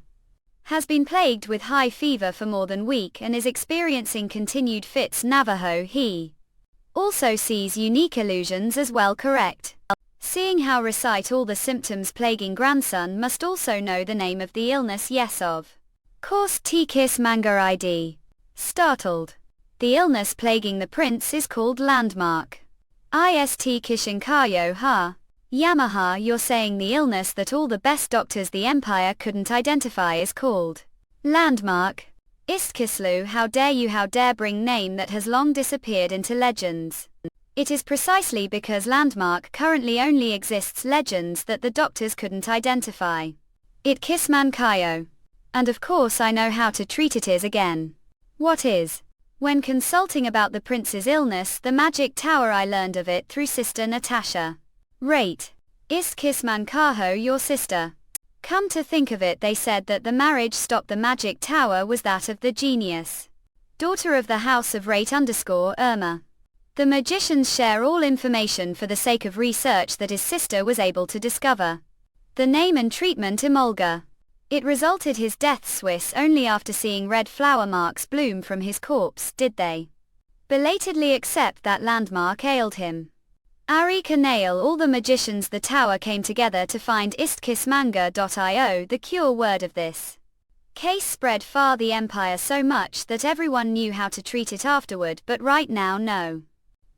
Has been plagued with high fever for more than week and is experiencing continued fits Navajo he. Also sees unique illusions as well correct. Seeing how recite all the symptoms plaguing grandson must also know the name of the illness yes of. Course T-Kiss Manga ID. Startled. The illness plaguing the prince is called landmark. Ist Kishinkayo ha. Yamaha you're saying the illness that all the best doctors the empire couldn't identify is called landmark. Istkislu how dare you how dare bring name that has long disappeared into legends. It is precisely because landmark currently only exists legends that the doctors couldn't identify it. Kisman Kayo. And of course I know how to treat it is again. What is? When consulting about the prince's illness, the magic tower, I learned of it through sister Natasha. Rate. Ist Kisman Kaho your sister? Come to think of it, they said that the marriage stopped the magic tower was that of the genius daughter of the house of Rate Irma. The magicians share all information for the sake of research that his sister was able to discover. The name and treatment Emolga. It resulted his death Swiss only after seeing red flower marks bloom from his corpse, did they belatedly accept that landmark ailed him. Ari Kanail, all the magicians the tower came together to find istkismanga.io. The cure word of this case spread far the empire so much that everyone knew how to treat it afterward, but right now no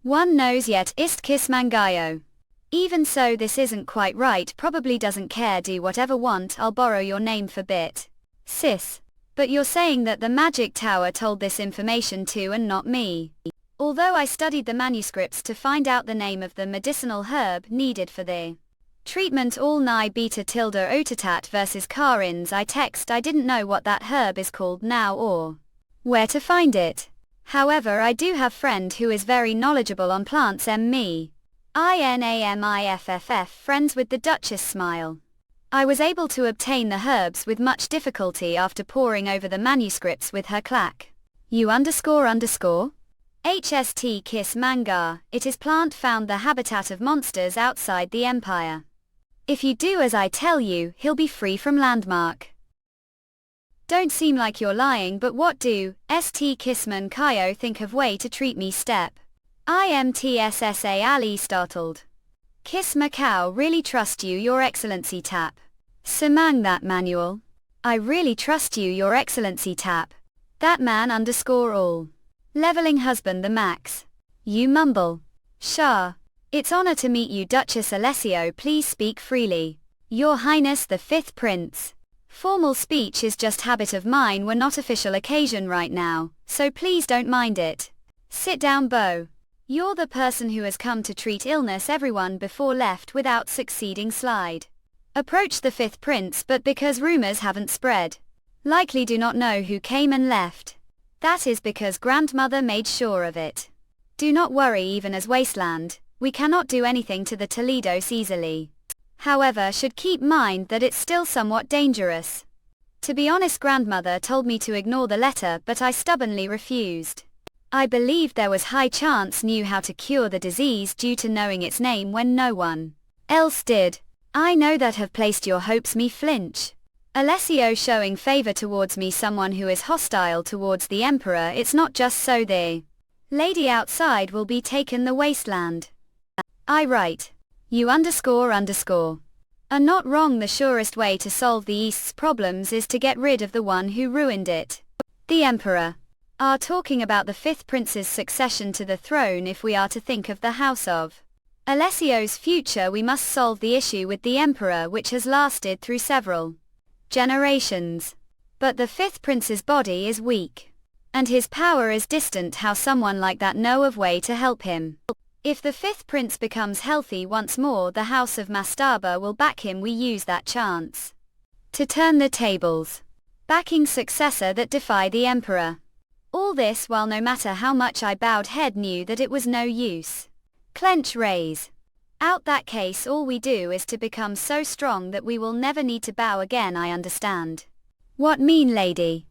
one knows yet istkismangayo. Even so, this isn't quite right, probably doesn't care, do whatever want, I'll borrow your name for bit. Sis. But you're saying that the magic tower told this information to and not me. Although I studied the manuscripts to find out the name of the medicinal herb needed for the treatment all nigh beta tilde otatat versus Karins, I didn't know what that herb is called now or where to find it. However, I do have friend who is very knowledgeable on plants. Me. INAMIFFF, friends with the Duchess smile. I was able to obtain the herbs with much difficulty after poring over the manuscripts with her clack. You __. HST Kiss Manga, it is plant found the habitat of monsters outside the empire. If you do as I tell you, he'll be free from landmark. Don't seem like you're lying, but what do St. Kisman Kayo think of way to treat me? Step. IMTSSA Ali startled. Kiss Macau, really trust you, your excellency. Tap. Simang that manual. I really trust you, your excellency. Tap. That man _all. Leveling husband the max. You mumble. Shah. It's honor to meet you, Duchess Alessio, please speak freely. Your Highness the Fifth Prince. Formal speech is just habit of mine, we're not official occasion right now, so please don't mind it. Sit down, Beau. You're the person who has come to treat illness everyone before left without succeeding. Slide. Approach the Fifth Prince, but because rumors haven't spread, likely do not know who came and left. That is because grandmother made sure of it. Do not worry, even as wasteland, we cannot do anything to the Toledos easily. However, should keep mind that it's still somewhat dangerous. To be honest, grandmother told me to ignore the letter, but I stubbornly refused. I believed there was high chance knew how to cure the disease due to knowing its name when no one else did. I know that have placed your hopes me flinch. Alessio showing favor towards me, someone who is hostile towards the emperor. It's not just so the lady outside will be taken the wasteland. I write. You __. Are not wrong, the surest way to solve the East's problems is to get rid of the one who ruined it. The emperor. Are talking about the Fifth Prince's succession to the throne. If we are to think of the house of Alessio's future, we must solve the issue with the emperor, which has lasted through several generations. But the Fifth Prince's body is weak, and his power is distant. How someone like that know of way to help him? If the Fifth Prince becomes healthy once more, the House of Mastaba will back him. We use that chance to turn the tables, backing successor that defy the emperor. All this while no matter how much I bowed head knew that it was no use. Clench, raise. Out that case, all we do is to become so strong that we will never need to bow again. I understand. What mean, lady?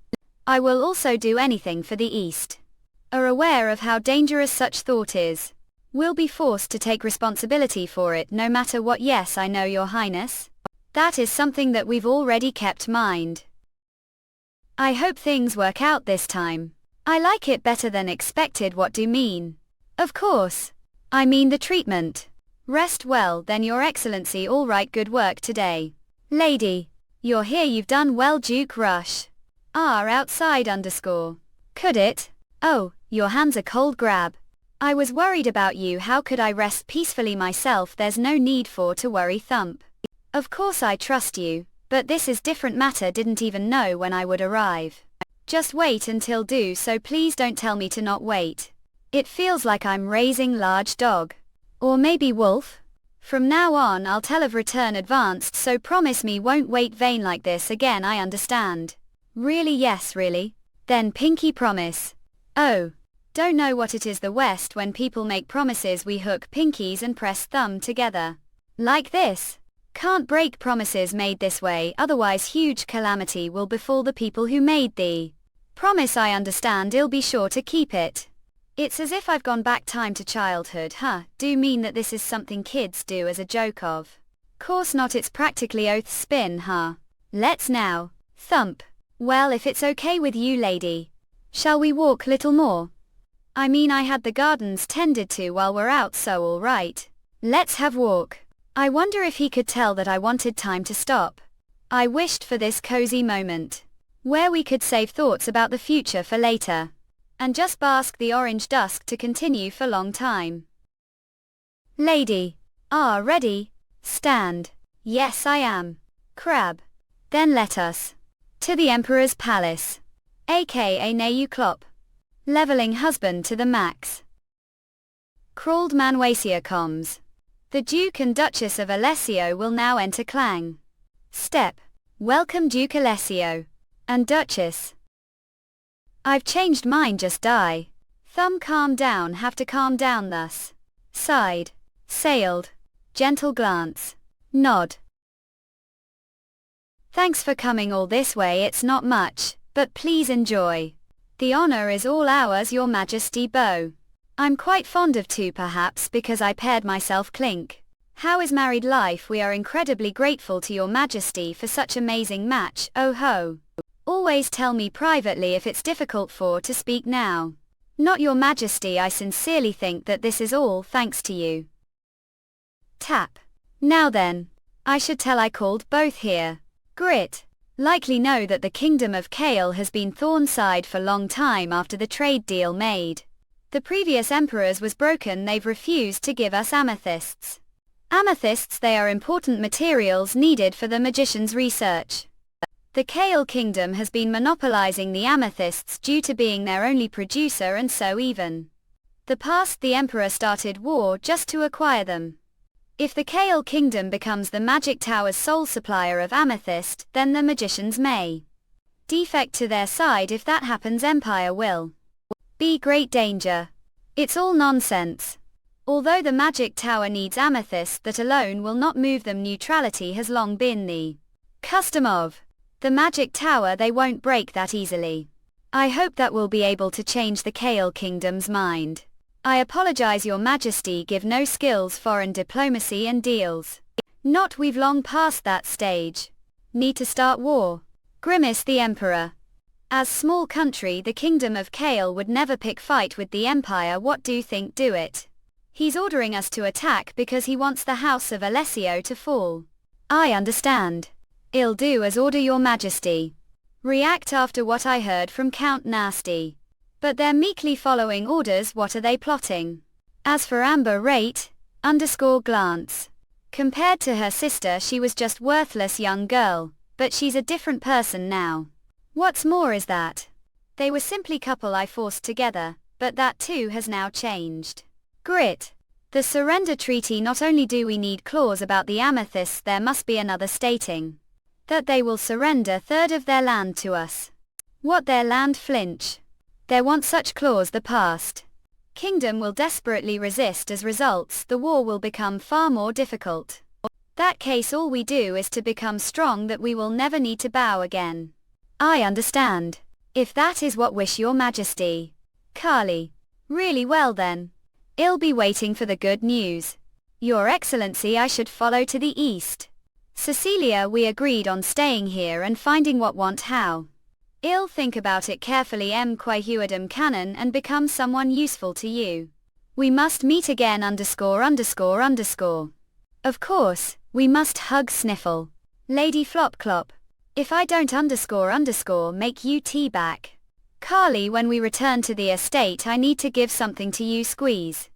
I will also do anything for the East. Are aware of how dangerous such thought is. Will be forced to take responsibility for it no matter what. Yes, I know, your highness. That is something that we've already kept mind. I hope things work out this time. I like it better than expected. What do you mean? Of course. I mean the treatment. Rest well then, your excellency. All right, good work today. Lady. You're here, you've done well. Duke Rush. Outside _. Could it? Oh, your hands are cold. Grab. I was worried about you. How could I rest peacefully myself? There's no need for to worry. Thump. Of course I trust you, but this is different matter. Didn't even know when I would arrive. Just wait until do so, please don't tell me to not wait. It feels like I'm raising large dog. Or maybe wolf? From now on I'll tell of return advanced, so promise me won't wait vain like this again, I understand. Really? Yes, really? Then pinky promise. Oh. Don't know what it is the West when people make promises we hook pinkies and press thumb together. Like this. Can't break promises made this way, otherwise huge calamity will befall the people who made thee. Promise, I understand, I'll be sure to keep it. It's as if I've gone back time to childhood, huh? Do mean that this is something kids do as a joke of? Course not, it's practically oath spin, huh? Let's now. Thump. Well, if it's okay with you, lady. Shall we walk little more? I mean, I had the gardens tended to while we're out, so all right. Let's have walk. I wonder if he could tell that I wanted time to stop. I wished for this cozy moment, where we could save thoughts about the future for later, and just bask the orange dusk to continue for long time. Lady. Ready? Stand. Yes, I am. Crab. Then let us. To the Emperor's Palace. aka Nayu Klop. Leveling husband to the max. Crawled Manhwa comms. The Duke and Duchess of Alessio will now enter clang. Step. Welcome Duke Alessio. And Duchess. I've changed mine, just die. Thumb, calm down, have to calm down thus. Side. Sailed. Gentle glance. Nod. Thanks for coming all this way, it's not much, but please enjoy. The honor is all ours, your majesty beau. I'm quite fond of two, perhaps because I paired myself clink. How is married life? We are incredibly grateful to your majesty for such amazing match, oh ho. Always tell me privately if it's difficult for to speak now. Not your majesty, I sincerely think that this is all thanks to you. Tap. Now then. I should tell I called both here. Grit. Likely know that the kingdom of Kale has been thorn-side for long time after the trade deal made. The previous emperors was broken, they've refused to give us amethysts. Amethysts, they are important materials needed for the magician's research. The Kale kingdom has been monopolizing the amethysts due to being their only producer, and so even the past the emperor started war just to acquire them. If the Kale kingdom becomes the magic tower's sole supplier of amethyst, then the magicians may defect to their side. If that happens, empire will be great danger. It's all nonsense. Although the magic tower needs amethyst, that alone will not move them. Neutrality has long been the custom of the magic tower, they won't break that easily. I hope that will be able to change the Kale kingdom's mind. I apologize, your majesty, give no skills foreign diplomacy and deals. Not, we've long passed that stage. Need to start war. Grimace the emperor. As small country, the kingdom of Kale would never pick fight with the empire. What do think do it? He's ordering us to attack because he wants the house of Alessio to fall. I understand. I'll do as order, your majesty. React after what I heard from Count Nasty. But they're meekly following orders. What are they plotting? As for Amber Rate, glance. Compared to her sister, she was just worthless young girl, but she's a different person now. What's more is that they were simply couple I forced together, but that too has now changed. Grit. The surrender treaty. Not only do we need clause about the amethysts, there must be another stating that they will surrender third of their land to us. What, their land? Flinch. There want such clause. The past kingdom will desperately resist. As results, the war will become far more difficult. That case, all we do is to become strong, that we will never need to bow again. I understand. If that is what wish your majesty. Kali. Really? Well then. I'll be waiting for the good news. Your excellency, I should follow to the east. Cecilia, we agreed on staying here and finding what want how. I'll think about it carefully. Quahuadam Canon and become someone useful to you. We must meet again. _____. Of course, we must hug sniffle. Lady Flop Clop. If I don't ____ make you tea back. Carly, when we return to the estate, I need to give something to you. Squeeze.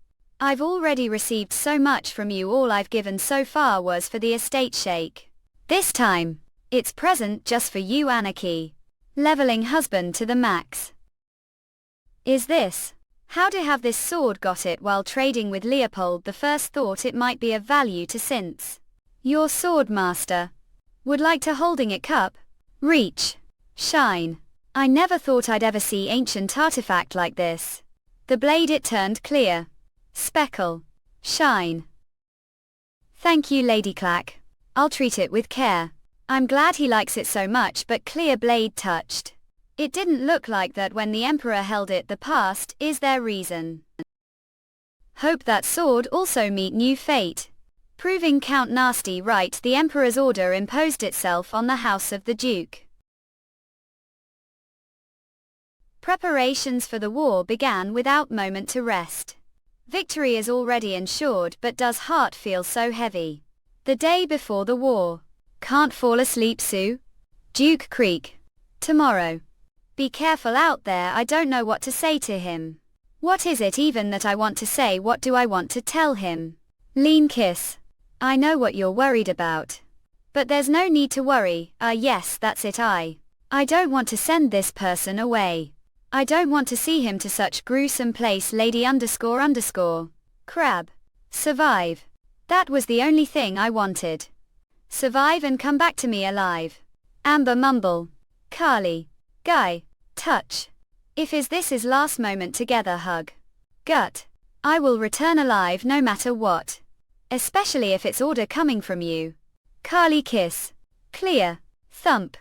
I've already received so much from you. All I've given so far was for the estate shake. This time, it's present just for you. Anarchy. Leveling husband to the max. Is this How to have this sword? Got it while trading with Leopold I. Thought it might be of value to since your sword master would like to holding it cup, reach, shine. I never thought I'd ever see ancient artifact like this. The blade it turned clear, speckle, shine. Thank you Lady Clack. I'll treat it with care. I'm glad he likes it so much, but clear blade touched. It didn't look like that when the Emperor held it the past. Is there reason? Hope that sword also meet new fate. Proving Count Nasty right, the Emperor's order imposed itself on the house of the Duke. Preparations for the war began without moment to rest. Victory is already ensured, but does heart feel so heavy? The day before the war. Can't fall asleep, Sue? Duke Creek. Tomorrow. Be careful out there. I don't know what to say to him. What is it even that I want to say? What do I want to tell him? Lean kiss. I know what you're worried about. But there's no need to worry. Yes, that's it. I don't want to send this person away. I don't want to see him to such gruesome place. Lady __. Crab. Survive. That was the only thing I wanted. Survive and come back to me alive. Amber mumble. Carly. Guy. Touch. If this is last moment together hug. Gut. I will return alive no matter what. Especially if it's order coming from you. Carly kiss. Clear. Thump.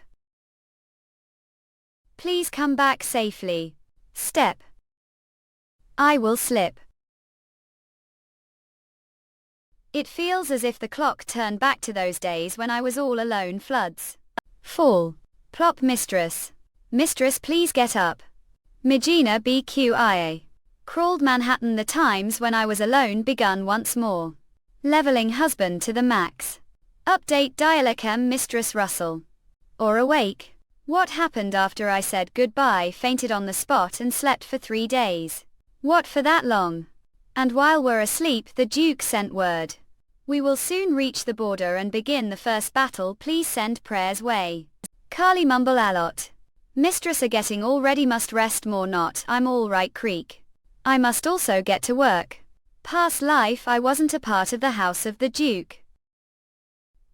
Please come back safely. Step. I will slip. It feels as if the clock turned back to those days when I was all alone. Floods. Fall. Plop mistress. Mistress please get up. Megina BQIA. Crawled Manhattan. The times when I was alone begun once more. Leveling husband to the max. Update Dialechem Mistress Russell. Or awake. What happened after I said goodbye? Fainted on the spot and slept for 3 days. What, for that long? And while we're asleep the Duke sent word. We will soon reach the border and begin the first battle. Please send prayers way. Carly mumble a lot. Mistress are getting all ready, must rest more not. I'm all right Creek. I must also get to work. Past life I wasn't a part of the house of the Duke.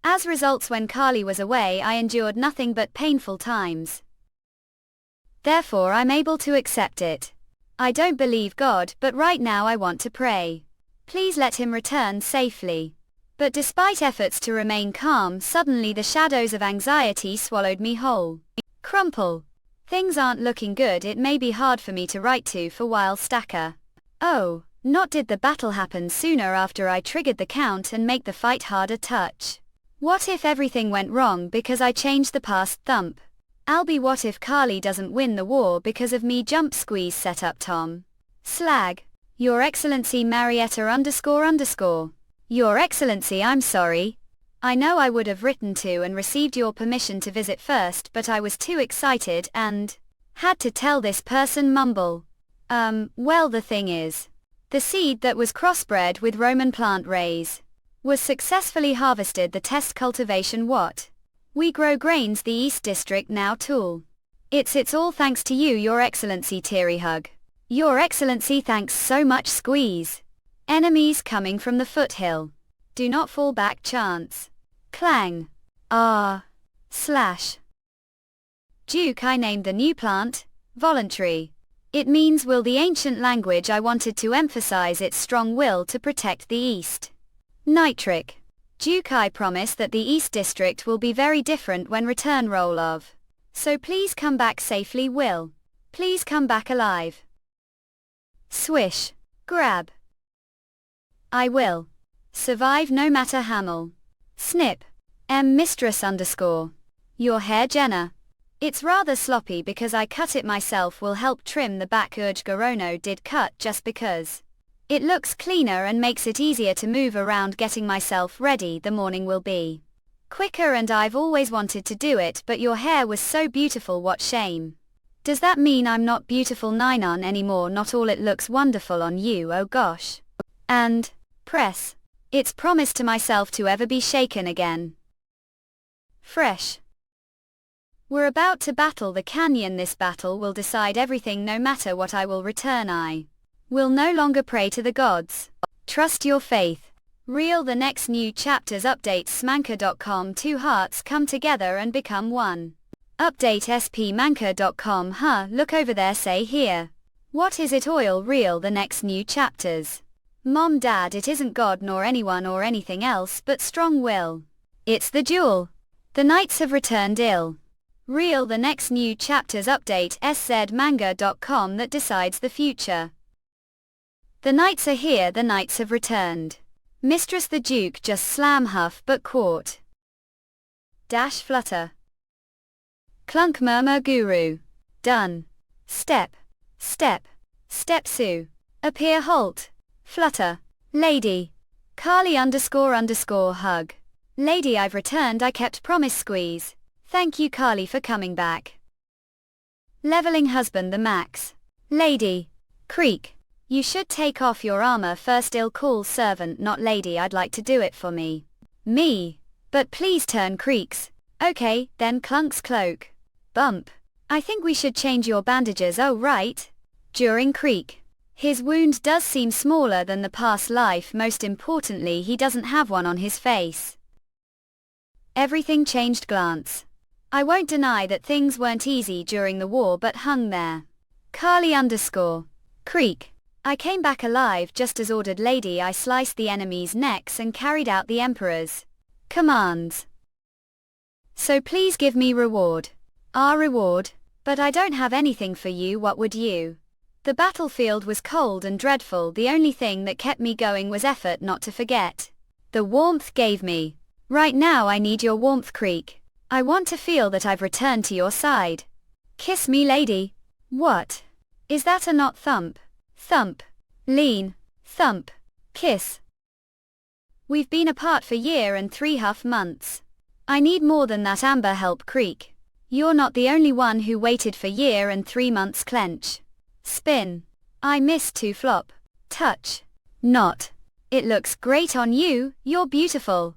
As results when Carly was away I endured nothing but painful times. Therefore I'm able to accept it. I don't believe God, but right now I want to pray. Please let him return safely. But despite efforts to remain calm, suddenly the shadows of anxiety swallowed me whole. Crumple. Things aren't looking good. It may be hard for me to write to for while Stacker. Oh, not did the battle happen sooner after I triggered the count and make the fight harder touch. What if everything went wrong because I changed the past thump? Albie, what if Carly doesn't win the war because of me? Jump squeeze set up Tom. Slag. Your Excellency Marietta __. Your Excellency, I'm sorry. I know I would have written to and received your permission to visit first, but I was too excited and had to tell this person. Mumble. Well, the thing is, the seed that was crossbred with Roman plant rays was successfully harvested. The test cultivation what? We grow grains. The East District now tool. It's all thanks to you, Your Excellency. Teary hug. Your Excellency, thanks so much. Squeeze. Enemies coming from the foothill. Do not fall back. Chance. Clang. Slash. Duke, I named the new plant, voluntary. It means will. The ancient language. I wanted to emphasize its strong will to protect the East. Nitric. Duke, I promise that the East District will be very different when return roll of. So please come back safely. Will. Please come back alive. Swish. Grab. I will. Survive no matter Hamel. Snip. Mistress _. Your hair, Jenna. It's rather sloppy because I cut it myself. Will help trim the back. Urge Gorono did cut just because it looks cleaner and makes it easier to move around. Getting myself ready. The morning will be quicker and I've always wanted to do it, but your hair was so beautiful. What shame. Does that mean I'm not beautiful Ninon anymore? Not all. It looks wonderful on you. Oh gosh. And press. It's promised to myself to ever be shaken again. Fresh. We're about to battle the canyon. This battle will decide everything. No matter what I will return. I Will no longer pray to the gods. Trust your faith. Real the next new chapters updates smanker.com. Two hearts come together and become one. Update spmanker.com. Look over there, say here. What is it? Oil real the next new chapters. Mom, Dad, it isn't God nor anyone or anything else but strong will. It's the duel. The knights have returned ill. Real the next new chapters update szmanga.com that decides the future. The knights are here, the knights have returned. Mistress the Duke just slam huff but caught. Dash flutter. Clunk murmur guru. Done. Step. Step. Step Sue. Appear halt. Flutter. Lady. Carly __ hug. Lady, I've returned, I kept promise squeeze. Thank you Carly for coming back. Leveling husband the max. Lady. Creak. You should take off your armor first. Ill call servant not lady, I'd like to do it for me. Me. But please turn creaks. Okay, then clunks cloak. Bump. I think we should change your bandages. Oh right. During creak. His wound does seem smaller than the past life, most importantly he doesn't have one on his face. Everything changed glance. I won't deny that things weren't easy during the war but hung there. Carly _ creak. I came back alive just as ordered lady. I sliced the enemy's necks and carried out the emperor's commands. So please give me reward. Our reward? But I don't have anything for you, what would you? The battlefield was cold and dreadful, the only thing that kept me going was effort not to forget. The warmth gave me. Right now I need your warmth creak. I want to feel that I've returned to your side. Kiss me lady. What? Is that a not thump? Thump. Lean. Thump. Kiss. We've been apart for year and 3½ months. I need more than that. Amber help creak. You're not the only one who waited for year and 3 months. Clench. Spin. I missed 2 flop. Touch. Not. It looks great on you, you're beautiful.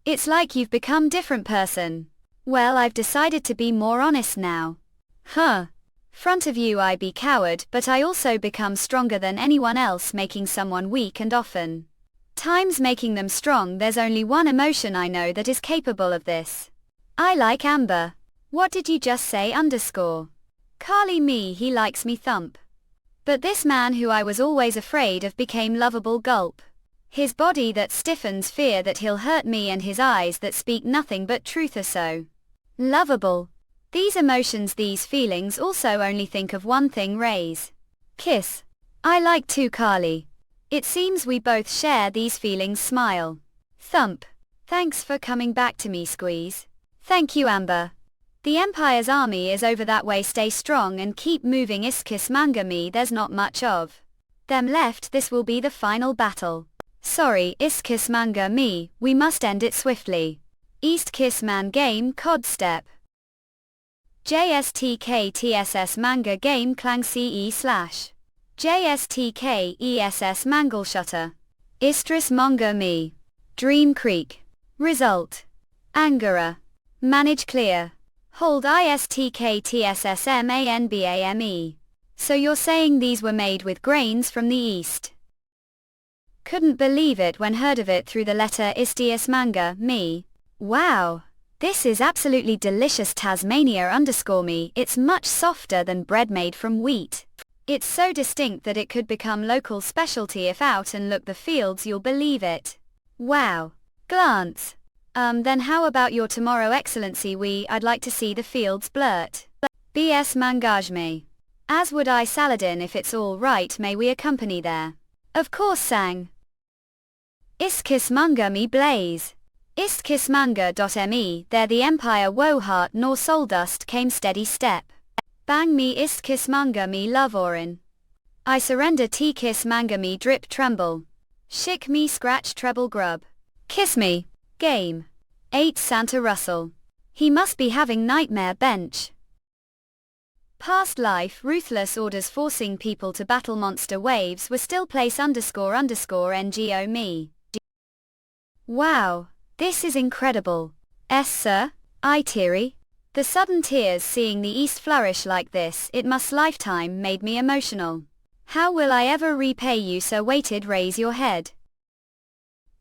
It's like you've become different person. Well, I've decided to be more honest now. Front of you I be coward, but I also become stronger than anyone else, making someone weak and often times making them strong. There's only one emotion I know that is capable of this. I like Amber. What did you just say _? Carly me, he likes me thump. But this man who I was always afraid of became lovable gulp. His body that stiffens fear that he'll hurt me and his eyes that speak nothing but truth are so lovable. These emotions, these feelings also only think of one thing, raise. Kiss. I like to Carly. It seems we both share these feelings, smile. Thump. Thanks for coming back to me, squeeze. Thank you Amber. The Empire's army is over that way, stay strong and keep moving. Iskis manga me, there's not much of them left, this will be the final battle. Sorry Iskis manga me, we must end it swiftly. East Kiss man game cod step. JSTK manga game clang CE/ JSTK mangle shutter. Istris manga me. Dream creek. Result. Angara. Manage clear. Hold ISTKTSSMANBAME. So you're saying these were made with grains from the east? Couldn't believe it when heard of it through the letter Istius manga, me. Wow. This is absolutely delicious. Tasmania _me, it's much softer than bread made from wheat. It's so distinct that it could become local specialty if out and look the fields, you'll believe it. Wow. Glance. Then how about your tomorrow excellency? I'd like to see the fields blurt. BS mangajme. As would I Saladin, if it's all right may we accompany there? Of course sang. Iskis manga me blaze. Istkismanga.me, there the empire woe heart nor soul dust came steady step. Bang me Istkismanga me love orin. I surrender T-kiss manga me drip tremble. Shick me scratch treble grub. Kiss me. Game. 8 Santa Russell. He must be having nightmare bench. Past life ruthless orders forcing people to battle monster waves were still place __ngo me. Wow. This is incredible. Sir? I teary. The sudden tears seeing the East flourish like this, it must lifetime made me emotional. How will I ever repay you, sir? Waited, raise your head.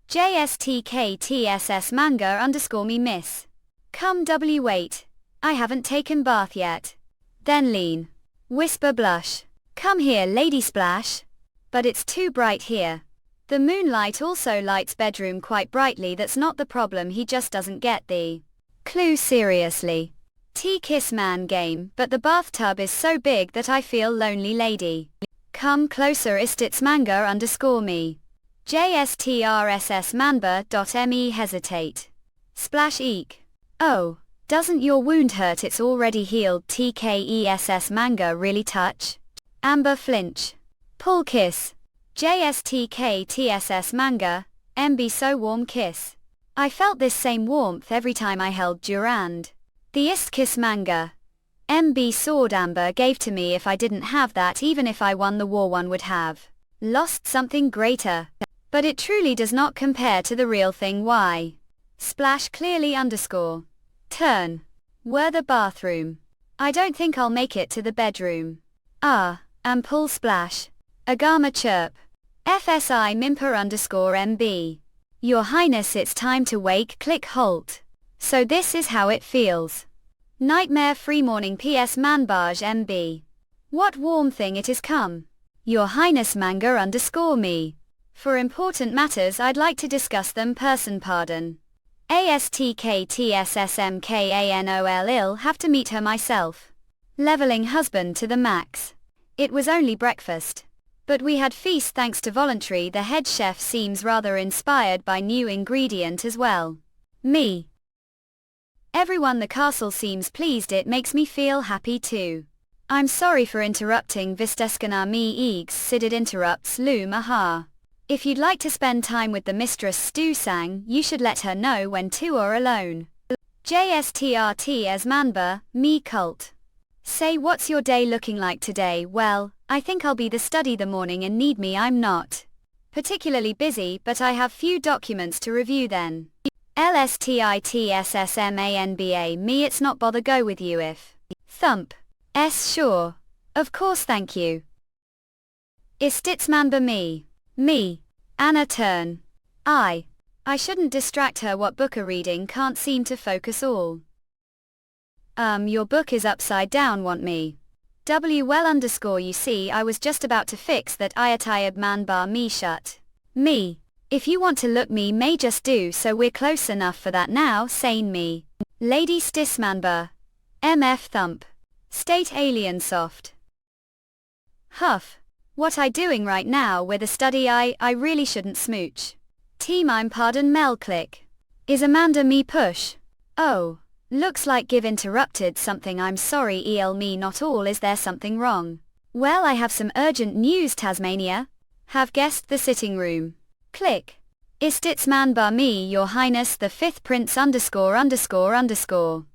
JSTKTSS manga _ me miss. Come wait. I haven't taken bath yet. Then lean. Whisper blush. Come here, lady splash. But it's too bright here. The moonlight also lights bedroom quite brightly. That's not the problem, he just doesn't get the clue seriously. Kiss man game, but the bathtub is so big that I feel lonely, lady. Come closer, istits manga _ me. JSTRSS manba.me hesitate. Splash eek. Oh, doesn't your wound hurt? It's already healed. TKESS manga really touch? Amber flinch. Pull kiss. JSTKTSS manga, MB so warm kiss. I felt this same warmth every time I held Durand. The ist kiss manga. MB sword Amber gave to me. If I didn't have that, even if I won the war, one would have lost something greater. But it truly does not compare to the real thing. Why? Splash clearly _ turn. Were the bathroom. I don't think I'll make it to the bedroom. And pull splash. Agama chirp. FSI mimper _ MB. Your Highness, it's time to wake. Click halt. So this is how it feels. Nightmare free morning. PS manbaj MB. What warm thing it is come. Your Highness manga _ me. For important matters I'd like to discuss them. Person pardon. ASTKTSSMKANOL ill have to meet her myself. Leveling husband to the max. It was only breakfast. But we had feast thanks to voluntary. The head chef seems rather inspired by new ingredient as well. Me. Everyone the castle seems pleased. It makes me feel happy too. I'm sorry for interrupting. Visteskana me eegs sidid interrupts loom aha. If you'd like to spend time with the mistress Stu Sang, you should let her know when two are alone. JSTRT as manba, me cult. Say what's your day looking like today? Well, I think I'll be the study the morning and need me. I'm not particularly busy, but I have few documents to review then. LSTITSSMANBA me it's not bother go with you if. Thump. S sure. Of course thank you. Istitsmanba me. Me. Anna turn. I shouldn't distract her. What book are reading? Can't seem to focus all. Your book is upside down. Want me? Well _ you see I was just about to fix that. Ayatayab man bar me shut. Me. If you want to look me may just do so. We're close enough for that now. Sane me. Lady Stismanba. MF thump. State alien soft. Huff. What I doing right now with a study? I really shouldn't smooch. Team I'm pardon Mel click. Is Amanda me push? Oh. Looks like give interrupted something. I'm sorry el me not all. Is there something wrong? Well, I have some urgent news. Tasmania. Have guessed the sitting room. Click. Istitsman bar me your highness the 5th prince _____.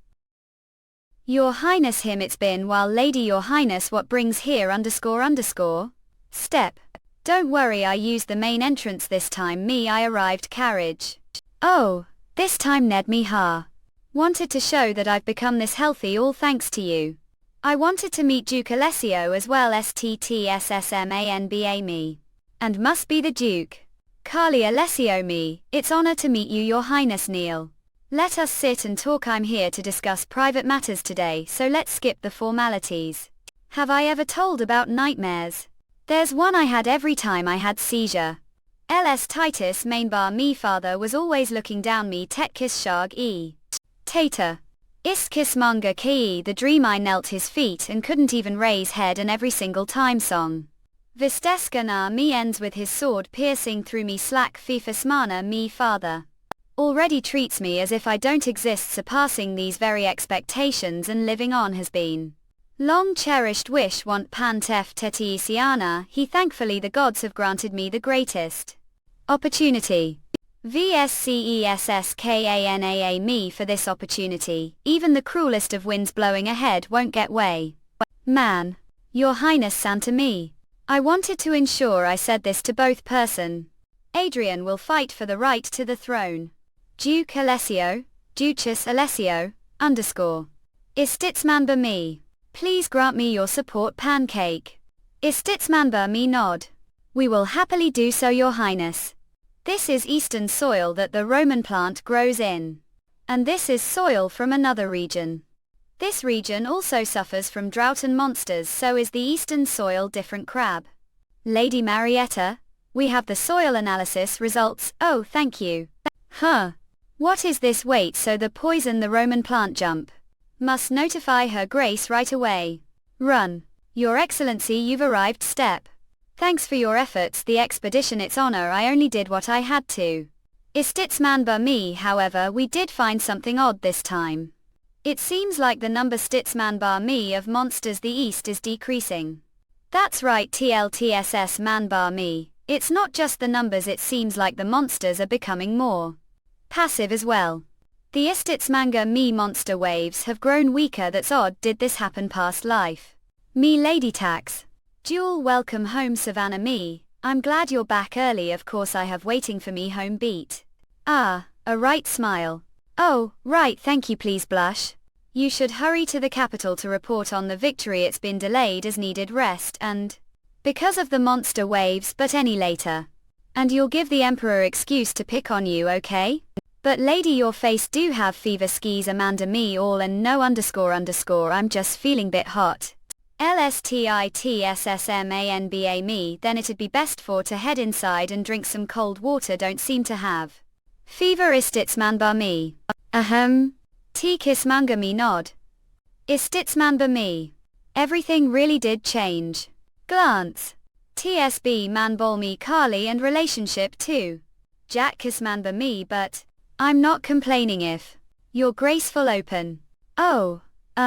Your highness him it's been while lady your highness what brings here ____. Step. Don't worry I used the main entrance this time. Me I arrived carriage. Oh, this time Ned me ha. Wanted to show that I've become this healthy all thanks to you. I wanted to meet Duke Alessio as well. STTSSMANBA me. And must be the Duke. Carly Alessio me, it's honor to meet you your highness Neil. Let us sit and talk. I'm here to discuss private matters today, so let's skip the formalities. Have I ever told about nightmares? There's one I had every time I had seizure. LS Titus main bar me father was always looking down me tetkis shag e. Tater. Iskis manga ki the dream I knelt his feet and couldn't even raise head and every single time song. Visteskana me ends with his sword piercing through me slack fifasmana me father. Already treats me as if I don't exist, surpassing these very expectations and living on has been. Long cherished wish want pantef tetiisiana, he thankfully the gods have granted me the greatest opportunity. VSCESSKANAA me for this opportunity, even the cruelest of winds blowing ahead won't get way. Man. Your highness Santa me. I wanted to ensure I said this to both person. Adrian will fight for the right to the throne. Duke Alessio, Duchess Alessio, _. Istitsmanba me. Please grant me your support pancake. Istitsmanba me nod. We will happily do so, your highness. This is eastern soil that the Roman plant grows in. And this is soil from another region. This region also suffers from drought and monsters, so is the eastern soil different crab. Lady Marietta, we have the soil analysis results. Oh, thank you. Huh. What is this? Wait, so the poison the Roman plant jump. Must notify her grace right away. Run. Your Excellency, you've arrived. Step. Thanks for your efforts, the expedition, it's honor, I only did what I had to. Istitsmanba me, however, we did find something odd this time. It seems like the number Stitsmanba me of monsters the east is decreasing. That's right, TLTSS manba me. It's not just the numbers, it seems like the monsters are becoming more passive as well. The Istitsmanga me monster waves have grown weaker. That's odd. Did this happen past life? Me Lady Tax. Dual welcome home Savannah me. I'm glad you're back early, of course I have waiting for me home beat. Ah, a right smile. Oh, right, thank you, please blush. You should hurry to the capital to report on the victory, it's been delayed as needed rest and because of the monster waves, but any later. And you'll give the emperor excuse to pick on you, okay? But lady, your face do have fever skis Amanda me all and no underscore I'm just feeling bit hot. LSTITSSMANBA me, then it'd be best for to head inside and drink some cold water, don't seem to have fever. Istitsmanba me. Ahem. T kismanga me nod. Istitsmanba me. Everything really did change. Glance. TSB manbol me Kali and relationship too. Jack kismanba me, but I'm not complaining if your graceful open. Oh.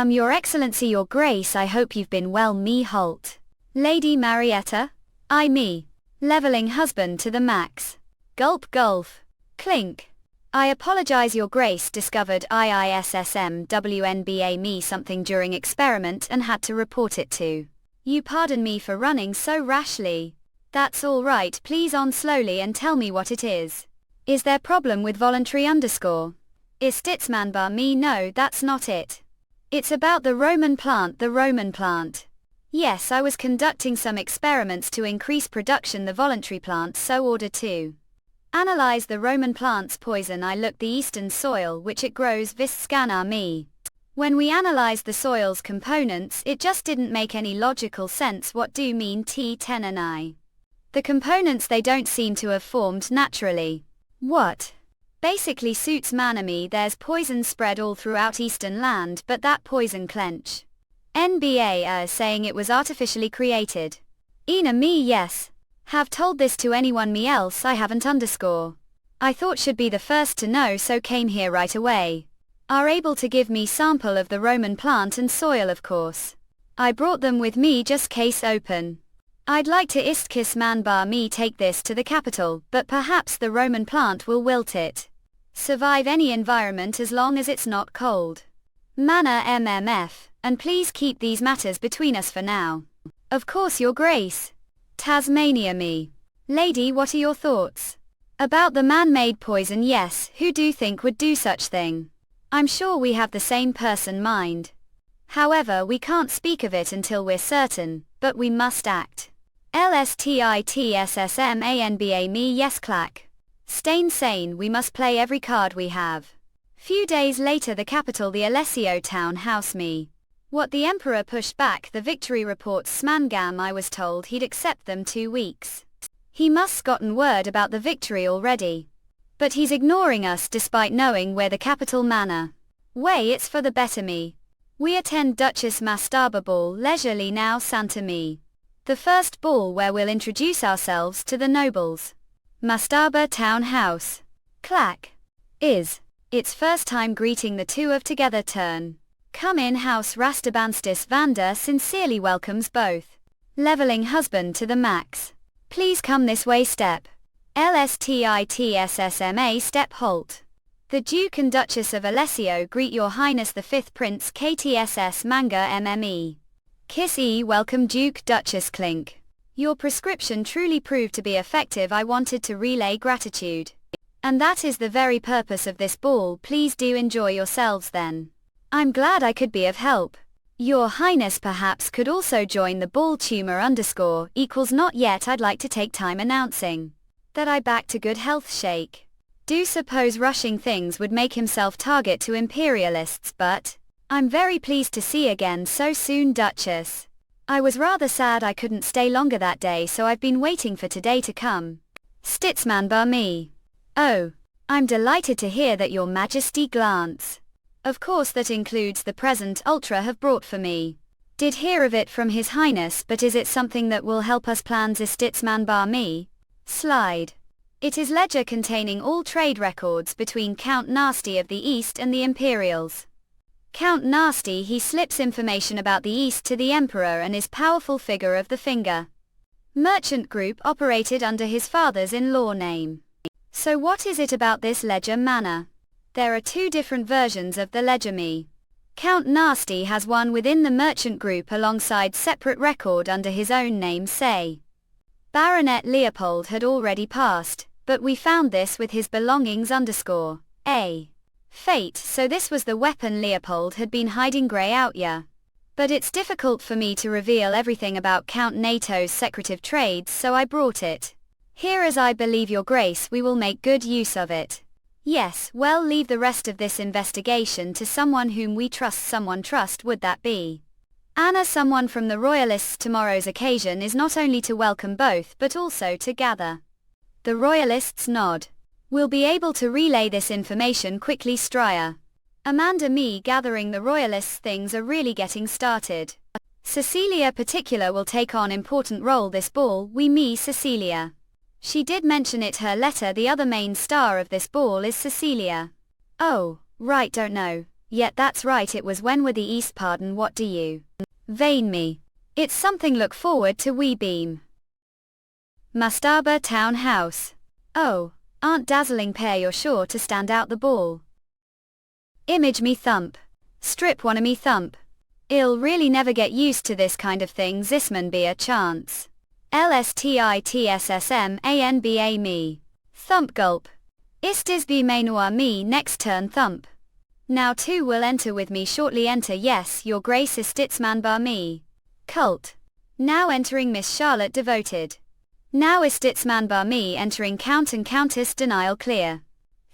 Your Excellency, your grace, I hope you've been well me Holt. Lady Marietta? I me. Leveling husband to the max. Gulp gulf. Clink. I apologize, your grace, discovered IISSMWNBA me something during experiment and had to report it to you. Pardon me for running so rashly. That's all right, please on slowly and tell me what it is. Is there problem with voluntary underscore? Istitsmanba me, no, that's not it. It's about the Roman plant, the Roman plant. Yes, I was conducting some experiments to increase production the voluntary plant, so order to analyze the Roman plant's poison. I looked the eastern soil which it grows vis scanner me. When we analyzed the soil's components, it just didn't make any logical sense. What do you mean T10 and I? The components, they don't seem to have formed naturally. What? Basically suits manami, there's poison spread all throughout eastern land, but that poison clench. NBA saying it was artificially created. Ina me, yes. Have told this to anyone me else I haven't underscore. I thought should be the first to know, so came here right away. Are able to give me sample of the Roman plant and soil, of course. I brought them with me just case open. I'd like to Istkismanba me take this to the capital, but perhaps the Roman plant will wilt it. Survive any environment as long as it's not cold. Manna MMF, and please keep these matters between us for now. Of course, your grace. Tasmania me. Lady, what are your thoughts? About the man-made poison? Yes, who do you think would do such thing? I'm sure we have the same person mind. However, we can't speak of it until we're certain, but we must act. LSTITSSMANBA me, yes, clack. Stain sane, we must play every card we have. Few days later, the capital, the Alessio town house me. What the emperor pushed back the victory reports smangam, I was told he'd accept them 2 weeks. He must's gotten word about the victory already. But he's ignoring us despite knowing we're the capital manor. Way, it's for the better me. We attend Duchess Mastaba ball leisurely now, Santa me. The first ball where we'll introduce ourselves to the nobles. Mastaba town house. Clack. Is. It's first time greeting the two of together turn. Come in house Rastabanstis Vanda sincerely welcomes both. Leveling husband to the max. Please come this way step. LSTITSSMA step halt. The Duke and Duchess of Alessio greet your highness the 5th Prince KTSS Manga MME. Kiss E welcome Duke Duchess clink. Your prescription truly proved to be effective. I wanted to relay gratitude. And that is the very purpose of this ball. Please do enjoy yourselves then. I'm glad I could be of help. Your Highness perhaps could also join the ball tumor underscore equals not yet. I'd like to take time announcing that I back to good health shake. Do suppose rushing things would make himself target to imperialists, but I'm very pleased to see again so soon, Duchess. I was rather sad I couldn't stay longer that day, so I've been waiting for today to come. Stitzman bar me. Oh, I'm delighted to hear that your Majesty glance. Of course that includes the present Ultra have brought for me. Did hear of it from His Highness, but is it something that will help us plans Stitzman bar me? Slide. It is ledger containing all trade records between Count Nasty of the East and the Imperials. Count Nasty, he slips information about the East to the Emperor and is powerful figure of the finger. Merchant group operated under his father's-in-law name. So what is it about this ledger manner? There are two different versions of the ledger me. Count Nasty has one within the merchant group alongside separate record under his own name, say. Baronet Leopold had already passed, but we found this with his belongings underscore a fate, so this was the weapon Leopold had been hiding grey out ya. But it's difficult for me to reveal everything about Count NATO's secretive trades, so I brought it here as I believe your grace we will make good use of it. Yes, well, leave the rest of this investigation to someone whom we trust. Someone trust, would that be Anna? Someone from the Royalists. Tomorrow's occasion is not only to welcome both but also to gather the Royalists. Nod. We'll be able to relay this information quickly. Stryer. Amanda me gathering the Royalists. Things are really getting started. Cecilia particular will take on important role this ball. We me Cecilia. She did mention it her letter. The other main star of this ball is Cecilia. Oh, right, don't know. Yet that's right, it was when were the East. Pardon, what do you vein me? It's something look forward to. We beam. Mastaba Town House. Oh, aren't dazzling pair, you're sure to stand out the ball. Image me thump. Strip wanna me thump. I'll really never get used to this kind of thing. Zisman be a chance. LSTITSSMANBA me. Thump gulp. Istis be Manhwa me next turn thump. Now two will enter with me shortly. Enter, yes, your grace is Stitzman bar me. Cult. Now entering Miss Charlotte Devoted. Now is Stitzman bar me entering Count and Countess Denial Clear.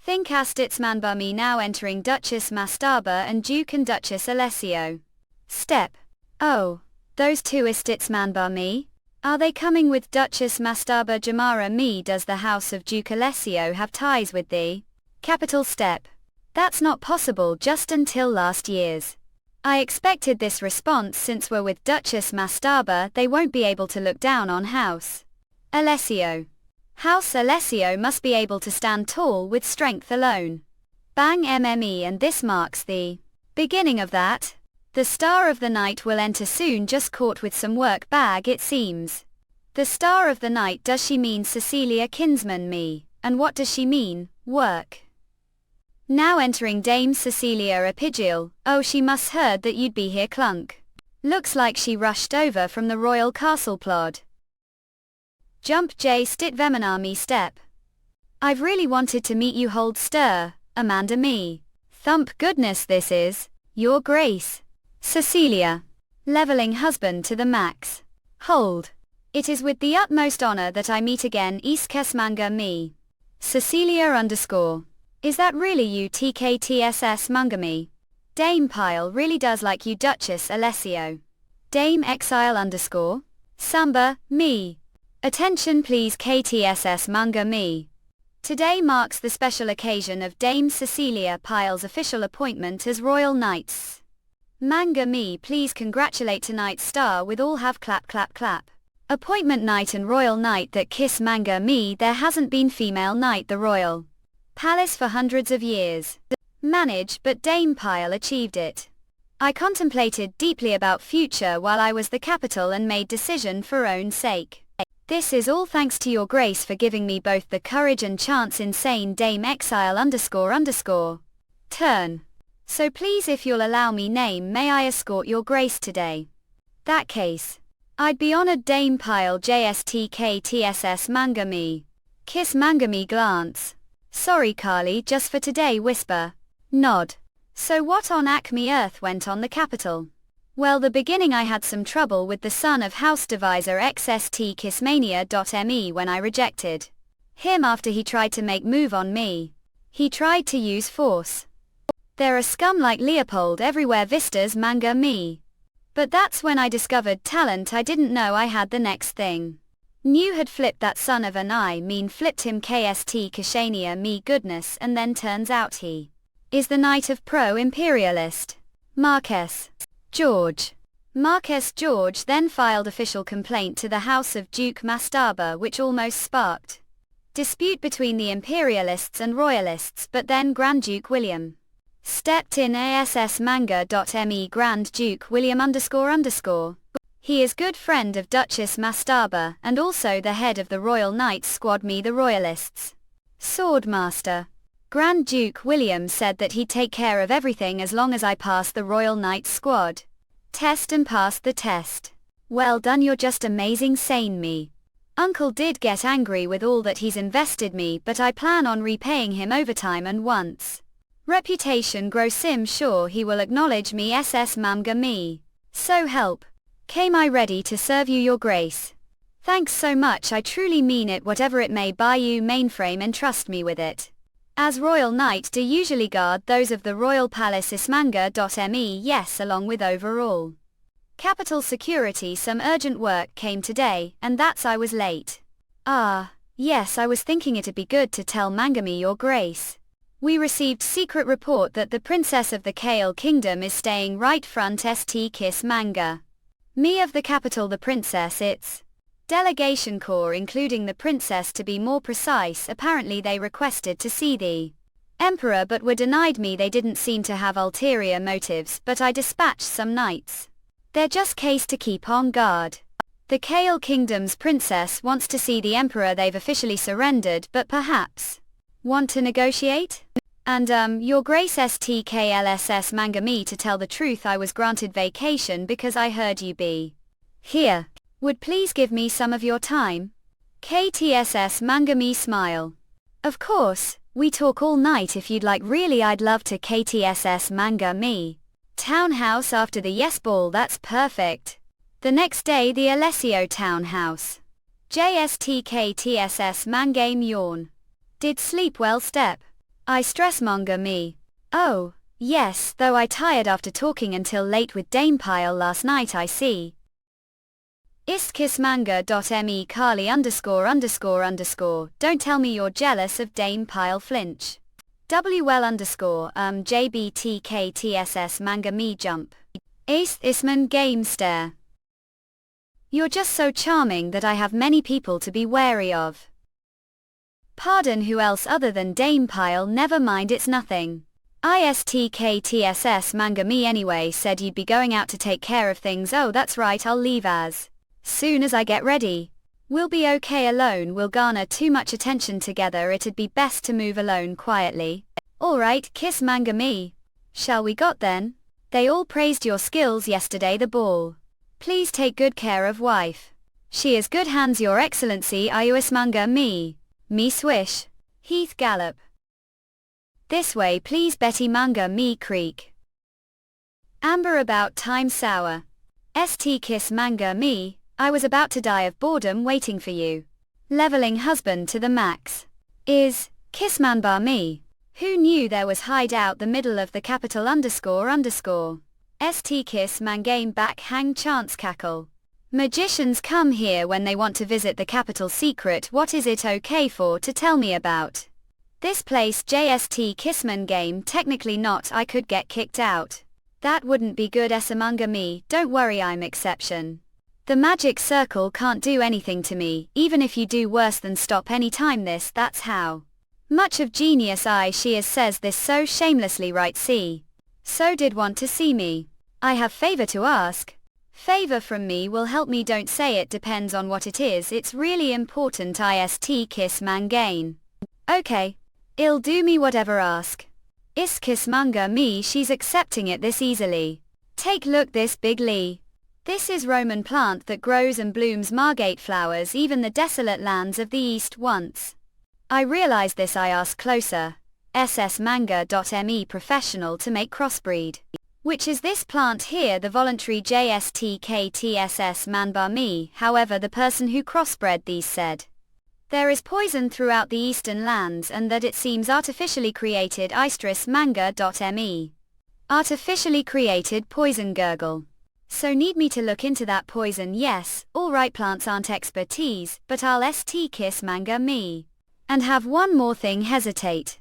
Think as Stitzman bar me now entering Duchess Mastaba and Duke and Duchess Alessio. Step. Oh, those two is Stitzman bar me? Are they coming with Duchess Mastaba? Jamara me, does the house of Duke Alessio have ties with thee? Capital step. That's not possible just until last year's. I expected this response since we're with Duchess Mastaba they won't be able to look down on house Alessio. House Alessio must be able to stand tall with strength alone. Bang MME, and this marks the beginning of that. The star of the night will enter soon, just caught with some work bag it seems. The star of the night, does she mean Cecilia Kinsman me? And what does she mean, work? Now entering Dame Cecilia Epigial. Oh, she must heard that you'd be here. Clunk. Looks like she rushed over from the royal castle plod. Jump J Stit Veminar me step. I've really wanted to meet you. Hold stir, Amanda me. Thump goodness, this is your grace. Cecilia. Leveling husband to the max. Hold. It is with the utmost honor that I meet again. Iskes me. Cecilia underscore. Is that really you? TKTSS me. Dame Pile really does like you. Duchess Alessio. Dame Exile underscore. Samba, me. Attention please. KTSS me. Today marks the special occasion of Dame Cecilia Pile's official appointment as Royal Knights. Manga me, please congratulate tonight's star with all have clap clap clap. Appointment night and royal night that kiss manga me. There hasn't been female knight the royal palace for hundreds of years. Manage, but Dame Pile achieved it. I contemplated deeply about future while I was the capital and made decision for own sake. This is all thanks to your grace for giving me both the courage and chance. Insane Dame Exile underscore underscore. Turn. So please, if you'll allow me name, may I escort your grace today? That case. I'd be honored. Dame Pile JSTKTSS me. Kiss me glance. Sorry Carly, just for today whisper. Nod. So what on Acme Earth went on the capital? Well, the beginning I had some trouble with the son of house deviser xstkissmania.me when I rejected him after he tried to make move on me. He tried to use force. There are scum like Leopold everywhere vistas manga me. But that's when I discovered talent I didn't know I had the next thing. Knew had flipped that son of an I mean flipped him KST Kishania me goodness and then turns out he is the knight of pro-imperialist. Marques George. Marques George then filed official complaint to the House of Duke Mastaba which almost sparked dispute between the imperialists and royalists, but then Grand Duke William stepped in assmanga.me Grand Duke William __. He is good friend of Duchess Mastaba and also the head of the Royal Knights Squad me the Royalists. Swordmaster. Grand Duke William said that he'd take care of everything as long as I passed the Royal Knights Squad test and passed the test. Well done, you're just amazing sane me. Uncle did get angry with all that he's invested me, but I plan on repaying him over time and once reputation grow sim sure he will acknowledge me ss mamga me. So help. Came I ready to serve you your grace. Thanks so much, I truly mean it, whatever it may buy you mainframe entrust me with it. As Royal Knight do usually guard those of the Royal Palace ismanga.me yes along with overall capital security. Some urgent work came today and that's I was late. Ah, yes, I was thinking it'd be good to tell Mangami your grace. We received secret report that the princess of the Kale Kingdom is staying right front st kiss manga. Me of the capital the princess its delegation corps including the princess to be more precise. Apparently they requested to see the emperor but were denied me. They didn't seem to have ulterior motives, but I dispatched some knights. They're just case to keep on guard. The Kale Kingdom's princess wants to see the emperor. They've officially surrendered but perhaps want to negotiate? And your grace stklss manga me to tell the truth I was granted vacation because I heard you be here. Would please give me some of your time? KTSS manga me smile. Of course, we talk all night if you'd like. Really I'd love to. KTSS manga me. Townhouse after the yes ball, that's perfect. The next day the Alessio townhouse. JSTKTSS mangame yawn. Did sleep well step. I stress manga me. Oh, yes, though I tired after talking until late with Dame Pile last night. I see. Istkissmanga.me Carly ____. Don't tell me you're jealous of Dame Pile flinch. JBTKTSS manga me jump. Isman game stare. You're just so charming that I have many people to be wary of. Pardon, who else other than Dame Pile? Never mind, it's nothing. ISTKTSS manga me anyway. Said you'd be going out to take care of things. Oh that's right, I'll leave as soon as I get ready. We'll be okay alone, we'll garner too much attention together, it'd be best to move alone quietly. Alright, kiss manga me. Shall we got then? They all praised your skills yesterday the ball. Please take good care of wife. She is good hands your excellency. Ius manga me. Me swish. Heath Gallop. This way please Betty manga me creek. Amber about time sour. St kiss manga me. I was about to die of boredom waiting for you. Leveling husband to the max. Is Kissman bar me. Who knew there was hide out the middle of the capital __. St kiss man game back hang chance cackle. Magicians come here when they want to visit the capital secret. What is it okay for to tell me about this place? JST Kissman game. Technically not, I could get kicked out. That wouldn't be good manga me. Don't worry, I'm exception. The magic circle can't do anything to me, even if you do worse than stop any time this. That's how much of genius she is, says this so shamelessly, right? See. So did want to see me. I have favor to ask. Favor from me will help me. Don't say it, depends on what it is. It's really important. Ist kiss man gain. Okay. I'll do me whatever ask. Is kiss manga me. She's accepting it this easily. Take look this big Lee. This is Roman plant that grows and blooms Margate flowers even the desolate lands of the east once. I realize this. I ask closer. ssmanga.me professional to make crossbreed. Which is this plant here, the voluntary JSTKTSS Manhwa me. However, the person who crossbred these said there is poison throughout the eastern lands and that it seems artificially created manga.me. Artificially created poison gurgle. So need me to look into that poison? Yes, alright, plants aren't expertise, but I'll kiss manga me. And have one more thing, hesitate.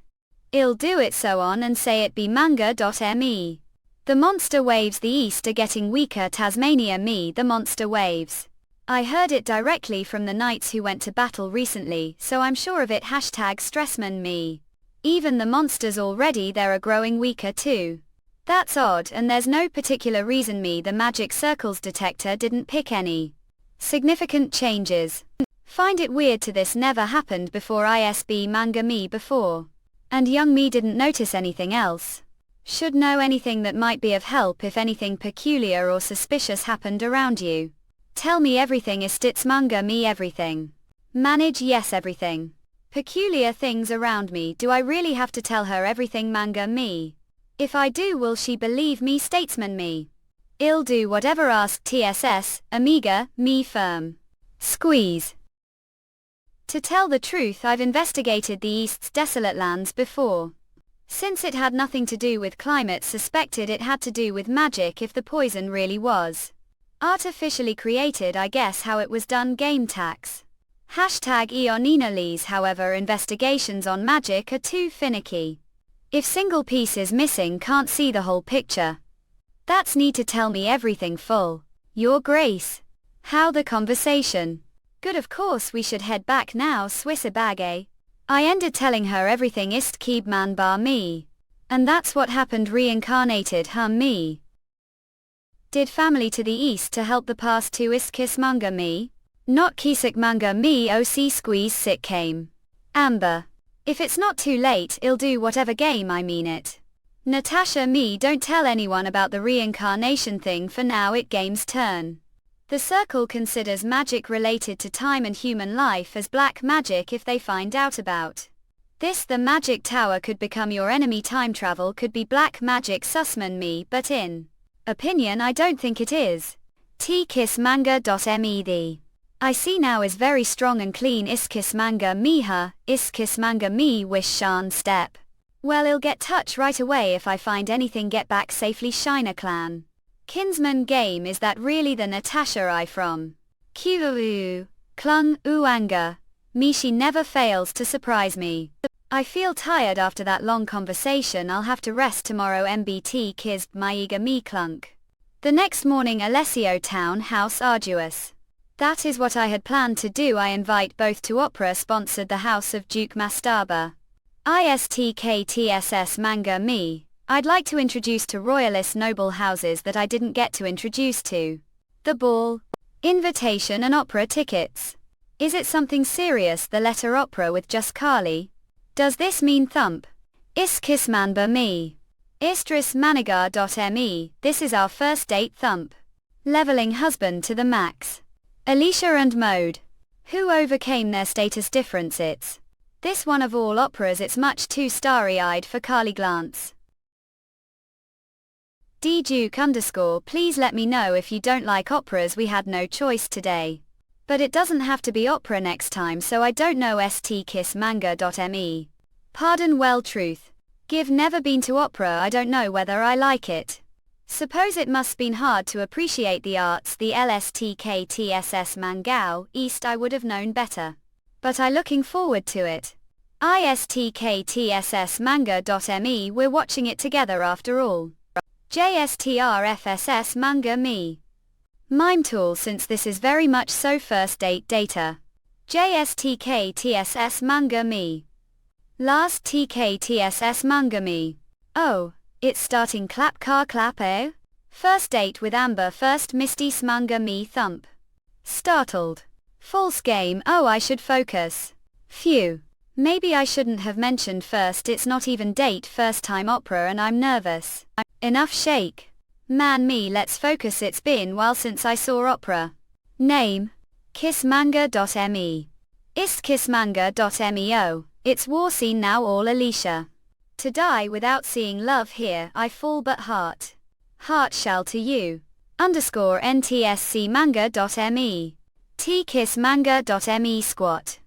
I'll do it so on and say it be manga.me. The monster waves the east are getting weaker, Tasmania me, the monster waves. I heard it directly from the knights who went to battle recently, so I'm sure of it. #stressman me. Even the monsters already there are growing weaker too. That's odd, and there's no particular reason me. The magic circles detector didn't pick any significant changes. Find it weird to this never happened before. ISB manga me before. And young me didn't notice anything else. Should know anything that might be of help if anything peculiar or suspicious happened around you. Tell me everything. Istits manga me everything. Manage yes everything. Peculiar things around me. Do I really have to tell her everything? Manga me. If I do, will she believe me? Statesman me. I'll do whatever asked. TSS, Amiga, me firm. Squeeze. To tell the truth, I've investigated the East's desolate lands before. Since it had nothing to do with climate, suspected it had to do with magic if the poison really was artificially created. I guess how it was done. Game tax. #Eoninalese. However, investigations on magic are too finicky. If single piece is missing, can't see the whole picture. That's need to tell me everything full. Your Grace. How the conversation. Good, of course we should head back now. Swiss a bag, eh? I ended telling her everything. Ist keeb man bar me. And that's what happened. Reincarnated me. Did family to the east to help the past to ist kiss manga me. Not kisik manga me. OC squeeze sick came. Amber. If it's not too late, I'll do whatever game. I mean it. Natasha me. Don't tell anyone about the reincarnation thing for now. It game's turn. The circle considers magic related to time and human life as black magic if they find out about this. The magic tower could become your enemy. Time travel could be black magic. Sussman me, but in opinion I don't think it is. Tkissmanga.me. The I see now is very strong and clean. Iskissmanga miha, iskissmanga me. Wish Shan step. Well, I'll get touch right away if I find anything. Get back safely. Shiner clan. Kinsman game. Is that really the Natasha I from Kivu? Klung Uanga. Me, she never fails to surprise me. I feel tired after that long conversation. I'll have to rest tomorrow. MBT Kiz Maiga me Clunk. The next morning, Alessio town house arduous. That is what I had planned to do. I invite both to opera sponsored the house of Duke Mastaba. ISTKTSS manga me. I'd like to introduce to royalist noble houses that I didn't get to introduce to. The ball. Invitation and opera tickets. Is it something serious? The letter opera with just Kali? Does this mean thump? Iskissmanba me. Istris.me. This is our first date. Thump. Leveling husband to the max. Alicia and Mode. Who overcame their status difference? It's this one of all operas. It's much too starry-eyed for Kali glance. DDuke_, please let me know if you don't like operas. We had no choice today. But it doesn't have to be opera next time, so I don't know. stkissmanga.me. Pardon. Well, truth. Give never been to opera. I don't know whether I like it. Suppose it must been hard to appreciate the arts. The LSTKTSS Mangao East. I would have known better. But I looking forward to it. ISTKTSS manga.me. We're watching it together after all. JSTRFSS manga me. Mime tool. Since this is very much so first date data. JSTKTSS manga me. Last TKTSS manga me. Oh, it's starting. Clap car clap eh? First date with Amber. First Misty's manga me. Thump. Startled. False game. Oh, I should focus. Phew. Maybe I shouldn't have mentioned first. It's not even date. First time opera and I'm nervous. Enough shake. Man me, let's focus. It's been while since I saw opera. Name. Kissmanga.me. Istkissmanga.me. Oh, it's war scene now. All Alicia. To die without seeing love here. I fall but heart. Heart shall to you. _ntscmanga.me. tkissmanga.me squat.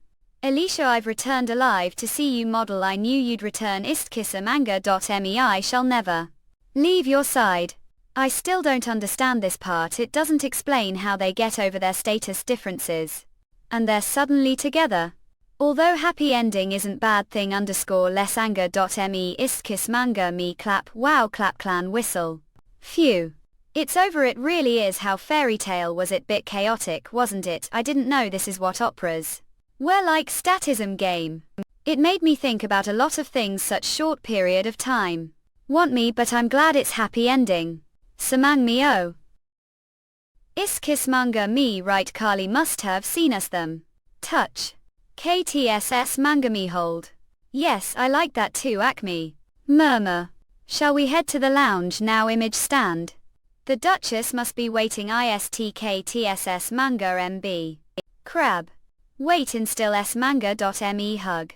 Alicia, I've returned alive to see you model. I knew you'd return. Istkissamanga.me. I shall never leave your side. I still don't understand this part. It doesn't explain how they get over their status differences. And they're suddenly together. Although happy ending isn't bad thing. _lesanger.me. Istkissmanga me clap. Wow, clap clan whistle. Phew. It's over. It really is. How fairy tale was it? Bit chaotic, wasn't it? I didn't know this is what operas were like. Statism game. It made me think about a lot of things such short period of time. Want me, but I'm glad it's happy ending. Samang me oh. Iskissmanga me right. Kali must have seen us them. Touch. KTSS manga me hold. Yes, I like that too. Acme. Murmur. Shall we head to the lounge now? Image stand. The Duchess must be waiting. ISTKTSS manga MB. Crab. Wait in still smanga.me hug.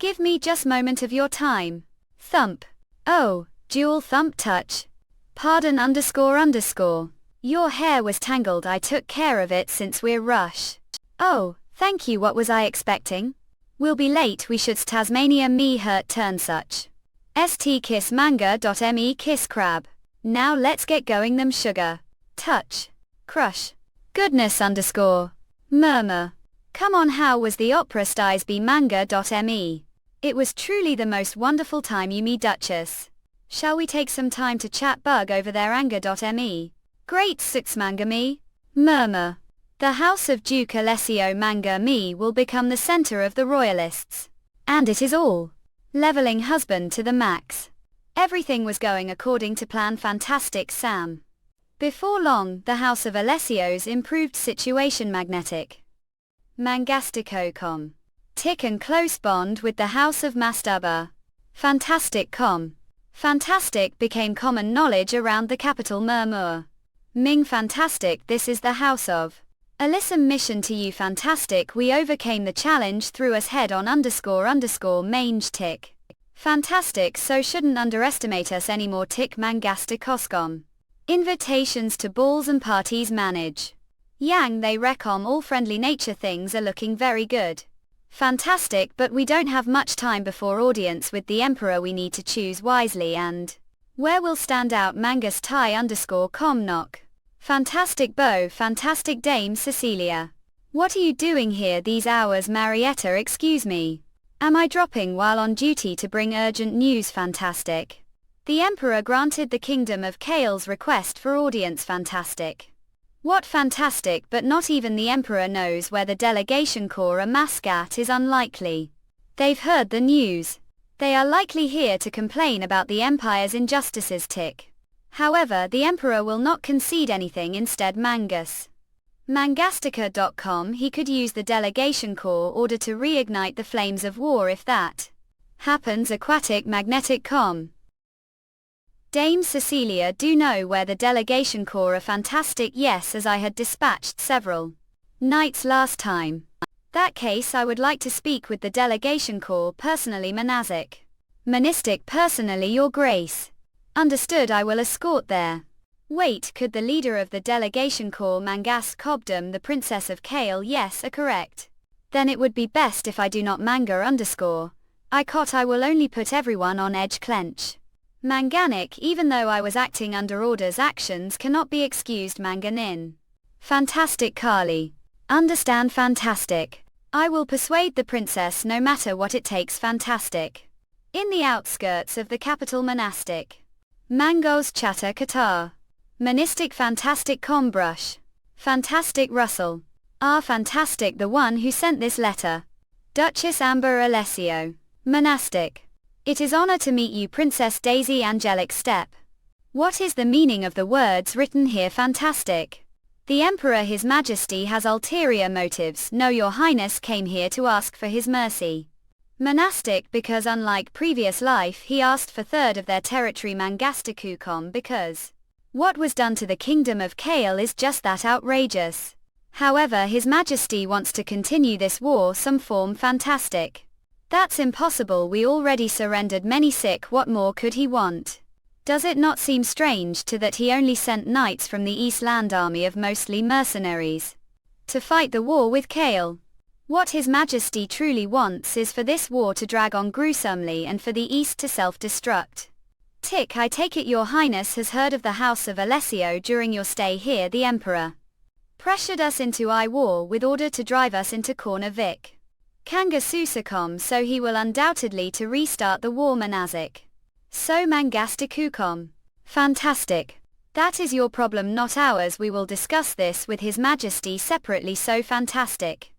Give me just moment of your time. Thump. Oh, dual thump touch. Pardon __. Your hair was tangled. I took care of it since we're rush. Oh, thank you. What was I expecting? We'll be late. We should Tasmania me hurt turn such. stkissmanga.me kiss crab. Now let's get going them sugar. Touch. Crush. Goodness _ murmur. Come on, how was the opera? Stisby.manga.me. It was truly the most wonderful time. You me Duchess. Shall we take some time to chat? Bug over there. Anger.me. Great six manga me. Murmur. The house of Duke Alessio manga me will become the center of the royalists. And it is all. Leveling husband to the max. Everything was going according to plan. Fantastic Sam. Before long, the house of Alessio's improved situation. Magnetic. Mangastico.com. Tick and close bond with the house of Mastuba. Fantastic.com. Fantastic became common knowledge around the capital. Murmur. Ming fantastic. This is the house of Alyssum. Mission to you. Fantastic. We overcame the challenge. Threw us head on __ mange tick. Fantastic. So shouldn't underestimate us anymore. Tick Mangasticoscom. Invitations to balls and parties manage. Yang they recom. All friendly nature things are looking very good. Fantastic, but we don't have much time before audience with the emperor. We need to choose wisely and where will stand out. Mangus tie _com knock. Fantastic Bo. Fantastic Dame Cecilia. What are you doing here these hours? Marietta. Excuse me. Am I dropping while on duty to bring urgent news? Fantastic. The emperor granted the kingdom of Kale's request for audience. Fantastic. What fantastic, but not even the emperor knows where the delegation corps are. Mascat is unlikely. They've heard the news. They are likely here to complain about the empire's injustices. Tick. However, the emperor will not concede anything. Instead, Mangus. Mangastica.com. He could use the delegation corps order to reignite the flames of war if that happens. Aquatic Magnetic.com. Dame Cecilia. Do know where the delegation corps are? Fantastic. Yes, as I had dispatched several nights last time. That case, I would like to speak with the delegation corps personally. Monastic. Monistic. Personally, your grace. Understood. I will escort there. Wait, could the leader of the delegation corps Mangas Cobdom the Princess of Kale? Yes, are correct. Then it would be best if I do not manga _ I caught. I will only put everyone on edge. Clench. Manganic. Even though I was acting under orders, actions cannot be excused. Manganin. Fantastic Kali. Understand. Fantastic. I will persuade the princess no matter what it takes. Fantastic. In the outskirts of the capital. Monastic. Mangos Chatter Qatar. Monistic. Fantastic Combrush. Fantastic Russell. Fantastic, the one who sent this letter. Duchess Amber Alessio. Monastic. It is honor to meet you, Princess Daisy Angelic Step. What is the meaning of the words written here? Fantastic. The Emperor His Majesty has ulterior motives. No, Your Highness came here to ask for his mercy. Monastic, because unlike previous life he asked for third of their territory. Mangasticucom, because what was done to the kingdom of Kale is just that, outrageous. However, His Majesty wants to continue this war some form. Fantastic. That's impossible. We already surrendered many. Sick. What more could he want? Does it not seem strange to that he only sent knights from the East Land army of mostly mercenaries to fight the war with Kale? What His Majesty truly wants is for this war to drag on gruesomely and for the East to self-destruct. I take it Your Highness has heard of the House of Alessio during your stay here. The Emperor pressured us into war with order to drive us into corner Vic Kanga Susakom, so he will undoubtedly to restart the war. Manasik. So Mangastikukom. Fantastic. That is your problem, not ours. We will discuss this with His Majesty separately. So fantastic.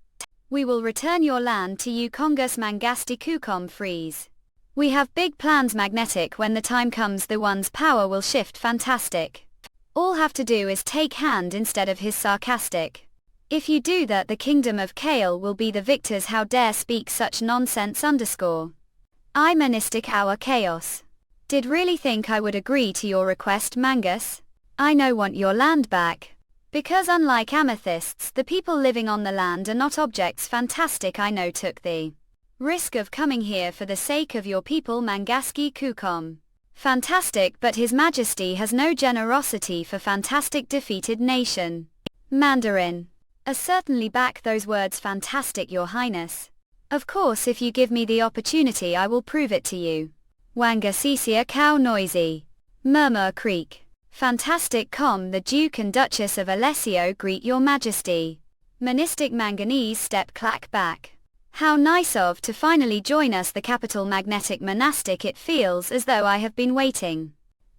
We will return your land to you. Congus Mangastikukom. Freeze. We have big plans. Magnetic. When the time comes, the one's power will shift. Fantastic. All have to do is take hand instead of his sarcastic. If you do that, the kingdom of Kale will be the victors. How dare speak such nonsense. I manistic our chaos. Did really think I would agree to your request, Mangus? I no want your land back. Because unlike amethysts, the people living on the land are not objects. Fantastic. I no took the risk of coming here for the sake of your people. Mangaski Kukom. Fantastic, but His Majesty has no generosity for fantastic defeated nation. Mandarin. Certainly back those words. Fantastic, Your Highness. Of course, if you give me the opportunity I will prove it to you. Wangasicia cow noisy. Murmur Creek. Fantastic. The Duke and Duchess of Alessio greet Your Majesty. Manistic Manganese step clack back. How nice of to finally join us. The capital. Magnetic Monastic. It feels as though I have been waiting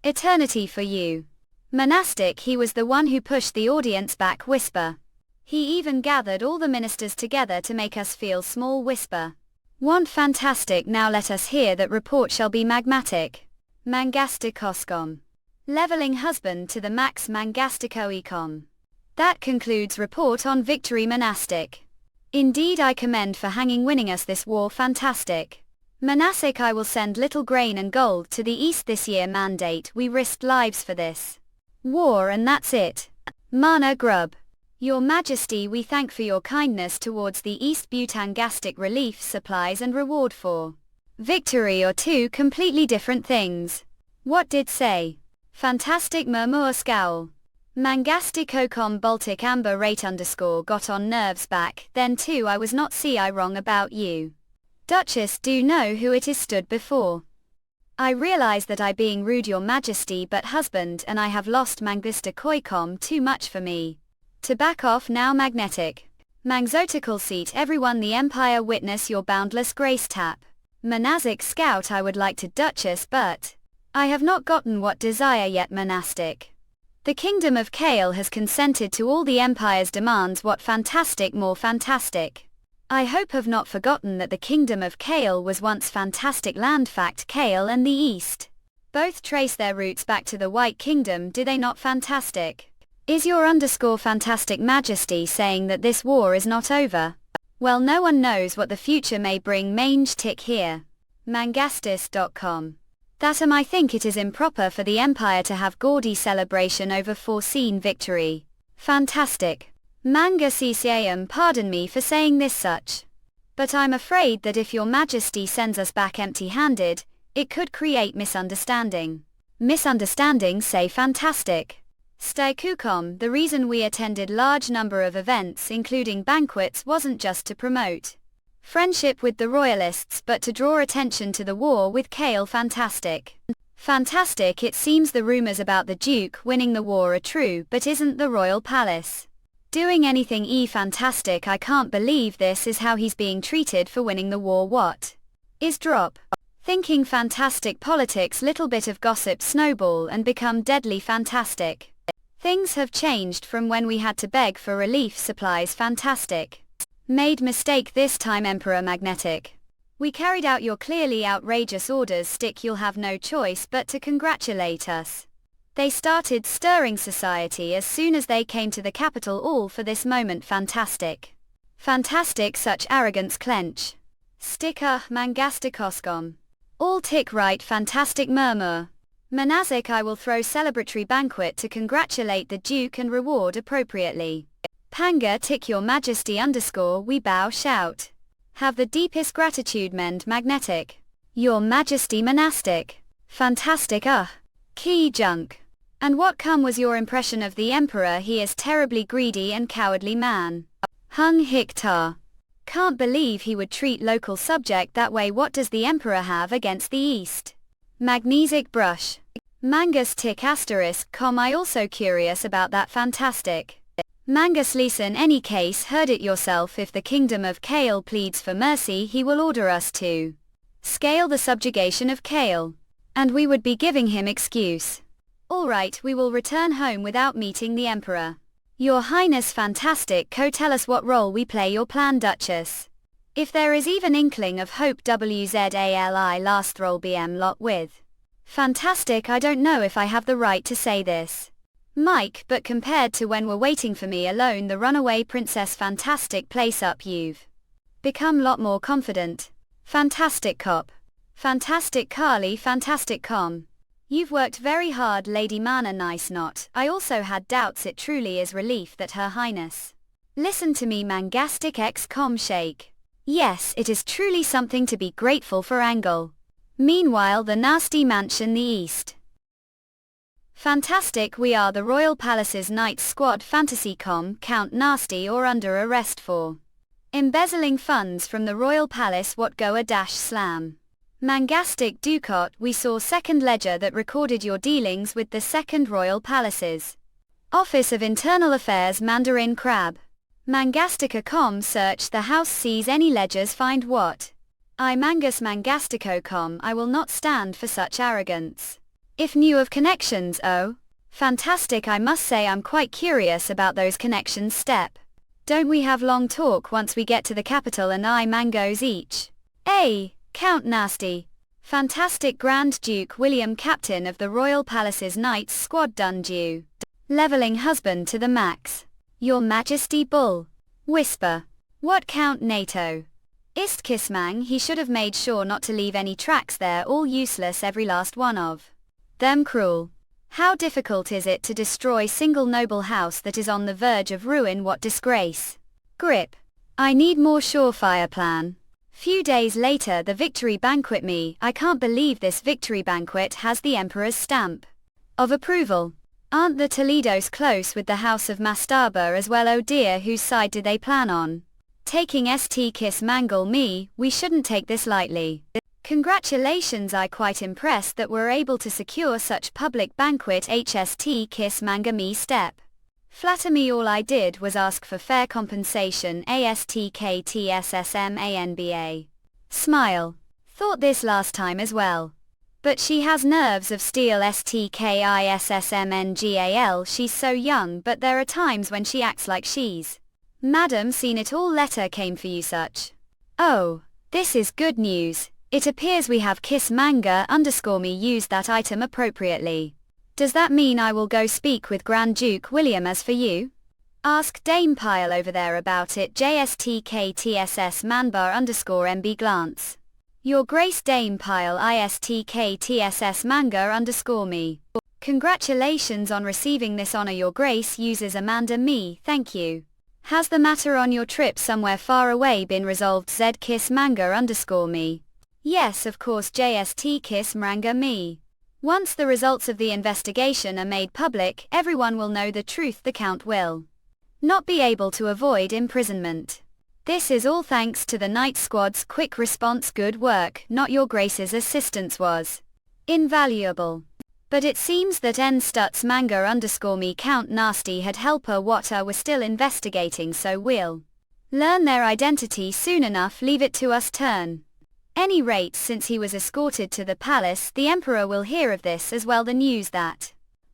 eternity for you. Monastic. He was the one who pushed the audience back. Whisper. He even gathered all the ministers together to make us feel small. Whisper. Want. Fantastic. Now let us hear that report. Shall be magmatic. Mangastikoscom. Leveling husband to the max. Mangastikoecom. That concludes report on victory. Monastic. Indeed I commend for hanging winning us this war. Fantastic. Manasik. I will send little grain and gold to the east this year. Mandate. We risked lives for this war and that's it. Mana Grub. Your Majesty, we thank for your kindness towards the East. Butangastic relief supplies and reward for victory are two completely different things. What did say? Fantastic. Murmur scowl. Mangastikokom Baltic Amber rate _ got on nerves back then too. I was not I wrong about you. Duchess, do know who it is stood before. I realize that I being rude, Your Majesty, but husband and I have lost Mangastikoikom too much for me to back off now. Magnetic. Mangzotical seat. Everyone, the Empire witness your boundless grace. Tap. Manazic scout. I would like to Duchess, but I have not gotten what desire yet. Monastic. The kingdom of Kale has consented to all the Empire's demands. What fantastic. More fantastic. I hope have not forgotten that the kingdom of Kale was once fantastic land. Fact. Kale and the East both trace their roots back to the White Kingdom, do they not? Fantastic. Is your _fantastic Majesty saying that this war is not over? Well, no one knows what the future may bring. Mange tick here. Mangastis.com. That I think it is improper for the Empire to have gaudy celebration over foreseen victory. Fantastic. Manga CCAM, pardon me for saying this such. But I'm afraid that if Your Majesty sends us back empty-handed, it could create misunderstanding. Misunderstanding. Say fantastic. Stay Kukom. The reason we attended large number of events including banquets wasn't just to promote friendship with the royalists but to draw attention to the war with Kale. Fantastic. Fantastic. It seems the rumors about the Duke winning the war are true, but isn't the royal palace doing anything? Fantastic. I can't believe this is how he's being treated for winning the war. What is drop thinking? Fantastic. Politics. Little bit of gossip snowball and become deadly. Fantastic. Things have changed from when we had to beg for relief supplies. Fantastic. Made mistake this time. Emperor Magnetic. We carried out your clearly outrageous orders. Stick. You'll have no choice but to congratulate us. They started stirring society as soon as they came to the capital, all for this moment. Fantastic. Fantastic. Such arrogance. Clench. Sticker. Mangastikoscom. All tick right. Fantastic. Murmur. Manazic. I will throw celebratory banquet to congratulate the Duke and reward appropriately. Panga tick. Your Majesty _ we bow. Shout. Have the deepest gratitude. Mend Magnetic. Your Majesty. Monastic. Fantastic. Key junk. And what was your impression of the emperor? He is terribly greedy and cowardly man. Hung Hiktar. Can't believe he would treat local subject that way. What does the emperor have against the East? Magnesic brush. Mangus tick asterisk, I also curious about that fantastic. Mangus listen any case heard it yourself. If the kingdom of Kale pleads for mercy, he will order us to scale the subjugation of Kale. And we would be giving him excuse. Alright, we will return home without meeting the emperor. Your Highness fantastic tell us what role we play your plan Duchess. If there is even inkling of hope WZALI last roll BM lot with. Fantastic, I don't know if I have the right to say this, Mike, but compared to when we're waiting for me alone the runaway princess fantastic place up you've become lot more confident. Fantastic cop. Fantastic Carly fantastic com. You've worked very hard Lady Mana nice not. I also had doubts. It truly is relief that Her Highness listen to me Mangastic X com shake. Yes, it is truly something to be grateful for Angle. Meanwhile the nasty mansion the East. Fantastic we are the Royal Palace's Night Squad Fantasy com Count Nasty or under arrest for embezzling funds from the Royal Palace. What go a dash slam. Mangastic Ducat we saw second ledger that recorded your dealings with the Second Royal Palace's Office of Internal Affairs Mandarin Crab. Mangastica com search the house sees any ledgers find what? I Mangus Mangastico com I will not stand for such arrogance. If knew of connections oh. Fantastic I must say I'm quite curious about those connections step. Don't we have long talk once we get to the capital and I mangoes each. Count Nasty. Fantastic Grand Duke William Captain of the Royal Palace's Knights Squad done due. Leveling husband to the max. Your Majesty Bull. Whisper. What Count NATO? Ist Kismang he should have made sure not to leave any tracks there all useless every last one of them cruel. How difficult is it to destroy single noble house that is on the verge of ruin what disgrace. Grip. I need more surefire plan. Few days later the victory banquet I can't believe this victory banquet has the Emperor's stamp of approval. Aren't the Toledos close with the House of Mastaba as well? Oh dear, whose side do they plan on taking? St Kiss Mangle me, we shouldn't take this lightly. Congratulations, I quite impressed that we're able to secure such public banquet. HST Kiss Manga me step. Flatter me, all I did was ask for fair compensation. ASTKTSSMANBA. Smile. Thought this last time as well. But she has nerves of steel. STKISSMNGAL. She's so young, but there are times when she acts like she's. Madam, seen it all. Letter came for you such. Oh, this is good news. It appears we have Kiss Manga _me used that item appropriately. Does that mean I will go speak with Grand Duke William? As for you? Ask Dame Pyle over there about it. JSTKTSS Manbar _MB glance. Your Grace Dame Pyle ISTKTSS Manga _me. Congratulations on receiving this honor. Your Grace uses Amanda me, thank you. Has the matter on your trip somewhere far away been resolved? Z Kiss Manga _me. Yes, of course. JST Kiss Manga me. Once the results of the investigation are made public, everyone will know the truth. The Count will not be able to avoid imprisonment. This is all thanks to the Night Squad's quick response. Good work. Not your Grace's assistance was invaluable. But it seems that N Stutz Manga _me Count Nasty had helper Wata were still investigating, so we'll learn their identity soon enough. Leave it to us turn. Any rate, since he was escorted to the palace, the Emperor will hear of this as well. The news that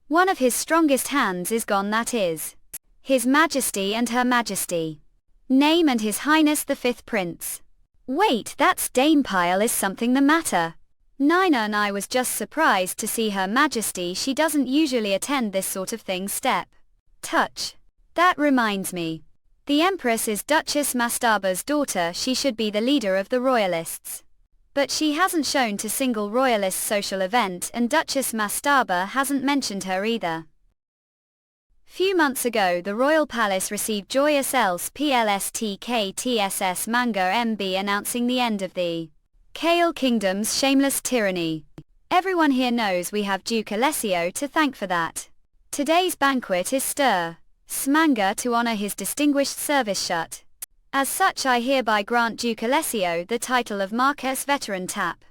one of his strongest hands is gone, that is His Majesty and Her Majesty. Name and His Highness the Fifth Prince. Wait, that's Dame Pyle. Is something the matter? Nina and I was just surprised to see Her Majesty. She doesn't usually attend this sort of thing. Step. Touch. That reminds me. The Empress is Duchess Mastaba's daughter. She should be the leader of the royalists. But she hasn't shown to single royalist social event, and Duchess Mastaba hasn't mentioned her either. Few months ago the Royal Palace received joyous else PLSTKTSS Manga MB announcing the end of the Kale Kingdom's shameless tyranny. Everyone here knows we have Duke Alessio to thank for that. Today's banquet is stir smanga to honor his distinguished service shut. As such, I hereby grant Duke Alessio the title of Marquess Veteran Tap.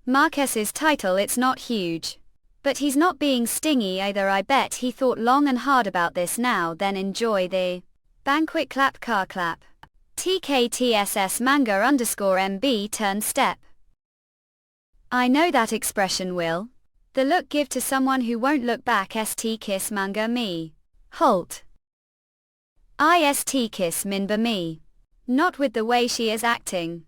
Marquess's title, it's not huge. But he's not being stingy either. I bet he thought long and hard about this. Now then, enjoy the banquet. Clap car clap. TKTSS manga _MB turn step. I know that expression, Will. The look give to someone who won't look back. St kiss manga me. Halt. Ist kiss minba me. Not with the way she is acting.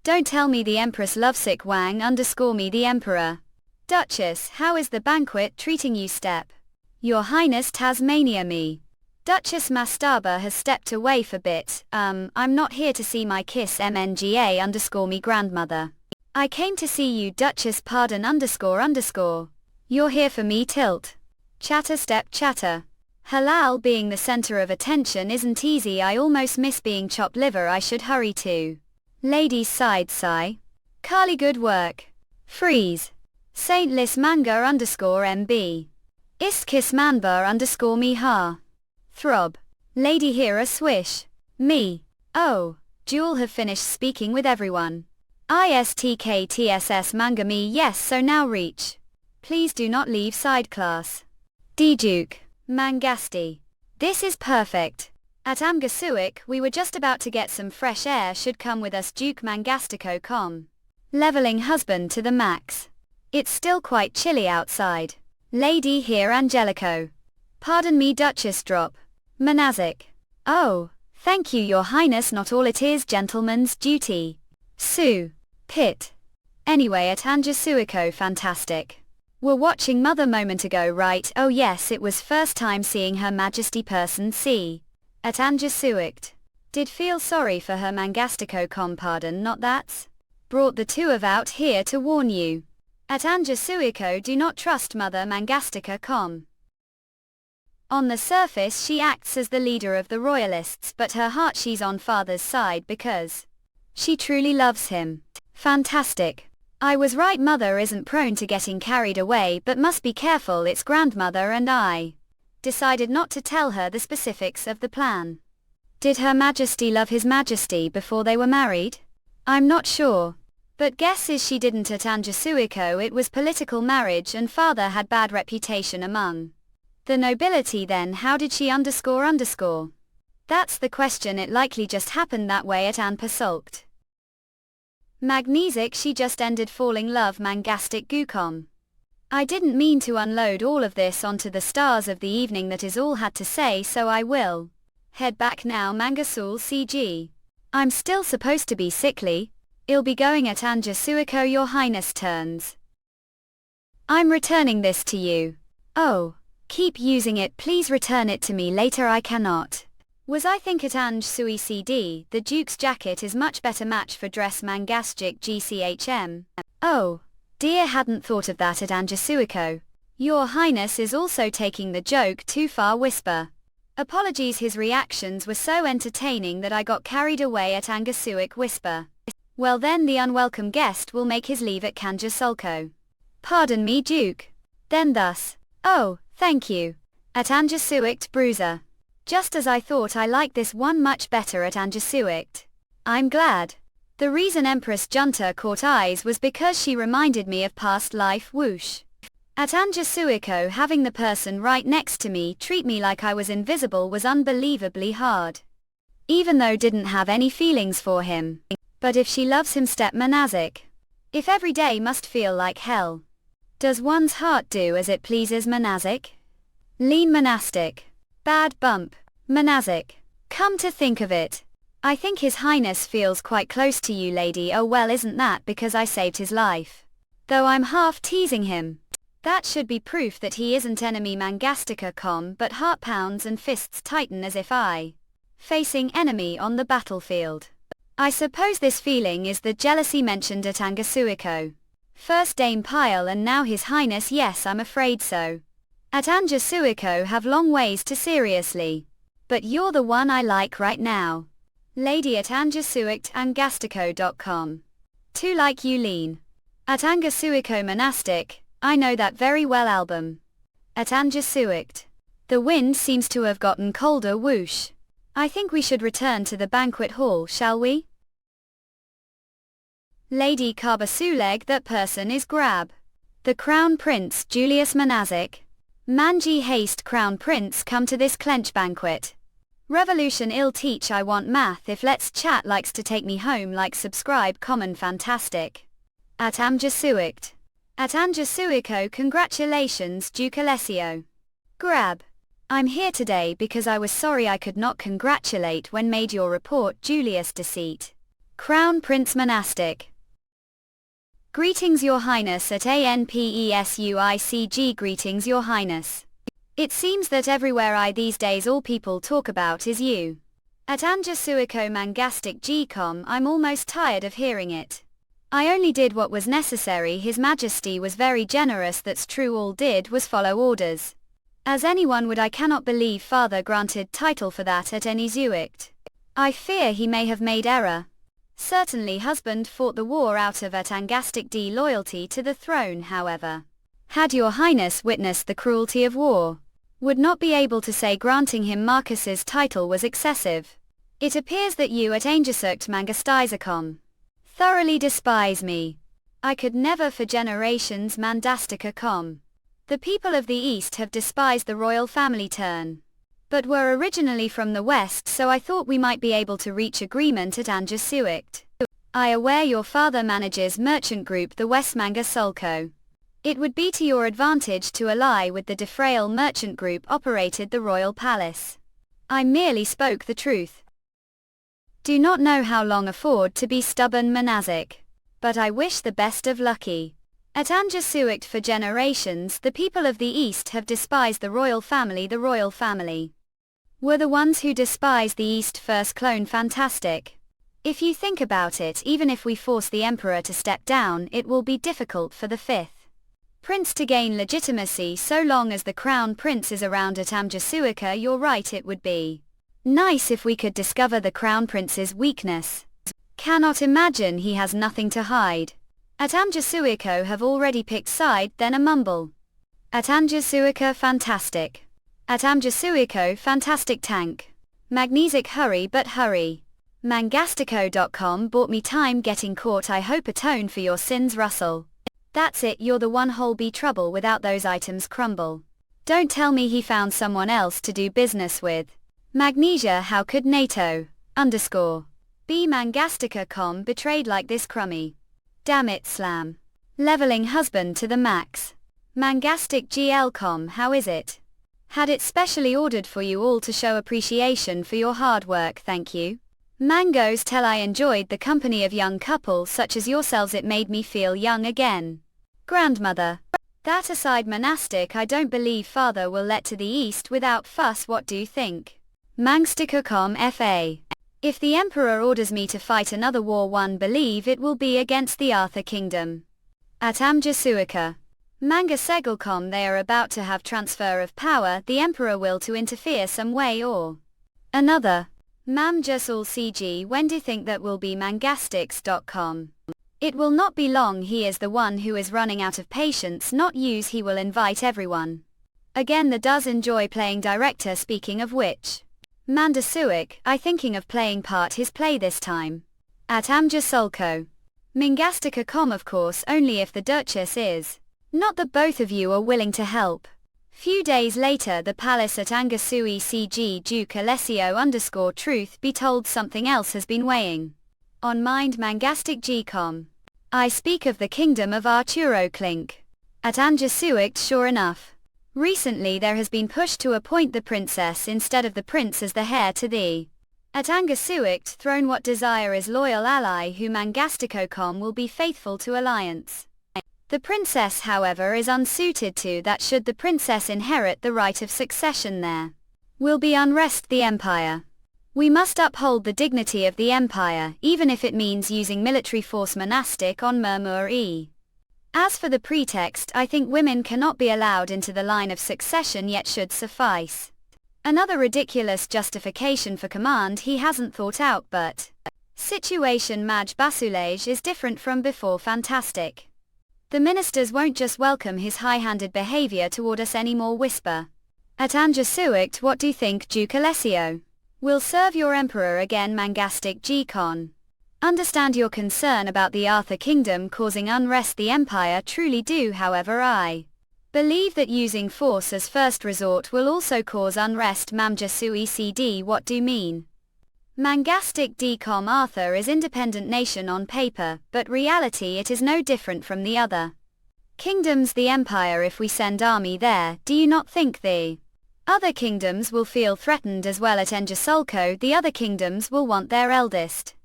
Don't tell me the Empress lovesick Wang _me the Emperor. Duchess, how is the banquet treating you? Step. Your Highness Tasmania me. Duchess Mastaba has stepped away for bit. I'm not here to see my kiss MNGA _me grandmother. I came to see you, Duchess. Pardon _. You're here for me. Tilt. Chatter step chatter. Halal being the center of attention isn't easy. I almost miss being chopped liver. I should hurry to. Ladies side sigh. Carly good work. Freeze. Saint Lis manga _MB. Ist kiss manbar _me ha. Throb. Lady here a swish. Me. Oh. Jewel have finished speaking with everyone. ISTKTSS manga me. Yes, so now reach. Please do not leave side class. D Duke. Mangasti. This is perfect. At Amgasuik we were just about to get some fresh air. Should come with us, Duke Mangastico com. Leveling husband to the max. It's still quite chilly outside. Lady here Angelico. Pardon me, Duchess drop. Manazik. Oh, thank you, Your Highness. Not all it is gentleman's duty. Sue. Pit. Anyway, at Angasuiko fantastic. Were watching Mother moment ago, right? Oh yes, it was first time seeing Her Majesty person. See. At Angasuikt. Did feel sorry for her Mangastico com. Pardon, not that's. Brought the two of out here to warn you. At Angasuiko do not trust Mother Mangastica com. On the surface she acts as the leader of the royalists, but her heart she's on father's side because she truly loves him. Fantastic. I was right, Mother isn't prone to getting carried away, but must be careful. It's grandmother, and I decided not to tell her the specifics of the plan. Did Her Majesty love His Majesty before they were married? I'm not sure. But guess is she didn't. At Angasuiko it was political marriage and father had bad reputation among the nobility. Then how did she _? That's the question. It likely just happened that way at Anpa Sulkt. Magnesic she just ended falling love Mangastic Gucom. I didn't mean to unload all of this onto the stars of the evening. That is all had to say, so I will head back now. Mangasul CG. I'm still supposed to be sickly. I'll be going at Angasuiko. Your Highness turns. I'm returning this to you. Oh, keep using it, please return it to me later. I cannot. Was I think at Anj Sui CD, the Duke's jacket is much better match for dress Mangastic GCHM. Oh, dear, hadn't thought of that at Angasuiko. Your Highness is also taking the joke too far. Whisper. Apologies, his reactions were so entertaining that I got carried away at Angasuik. Whisper. Well then the unwelcome guest will make his leave at Kanjasulko. Pardon me, Duke. Then thus. Oh, thank you. At Angasuikt Bruiser. Just as I thought. I like this one much better at Angasuikt. I'm glad. The reason Empress Junta caught eyes was because she reminded me of past life. Whoosh. At Angasuiko having the person right next to me treat me like I was invisible was unbelievably hard. Even though didn't have any feelings for him. But if she loves him, step Manazik. If every day must feel like hell. Does one's heart do as it pleases? Manazik? Lean monastic. Bad bump. Manazik. Come to think of it. I think His Highness feels quite close to you, lady. Oh well, isn't that because I saved his life? Though I'm half teasing him. That should be proof that he isn't enemy Mangastica com, but heart pounds and fists tighten as if I facing enemy on the battlefield. I suppose this feeling is the jealousy mentioned at Angasuiko. First Dame Pyle and now His Highness. Yes, I'm afraid so. At Angasuiko have long ways to seriously. But you're the one I like right now. Lady at Angasuikt Angastico.com. Too like you, lean. Atangasuiko Monastic, I know that very well album. Atangasuikt. The wind seems to have gotten colder whoosh. I think we should return to the banquet hall, shall we? Lady Kabasuleg, that person is Grab. The Crown Prince Julius Manazik. Manji haste Crown Prince come to this clench banquet. Revolution ill teach I want math if let's chat likes to take me home like subscribe common fantastic. Atamjasuikt. Atanjasuiko congratulations Duke Alessio. Grab. I'm here today because I was sorry I could not congratulate when made your report Julius deceit. Crown Prince Monastic. Greetings Your Highness at ANPESUICG. Greetings Your Highness. It seems that everywhere these days all people talk about is you. At Anjasuiko Mangastic Gcom I'm almost tired of hearing it. I only did what was necessary. His Majesty was very generous, that's true, all did was follow orders. As anyone would, I cannot believe father granted title for that at any Zuikt. I fear he may have made error. Certainly husband fought the war out of Atangastic D loyalty to the throne, however. Had your highness witnessed the cruelty of war, would not be able to say granting him Marcus's title was excessive. It appears that you at Angesukt Mangastizacom thoroughly despise me. I could never for generations Mandastica com. The people of the East have despised the royal family turn, but were originally from the West, so I thought we might be able to reach agreement at Anjasuikt. I aware your father manages merchant group the Westmanga Sulco. It would be to your advantage to ally with the Defrail merchant group operated the royal palace. I merely spoke the truth. Do not know how long afford to be stubborn Manazik. But I wish the best of lucky. At Anjasuikt for generations the people of the East have despised the royal family. The royal family were the ones who despised the East first. Clone fantastic. If you think about it, even if we force the emperor to step down, it will be difficult for the fifth prince to gain legitimacy so long as the crown prince is around at Amjasuika. You're right, it would be nice if we could discover the crown prince's weakness. Cannot imagine he has nothing to hide. At Amjasuiko have already picked side, then a mumble. At Amjasuika fantastic. At Amjasuiko fantastic tank. Magnesic hurry but hurry. Mangastico.com bought me time getting caught. I hope atone for your sins Russell. That's it, you're the one whole be trouble without those items crumble. Don't tell me he found someone else to do business with. Magnesia, how could NATO _be Mangastica.com betrayed like this crummy? Damn it slam. Leveling husband to the max. Mangastic GL.com, how is it? Had it specially ordered for you all to show appreciation for your hard work, thank you. Mangoes tell I enjoyed the company of young couples such as yourselves, it made me feel young again. Grandmother. That aside Monastic, I don't believe father will let to the east without fuss. What do you think? Mangstica.com FA. If the emperor orders me to fight another war, one believe it will be against the Arthur kingdom. At Amjasuika. Manga Segel.com they are about to have transfer of power, the emperor will to interfere some way or another. Mamjasul CG, when do you think that will be Mangastics.com? It will not be long, he is the one who is running out of patience, not use, he will invite everyone. Again the does enjoy playing director, speaking of which. Mandasuik, I thinking of playing part his play this time. At Amjasulko. Mingastica.com of course only if the Duchess is. Not that both of you are willing to help. Few days later the palace at Angasui CG Duke Alessio _truth be told something else has been weighing on mind. Mangastic Gcom. I speak of the kingdom of Arturo Clink. At Anjasuikt sure enough. Recently there has been push to appoint the princess instead of the prince as the heir to the at Angasuikt throne. What desire is loyal ally who Mangastico.com will be faithful to alliance. The princess however is unsuited to that. Should the princess inherit the right of succession there will be unrest the empire. We must uphold the dignity of the empire even if it means using military force. Monastic on Murmur E. As for the pretext, I think women cannot be allowed into the line of succession yet should suffice. Another ridiculous justification for command he hasn't thought out, but situation Maj Basulej is different from before. Fantastic. The ministers won't just welcome his high-handed behavior toward us anymore. Whisper. At Anjasuit, what do you think, Duke Alessio? Will serve your emperor again, Mangastic G-Con. Understand your concern about the Arthur kingdom causing unrest. The empire truly do, however I believe that using force as first resort will also cause unrest. Mamjasui CD. What do you mean? Mangastic D-Com. Arthur is independent nation on paper, but reality it is no different from the other kingdoms. The empire, if we send army there, do you not think the other kingdoms will feel threatened as well? At Enjasulko, the other kingdoms will want their eldest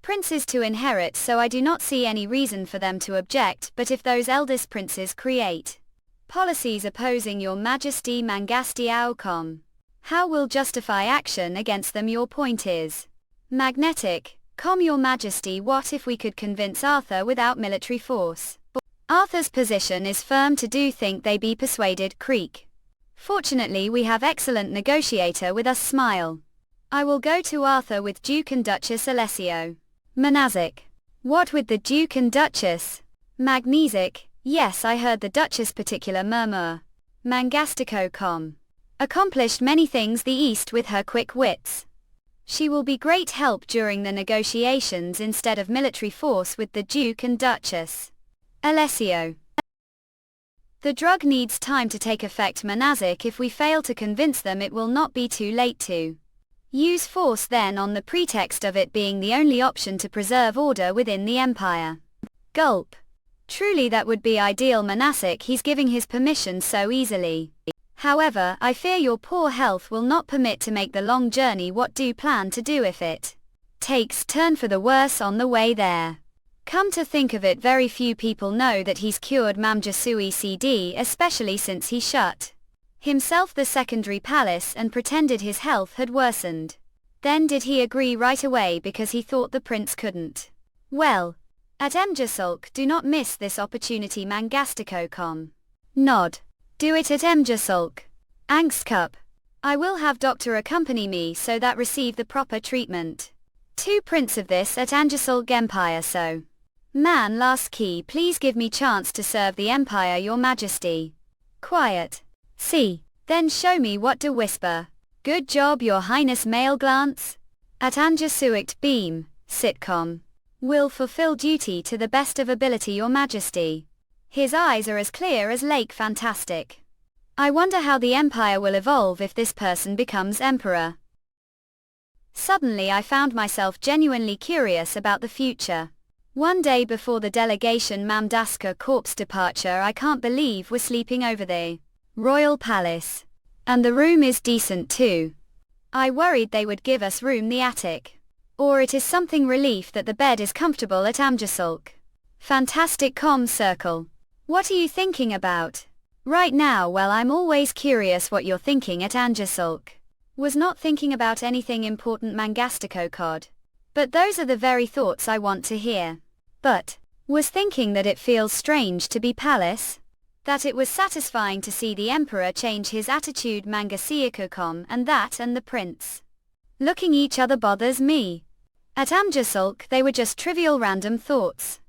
princes to inherit, so I do not see any reason for them to object. But if those eldest princes create policies opposing your majesty, Mangasti Aocom, how will justify action against them? Your point is magnetic. Your majesty, what if we could convince Arthur without military force? Arthur's position is firm. To do think they be persuaded? Creek. Fortunately we have excellent negotiator with us. Smile. I will go to Arthur with Duke and Duchess Alessio. Manazic. What with the Duke and Duchess? Magnesic. Yes, I heard the Duchess. Particular murmur. Mangastico. Accomplished many things the East with her quick wits. She will be great help during the negotiations instead of military force with the Duke and Duchess. Alessio. The drug needs time to take effect, Manazic. If we fail to convince them, it will not be too late to use force then, on the pretext of it being the only option to preserve order within the empire. Gulp. Truly that would be ideal, Manazic. He's giving his permission so easily. However, I fear your poor health will not permit to make the long journey. What do you plan to do if it takes turn for the worse on the way there? Come to think of it, very few people know that he's cured Mamjasui CD, especially since he shut himself the secondary palace and pretended his health had worsened. Then did he agree right away because he thought the prince couldn't? Well, at Mjasulk, do not miss this opportunity, Mangastico. Nod. Do it at Mjasulk. Angst Cup. I will have doctor accompany me so that receive the proper treatment. 2 prints of this at Anjasulk Empire. So. Man, last key, please give me chance to serve the empire, your majesty. Quiet. See. Then show me what to whisper. Good job, your highness. Male glance. At Anjasuit beam, sitcom. Will fulfill duty to the best of ability, your majesty. His eyes are as clear as lake. Fantastic. I wonder how the empire will evolve if this person becomes emperor. Suddenly I found myself genuinely curious about the future. One day before the delegation Mamdaska Corp's departure, I can't believe we're sleeping over the royal palace. And the room is decent too. I worried they would give us room the attic. Or it is something relief that the bed is comfortable at Amjasulk. Fantastic circle. What are you thinking about? Right now? Well, I'm always curious what you're thinking at Anjasulk. Was not thinking about anything important, Mangastico Cod. But those are the very thoughts I want to hear. But was thinking that it feels strange to be palace? That it was satisfying to see the emperor change his attitude, Mangasiakocom, and that and the prince looking each other bothers me. At Amjasulk they were just trivial random thoughts.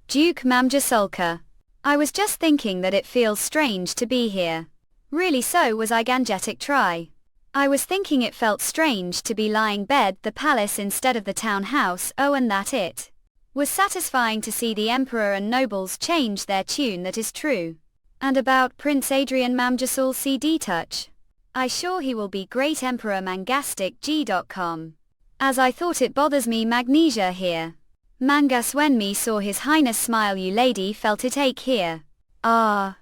Duke Mamjasulka. I was just thinking that it feels strange to be here. Really, so was I. Gangetic try. I was thinking it felt strange to be lying bed the palace instead of the townhouse. Oh, and that it was satisfying to see the emperor and nobles change their tune. That is true. And about Prince Adrian Mamjasul CD touch. I sure he will be great emperor, Mangastic G.com. As I thought, it bothers me magnesia here. Mangas, when me saw his highness smile, you lady felt it ache here. Ah.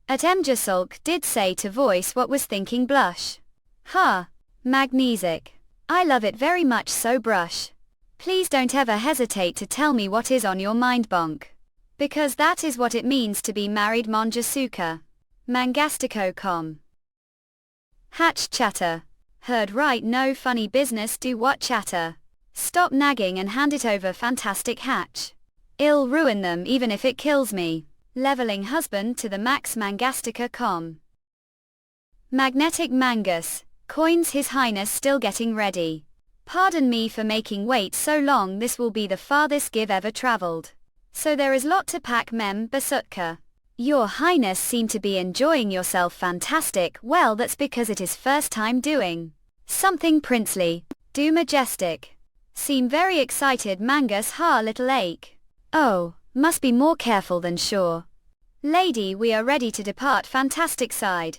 At Mjasulk did say to voice what was thinking, blush. Ha. Magnesic. I love it very much, so brush. Please don't ever hesitate to tell me what is on your mind, bonk. Because that is what it means to be married, Monjasuka. Mangastico. Hatch chatter. Heard right, no funny business, do what chatter. Stop nagging and hand it over, fantastic hatch. I'll ruin them even if it kills me. Leveling husband to the max, Mangastica. Magnetic Mangus. Coins, his highness still getting ready. Pardon me for making wait so long, this will be the farthest give ever traveled. So there is lot to pack, Mem Basutka. Your Highness seem to be enjoying yourself fantastic. Well, that's because it is first time doing something princely. Do majestic. Seem very excited. Mangus ha little ache. Oh, must be more careful than sure. Lady, we are ready to depart. Fantastic side.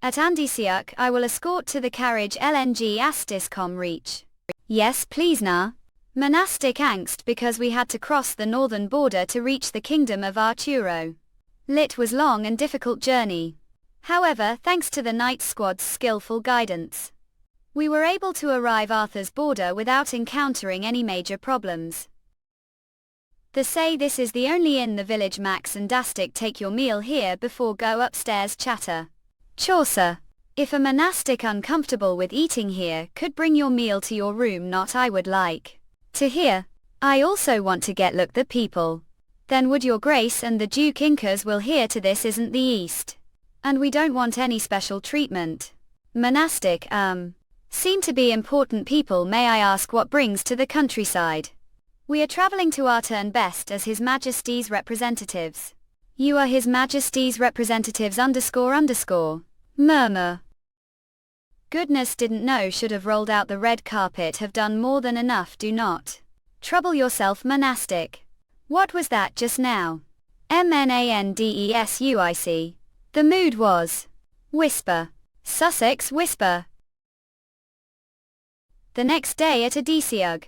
At Andisiuk, I will escort to the carriage LNG Astiscom reach. Yes, please na. Monastic angst because we had to cross the northern border to reach the kingdom of Arturo. Lit was long and difficult journey. However, thanks to the Knight Squad's skillful guidance, we were able to arrive Arthur's border without encountering any major problems. They say this is the only inn the village. Max and Dastic, take your meal here before go upstairs. Chatter. Chaucer. If a monastic uncomfortable with eating here could bring your meal to your room. Not I would like to hear. I also want to get look the people. Then would your grace and the Duke Incas will hear to this isn't the East. And we don't want any special treatment. Monastic, seem to be important people. May I ask what brings to the countryside? We are traveling to our turn best as His Majesty's representatives. You are His Majesty's representatives __. Murmur. Goodness, didn't know, should have rolled out the red carpet, have done more than enough. Do not trouble yourself. Monastic. What was that just now? MNANDESUIC. The mood was whisper. Sussex whisper. The next day at Adisiug.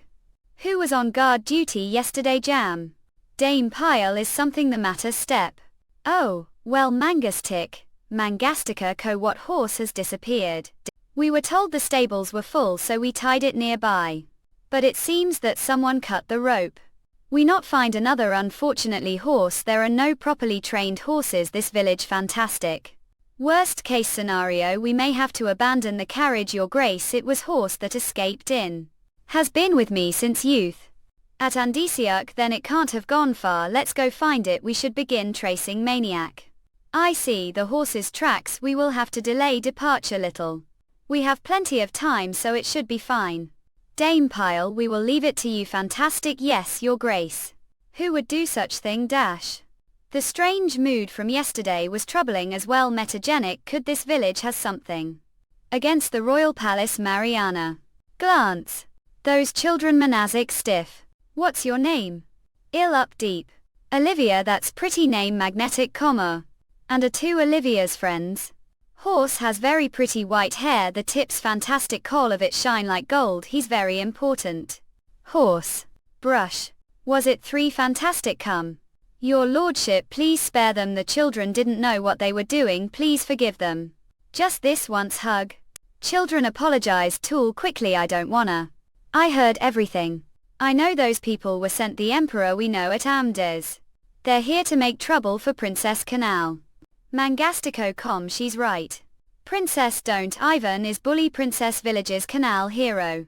Who was on guard duty yesterday? Jam. Dame Pyle. Is something the matter? Step. Oh, well, Mangastic. Mangastica co. What horse has disappeared? We were told the stables were full, so we tied it nearby. But it seems that someone cut the rope. We not find another. Unfortunately horse, there are no properly trained horses this village. Fantastic. Worst case scenario, we may have to abandon the carriage. Your grace, it was horse that escaped in. Has been with me since youth. At Andisiuk, then it can't have gone far. Let's go find it. We should begin tracing maniac. I see the horse's tracks. We will have to delay departure little. We have plenty of time, so it should be fine. Dame Pyle, we will leave it to you. Fantastic. Yes, your grace. Who would do such thing? Dash. The strange mood from yesterday was troubling as well. Metagenic. Could this village has something against the royal palace? Mariana. Glance. Those children. Monasic stiff. What's your name? Ill up deep. Olivia. That's pretty name. Magnetic comma. And are two Olivia's friends. Horse has very pretty white hair. The tips fantastic. Coal of it shine like gold. He's very important. Horse. Brush. Was it three? Fantastic. Come. Your lordship, please spare them. The children didn't know what they were doing. Please forgive them. Just this once. Hug. Children apologized. Tool quickly. I don't wanna. I heard everything. I know those people were sent the emperor. We know at Amdes. They're here to make trouble for Princess Canal. Mangastico. She's right. Princess don't. Ivan is bully Princess Village's canal hero.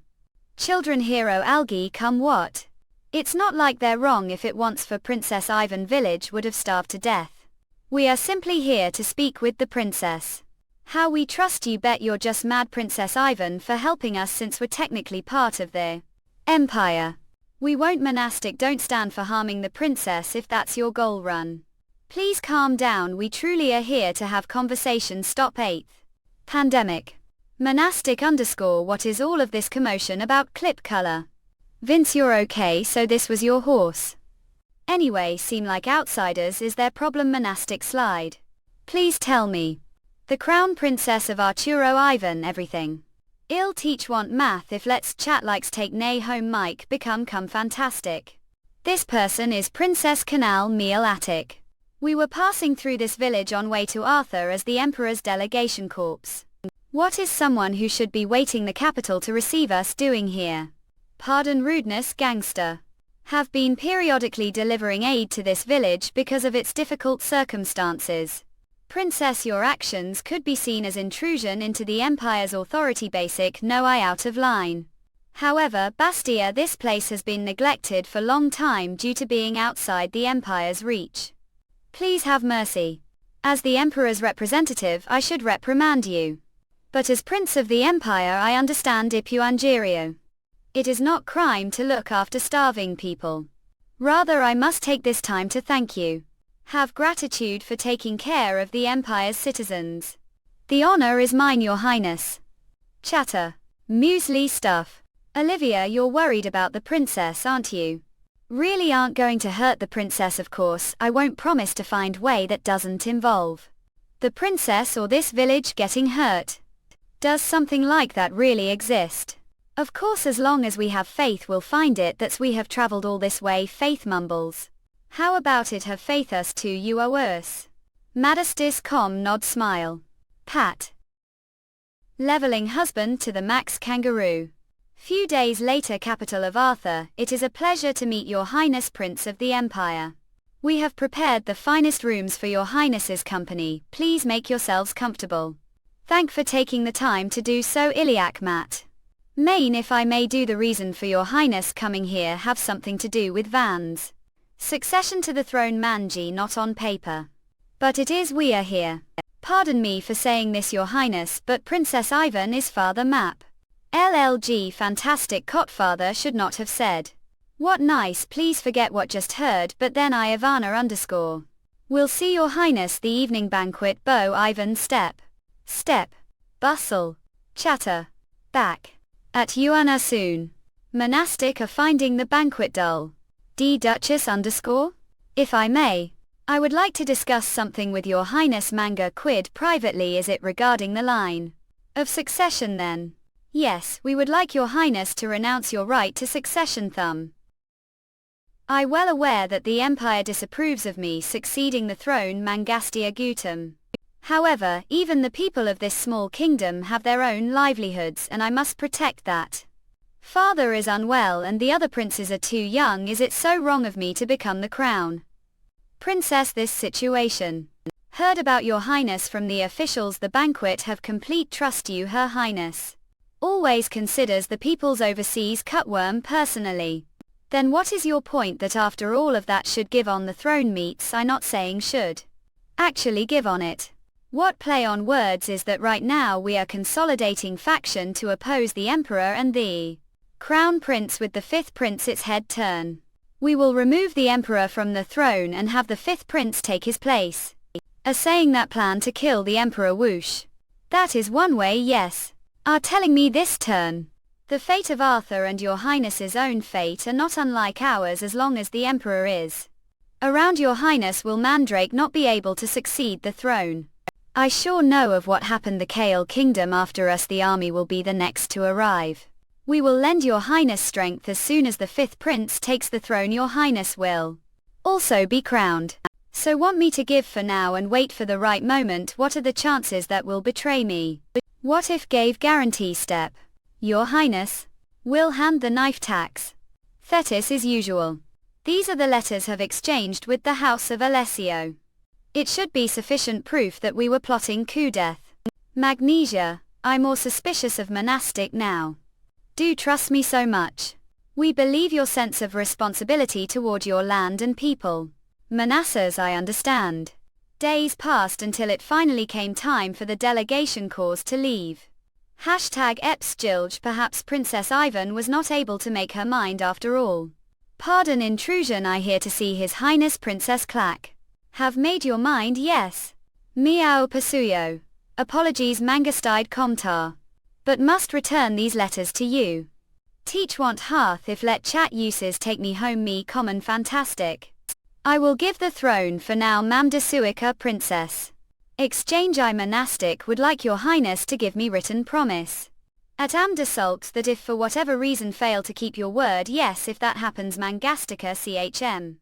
Children hero. Algae. What? It's not like they're wrong. If it wants for Princess Ivan, village would have starved to death. We are simply here to speak with the princess. How we trust you. Bet you're just mad. Princess Ivan for helping us since we're technically part of the empire. We won't. Monastic, don't stand for harming the princess if that's your goal. Run. Please calm down. We truly are here to have conversation. Stop. 8th. Pandemic. Monastic _ what is all of this commotion about? Clip color. Vince, you're okay, so this was your horse. Anyway, seem like outsiders. Is their problem? Monastic slide. Please tell me. The crown princess of Arturo. Ivan. Everything. Ill teach want math. If let's chat likes take nay home. Mike become come fantastic. This person is Princess Canal Meal Attic. We were passing through this village on way to Arthur as the Emperor's delegation corps. What is someone who should be waiting the capital to receive us doing here? Pardon rudeness. Gangster. Have been periodically delivering aid to this village because of its difficult circumstances. Princess, your actions could be seen as intrusion into the Empire's authority. Basic. No, I out of line. However, Bastia, this place has been neglected for long time due to being outside the Empire's reach. Please have mercy. As the Emperor's representative, I should reprimand you. But as Prince of the Empire, I understand Ipu Angerio. It is not crime to look after starving people. Rather, I must take this time to thank you. Have gratitude for taking care of the empire's citizens. The honor is mine, your highness. Chatter. Muesli stuff. Olivia, you're worried about the princess, aren't you? Really aren't going to hurt the princess, of course. I won't promise to find way that doesn't involve the princess or this village getting hurt. Does something like that really exist? Of course, as long as we have faith we'll find it. That's we have traveled all this way. Faith mumbles. How about it, have faith us too, you are worse. Madestis com nod smile. Pat. Leveling husband to the max kangaroo. Few days later, capital of Arthur, it is a pleasure to meet your highness Prince of the Empire. We have prepared the finest rooms for your highness's company, please make yourselves comfortable. Thank for taking the time to do so, Iliac Matt. Main, if I may, do the reason for your highness coming here have something to do with Van's succession to the throne, Manji, not on paper. But it is we are here. Pardon me for saying this, your highness, but Princess Ivan is father map. LLG fantastic cotfather should not have said. What nice, please forget what just heard, but then I Ivana underscore. We'll see your highness the evening banquet, Bo Ivan step. Step. Bustle. Chatter. Back. At Yuana soon. Monastic are finding the banquet dull. D Duchess underscore? If I may, I would like to discuss something with your highness, manga quid privately. Is it regarding the line of succession then? Yes, we would like your highness to renounce your right to succession, thumb. I well aware that the empire disapproves of me succeeding the throne, Mangastia Gutam. However, even the people of this small kingdom have their own livelihoods and I must protect that. Father is unwell and the other princes are too young. Is it so wrong of me to become the crown princess? This situation. Heard about your highness from the officials. The banquet have complete trust you. Her highness always considers the people's overseas cutworm personally. Then what is your point that after all of that should give on the throne meets? I not saying should actually give on it. What play on words is that right now we are consolidating faction to oppose the emperor and the crown prince with the fifth prince its head turn. We will remove the emperor from the throne and have the fifth prince take his place. A saying that plan to kill the emperor whoosh. That is one way, yes. Are telling me this turn. The fate of Arthur and your highness's own fate are not unlike ours. As long as the emperor is around, your highness will Mandrake not be able to succeed the throne. I sure know of what happened the Kale kingdom. After us the army will be the next to arrive. We will lend your highness strength as soon as the fifth prince takes the throne. Your highness will also be crowned. So want me to give for now and wait for the right moment? What are the chances that will betray me? What if gave guarantee step? Your highness will hand the knife tax. Thetis is usual. These are the letters have exchanged with the house of Alessio. It should be sufficient proof that we were plotting coup death. Magnesia, I'm more suspicious of monastic now. Do trust me so much. We believe your sense of responsibility toward your land and people. Manassas, I understand. Days passed until it finally came time for the delegation cause to leave. #Epsjilge. Perhaps Princess Ivan was not able to make her mind after all. Pardon intrusion, I hear to see His Highness Princess Clack. Have made your mind? Yes. Miao Pasuyo. Apologies Mangastide Comtar. But must return these letters to you. Teach want hearth if let chat uses take me home me common fantastic. I will give the throne for now Mamdasuika Princess. Exchange I monastic would like your highness to give me written promise. At Amdasulks that if for whatever reason fail to keep your word, yes, if that happens Mangastica CHM.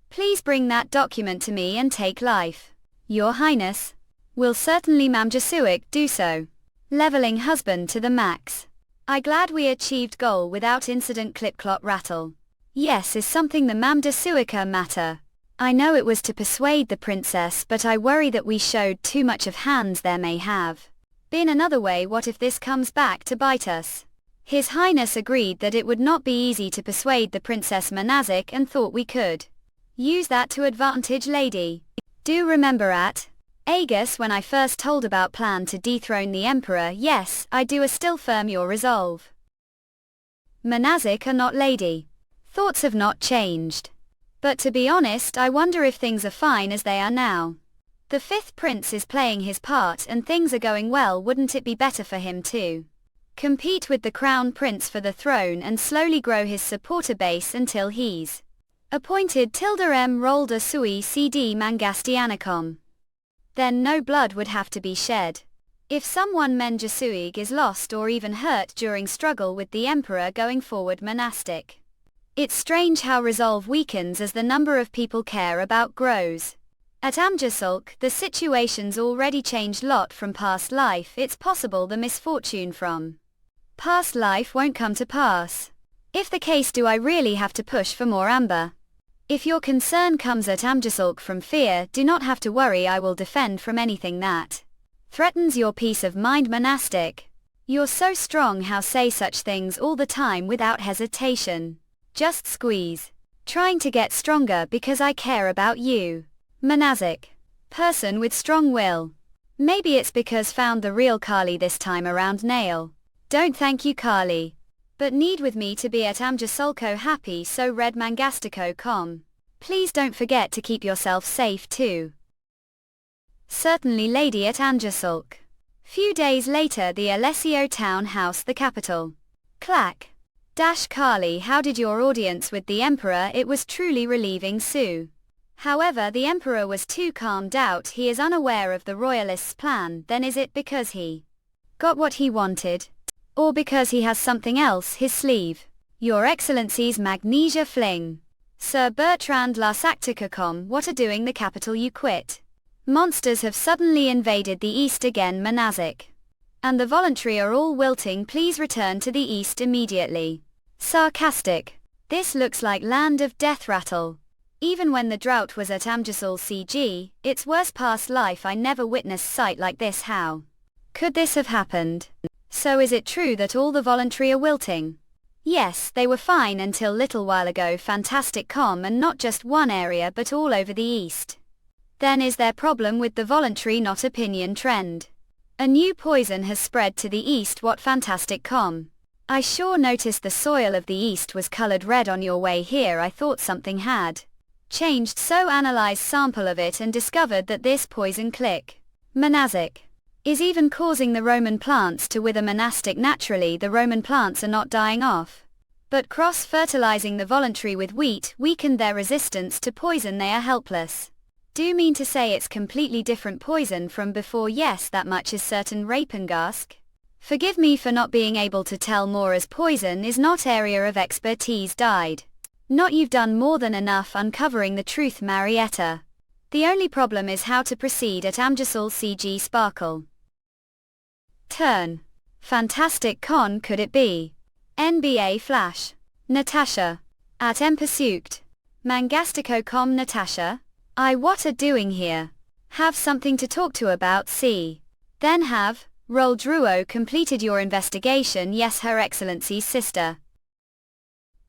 Please bring that document to me and take life. Your highness will certainly Mamjasuik do so. Leveling husband to the max. I glad we achieved goal without incident clip-clop rattle. Yes is something the Mamdasuika matter. I know it was to persuade the princess, but I worry that we showed too much of hands. There may have been another way. What if this comes back to bite us? His Highness agreed that it would not be easy to persuade the Princess Manazik and thought we could use that to advantage. Lady, do remember at Aegis when I first told about plan to dethrone the emperor? Yes, I do. Still firm your resolve. Manazik are not lady. Thoughts have not changed. But to be honest, I wonder if things are fine as they are now. The fifth prince is playing his part and things are going well. Wouldn't it be better for him to compete with the crown prince for the throne and slowly grow his supporter base until he's appointed ~m rolled a sui cd mangastianacom. Then no blood would have to be shed. If someone Menjasuig is lost or even hurt during struggle with the emperor going forward monastic. It's strange how resolve weakens as the number of people care about grows. At Amjasulk, the situation's already changed lot from past life. It's possible the misfortune from past life won't come to pass. If the case, do I really have to push for more amber? If your concern comes at Amjasulk from fear, do not have to worry. I will defend from anything that threatens your peace of mind monastic. You're so strong, how say such things all the time without hesitation. Just squeeze. Trying to get stronger because I care about you. Manazik. Person with strong will. Maybe it's because found the real Kali this time around. Nail. Don't thank you Kali. But need with me to be at Amjasulko happy, so read mangastico.com. Please don't forget to keep yourself safe too. Certainly lady at Amjasulk. Few days later, the Alessio town house, the capital. Clack. Kali, how did your audience with the emperor? It was truly relieving Sue. However, the emperor was too calmed out. He is unaware of the royalists' plan. Then is it because he got what he wanted? Or because he has something else his sleeve? Your Excellency's Magnesia Fling. Sir Bertrand Larsacticacom, what are doing the capital you quit? Monsters have suddenly invaded the east again Manazik. And the voluntary are all wilting. Please return to the east immediately. Sarcastic. This looks like land of death rattle. Even when the drought was at Amjasul CG, its worst past life, I never witnessed sight like this. How could this have happened? So is it true that all the voluntary are wilting? Yes, they were fine until little while ago. Fantastic calm, and not just one area but all over the east. Then is there problem with the voluntary, not opinion trend? A new poison has spread to the east. What fantastic calm. I sure noticed the soil of the east was colored red on your way here. I thought something had changed, so analyzed sample of it and discovered that this poison click Manazik is even causing the Roman plants to wither. Monastic. Naturally the Roman plants are not dying off, but cross-fertilizing the voluntary with wheat weakened their resistance to poison. They are helpless. Do you mean to say it's completely different poison from before? Yes, that much is certain. Rapengask. Forgive me for not being able to tell more, as poison is not area of expertise. Died. Not you've done more than enough uncovering the truth Marietta. The only problem is how to proceed at Amjasul CG Sparkle. Turn. Fantastic con, could it be? NBA Flash. Natasha. At M Pursuit. Mangastico.com. Natasha. What are doing here? Have something to talk to about. See. Then have. Roll Druo completed your investigation? Yes, Her Excellency's sister.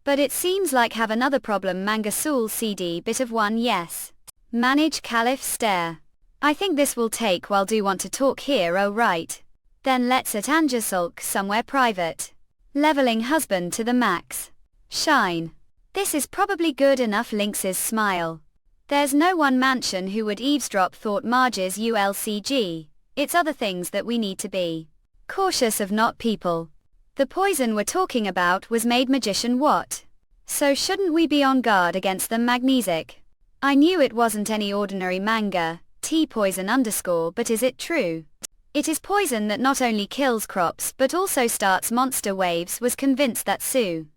But it seems like have another problem. Mangasul CD bit of one. Yes. Manage Caliph stare. I think this will take while. Do want to talk here? Oh right. Then let's at Anjasulk somewhere private. Leveling husband to the max. Shine. This is probably good enough. Lynx's smile. There's no one mansion who would eavesdrop, thought Marge's ULCG. It's other things that we need to be cautious of, not people. The poison we're talking about was made magician. What? So shouldn't we be on guard against them? Magnesic. I knew it wasn't any ordinary manga, tea poison _ but is it true? It is poison that not only kills crops but also starts monster waves. Was convinced that Sue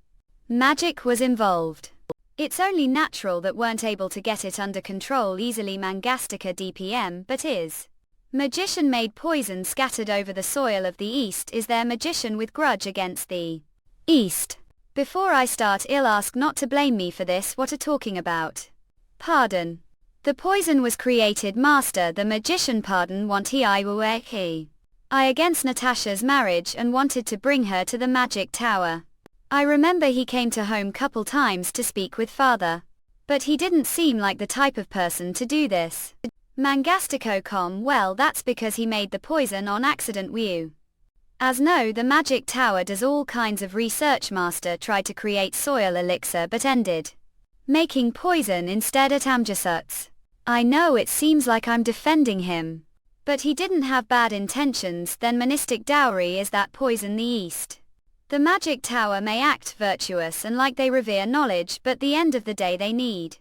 magic was involved. It's only natural that weren't able to get it under control easily. Mangastica DPM. But is magician made poison scattered over the soil of the east? Is there magician with grudge against the east? Before I start ill, ask not to blame me for this. What are talking about? Pardon. The poison was created, master. The magician. Pardon. Want he I against Natasha's marriage and wanted to bring her to the magic tower. I remember he came to home couple times to speak with father. But he didn't seem like the type of person to do this. Mangastico.com. Well, that's because he made the poison on accident. Whew. As no, the magic tower does all kinds of research. Master tried to create soil elixir but ended making poison instead at Amjasuts. I know it seems like I'm defending him. But he didn't have bad intentions, then monistic dowry is that poison the East. The magic tower may act virtuous and like they revere knowledge, but the end of the day they need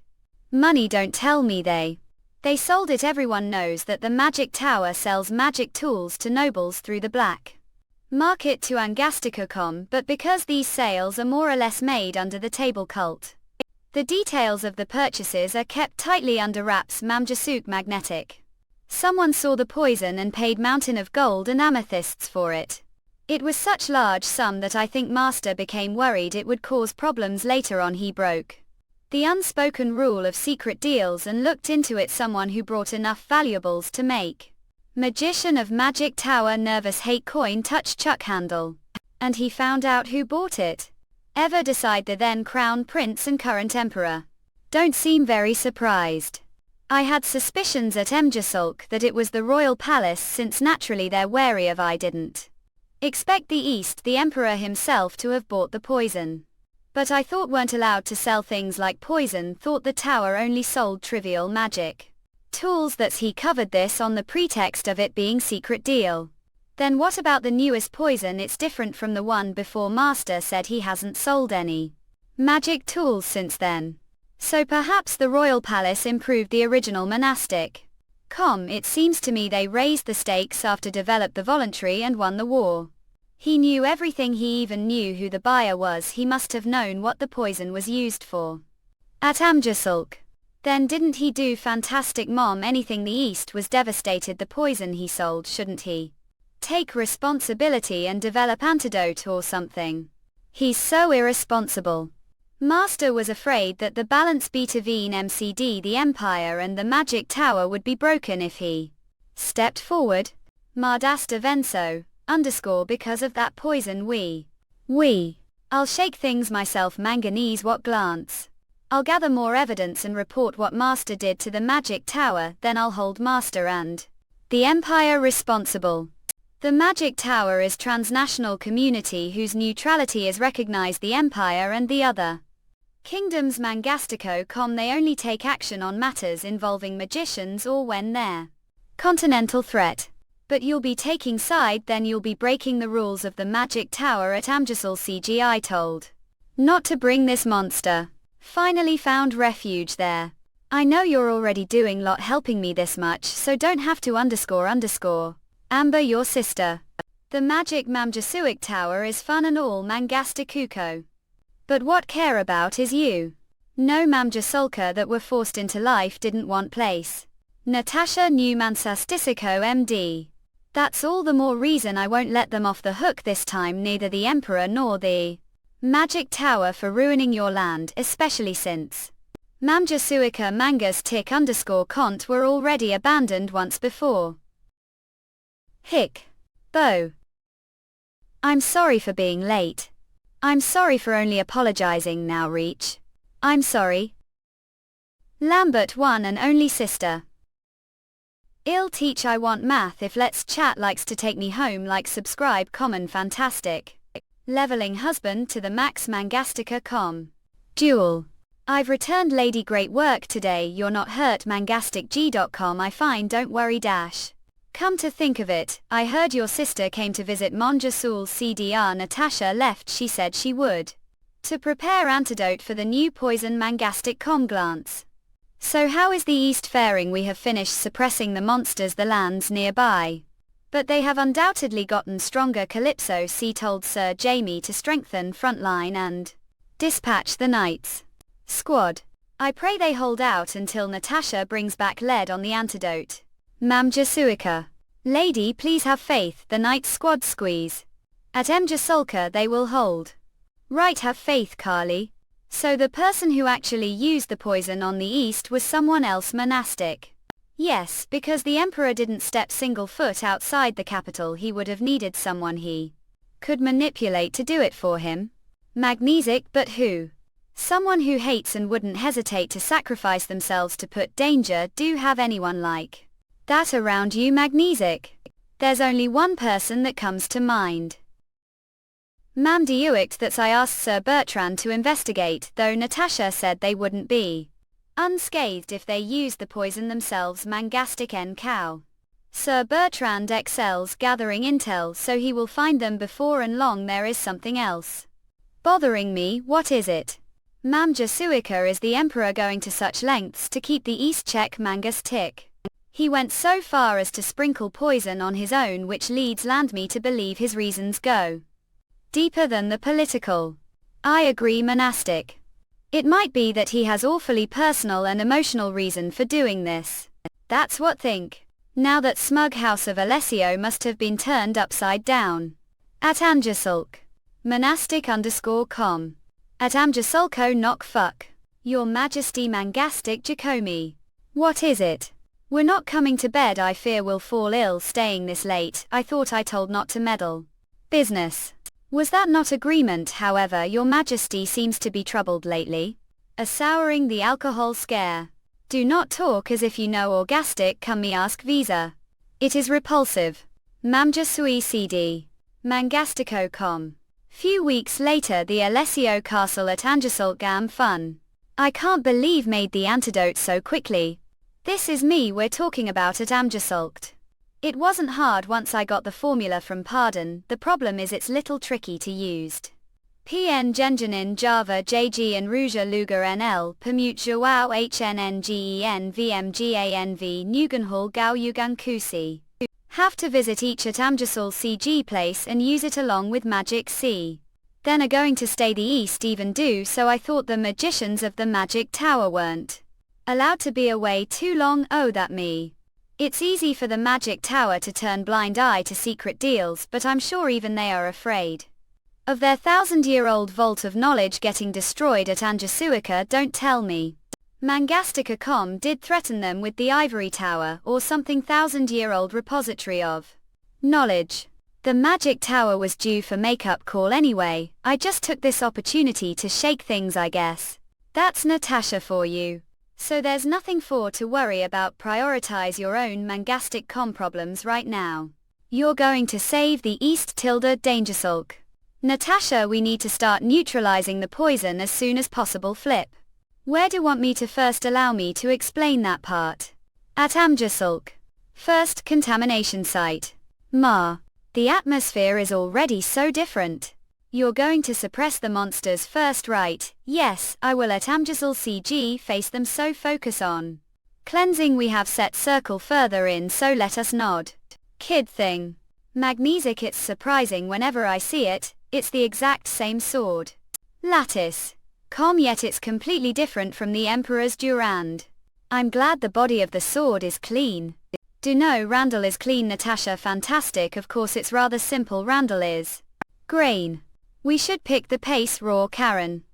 money. Don't tell me they sold it. Everyone knows that the magic tower sells magic tools to nobles through the black market to Angastica.com, but because these sales are more or less made under the table cult, the details of the purchases are kept tightly under wraps. Mamjasuk magnetic. Someone saw the poison and paid mountain of gold and amethysts for it. It was such large sum that I think Master became worried it would cause problems later on. He broke the unspoken rule of secret deals and looked into it. Someone who brought enough valuables to make magician of magic tower nervous. Hate coin touch chuck handle. And he found out who bought it. Ever decide the then crown prince and current emperor. Don't seem very surprised. I had suspicions at Emjasulk that it was the royal palace, since naturally they're wary of. I didn't expect the East, the emperor himself, to have bought the poison. But I thought weren't allowed to sell things like poison, thought the tower only sold trivial magic tools. That's he covered this on the pretext of it being secret deal. Then what about the newest poison? It's different from the one before. Master said he hasn't sold any magic tools since then. So perhaps the royal palace improved the original monastic. It seems to me they raised the stakes after developed the voluntary and won the war. He knew everything. He even knew who the buyer was. He must have known what the poison was used for at Amjasulk. Then didn't he do fantastic, Mom? Anything the East was devastated. The poison he sold. Shouldn't he take responsibility and develop antidote or something? He's so irresponsible. Master was afraid that the balance between MCD, the Empire, and the Magic Tower would be broken if he stepped forward. Mardasta Venso, because of that poison I'll shake things myself. Manganese what glance. I'll gather more evidence and report what Master did to the Magic Tower, then I'll hold Master and the Empire responsible. The Magic Tower is transnational community whose neutrality is recognized. The Empire and the other kingdoms Mangastico.com, they only take action on matters involving magicians or when they're continental threat. But you'll be taking side, then you'll be breaking the rules of the Magic Tower at Amjasul. CGI told not to bring this monster. Finally found refuge there. I know you're already doing lot helping me this much, so don't have to __. Amber your sister. The Magic Mamjasuik Tower is fun and all Mangasticuco. But what care about is you. No Mamjasulka that were forced into life didn't want place. Natasha knew Mansastisico MD. That's all the more reason I won't let them off the hook this time, neither the Emperor nor the Magic Tower, for ruining your land, especially since Mamjasuika Mangas _cont were already abandoned once before. Hick. Bo. I'm sorry for being late. I'm sorry for only apologizing now. Reach. I'm sorry. Lambert, one and only sister. I'll teach. I want math if Let's Chat likes to take me home. Like, subscribe, comment. Fantastic. Leveling husband to the max Mangastica.com. Duel. I've returned lady, great work today. You're not hurt. Mangasticg.com. I fine, don't worry dash. Come to think of it, I heard your sister came to visit Monjasul. CDR. Natasha left. She said she would to prepare antidote for the new poison. Mangastic.com. Glance. So how is the East faring? We have finished suppressing the monsters, the lands nearby. But they have undoubtedly gotten stronger. Calypso C told Sir Jamie to strengthen frontline and dispatch the knights squad. I pray they hold out until Natasha brings back lead on the antidote. Mamjasuika. Lady, please have faith. The knight squad squeeze. At Mjasulka they will hold. Right, have faith, Kali. So the person who actually used the poison on the East was someone else. Monastic. Yes, because the Emperor didn't step single foot outside the capital. He would have needed someone he could manipulate to do it for him. Magnesic, but who? Someone who hates and wouldn't hesitate to sacrifice themselves to put danger. Do have anyone like that around you? Magnesic. There's only one person that comes to mind. Mam deuicht that I asked Sir Bertrand to investigate, though Natasha said they wouldn't be unscathed if they used the poison themselves. Mangastic N cow. Sir Bertrand excels gathering intel, so he will find them before and long. There is something else bothering me. What is it? Mam Jasuika, is the Emperor going to such lengths to keep the East check Mangus tick? He went so far as to sprinkle poison on his own, which leads me to believe his reasons go deeper than the political. I agree, monastic. It might be that he has awfully personal and emotional reason for doing this. That's what think. Now that smug house of Alessio must have been turned upside down. At Amjasulk. Monastic_com. At Amjasulko knock fuck. Your Majesty Mangastic Jacomi. What is it? We're not coming to bed. I fear we'll fall ill staying this late. I thought I told not to meddle. Business. Was that not agreement? However, your Majesty seems to be troubled lately. A souring the alcohol scare. Do not talk as if you know orgastic. Come me ask visa. It is repulsive. Mamja sui cd. Mangastico.com. Few weeks later, the Alessio castle at Angesulgam fun. I can't believe made the antidote so quickly. This is me we're talking about at Amjasulkt. It wasn't hard once I got the formula from Pardon. The problem is it's little tricky to used. PN Genjanin Java JG and Ruja Luger NL Permute Joao HNNGEN VMGANV Nuganhal Gao Yugankusi. Have to visit each at Amjasul CG place and use it along with Magic C. Then are going to stay the East even do, so I thought the magicians of the Magic Tower weren't allowed to be away too long. Oh, that me. It's easy for the Magic Tower to turn blind eye to secret deals, but I'm sure even they are afraid of their 1,000-year-old vault of knowledge getting destroyed at Anjasuika. Don't tell me Mangastica.com did threaten them with the Ivory Tower or something 1,000-year-old repository of knowledge. The Magic Tower was due for makeup call anyway. I just took this opportunity to shake things, I guess. That's Natasha for you. So there's nothing for to worry about. Prioritize your own Mangastic.com problems right now. You're going to save the East Dangersulk. Natasha, we need to start neutralizing the poison as soon as possible. Flip. Where do want me to first? Allow me to explain that part. At Amjasulk. First contamination site. Ma. The atmosphere is already so different. You're going to suppress the monsters first, right? Yes, I will. At Amjasul CG face them, so focus on cleansing. We have set circle further in, so let us nod. Kid thing. Magnesic. It's surprising whenever I see it, it's the exact same sword. Lattice. Yet it's completely different from the Emperor's Durand. I'm glad the body of the sword is clean. Do know Randall is clean. Natasha, fantastic. Of course it's rather simple. Randall is grain. We should pick the pace. Raw Karen.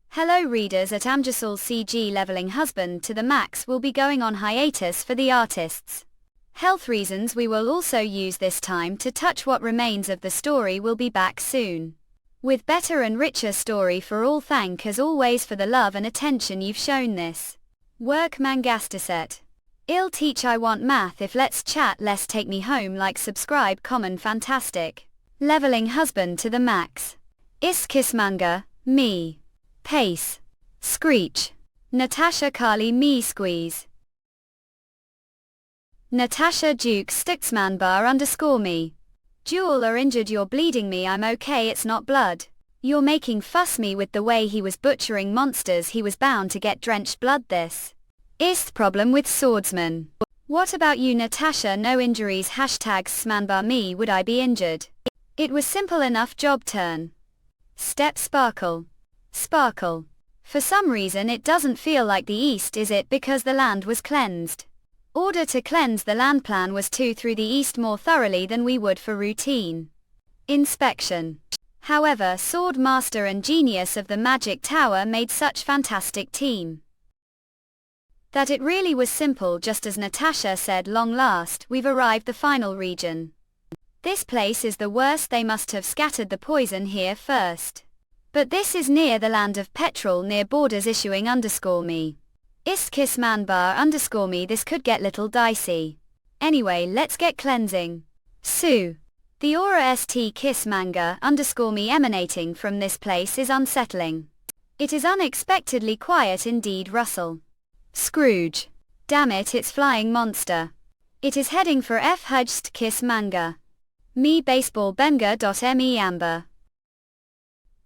Hello readers. At Amjasul CG leveling husband to the max will be going on hiatus for the artists' health reasons. We will also use this time to touch what remains of the story. Will be back soon with better and richer story for all. Thank as always for the love and attention you've shown this work. Mangastiset. I'll teach. I want math. If let's chat less. Take me home. Like, subscribe, comment. Fantastic. Leveling husband to the max. Iskis manga, me. Pace. Screech. Natasha Kali me squeeze. Natasha Duke Stuxmanbar _me. Jewel are injured. You're bleeding me. I'm okay. It's not blood. You're making fuss me with the way he was butchering monsters. He was bound to get drenched blood. This is problem with swordsman. What about you, Natasha? No injuries. #smanbar me. Would I be injured? It was simple enough. Job turn. Step sparkle. Sparkle. For some reason it doesn't feel like the East. Is it because the land was cleansed? Order to cleanse the land. Plan was to through the East more thoroughly than we would for routine inspection. However, sword master and genius of the Magic Tower made such fantastic team that it really was simple. Just as Natasha said, long last, we've arrived the final region. This place is the worst. They must have scattered the poison here first. But this is near the land of petrol, near borders. Issuing _me. Iskis manbar _me. This could get little dicey. Anyway, let's get cleansing. Sue. The aura st kiss manga _me emanating from this place is unsettling. It is unexpectedly quiet indeed. Russell. Scrooge. Damn it, it's flying monster. It is heading for F hujst kiss manga. Me baseball benga.me amber.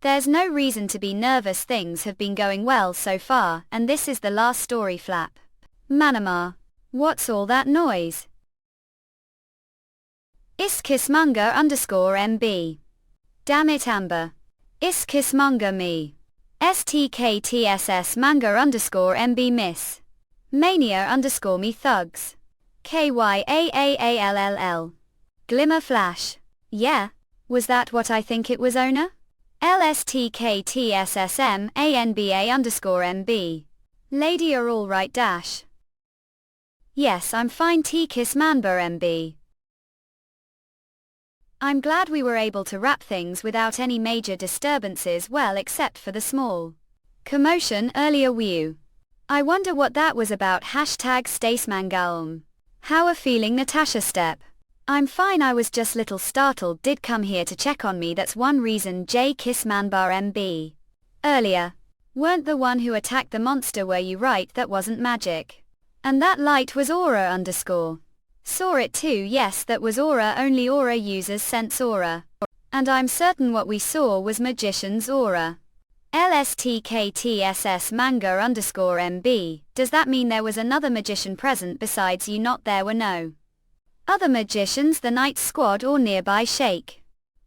There's no reason to be nervous, things have been going well so far, and this is the last story flap. Manhwa. What's all that noise? Is kissmanga _mb. Damn it, Amber. Is kissmanga me. STKTSS manga _mb miss. Mania _me thugs. KYAAALLL. Glimmer flash. Yeah. Was that what I think it was, owner? LSTKTSSM ANBA _mb. Lady are all right dash. Yes, I'm fine T kiss manba mb. I'm glad we were able to wrap things without any major disturbances, well except for the small commotion earlier. Whew. I wonder what that was about. #StaceMangaum. How are feeling, Natasha Step? I'm fine, I was just little startled, did come here to check on me, that's one reason. J kiss manbar mb. Earlier. Weren't the one who attacked the monster, were you? Right, that wasn't magic. And that light was aura _. Saw it too, yes, that was aura, only aura users sense aura. And I'm certain what we saw was magician's aura. LSTKTSS manga _mb. Does that mean there was another magician present besides you? Not there were no other magicians, the Night Squad or nearby shake.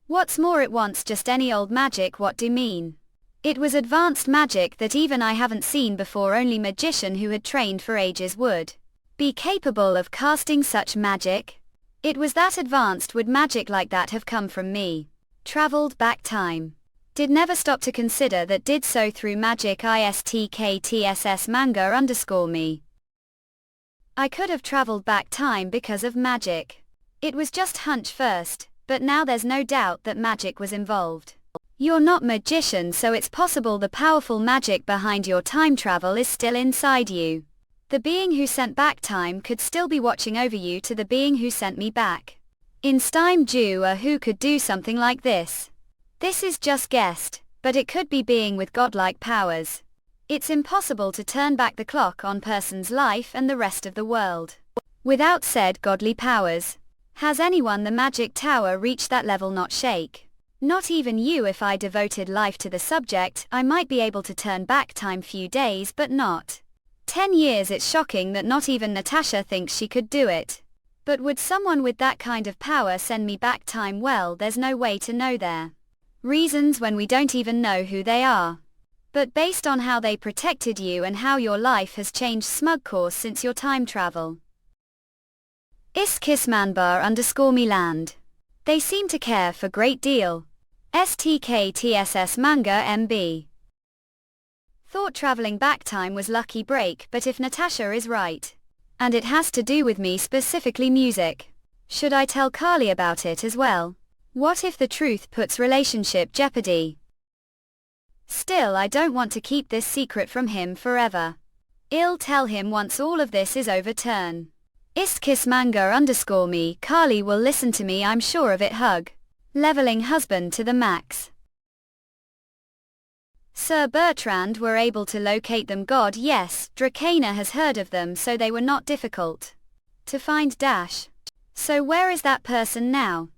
What's more, it wants just any old magic. What do mean? It was advanced magic that even I haven't seen before, only magician who had trained for ages would be capable of casting such magic. It was that advanced. Would magic like that have come from me? Traveled back time. Did never stop to consider that, did so through magic. ISTKTSS manga _me. I could have traveled back time because of magic. It was just hunch first, but now there's no doubt that magic was involved. You're not magician, so it's possible the powerful magic behind your time travel is still inside you. The being who sent back time could still be watching over you to the being who sent me back in time. Jew or who could do something like this? This is just guessed, but it could be being with godlike powers. It's impossible to turn back the clock on person's life and the rest of the world without said godly powers. Has anyone the magic tower reached that level? Not shake. Not even you. If I devoted life to the subject, I might be able to turn back time few days, but not 10 years. It's shocking that not even Natasha thinks she could do it. But would someone with that kind of power send me back time? Well, there's no way to know their reasons when we don't even know who they are. But based on how they protected you and how your life has changed, smug course since your time travel. Is kissmanbar _me land. They seem to care for great deal. STKTSS manga mb. Thought traveling back time was lucky break, but if Natasha is right, and it has to do with me specifically music, should I tell Carly about it as well? What if the truth puts relationship jeopardy? Still, I don't want to keep this secret from him forever. I'll tell him once all of this is over. Turn. Is kissmanga _me. Carly will listen to me, I'm sure of it. Hug. Leveling husband to the max. Sir Bertrand were able to locate them. God, yes, Drakena has heard of them, so they were not difficult to find dash. So where is that person now?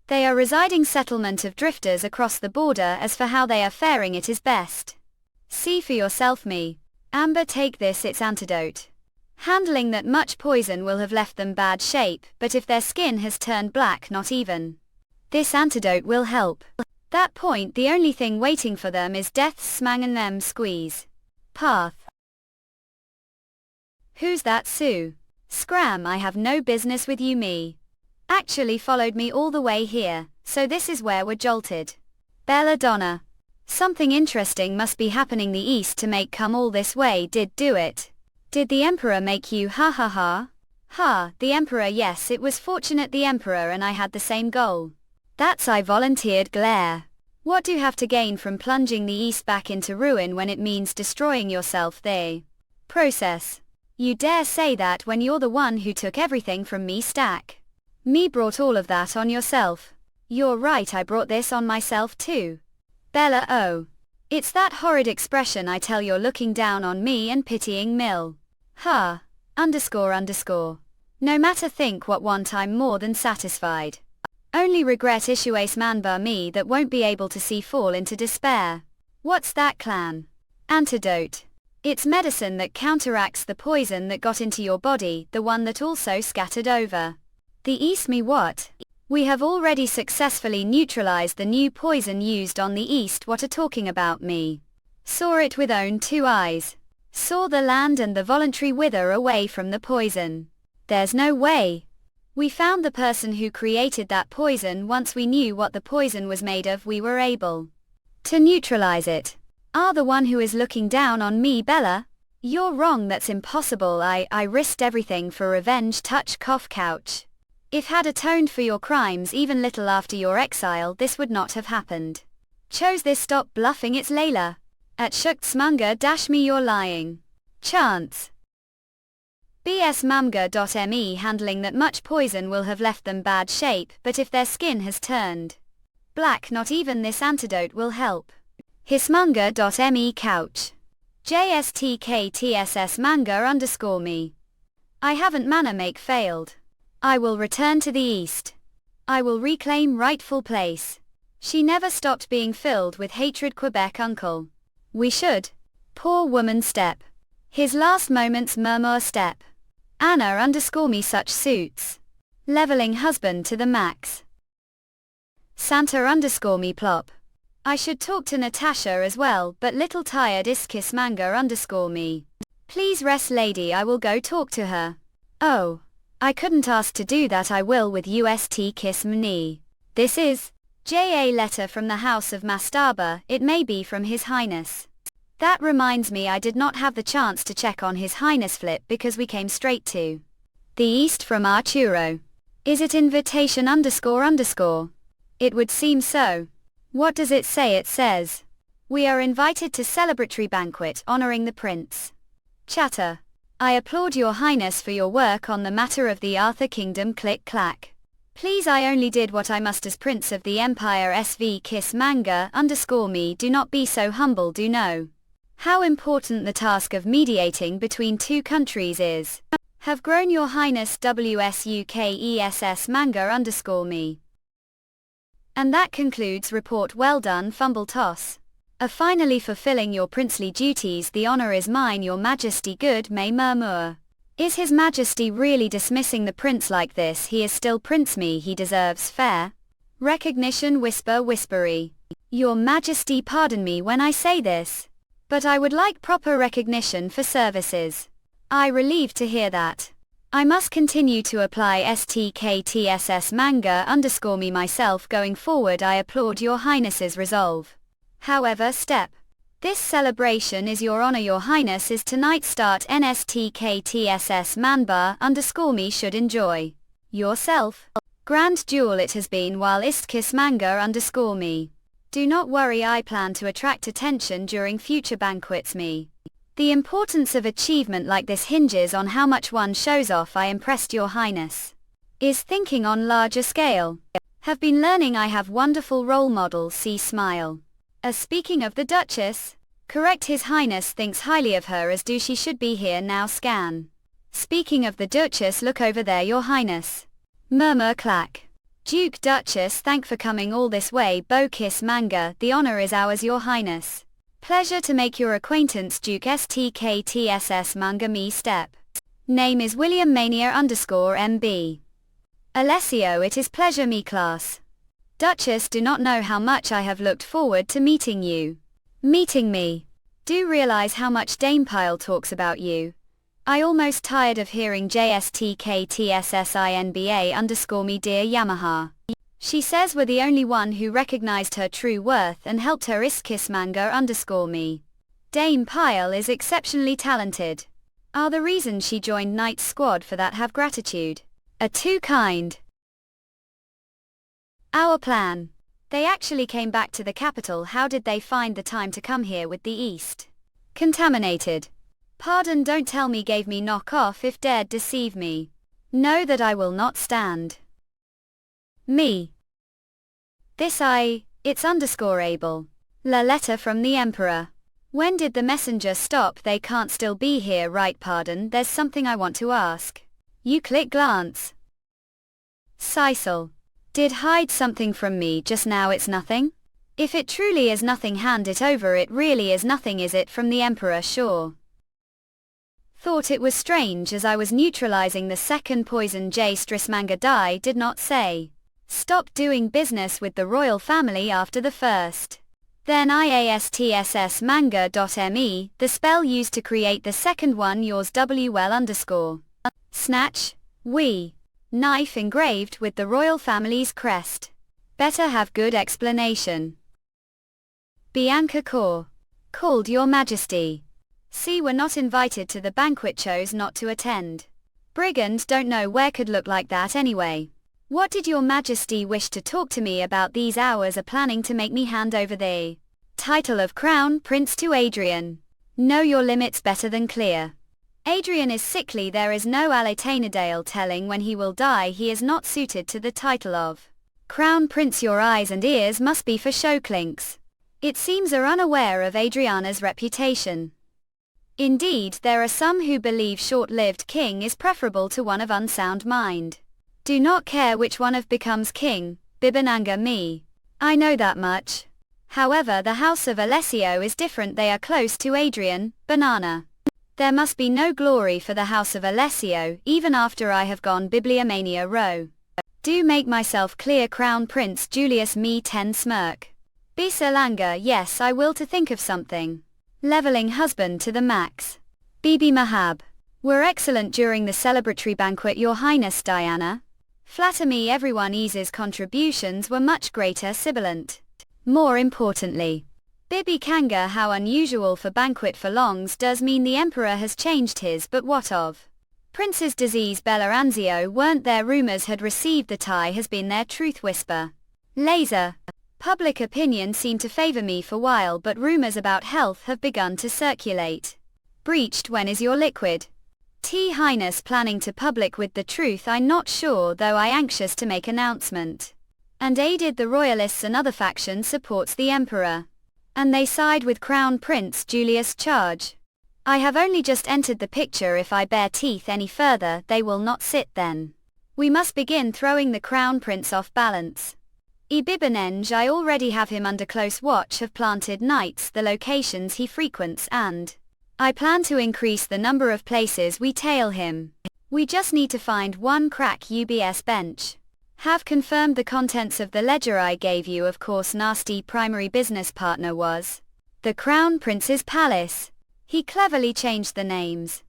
They are residing settlement of drifters across the border. As for how they are faring, it is best see for yourself. Me. Amber, take this, it's antidote. Handling that much poison will have left them bad shape, but if their skin has turned black, not even this antidote will help. That point, the only thing waiting for them is death's smang and them squeeze path. Who's that, Sue? Scram, I have no business with you. Me. Actually followed me all the way here, so this is where we're jolted. Belladonna. Something interesting must be happening the east to make come all this way. Did do it. Did the Emperor make you? Ha ha ha. Ha, the Emperor, yes, it was fortunate the Emperor and I had the same goal. That's I volunteered. Glare. What do you have to gain from plunging the East back into ruin when it means destroying yourself? The process. You dare say that when you're the one who took everything from me? Stack. Me brought all of that on yourself. You're right, I brought this on myself too. Bella, oh. It's that horrid expression I tell you're looking down on me and pitying Mill. Ha. __. No matter think what want I'm more than satisfied. Only regret issue ace manba me that won't be able to see fall into despair. What's that clan? Antidote. It's medicine that counteracts the poison that got into your body, the one that also scattered over. The East me what? We have already successfully neutralized the new poison used on the East. What are talking about me? Saw it with own two eyes. Saw the land and the voluntary wither away from the poison. There's no way. We found the person who created that poison. Once we knew what the poison was made of, we were able to neutralize it. The one who is looking down on me, Bella? You're wrong, that's impossible. I risked everything for revenge. Touch cough couch. If had atoned for your crimes even little after your exile, this would not have happened. Chose this, stop bluffing, it's Layla. At Shuksmunga dash me, you're lying. Chance. bsmamga.me handling that much poison will have left them bad shape, but if their skin has turned black, not even this antidote will help. Hismunga.me couch. JSTKTSS manga_me. I haven't mana make failed. I will return to the East. I will reclaim rightful place. She never stopped being filled with hatred. Quebec uncle. We should. Poor woman step. His last moments murmur step. Anna_me such suits. Leveling husband to the max. Santa_me plop. I should talk to Natasha as well, but little tired iskis manga_me. Please rest lady, I will go talk to her. Oh. I couldn't ask to do that. I will with UST kiss mni. This is JA letter from the House of Mastaba. It may be from His Highness. That reminds me, I did not have the chance to check on His Highness flip because we came straight to the East from Arturo. Is it invitation__? It would seem so. What does it say? It says, we are invited to celebratory banquet honoring the prince. Chatter. I applaud your highness for your work on the matter of the Arthur Kingdom. Click clack. Please, I only did what I must as prince of the empire. SV kiss manga_me. Do not be so humble. Do know how important the task of mediating between two countries is. Have grown your highness. WSUKESS manga_me. And that concludes report. Well done, fumble toss. Finally fulfilling your princely duties. The honor is mine, your majesty. Good may murmur. Is his majesty really dismissing the prince like this? He is still prince me, he deserves fair recognition. Whispery. Your majesty, pardon me when I say this, but I would like proper recognition for services. I relieved to hear that. I must continue to apply STKTSS manga_me myself going forward. I applaud your highness's resolve. However, step. This celebration is your honor. Your highness is tonight. Start NSTKTSS manba_me should enjoy yourself. Grand duel it has been while istkis manga_me. Do not worry, I plan to attract attention during future banquets. Me. The importance of achievement like this hinges on how much one shows off. I impressed your highness. Is thinking on larger scale. Have been learning. I have wonderful role models. See smile. Speaking of the Duchess, correct, His Highness thinks highly of her, as do she should be here now. Scan. Speaking of the Duchess, look over there, your highness. Murmur clack. Duke Duchess, thank for coming all this way. Bow kiss manga, the honor is ours, your highness. Pleasure to make your acquaintance. Duke STKTSS manga me step. Name is William Mania_MB. Alessio, it is pleasure me class. Duchess, do not know how much I have looked forward to meeting you. Meeting me. Do realize how much Dame Pyle talks about you. I almost tired of hearing JSTKTSSINBA_me. Dear Yamaha. She says we're the only one who recognized her true worth and helped her iskis manga_me. Dame Pyle is exceptionally talented. Are the reason she joined Knight's squad. For that have gratitude. Too kind. Our plan. They actually came back to the capital. How did they find the time to come here with the East? Contaminated. Pardon, don't tell me gave me knock off if dared deceive me. Know that I will not stand. Me. It's _able. La letter from the emperor. When did the messenger stop? They can't still be here, right? Pardon, there's something I want to ask. You click glance. Sisal. Did hide something from me just now? It's nothing? If it truly is nothing, hand it over. It really is nothing, is it? From the emperor, sure. Thought it was strange as I was neutralizing the second poison. J. Strismanga Dai did not say. Stop doing business with the royal family after the first. Then IASTSS manga.me, the spell used to create the second one, yours WL_. Snatch. We. Knife engraved with the royal family's crest. Better have good explanation. Bianca Kaur. Called Your Majesty. See, were not invited to the banquet, chose not to attend. Brigand, don't know where could look like that anyway. What did Your Majesty wish to talk to me about? These hours are planning to make me hand over the title of Crown Prince to Adrian. Know your limits better than clear. Adrian is sickly, there is no Alatanadale telling when he will die. He is not suited to the title of Crown Prince. Your eyes and ears must be for show clinks. It seems are unaware of Adriana's reputation. Indeed, there are some who believe short-lived king is preferable to one of unsound mind. Do not care which one of becomes king, Bibananga me. I know that much. However, the house of Alessio is different. They are close to Adrian, banana. There must be no glory for the house of Alessio, even after I have gone bibliomania row. Do make myself clear, Crown Prince Julius me 10 smirk. Bisalanga, yes, I will to think of something. Leveling husband to the max. Bibi Mahab. Were excellent during the celebratory banquet, Your Highness Diana. Flatter me, everyone ease's contributions were much greater, sibilant. More importantly, Bibi Kanga, how unusual for banquet for longs, does mean the emperor has changed his, but what of? Prince's disease Bella Anzio, weren't there rumors had received the tie has been their truth whisper. Laser. Public opinion seemed to favor me for while, but rumors about health have begun to circulate. Breached, when is your liquid? T Highness planning to public with the truth? I'm not sure, though I anxious to make announcement. And aided the royalists, another faction supports the emperor. And they side with Crown Prince Julius. Charge. I have only just entered the picture. If I bare teeth any further, they will not sit then. We must begin throwing the Crown Prince off balance. Ibibanenge, I already have him under close watch, have planted knights, the locations he frequents, and I plan to increase the number of places we tail him. We just need to find one crack UBS bench. Have confirmed the contents of the ledger I gave you. Of course, nasty primary business partner was the Crown Prince's palace. He cleverly changed the names.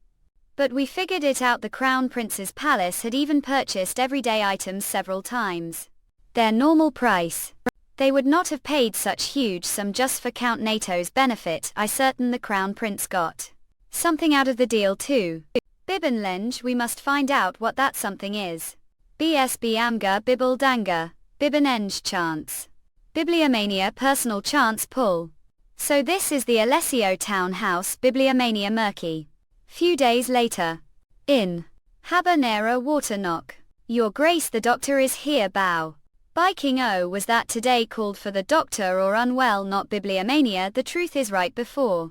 But we figured it out, the Crown Prince's palace had even purchased everyday items several times their normal price. They would not have paid such huge sum just for Count NATO's benefit. I certain the Crown Prince got something out of the deal too. Bibanlenge, we must find out what that something is. BSB Amga Bibble Danga, Bibanenge chance. Bibliomania personal chance pull. So this is the Alessio townhouse, Bibliomania murky. Few days later. In Habanera water knock. Your Grace, the doctor is here, bow. By King O, was that today called for the doctor or unwell? Not Bibliomania, the truth is right before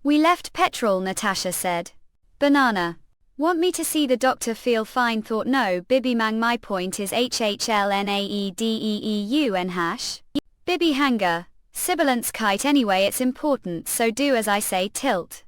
we left petrol, Natasha said. Banana. Want me to see the doctor? Feel fine, thought no. Bibi Mang, my point is HHLNAEDEEUN hash. Bibi Hanga. Sibilant's kite anyway, it's important, so do as I say, tilt.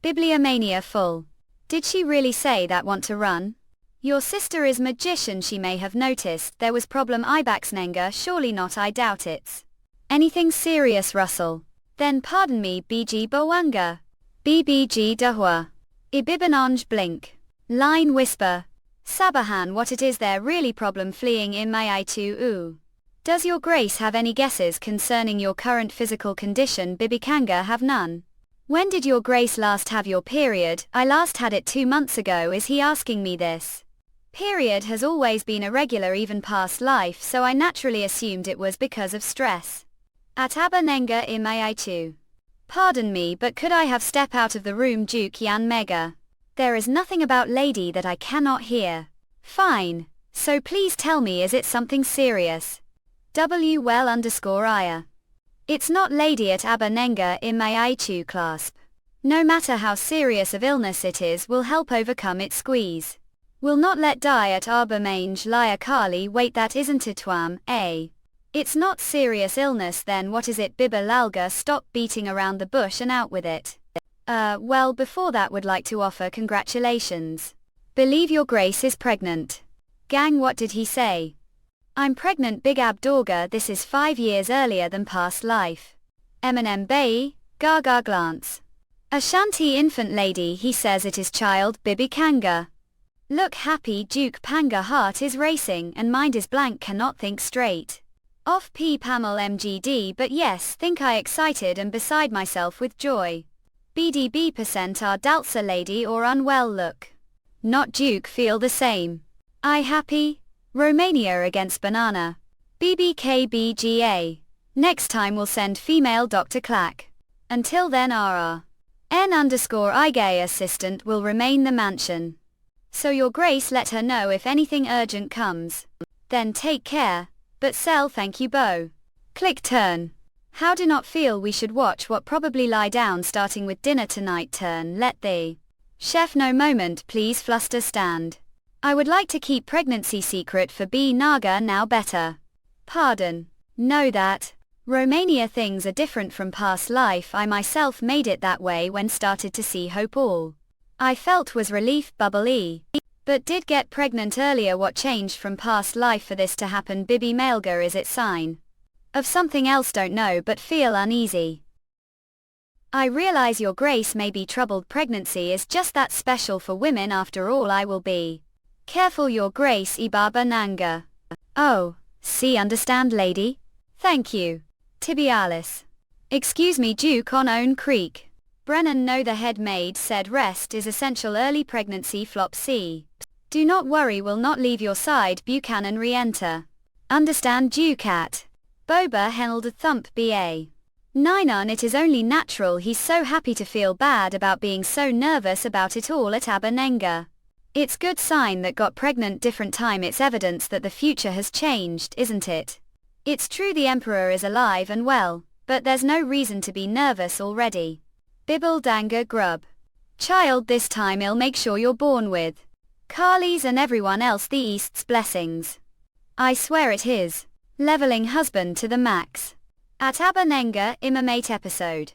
Bibliomania full. Did she really say that? Want to run? Your sister is magician, she may have noticed there was problem. Ibaxnenga, surely not, I doubt it's anything serious, Russell. Then pardon me, BG Boanga. BBG Dahua. Ibibanange blink. Line whisper. Sabahan, what it is there really problem fleeing in my eye to ooh. Does your Grace have any guesses concerning your current physical condition? Bibikanga, have none. When did your Grace last have your period? I last had it 2 months ago. Is he asking me this? Period has always been irregular even past life, so I naturally assumed it was because of stress. At Abanenga Imai too. Pardon me, but could I have step out of the room, Duke Yan Mega? There is nothing about lady that I cannot hear. Fine. So please tell me, is it something serious? Well_Iya. It's not lady at aba nenga imaichu clasp. No matter how serious of illness it is, will help overcome its squeeze. Will not let die at aba mange lia kali. Wait, that isn't it twam, eh? It's not serious illness, then what is it? Bibba lalga, stop beating around the bush and out with it. Well, before that would like to offer congratulations. Believe your grace is pregnant. Gang, what did he say? I'm pregnant, big abdorga. This is 5 years earlier than past life. Eminem Bay, gaga glance. Ashanti infant lady, he says it is child, Bibi Kanga. Look happy, Duke Panga, heart is racing and mind is blank, cannot think straight. Off P Pamel MGD, but yes, think I excited and beside myself with joy. BDB % are Dalsa lady or unwell look. Not Duke feel the same. I happy? Romania against banana. BBKBGA. Next time we'll send female Dr. Clack. Until then RR. N_IGA assistant will remain the mansion. So your grace let her know if anything urgent comes. Then take care, but sell thank you Bo. Click turn. How do not feel we should watch what probably lie down starting with dinner tonight turn let the chef know moment please fluster stand. I would like to keep pregnancy secret for B Naga now better. Pardon. Know that. Romania things are different from past life. I myself made it that way when started to see hope all. I felt was relief bubble E. But did get pregnant earlier. What changed from past life for this to happen? Bibi Mailga, is it sign of something else? Don't know but feel uneasy. I realize your grace may be troubled. Pregnancy is just that special for women after all. I will be careful your grace Ibaba Nanga. Oh, see understand lady? Thank you. Tibialis. Excuse me Duke on Own Creek. Brennan no the head maid said rest is essential early pregnancy flop C. Do not worry will not leave your side Buchanan re-enter. Understand Ducat. Boba held a thump ba. Ninon it is only natural he's so happy to feel bad about being so nervous about it all at Abanenga. It's good sign that got pregnant different time, it's evidence that the future has changed, isn't it? It's true the emperor is alive and well, but there's no reason to be nervous already. Bibble danga grub. Child this time I'll make sure you're born with Kali's and everyone else the East's blessings. I swear it is. Leveling husband to the max. At Abanenga Imamate episode.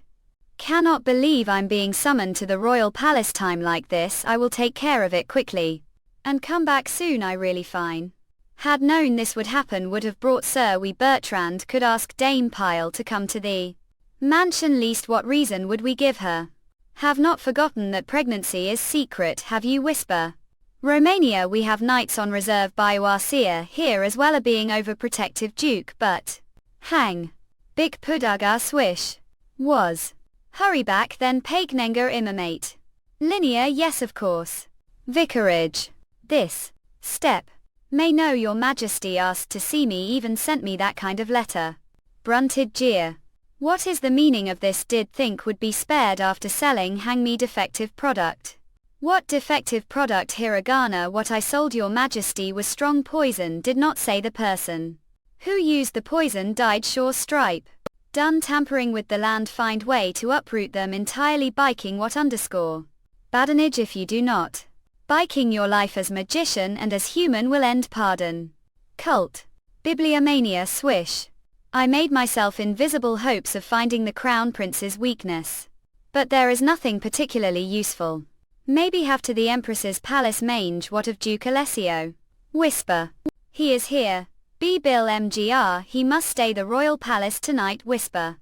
Cannot believe I'm being summoned to the royal palace time like this. I will take care of it quickly. And come back soon. I really fine. Had known this would happen would have brought Sir we Bertrand could ask Dame Pyle to come to the mansion least what reason would we give her? Have not forgotten that pregnancy is secret have you whisper. Romania we have knights on reserve by Warcia here as well a being overprotective Duke but hang. Big Pudaga swish. Was. Hurry back then Pagnenga imamate. Linear yes of course. Vicarage. This. Step. May know your majesty asked to see me even sent me that kind of letter. Brunted jeer. What is the meaning of this? Did think would be spared after selling hang me defective product. What defective product? Hiragana what I sold your majesty was strong poison did not say the person. Who used the poison died sure stripe. Done tampering with the land find way to uproot them entirely biking what underscore. Badinage if you do not. Biking your life as magician and as human will end pardon. Cult. Bibliomania swish. I made myself invisible hopes of finding the crown prince's weakness. But there is nothing particularly useful. Maybe have to the empress's palace mange what of Duke Alessio. Whisper. He is here. B. Bill MGR he must stay the royal palace tonight whisper.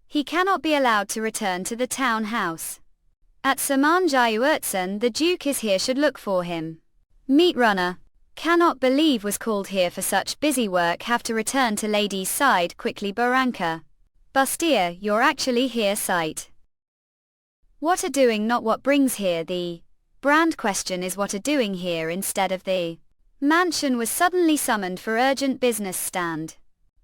He cannot be allowed to return to the town house. At Samanjayuertsen the Duke is here should look for him. Meat runner. Cannot believe was called here for such busy work have to return to lady's side quickly Baranka. Bustia you're actually here sight. What are doing not what brings here the brand question is what are doing here instead of the mansion was suddenly summoned for urgent business stand.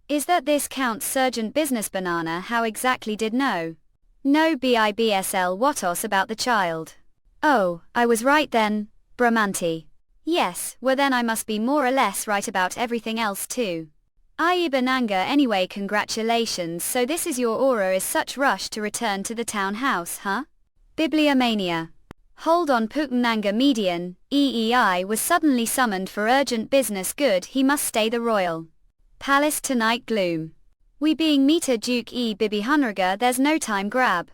Is that this counts urgent business banana how exactly did know? No BIBSL Watos about the child. Oh, I was right then, Bramanti. Yes, well then I must be more or less right about everything else too. Ibananga anyway, congratulations, so this is your aura is such rush to return to the townhouse, huh? Bibliomania. Hold on, Putananga Median, EEI was suddenly summoned for urgent business, good, he must stay the royal palace tonight, gloom. We being meter Duke E Bibi Hunraga, there's no time grab.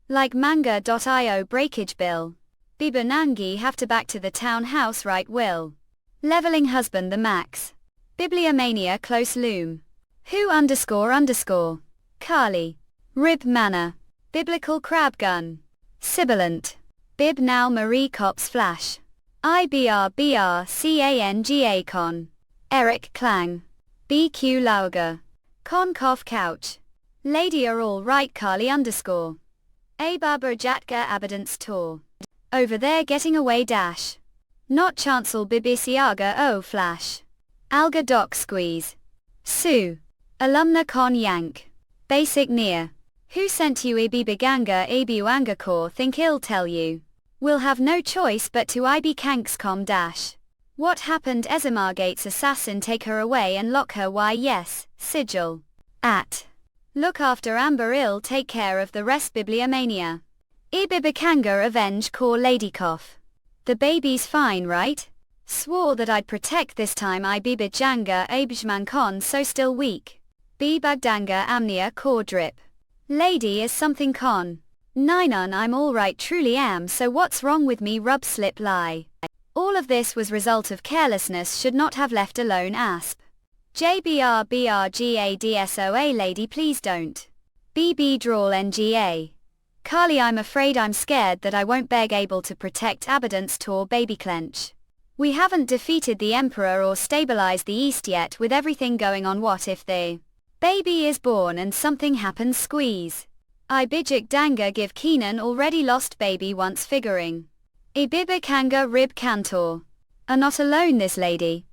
Like manga.io breakage bill. Bibanangi have to back to the townhouse right will. Leveling husband the max. Bibliomania close loom. Who __. Kali. Rib manor. Biblical crab gun. Sibilant. Bib now Marie Cops flash. IBRBRCANGA con. Eric Klang. BQ Lauger. Con cough couch. Lady are all right, Kali _. Ababa Jatka Abadance tour. Over there getting away dash. Not chancel Bibisiaga oh flash. Alga doc squeeze. Sue. Alumna con yank. Basic near. Who sent you Ibibiganga Ibiuanga core think ill tell you. Will have no choice but to IB Kankscom dash. What happened Ezimar Gates assassin take her away and lock her, why yes, sigil. At. Look after Amber ill take care of the rest Bibliomania. Ibibikanga avenge core ladycough. The baby's fine right? Swore that I'd protect this time Ibibijanga Abijman con so still weak. Bibagdanga amnia core drip. Lady is something con. Ninun I'm alright truly am, so what's wrong with me rub slip lie. All of this was result of carelessness, should not have left alone asp. JBRBRGADSOA lady please don't. BB drawl NGA. Kali I'm afraid I'm scared that I won't beg able to protect Abadance Tor baby clench. We haven't defeated the Emperor or stabilized the East yet with everything going on, what if the baby is born and something happens squeeze. Ibijik Danga give Keenan already lost baby once figuring. Ibibikanga rib cantor. Are not alone this lady.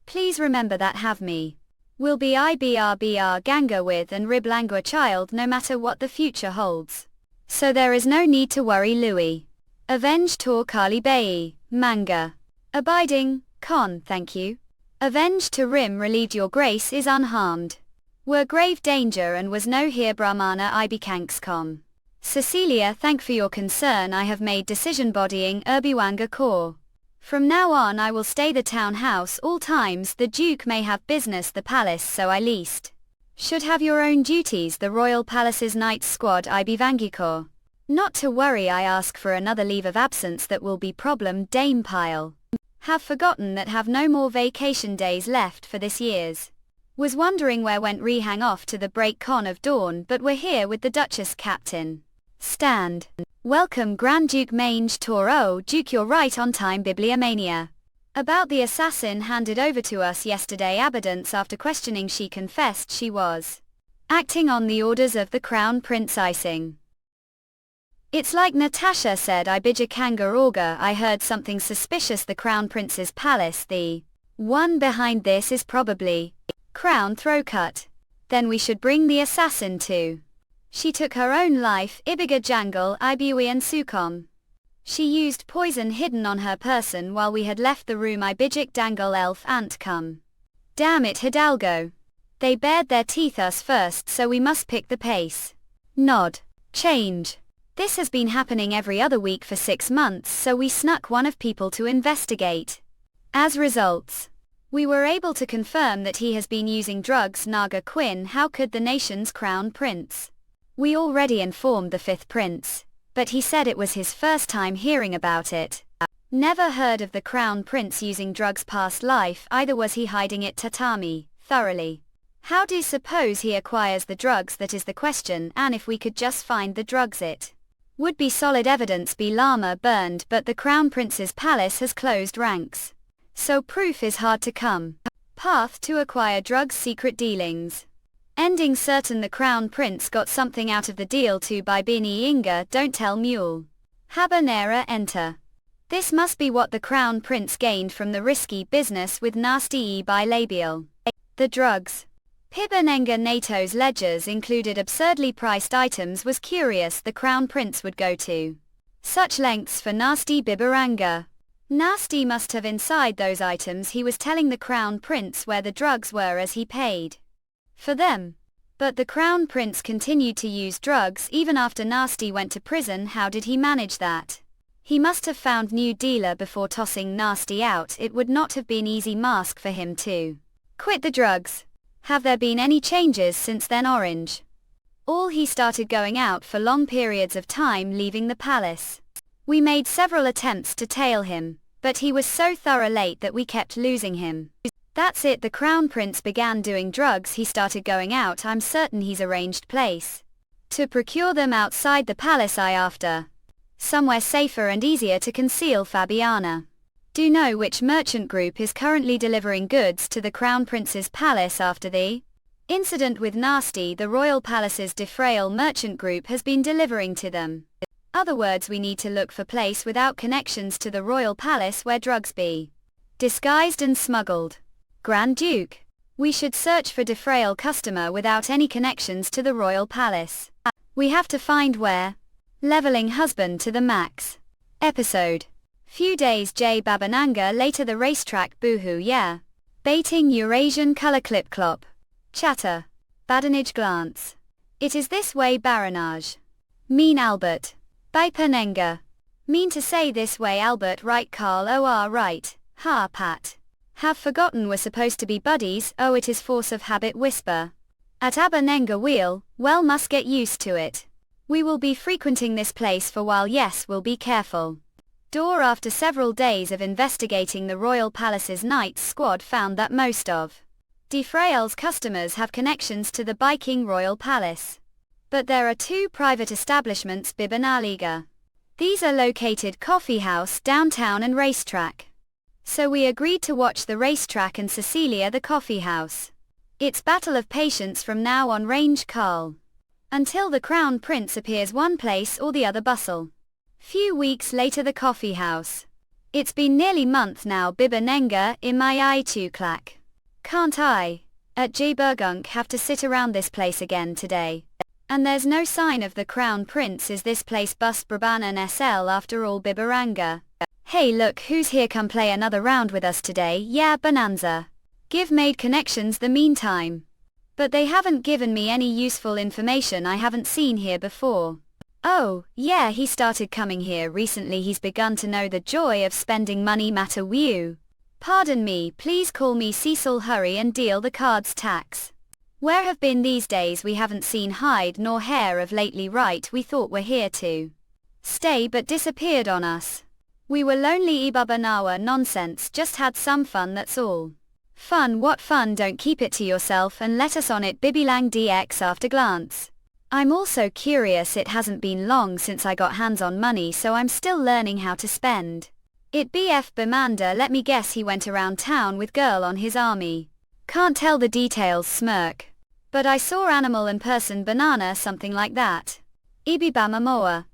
Please remember that have me. Will be IBRBR Ganga with and rib langua child no matter what the future holds. So there is no need to worry Louis. Avenge Tor Kali Bayi, manga. Abiding, con thank you. Avenge to Rim relieved your grace is unharmed. Were grave danger and was no here Brahmana Ibikankscom. Cecilia thank for your concern I have made decision bodying Urbiwanga core. From now on I will stay the townhouse all times, the Duke may have business the palace so I least. Should have your own duties the Royal Palace's Knights Squad Ibivangikor. Not to worry I ask for another leave of absence that will be problem Dame Pile. Have forgotten that have no more vacation days left for this year's. Was wondering where went Rehang off to the break con of dawn but we're here with the Duchess Captain. Stand. Welcome Grand Duke Mange Toro Duke you're right on time Bibliomania. About the assassin handed over to us yesterday Abadance after questioning she confessed she was acting on the orders of the Crown Prince icing. It's like Natasha said Ibijikanga Orga I heard something suspicious the Crown Prince's palace the one behind this is probably Crown Throwcut. Then we should bring the assassin too. She took her own life Ibiga Jangle Ibui and Sukom. She used poison hidden on her person while we had left the room Ibijik Dangle Elf Ant come. Damn it Hidalgo. They bared their teeth us first so we must pick the pace. Nod. Change. This has been happening every other week for 6 months so we snuck one of people to investigate. As results. We were able to confirm that he has been using drugs Naga Quinn how could the nation's crown prince? We already informed the 5th prince, but he said it was his first time hearing about it. Never heard of the crown prince using drugs past life either was he hiding it tatami, thoroughly. How do you suppose he acquires the drugs that is the question and if we could just find the drugs it would be solid evidence be llama burned but the crown prince's palace has closed ranks. So proof is hard to come. Path to acquire drugs secret dealings. Ending certain the crown prince got something out of the deal to by Bini Inga don't tell mule. Habanera enter. This must be what the crown prince gained from the risky business with nasty bilabial. The drugs. Pibanenga NATO's ledgers included absurdly priced items was curious the crown prince would go to such lengths for nasty bibaranga. Nasty must have inside those items. He was telling the Crown Prince where the drugs were as he paid for them. But the Crown Prince continued to use drugs even after Nasty went to prison. How did he manage that? He must have found new dealer before tossing Nasty out. It would not have been easy mask for him to quit the drugs. Have there been any changes since then? Orange. All he started going out for long periods of time, leaving the palace. We made several attempts to tail him, but he was so thorough late that we kept losing him. That's it, the Crown Prince began doing drugs. He started going out. I'm certain he's arranged place to procure them outside the palace. I after somewhere safer and easier to conceal. Fabiana. Do know which merchant group is currently delivering goods to the Crown Prince's palace after the incident with Nasty? The Royal Palace's Defrail merchant group has been delivering to them. Other words, we need to look for place without connections to the Royal Palace where drugs be disguised and smuggled. Grand Duke. We should search for Defrail customer without any connections to the Royal Palace. We have to find where. Leveling husband to the max. Episode. Few days J Babananga later, the racetrack. Boohoo yeah. Baiting Eurasian color clip clop. Chatter. Badinage glance. It is this way baronage. Mean Albert. Baipanenga. Mean to say this way Albert, right Carl? Or right. Ha Pat. Have forgotten we're supposed to be buddies. Oh, it is force of habit. Whisper. At Abanenga wheel, well must get used to it. We will be frequenting this place for while. Yes, we'll be careful. Door. After several days of investigating, the Royal Palace's Knights squad found that most of Defrail's customers have connections to the Biking Royal Palace. But there are two private establishments, Bib and Aliga. These are located coffee house, downtown and racetrack. So we agreed to watch the racetrack and Cecilia the coffee house. It's battle of patience from now on, range Carl. Until the Crown Prince appears, one place or the other. Bustle. Few weeks later, the coffee house. It's been nearly month now. Bibba Nenga in my eye to clack. Can't I, at J Burgunk, have to sit around this place again today? And there's no sign of the Crown Prince. Is this place bust Brabant and SL after all? Bibaranga. Hey look who's here, come play another round with us today. Yeah, Bonanza. Give made connections the meantime. But they haven't given me any useful information I haven't seen here before. Oh, yeah, he started coming here recently. He's begun to know the joy of spending money. Matter you. Pardon me, please call me Cecil. Hurry and deal the cards tax. Where have been these days? We haven't seen hide nor hair of lately. Right, we thought we're here to stay but disappeared on us. We were lonely. Ibabanawa nonsense, just had some fun, that's all. Fun? What fun? Don't keep it to yourself and let us on it. Bibilang DX after glance. I'm also curious, it hasn't been long since I got hands on money, so I'm still learning how to spend it. BF Bamanda, let me guess he went around town with girl on his army. Can't tell the details. Smirk. But I saw animal and person banana, something like that. Ibibamamoa.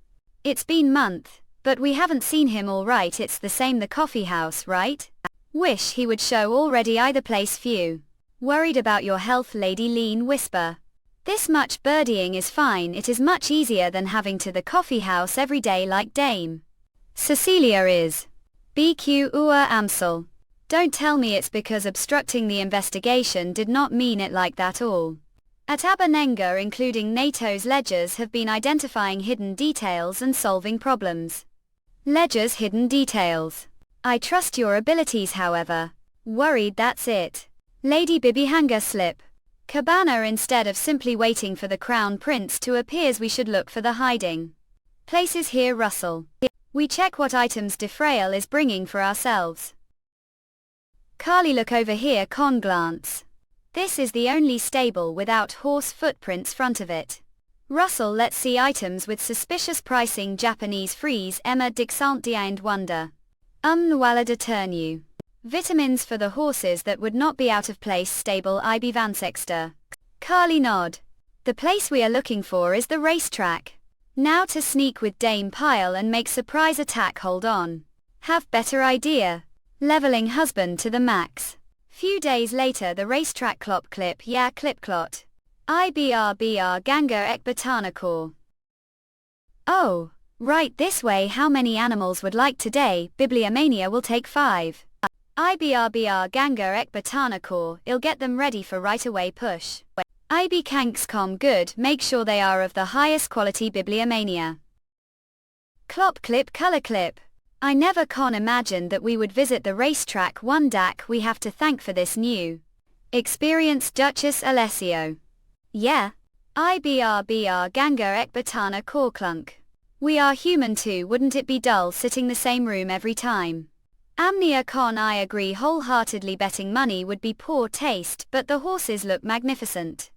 It's been month, but we haven't seen him. All right, it's the same, the coffee house, right? Wish he would show already. Either place. Few. Worried about your health, Lady Lean. Whisper. This much birdieing is fine. It is much easier than having to the coffee house every day like Dame Cecilia is. BQ Ua Amsel. Don't tell me it's because obstructing the investigation. Did not mean it like that. All at Abanenga, including NATO's ledgers, have been identifying hidden details and solving problems. Ledgers, hidden details. I trust your abilities, however. Worried, that's it. Lady Bibihanga slip. Cabana, instead of simply waiting for the Crown Prince to appear, we should look for the hiding places here. Russell. We check what items Defrail is bringing for ourselves. Carly, look over here. Con glance. This is the only stable without horse footprints front of it. Russell, let's see items with suspicious pricing. Japanese freeze. Emma Dixant and wonder. Nwala deternu. Vitamins for the horses that would not be out of place. Stable IB Vansexter. Carly nod. The place we are looking for is the racetrack. Now to sneak with Dame Pile and make surprise attack. Hold on. Have better idea. Leveling husband to the max. Few days later, the racetrack. Clop clip. Yeah, clip clot. IBRBR Ganga Ekbatana core. Oh, Right this way. How many animals would like today? Bibliomania will take 5. IBRBR Ganga Ek Batana Core, I'll get them ready for right away push. IB Kankscom good, make sure they are of the highest quality. Bibliomania. Clop Clip Color Clip. I never con imagined that we would visit the racetrack. One DAC we have to thank for this new experience. Duchess Alessio. Yeah. IBRBR Ganga Ek Batana Core Clunk. We are human too, wouldn't it be dull sitting the same room every time? Amnia Con I agree wholeheartedly, betting money would be poor taste, but the horses look magnificent.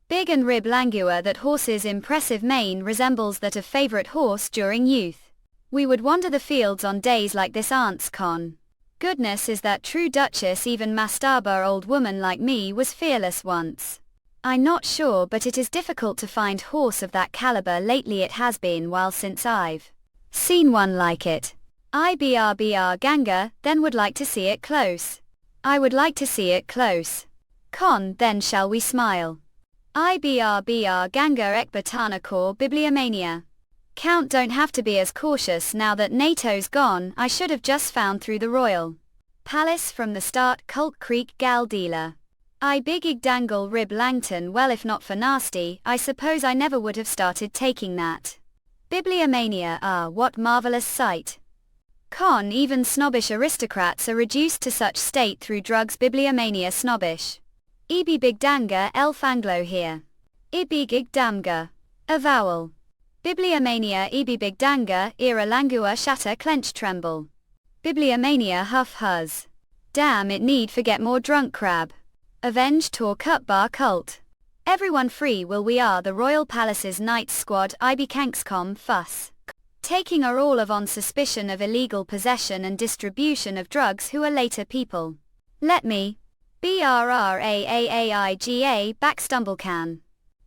Big and Rib Langua. That horse's impressive mane resembles that of favorite horse during youth. We would wander the fields on days like this. Aunts Con. Goodness, is that true? Duchess, even Mastaba old woman like me was fearless once. I'm not sure, but it is difficult to find horse of that caliber lately. It has been while since I've seen one like it. IBRBR Ganga, then would like to see it close. I would like to see it close. Con, then shall we smile? IBRBR Ganga Ek Batana Core Bibliomania. Count don't have to be as cautious now that NATO's gone. I should have just found through the Royal Palace from the start. Colt Creek Gal Dealer. I Big Ig Dangle Rib Langton. Well, if not for nasty, I suppose I never would have started taking that. Bibliomania. Ah, what marvelous sight. Con, even snobbish aristocrats are reduced to such state through drugs. Bibliomania snobbish. Ibi Big Danga Elf Anglo here. Ibi Gig Damga. Avowal. Bibliomania Ibi Big Danga Era Langua Shatter Clench Tremble. Bibliomania Huff Huzz. Damn it, need forget more drunk crab. Avenge Tor Cut Bar Cult. Everyone free will. We are the Royal Palace's Knights Squad. IB Kankscom Fuss. Taking are all of on suspicion of illegal possession and distribution of drugs who are later people. Let me. BRRAAAIGA Backstumble Can.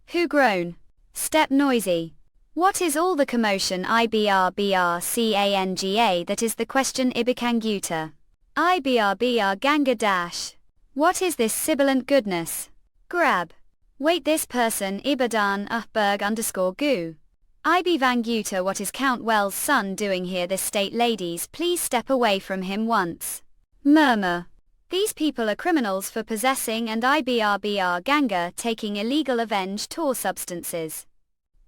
Who groan? Step noisy. What is all the commotion? IBRBRCANGA. That is the question. Ibikanguta. IBRBR Ganga Dash. What is this sibilant goodness? Grab. Wait, this person Ibadan Berg _goo. IB Vanguta. What is Count Wells' son doing here? This state, ladies, please step away from him once. Murmur. These people are criminals for possessing and IBRBR Ganga taking illegal avenge Tor substances.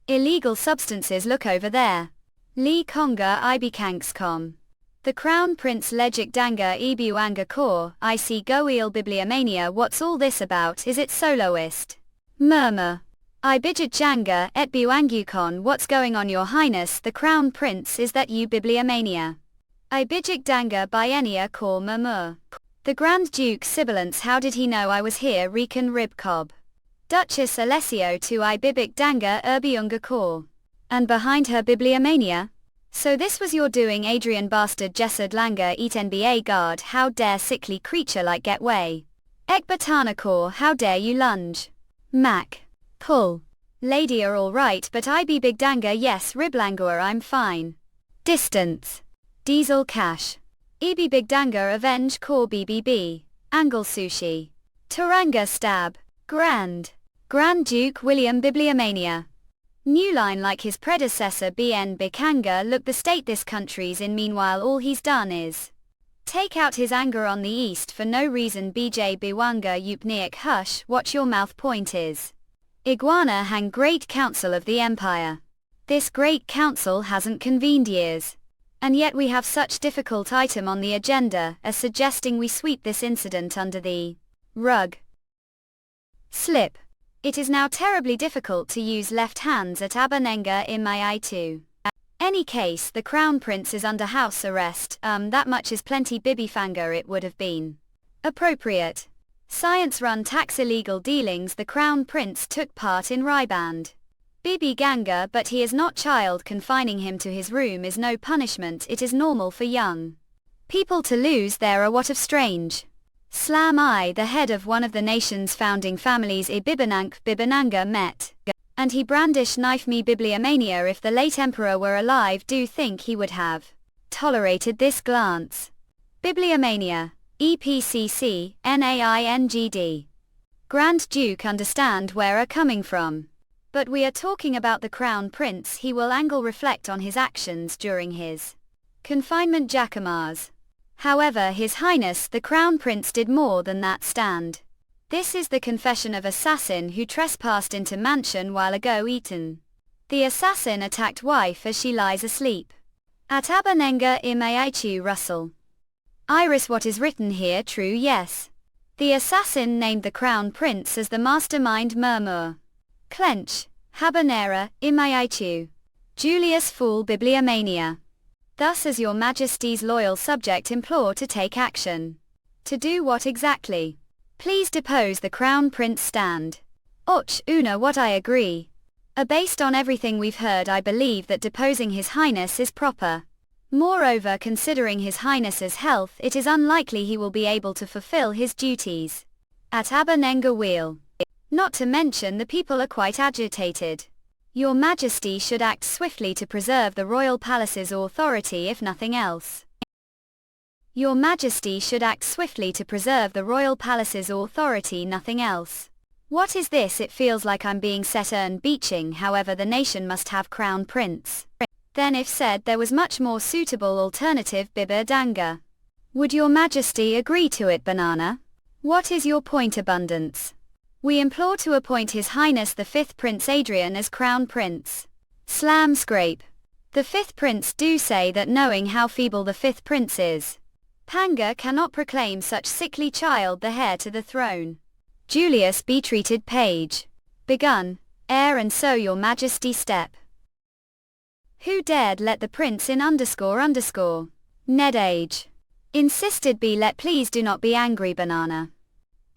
Illegal substances, look over there. Lee Konga IB Kankscom. The Crown Prince Legic Danga Ibuanga Kor, I see Goeel Bibliomania. What's all this about? Is it soloist? Murmur. Ibijit Janga et Buangukon. What's going on, Your Highness? The Crown Prince, is that you? Bibliomania. Ibijik Danga Bienia Kor Murmur. The Grand Duke Sibilance. How did he know I was here? Rican Ribcob. Duchess Alessio to Ibibik Danga Urbiunga Kor. And behind her Bibliomania? So this was your doing, Adrian Bastard Jessard Langa Eat NBA Guard. How dare sickly creature like get way? Ekbatana Kor, how dare you lunge? Mac. Pull. Lady are all right, but IB Big Danga yes. Riblangua I'm fine. Distance. Diesel Cash. EB Big Danga Avenge Core BBB. Angle Sushi. Taranga Stab. Grand. Grand Duke William Bibliomania. New line like his predecessor BN Bikanga. Look the state this country's in. Meanwhile all he's done is take out his anger on the east for no reason. BJ Biwanga Upniak hush, watch your mouth. Point is. Iguana hang Great Council of the Empire. This Great Council hasn't convened years. And yet we have such difficult item on the agenda as suggesting we sweep this incident under the rug. Slip. It is now terribly difficult to use left hands at Abanenga in my eye too. Any case, the Crown Prince is under house arrest. That much is plenty. Bibifanga it would have been appropriate. Science run tax illegal dealings. The Crown Prince took part in Ryband. Bibi Ganga, but he is not child. Confining him to his room is no punishment. It is normal for young people to lose their what of strange. Slam I, the head of one of the nation's founding families Bibananga met. And he brandished knife me. Bibliomania. If the late emperor were alive, do think he would have tolerated this glance? Bibliomania. EPCC, NAINGD. Grand Duke understand where are coming from. But we are talking about the Crown Prince. He will angle reflect on his actions during his confinement Jacamars. However, His Highness the Crown Prince did more than that stand. This is the confession of assassin who trespassed into mansion while ago eaten. The assassin attacked wife as she lies asleep. At Abanenga Imaichu Russell. Iris, what is written here true? Yes. The assassin named the Crown Prince as the mastermind Murmur. Clench, Habanera, Imaichu. Julius Fool Bibliomania. Thus as your Majesty's loyal subject implore to take action. To do what exactly? Please depose the Crown Prince stand. Och, Una, what I agree. Based on everything we've heard, I believe that deposing His Highness is proper. Moreover, considering His Highness's health, it is unlikely he will be able to fulfill his duties at Abanenga Wheel. Not to mention the people are quite agitated. Your Majesty should act swiftly to preserve the royal palace's authority if nothing else. Your Majesty should act swiftly to preserve the royal palace's authority, nothing else. What is this? It feels like I'm being set on beaching. However, the nation must have Crown Prince. Then if said there was much more suitable alternative, Bibba Danga. Would your Majesty agree to it, Banana? What is your point, Abundance? We implore to appoint His Highness the 5th Prince Adrian as Crown Prince. Slam scrape. The 5th Prince do say that knowing how feeble the 5th Prince is, Panga cannot proclaim such sickly child the heir to the throne. Julius be treated page. Begun, heir, and so your Majesty step. Who dared let the prince in __? Ned age. Insisted be let, please do not be angry, Banana.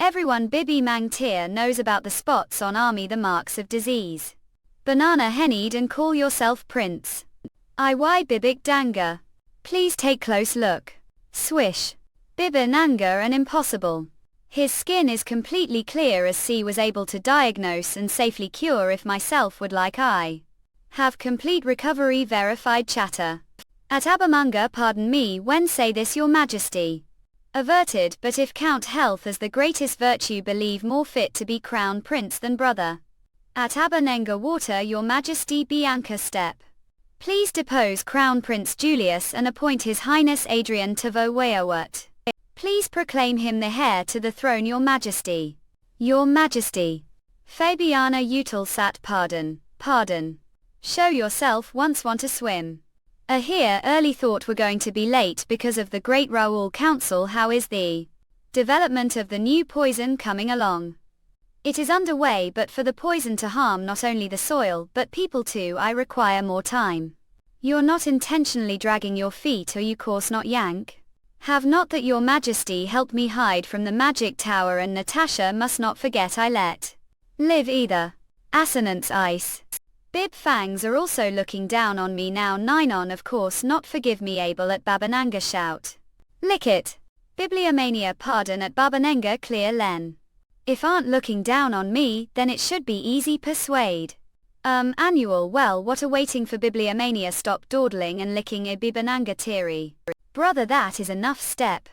Everyone Bibi Mangtir knows about the spots on army, the marks of disease. Banana hennied and call yourself prince. Iy Bibik Danga. Please take close look. Swish. Bibinanga and impossible. His skin is completely clear as C was able to diagnose and safely cure if myself would like I have complete recovery verified chatter. At Abamanga, pardon me when say this, your Majesty. Averted, but if count health as the greatest virtue, believe more fit to be crown prince than brother. At Abanenga Water, your Majesty Bianca step. Please depose Crown Prince Julius and appoint His Highness Adrian Tavo Wayawat. Please proclaim him the heir to the throne, your Majesty. Your Majesty. Fabiana Utelsat, pardon, pardon. Show yourself once want to swim. Here early thought we're going to be late because of the Great Raoul Council. How is the development of the new poison coming along? It is underway, but for the poison to harm not only the soil but people too, I require more time. You're not intentionally dragging your feet, or you course not yank? Have not that your Majesty helped me hide from the magic tower, and Natasha must not forget I let live either. Assonance ice. Bib Fangs are also looking down on me now. Ninon of course not, forgive me Abel at Babananga shout. Lick it. Bibliomania pardon at Babananga clear Len. If aren't looking down on me, then it should be easy persuade. Annual, well what are waiting for Bibliomania, stop dawdling and licking a Bibananga teary. Brother, that is enough step.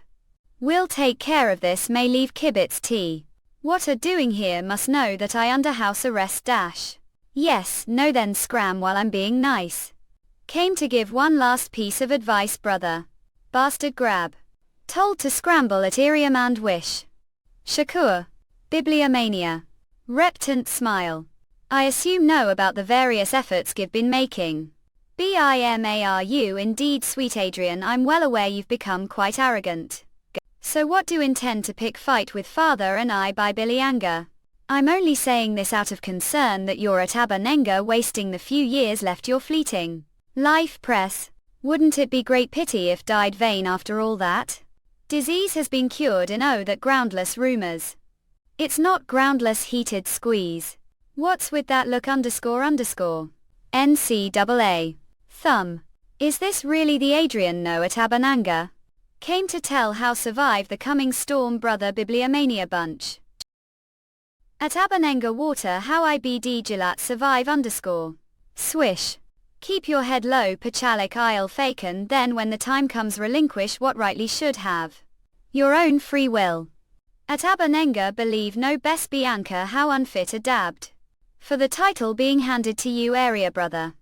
We'll take care of this, may leave kibitz tea. What are doing here must know that I under house arrest dash. Yes, no then scram while I'm being nice. Came to give one last piece of advice, brother. Bastard grab. Told to scramble at Iriam and wish. Shakur. Bibliomania. Reptant smile. I assume know about the various efforts you've been making. BIMARU indeed, sweet Adrian, I'm well aware you've become quite arrogant. So what do you intend to pick fight with father and I by Bilianga? I'm only saying this out of concern that you're at Abanenga wasting the few years left your fleeting life. Press. Wouldn't it be great pity if died vain after all that? Disease has been cured in that groundless rumors. It's not groundless, heated squeeze. What's with that look __? NCAA. Thumb. Is this really the Adrian no at Abananga? Came to tell how survive the coming storm, brother Bibliomania bunch. At Abanenga Water, how IBD Gilat survive _ Swish. Keep your head low, Pachalik I'll faken, then when the time comes relinquish what rightly should have. Your own free will. At Abanenga believe no best Bianca, how unfit adapt. For the title being handed to you area brother.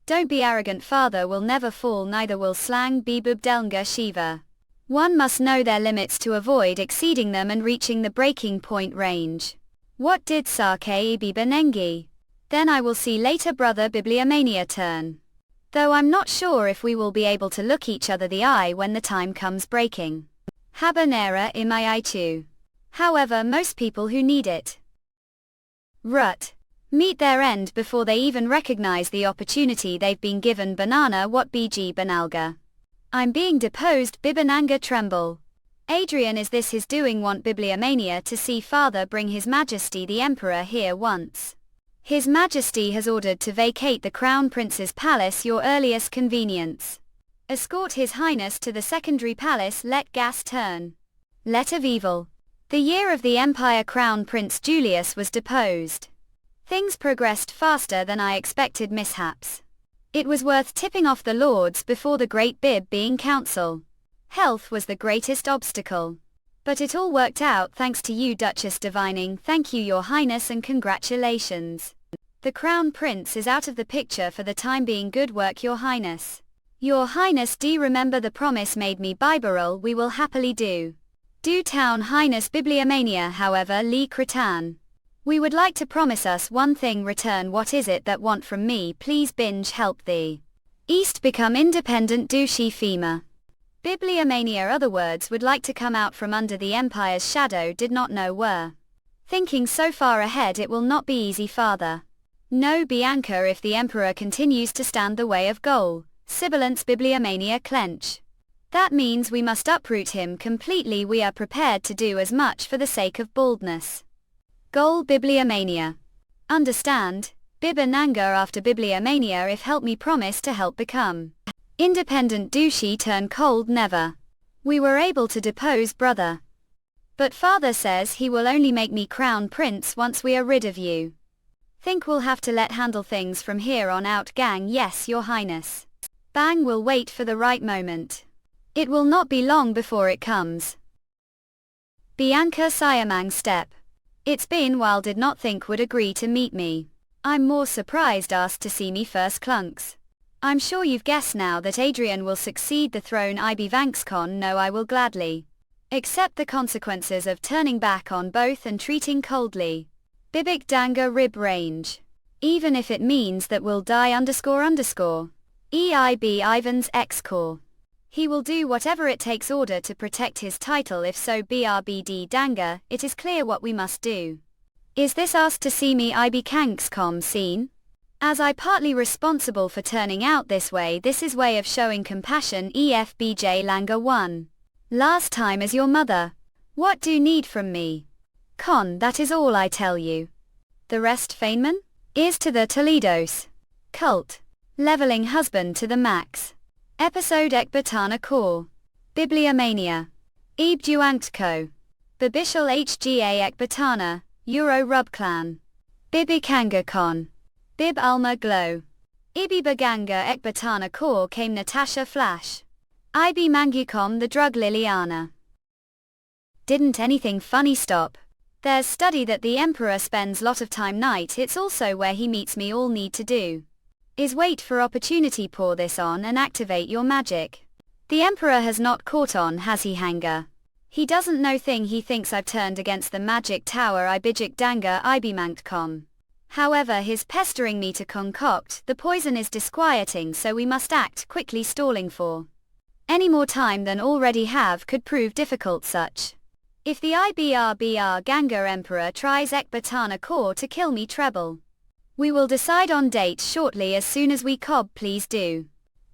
Don't be arrogant, father will never fall, neither will slang be bubdelnga shiva. One must know their limits to avoid exceeding them and reaching the breaking point range. What did Sake Bibanengi? Then I will see later brother bibliomania turn. Though I'm not sure if we will be able to look each other the eye when the time comes breaking. Habanera imayaichu. However, most people who need it rut meet their end before they even recognize the opportunity they've been given. Banana what bg banalga. I'm being deposed, bibananga tremble. Adrian, is this his doing? Want bibliomania to see father bring his majesty the emperor here once. His majesty has ordered to vacate the crown prince's palace, your earliest convenience. Escort his highness to the secondary palace, let gas turn. Let of evil. The year of the empire crown prince Julius was deposed. Things progressed faster than I expected, mishaps. It was worth tipping off the lords before the great bib being council. Health was the greatest obstacle. But it all worked out thanks to you, Duchess divining. Thank you, your highness, and congratulations. The crown prince is out of the picture for the time being. Good work, your highness. Your highness, do remember the promise made me by Beryl? We will happily do. Do town highness bibliomania, however, Lee Cretan. We would like to promise us one thing return. What is it that want from me? Please binge help thee. East become independent douchey FEMA. Bibliomania, other words, would like to come out from under the empire's shadow, did not know were. Thinking so far ahead, it will not be easy, father. No, Bianca, if the emperor continues to stand the way of goal. Sibilance bibliomania clench. That means we must uproot him completely. We are prepared to do as much for the sake of baldness. Goal bibliomania. Understand, Bibananga after bibliomania, if help me promise to help become. Independent douchey turn cold never. We were able to depose brother. But father says he will only make me crown prince once we are rid of you. Think we'll have to let handle things from here on out, gang. Yes, your highness. Bang will wait for the right moment. It will not be long before it comes. Bianca Siamang step. It's been while, did not think would agree to meet me. I'm more surprised asked to see me first, clunks. I'm sure you've guessed now that Adrian will succeed the throne. IB Vanxcon. No, I will gladly accept the consequences of turning back on both and treating coldly. Bibik Danga rib range. Even if it means that we'll die __. EIB Ivan's X-Core. He will do whatever it takes order to protect his title. If so, BRBD Danga, it is clear what we must do. Is this asked to see me IB Kankscom scene? As I partly responsible for turning out this way, this is way of showing compassion. EFBJ Langa 1. Last time as your mother. What do you need from me? Con, that is all I tell you. The rest Feynman? Is to the Toledos. Cult. Leveling husband to the max. Episode Ekbatana Core. Bibliomania. Ibduangtko. Bibishal HGA Ekbatana, Euro Rubclan. Bibikanga Con. Bib Alma Glow. Ibi Baganga Ekbatana Core came Natasha Flash. Ibi Mangucom the drug Liliana. Didn't anything funny stop? There's study that the emperor spends lot of time night, it's also where he meets me. All need to do is wait for opportunity, pour this on and activate your magic. The emperor has not caught on, has he, Hanga? He doesn't know thing. He thinks I've turned against the magic tower. Ibijik Danga Ibimankcom. However, his pestering me to concoct the poison is disquieting, so we must act quickly. Stalling for any more time than already have could prove difficult. Such if the IBRBR Ganga Emperor tries Ekbatana Core to kill me treble. We will decide on date shortly as soon as we cob. Please do.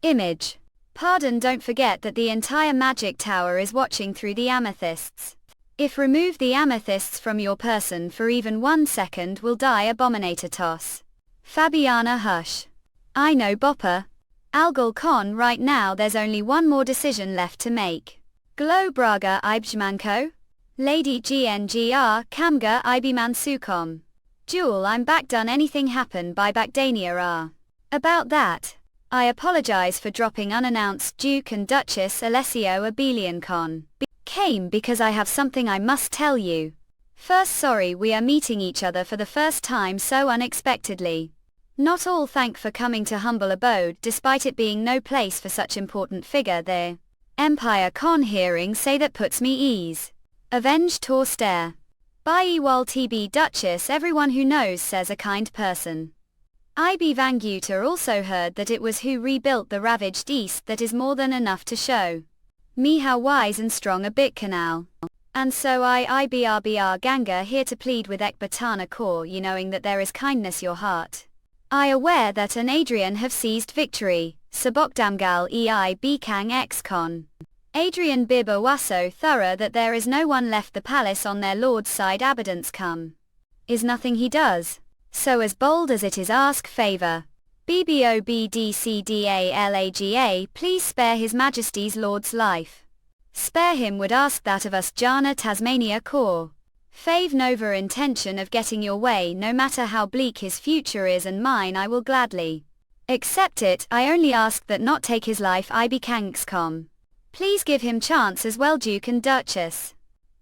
Image. Pardon, don't forget that the entire magic tower is watching through the amethysts. If remove the amethysts from your person for even 1 second will die. Abominator toss. Fabiana hush. I know Bopper. Algol Con, right now there's only one more decision left to make. Glow Braga Ibjmanko? Lady GNGR Kamga Ibiman Sukom. Jewel, I'm back. Done anything happen by Backdania R. About that. I apologize for dropping unannounced. Duke and Duchess Alessio Abelian Con. Came because I have something I must tell you. First, sorry we are meeting each other for the first time so unexpectedly. Not all thank for coming to humble abode despite it being no place for such important figure there. Empire con hearing say that puts me ease. Avenged tor stare. By ewal tb Duchess everyone who knows says a kind person. IB Vanguta also heard that it was who rebuilt the ravaged east that is more than enough to show me how wise and strong a bit canal. And so IBRBR Ganga here to plead with Ekbatana Core you knowing that there is kindness your heart. I aware that an Adrian have seized victory, Sabokdamgal ei Bkang ex-con. Adrian bib awaso thorough that there is no one left the palace on their lord's side abundance come. Is nothing he does. So as bold as it is ask favour. BBOBDCDALAGA please spare his majesty's lord's life. Spare him would ask that of us Jana Tasmania Core. Fave Nova intention of getting your way no matter how bleak his future is and mine I will gladly accept it I only ask that not take his life I be Kankscom. Please give him chance as well Duke and Duchess.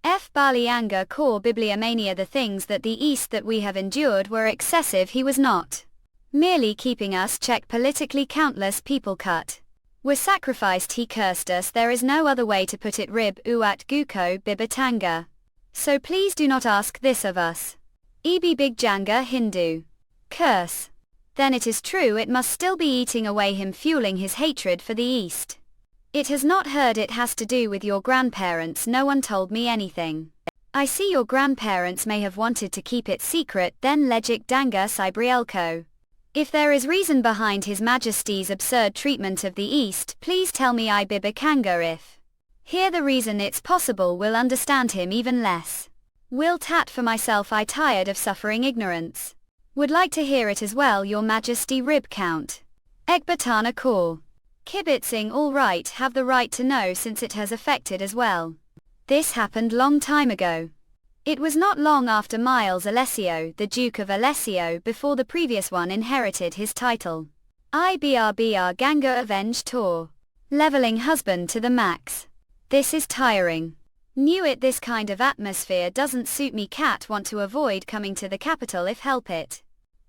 F. Bali anger core bibliomania the things that the east that we have endured were excessive he was not merely keeping us check politically countless people cut were sacrificed he cursed us there is no other way to put it rib uat guko bibatanga. So please do not ask this of us. Ebi big janga Hindu. Curse. Then it is true it must still be eating away him fueling his hatred for the east. It has not heard it has to do with your grandparents no one told me anything. I see your grandparents may have wanted to keep it secret then legit danga Cybrielko. If there is reason behind his majesty's absurd treatment of the east please tell me I bibakanga if. Here the reason it's possible will understand him even less. Will tat for myself I tired of suffering ignorance. Would like to hear it as well your majesty rib count. Ekbatana core. Kibitzing all right have the right to know since it has affected as well. This happened long time ago. It was not long after Miles Alessio, the Duke of Alessio before the previous one inherited his title. IBRBR Ganga Avenge Tour. Leveling husband to the max. This is tiring. Knew it this kind of atmosphere doesn't suit me cat want to avoid coming to the capital if help it.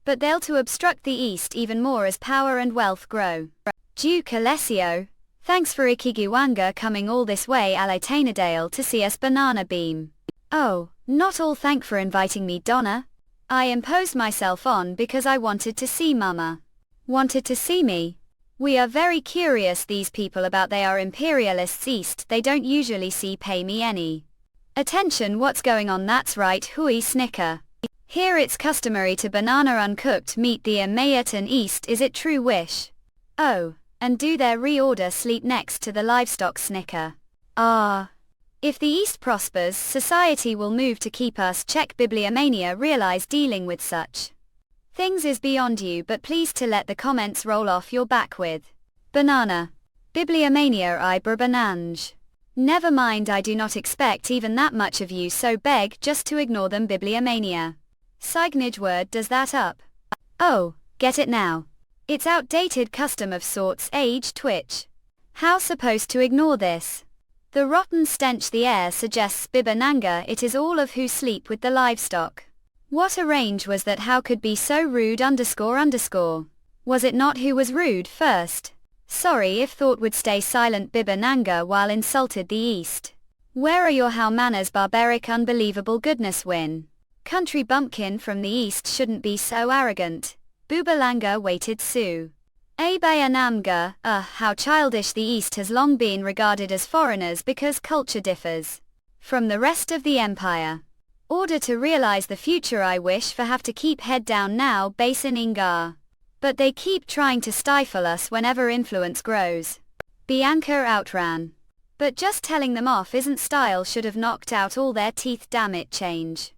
But they'll to obstruct the east even more as power and wealth grow. Duke Alessio, thanks for Ikigiwanga coming all this way Alatanadale to see us banana beam. Oh, not all thank for inviting me Donna. I imposed myself on because I wanted to see mama. Wanted to see me. We are very curious these people about they are imperialists east they don't usually see pay me any attention what's going on that's right hui snicker. Here it's customary to banana uncooked meat the Mayatan east is it true wish? Oh. And do their reorder sleep next to the livestock snicker. Ah. If the East prospers society will move to keep us check bibliomania realize dealing with such things is beyond you but please to let the comments roll off your back with. Banana. Bibliomania I banange. Never mind I do not expect even that much of you so beg just to ignore them bibliomania. Signage word does that up. Oh, get it now. It's outdated custom of sorts age twitch. How supposed to ignore this? The rotten stench the air suggests bibananga it is all of who sleep with the livestock. What a range was that how could be so rude __. Was it not who was rude first? Sorry if thought would stay silent bibananga while insulted the east. Where are your how manners barbaric unbelievable goodness win? Country bumpkin from the east shouldn't be so arrogant. Bubalanga waited Sue. Abayanamga, how childish the East has long been regarded as foreigners because culture differs from the rest of the empire. Order to realize the future I wish for have to keep head down now Basin Ingar. But they keep trying to stifle us whenever influence grows. Bianca outran. But just telling them off isn't style should have knocked out all their teeth damn it change.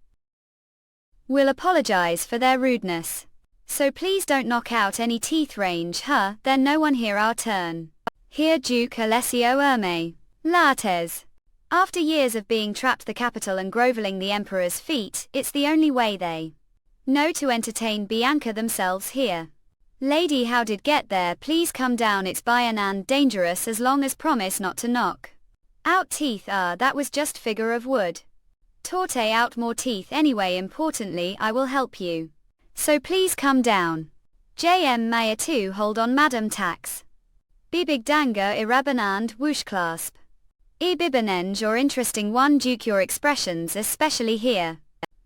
Will apologize for their rudeness. So please don't knock out any teeth range then no one hear our turn. Here Duke Alessio Erme. Lattes. After years of being trapped the capital and groveling the emperor's feet, it's the only way they know to entertain Bianca themselves here. Lady how did get there please come down it's Bayanan dangerous as long as promise not to knock out teeth that was just figure of wood. Torte out more teeth anyway. Importantly, I will help you. So please come down. JM Maya 2 hold on Madam Tax. Bibig danga irabanand whoosh clasp. Ibibanenge or interesting one duke your expressions especially here.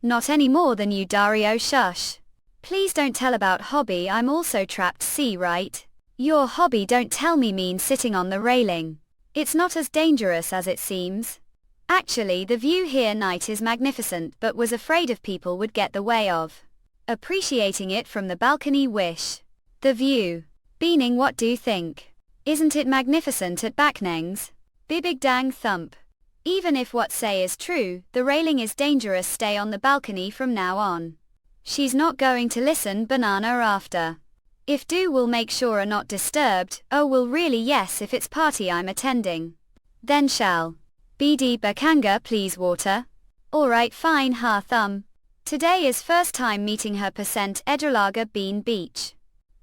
Not any more than you Dario shush. Please don't tell about hobby I'm also trapped see right? Your hobby don't tell me mean sitting on the railing. It's not as dangerous as it seems. Actually the view here night is magnificent but was afraid of people would get the way of appreciating it from the balcony wish. The view. Beaning what do you think? Isn't it magnificent at Bakneng's? Bibig dang thump. Even if what say is true, the railing is dangerous stay on the balcony from now on. She's not going to listen banana after. If do will make sure are not disturbed, oh will really yes if it's party I'm attending. Then shall. BD Bakanga please water. Alright fine ha thumb. Today is first time meeting her percent Edralaga Bean Beach.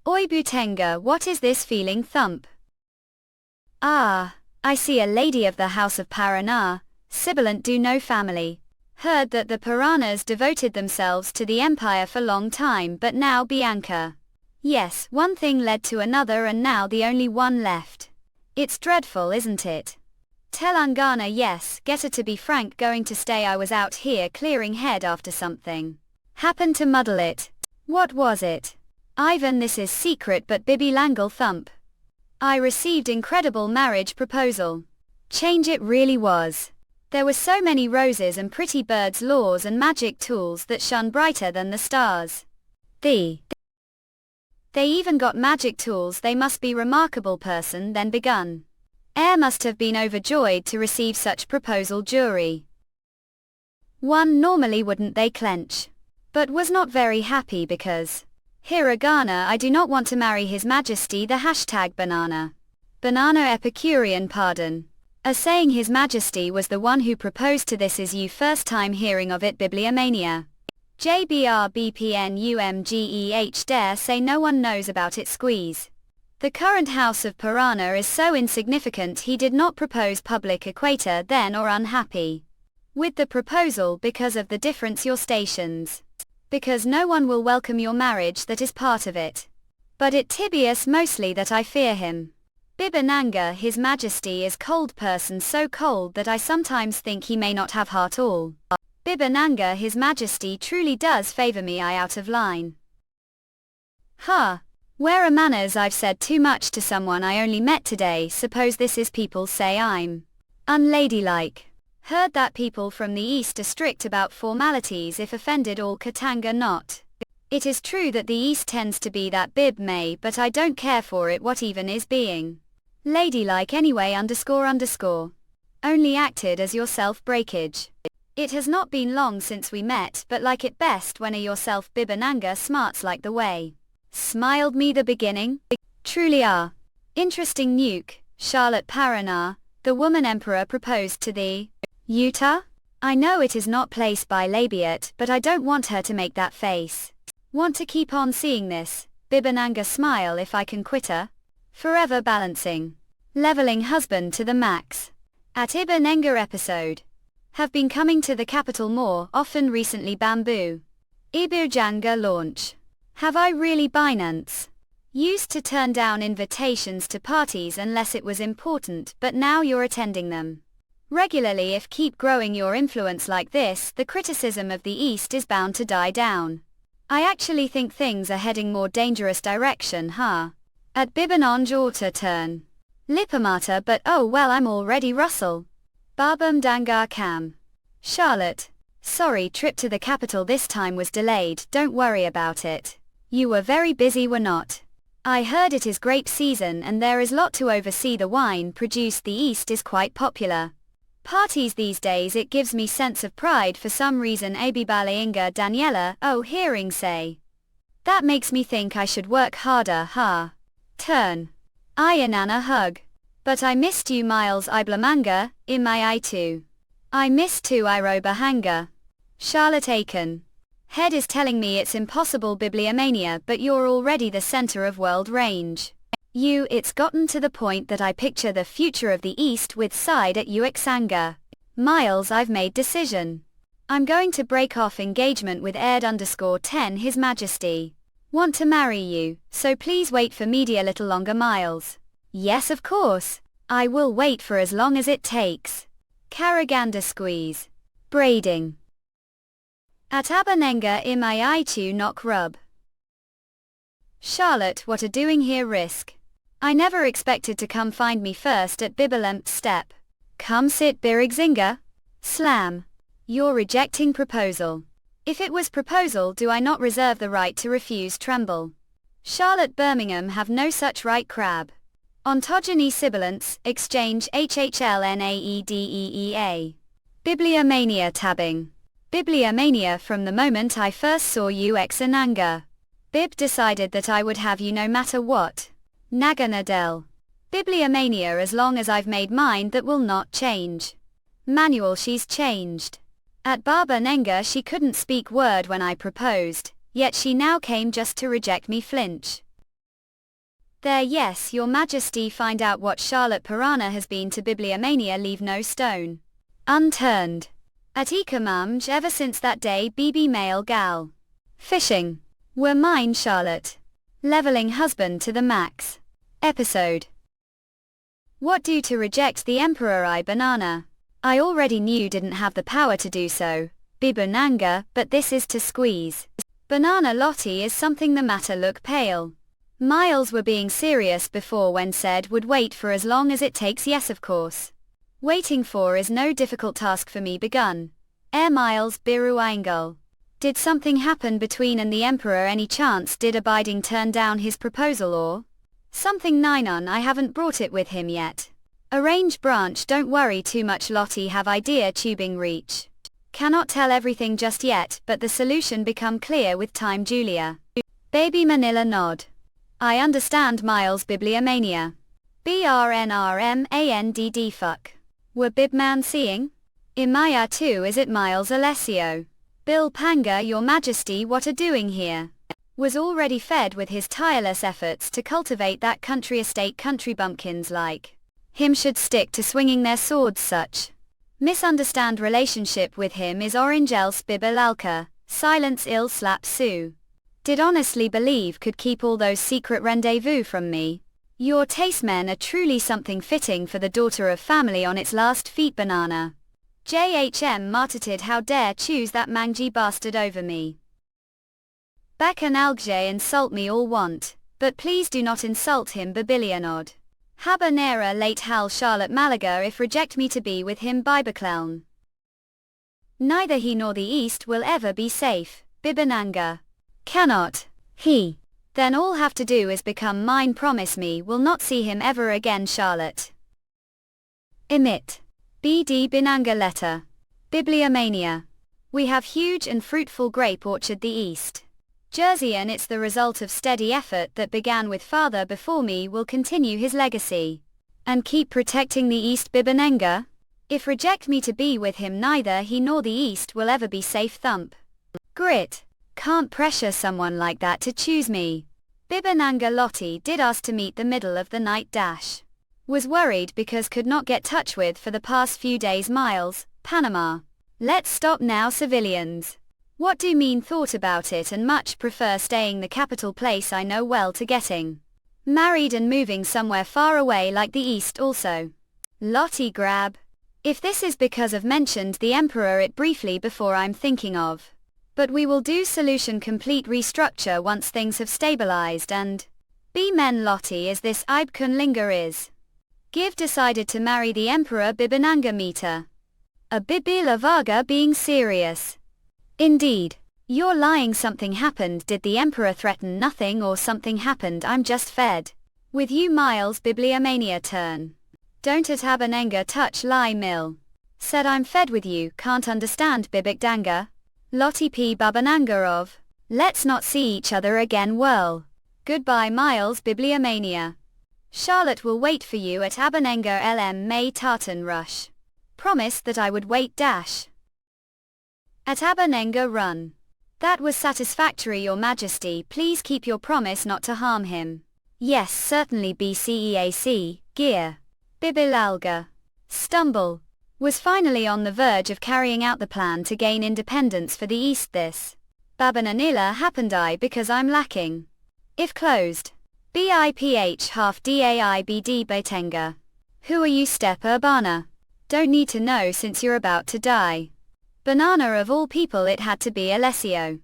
Oi Butenga what is this feeling thump? Ah, I see a lady of the House of Paraná, sibilant do no family. Heard that the Paranas devoted themselves to the empire for long time but now Bianca. Yes, one thing led to another and now the only one left. It's dreadful isn't it? Telangana yes, get her to be frank going to stay I was out here clearing head after something. Happened to muddle it. What was it? Ivan this is secret but Bibi Langle thump. I received incredible marriage proposal. Change it really was. There were so many roses and pretty birds laws and magic tools that shone brighter than the stars. They even got magic tools they must be remarkable person then begun. Air must have been overjoyed to receive such proposal jury. One normally wouldn't they clench. But was not very happy because Hiragana I do not want to marry His Majesty the hashtag banana. Banana Epicurean pardon. A saying His Majesty was the one who proposed to this is you first time hearing of it bibliomania. JBR BPN UMGEH dare say no one knows about it squeeze. The current House of Parana is so insignificant he did not propose public equator then or unhappy with the proposal because of the difference your stations. Because no one will welcome your marriage that is part of it. But it Tibius mostly that I fear him. Bibananga His Majesty is cold person so cold that I sometimes think he may not have heart all. Bibananga His Majesty truly does favor me I out of line. Ha! Where are manners I've said too much to someone I only met today suppose this is people say I'm unladylike. Heard that people from the East are strict about formalities if offended all Katanga not. It is true that the East tends to be that bib may but I don't care for it what even is being ladylike anyway __. Only acted as yourself breakage. It has not been long since we met but like it best when a yourself bibananga smarts like the way. Smiled me the beginning? Truly are. Interesting nuke, Charlotte Paraná, the woman emperor proposed to the Utah? I know it is not placed by Labiat but I don't want her to make that face. Want to keep on seeing this, Bibananga smile if I can quit her. Forever balancing. Leveling husband to the max. At Ibanenga episode. Have been coming to the capital more often recently bamboo. Ibirjanga launch. Have I really Binance? Used to turn down invitations to parties unless it was important but now you're attending them regularly if keep growing your influence like this the criticism of the East is bound to die down. I actually think things are heading more dangerous direction huh? At Bibanonj auto turn. Lipamata but oh well I'm already Russell. Babam Dangar Cam. Charlotte. Sorry trip to the capital this time was delayed don't worry about it. You were very busy were not? I heard it is grape season and there is lot to oversee the wine produced the East is quite popular. Parties these days it gives me sense of pride for some reason Abibalainga Daniela oh hearing say. That makes me think I should work harder ha. Turn. I Anana hug. But I missed you Miles Iblamanga, in my I too. I missed too Iro Bahanga. Charlotte Aiken. Head is telling me it's impossible bibliomania but you're already the center of world range. It's gotten to the point that I picture the future of the East with side at Uxanga. Miles I've made decision. I'm going to break off engagement with Aird_10 His Majesty. Want to marry you, so please wait for media little longer Miles. Yes of course. I will wait for as long as it takes. Karaganda squeeze. Braiding. At Abanenga Imaiitu knock rub. Charlotte, what a doing here risk. I never expected to come find me first at Bibalempt step. Come sit Birigzinga. Slam. You're rejecting proposal. If it was proposal, do I not reserve the right to refuse tremble? Charlotte Birmingham have no such right crab. Ontogeny sibilance, exchange HHLNAEDEEA. Bibliomania tabbing. Bibliomania from the moment I first saw you ex Ananga. Bib decided that I would have you no matter what. Naganadel. Bibliomania as long as I've made mine that will not change. Manual she's changed. At Baba Nenga she couldn't speak word when I proposed, yet she now came just to reject me flinch. There yes your majesty find out what Charlotte Pirana has been to Bibliomania leave no stone unturned. At Ekamamj ever since that day BB male gal. Fishing. Were mine Charlotte. Leveling husband to the max. Episode. What do to reject the emperor I banana? I already knew didn't have the power to do so, Bibunanga, but this is to squeeze. Banana Lottie is something the matter look pale. Miles were being serious before when said would wait for as long as it takes yes of course. Waiting for is no difficult task for me begun. Air Miles Biru Aingal. Did something happen between and the emperor any chance did abiding turn down his proposal or? Something Ninon I haven't brought it with him yet. Arrange branch don't worry too much Lottie have idea tubing reach. Cannot tell everything just yet but the solution become clear with time Julia. Baby Manila nod. I understand Miles Bibliomania. BRNRMANDD fuck. Were Bibman seeing? Imaya too is it Miles Alessio. Bill Panga your majesty what a doing here. Was already fed with his tireless efforts to cultivate that country estate country bumpkins like. Him should stick to swinging their swords such. Misunderstand relationship with him is orange else bibalalka, silence ill slap sue. Did honestly believe could keep all those secret rendezvous from me. Your taste men are truly something fitting for the daughter of family on its last feet banana. JHM martyred how dare choose that mangy bastard over me. Back an algje insult me all want, but please do not insult him babilionod. Habanera late Hal Charlotte Malaga if reject me to be with him Biberclown. Neither he nor the East will ever be safe, Bibananga. Cannot. He. Then all have to do is become mine promise me will not see him ever again Charlotte. Emit. BD Binanga letter. Bibliomania. We have huge and fruitful grape orchard the East. Jersey and it's the result of steady effort that began with father before me will continue his legacy. And keep protecting the East Bibanenga? If reject me to be with him neither he nor the East will ever be safe thump. Grit. Can't pressure someone like that to choose me. Bibananga Lottie did ask to meet the middle of the night dash. Was worried because could not get touch with for the past few days Miles, Panama. Let's stop now civilians. What do mean thought about it and much prefer staying the capital place I know well to getting married and moving somewhere far away like the East also. Lottie grab. If this is because of mentioned the emperor it briefly before I'm thinking of. But we will do solution complete restructure once things have stabilized and B men Lottie is this Ibe Kunlinga is. Give decided to marry the emperor Bibananga meter. A Bibila Vaga being serious. Indeed. You're lying something happened did the emperor threaten nothing or something happened I'm just fed. With you Miles Bibliomania turn. Don't at Abanenga touch lie mill. Said I'm fed with you can't understand Bibikdanga. Lottie P Babananga of. Let's not see each other again whirl. Goodbye Miles Bibliomania. Charlotte will wait for you at Abanenga LM May Tartan Rush. Promised that I would wait dash. At Abanenga run. That was satisfactory your majesty please keep your promise not to harm him. Yes certainly BCEAC, gear. Bibilalga. Stumble. was finally on the verge of carrying out the plan to gain independence for the East. This Babananila happened I because I'm lacking. If closed. BIPH half DAIBD Batenga. Who are you Step Urbana? Don't need to know since you're about to die. Banana of all people it had to be Alessio.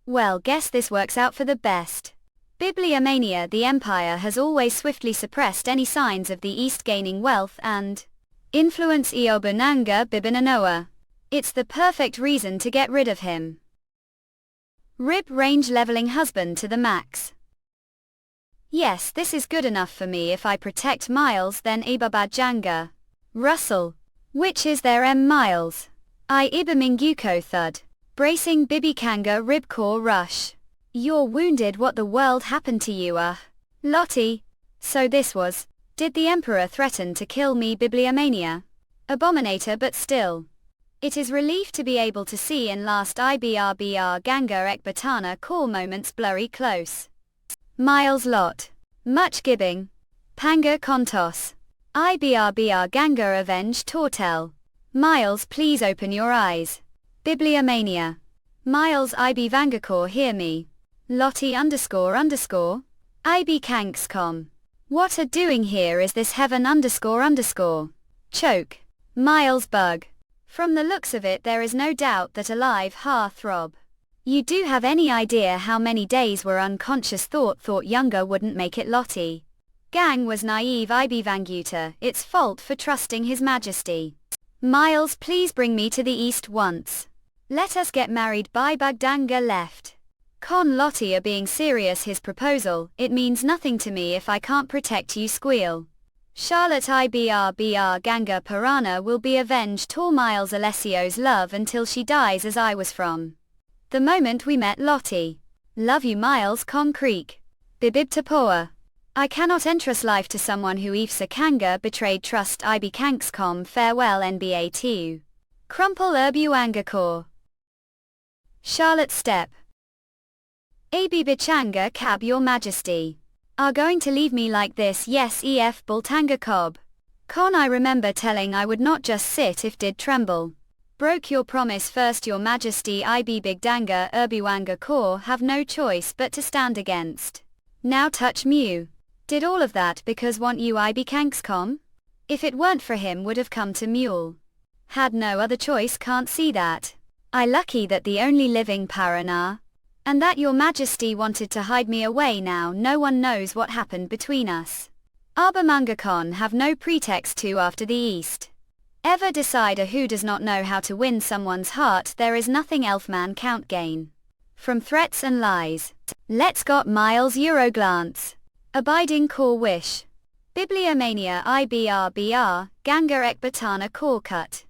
Well guess this works out for the best. Bibliomania the empire has always swiftly suppressed any signs of the East gaining wealth and influence Iobunanga Bibinanoa. It's the perfect reason to get rid of him. Rib range leveling husband to the max. Yes, this is good enough for me if I protect Miles then Ibabajanga. Russell. Which is there Miles? I Ibaminguko thud. Bracing Bibikanga ribcore rush. You're wounded what the world happened to you Lottie. So this was. Did the Emperor threaten to kill me Bibliomania? Abominator but still. It is relief to be able to see in last IBRBR Ganga Ekbatana core moments blurry close. Miles Lot. Much gibbing. Panga Kontos. IBRBR Ganga Avenge Tortel. Miles please open your eyes. Bibliomania. Miles IB Vangakor hear me. Lottie __. IB Kankscom. What are doing here is this heaven __. Choke. Miles bug. From the looks of it there is no doubt that alive throb. You do have any idea how many days were unconscious thought younger wouldn't make it Lottie. Gang was naive IB Vanguta, it's fault for trusting his majesty. Miles please bring me to the East once. Let us get married by Bagdanga left. Con Lottie are being serious his proposal, it means nothing to me if I can't protect you squeal. Charlotte IBRBR Ganga Parana will be avenged tall Miles Alessio's love until she dies as I was from the moment we met Lottie. Love you Miles Con Creek. Bibib Tapoa. I cannot entrust life to someone who Ifsa Kanga betrayed trust IB Kankscom farewell NBA 2. Crumple Erbuangakor. Charlotte Step. AB Bichanga Cab Your Majesty. Are going to leave me like this yes EF Bultanga Cobb. Con I remember telling I would not just sit if did tremble. Broke your promise first your majesty IB Bigdanga Erbuanga Kor have no choice but to stand against. Now touch Mew. Did all of that because want you IB Kankscom? If it weren't for him would have come to Mule. Had no other choice can't see that. I lucky that the only living Parana. And that your majesty wanted to hide me away now no one knows what happened between us. Arbamangakon have no pretext to after the East. Ever decide who does not know how to win someone's heart there is nothing Elfman count gain. From threats and lies. Let's got Miles Euroglance. Abiding core wish. Bibliomania IBRBR, Ganga Ekbatana core cut.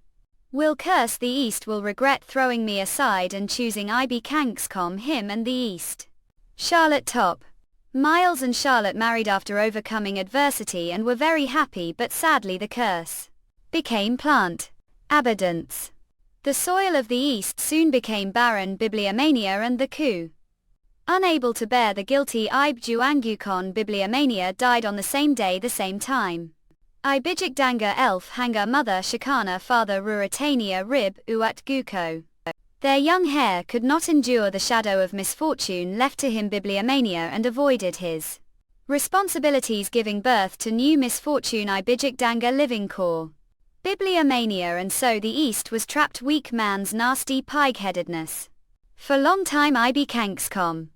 Will curse the East will regret throwing me aside and choosing IB Kankscom him and the East. Charlotte Top. Miles and Charlotte married after overcoming adversity and were very happy but sadly the curse became plant abundance. The soil of the East soon became barren Bibliomania and the coup. Unable to bear the guilty Ibjuangukon Bibliomania died on the same day the same time. Ibijikdanga Elf Hanga Mother Shikana Father Ruritania Rib Uat Guko. Their young hair could not endure the shadow of misfortune left to him Bibliomania and avoided his responsibilities giving birth to new misfortune Ibijikdanga living core. Bibliomania and so the East was trapped weak man's nasty pig-headedness. For long time IB Kankscom.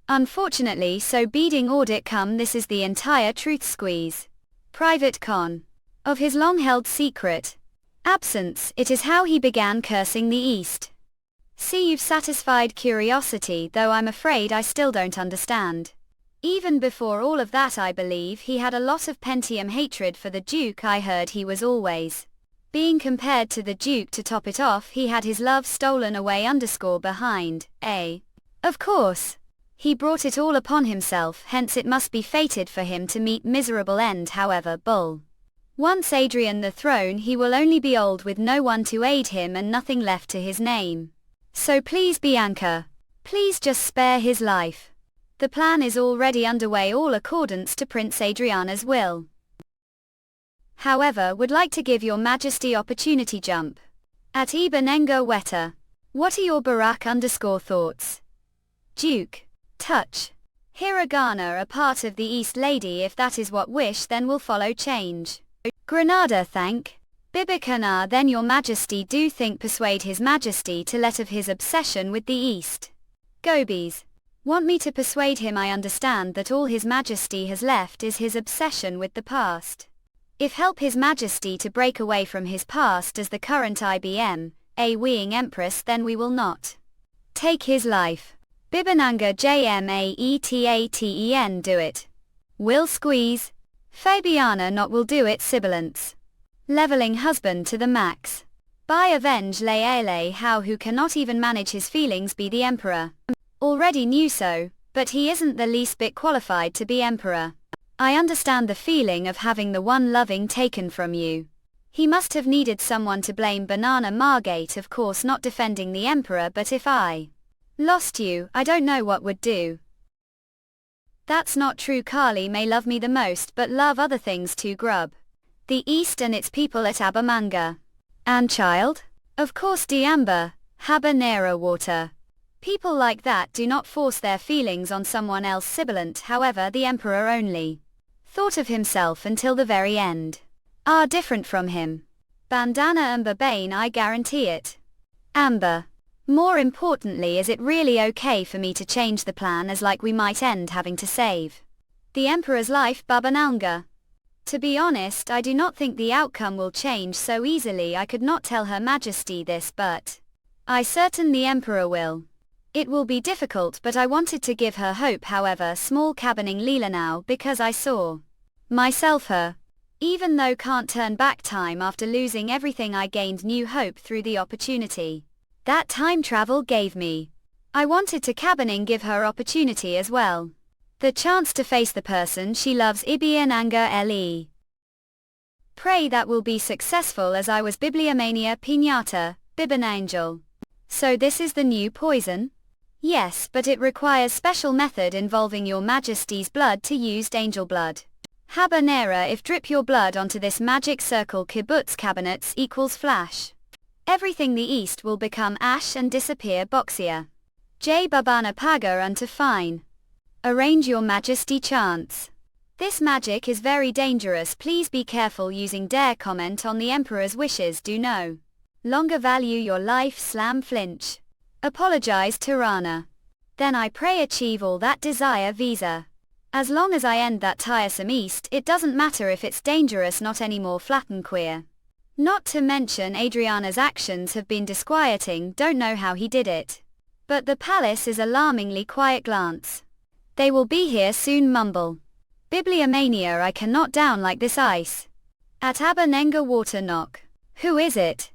Unfortunately so beading audit come this is the entire truth squeeze. Private con. Of his long-held secret absence it is how he began cursing the East. See you've satisfied curiosity though I'm afraid I still don't understand. Even before all of that I believe he had a lot of Pentium hatred for the Duke I heard he was always being compared to the Duke to top it off he had his love stolen away behind, Of course. He brought it all upon himself hence it must be fated for him to meet miserable end however bull. Once Adrian the throne he will only be old with no one to aid him and nothing left to his name. So please Bianca. Please just spare his life. The plan is already underway all accordance to Prince Adriana's will. However, would like to give your majesty opportunity jump. At Ibanenga Weta. What are your thoughts? Duke. Touch. Hiragana a part of the East Lady. If that is what wish, then will follow change. Granada thank. Bibikana then your majesty do think persuade his majesty to let of his obsession with the East. Gobies. Want me to persuade him? I understand that all his majesty has left is his obsession with the past. If help his majesty to break away from his past as the current IBM, a weeing empress, then we will not take his life. Bibananga JMAETATEN do it. Will squeeze. Fabiana not will do it sibilance. Leveling husband to the max. By avenge Leele how who cannot even manage his feelings be the emperor. Already knew so, but he isn't the least bit qualified to be emperor. I understand the feeling of having the one loving taken from you. He must have needed someone to blame. Banana Margate of course not defending the emperor, but if I lost you, I don't know what would do. That's not true. Kali may love me the most but love other things too. Grub. The East and its people at Abamanga. And child? Of course Diamba, Habanera water. People like that do not force their feelings on someone else. Sibilant. However, the emperor only thought of himself until the very end. Are different from him. Bandana Amber Bane, I guarantee it. Amber. More importantly, is it really okay for me to change the plan, as like we might end having to save the emperor's life? Babananga. To be honest, I do not think the outcome will change so easily. I could not tell Her Majesty this, but I certain the emperor will. It will be difficult, but I wanted to give her hope. However, small cabining Leela now, because I saw myself her. Even though can't turn back time after losing everything, I gained new hope through the opportunity that time travel gave me. I wanted to cabining give her opportunity as well. The chance to face the person she loves. Ibiananga Le. Pray that will be successful, as I was Bibliomania Pinata, Bibanangel. So this is the new poison? Yes, but it requires special method involving your majesty's blood to use angel blood. Habanera, if drip your blood onto this magic circle kibbutz cabinets equals flash. Everything the East will become ash and disappear. Boxia. J Babana Paga unto fine. Arrange your majesty chants. This magic is very dangerous. Please be careful using dare comment on the emperor's wishes. Do no longer value your life. Slam flinch. Apologize Tirana. Then I pray achieve all that desire. Visa. As long as I end that tiresome East, it doesn't matter if it's dangerous. Not anymore. Flatten queer. Not to mention Adriana's actions have been disquieting. Don't know how he did it. But the palace is alarmingly quiet. Glance. They will be here soon. Mumble. Bibliomania, I cannot down like this ice. At Abanenga water knock. Who is it?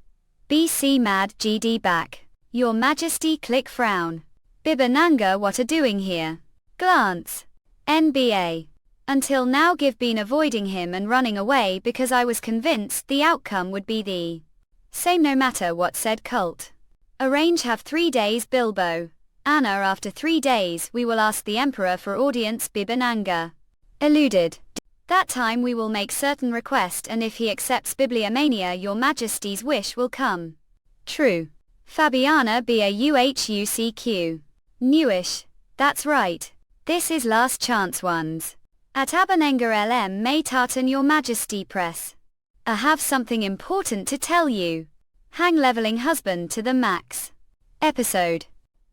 BC Mad GD back. Your Majesty click frown. Bibananga, what are doing here? Glance. NBA. Until now give been avoiding him and running away because I was convinced the outcome would be the same no matter what. Said cult. Arrange have 3 days. Bilbo. Anna, after 3 days we will ask the emperor for audience. Bibananga. Eluded. That time we will make certain request, and if he accepts Bibliomania, your majesty's wish will come true. Fabiana BAUHUCQ. Newish. That's right. This is last chance ones. At Abanenga LM May Tartan, your majesty press. I have something important to tell you. Hang leveling husband to the max. Episode.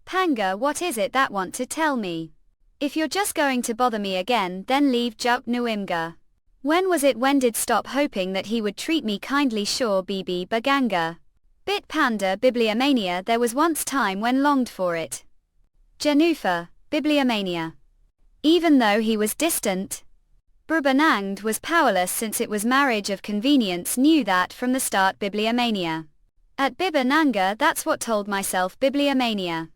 Panga, what is it that want to tell me? If you're just going to bother me again, then leave Juk Nuimga. When was it? When did stop hoping that he would treat me kindly? Sure, BB Baganga. Bit Panda Bibliomania, there was once time when longed for it. Janufa, Bibliomania. Even though he was distant, Brubanangd was powerless since it was marriage of convenience. Knew that from the start. Bibliomania. At Bibananga, that's what told myself. Bibliomania.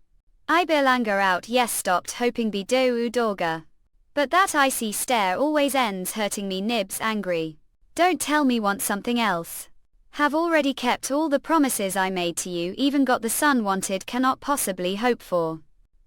Ibilanga out. Yes, stopped hoping Bido Udorga. But that icy stare always ends hurting me. Nibs angry. Don't tell me want something else. Have already kept all the promises I made to you, even got the son wanted, cannot possibly hope for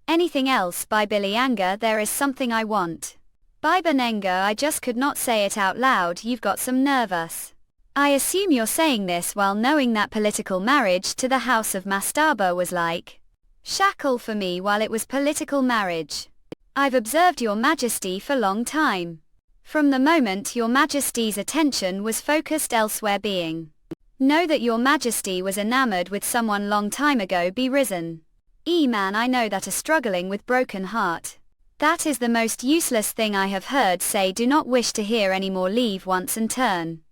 anything else. By Bilianga, there is something I want. By Benenga, I just could not say it out loud. You've got some nervous I assume you're saying this while knowing that political marriage to the House of Mastaba was like shackle for me while it was political marriage. I've observed your majesty for long time. From the moment your majesty's attention was focused elsewhere being. Know that your majesty was enamored with someone long time ago be risen. Man, I know that a struggling with broken heart. That is the most useless thing I have heard say. Do not wish to hear any more, leave once and turn.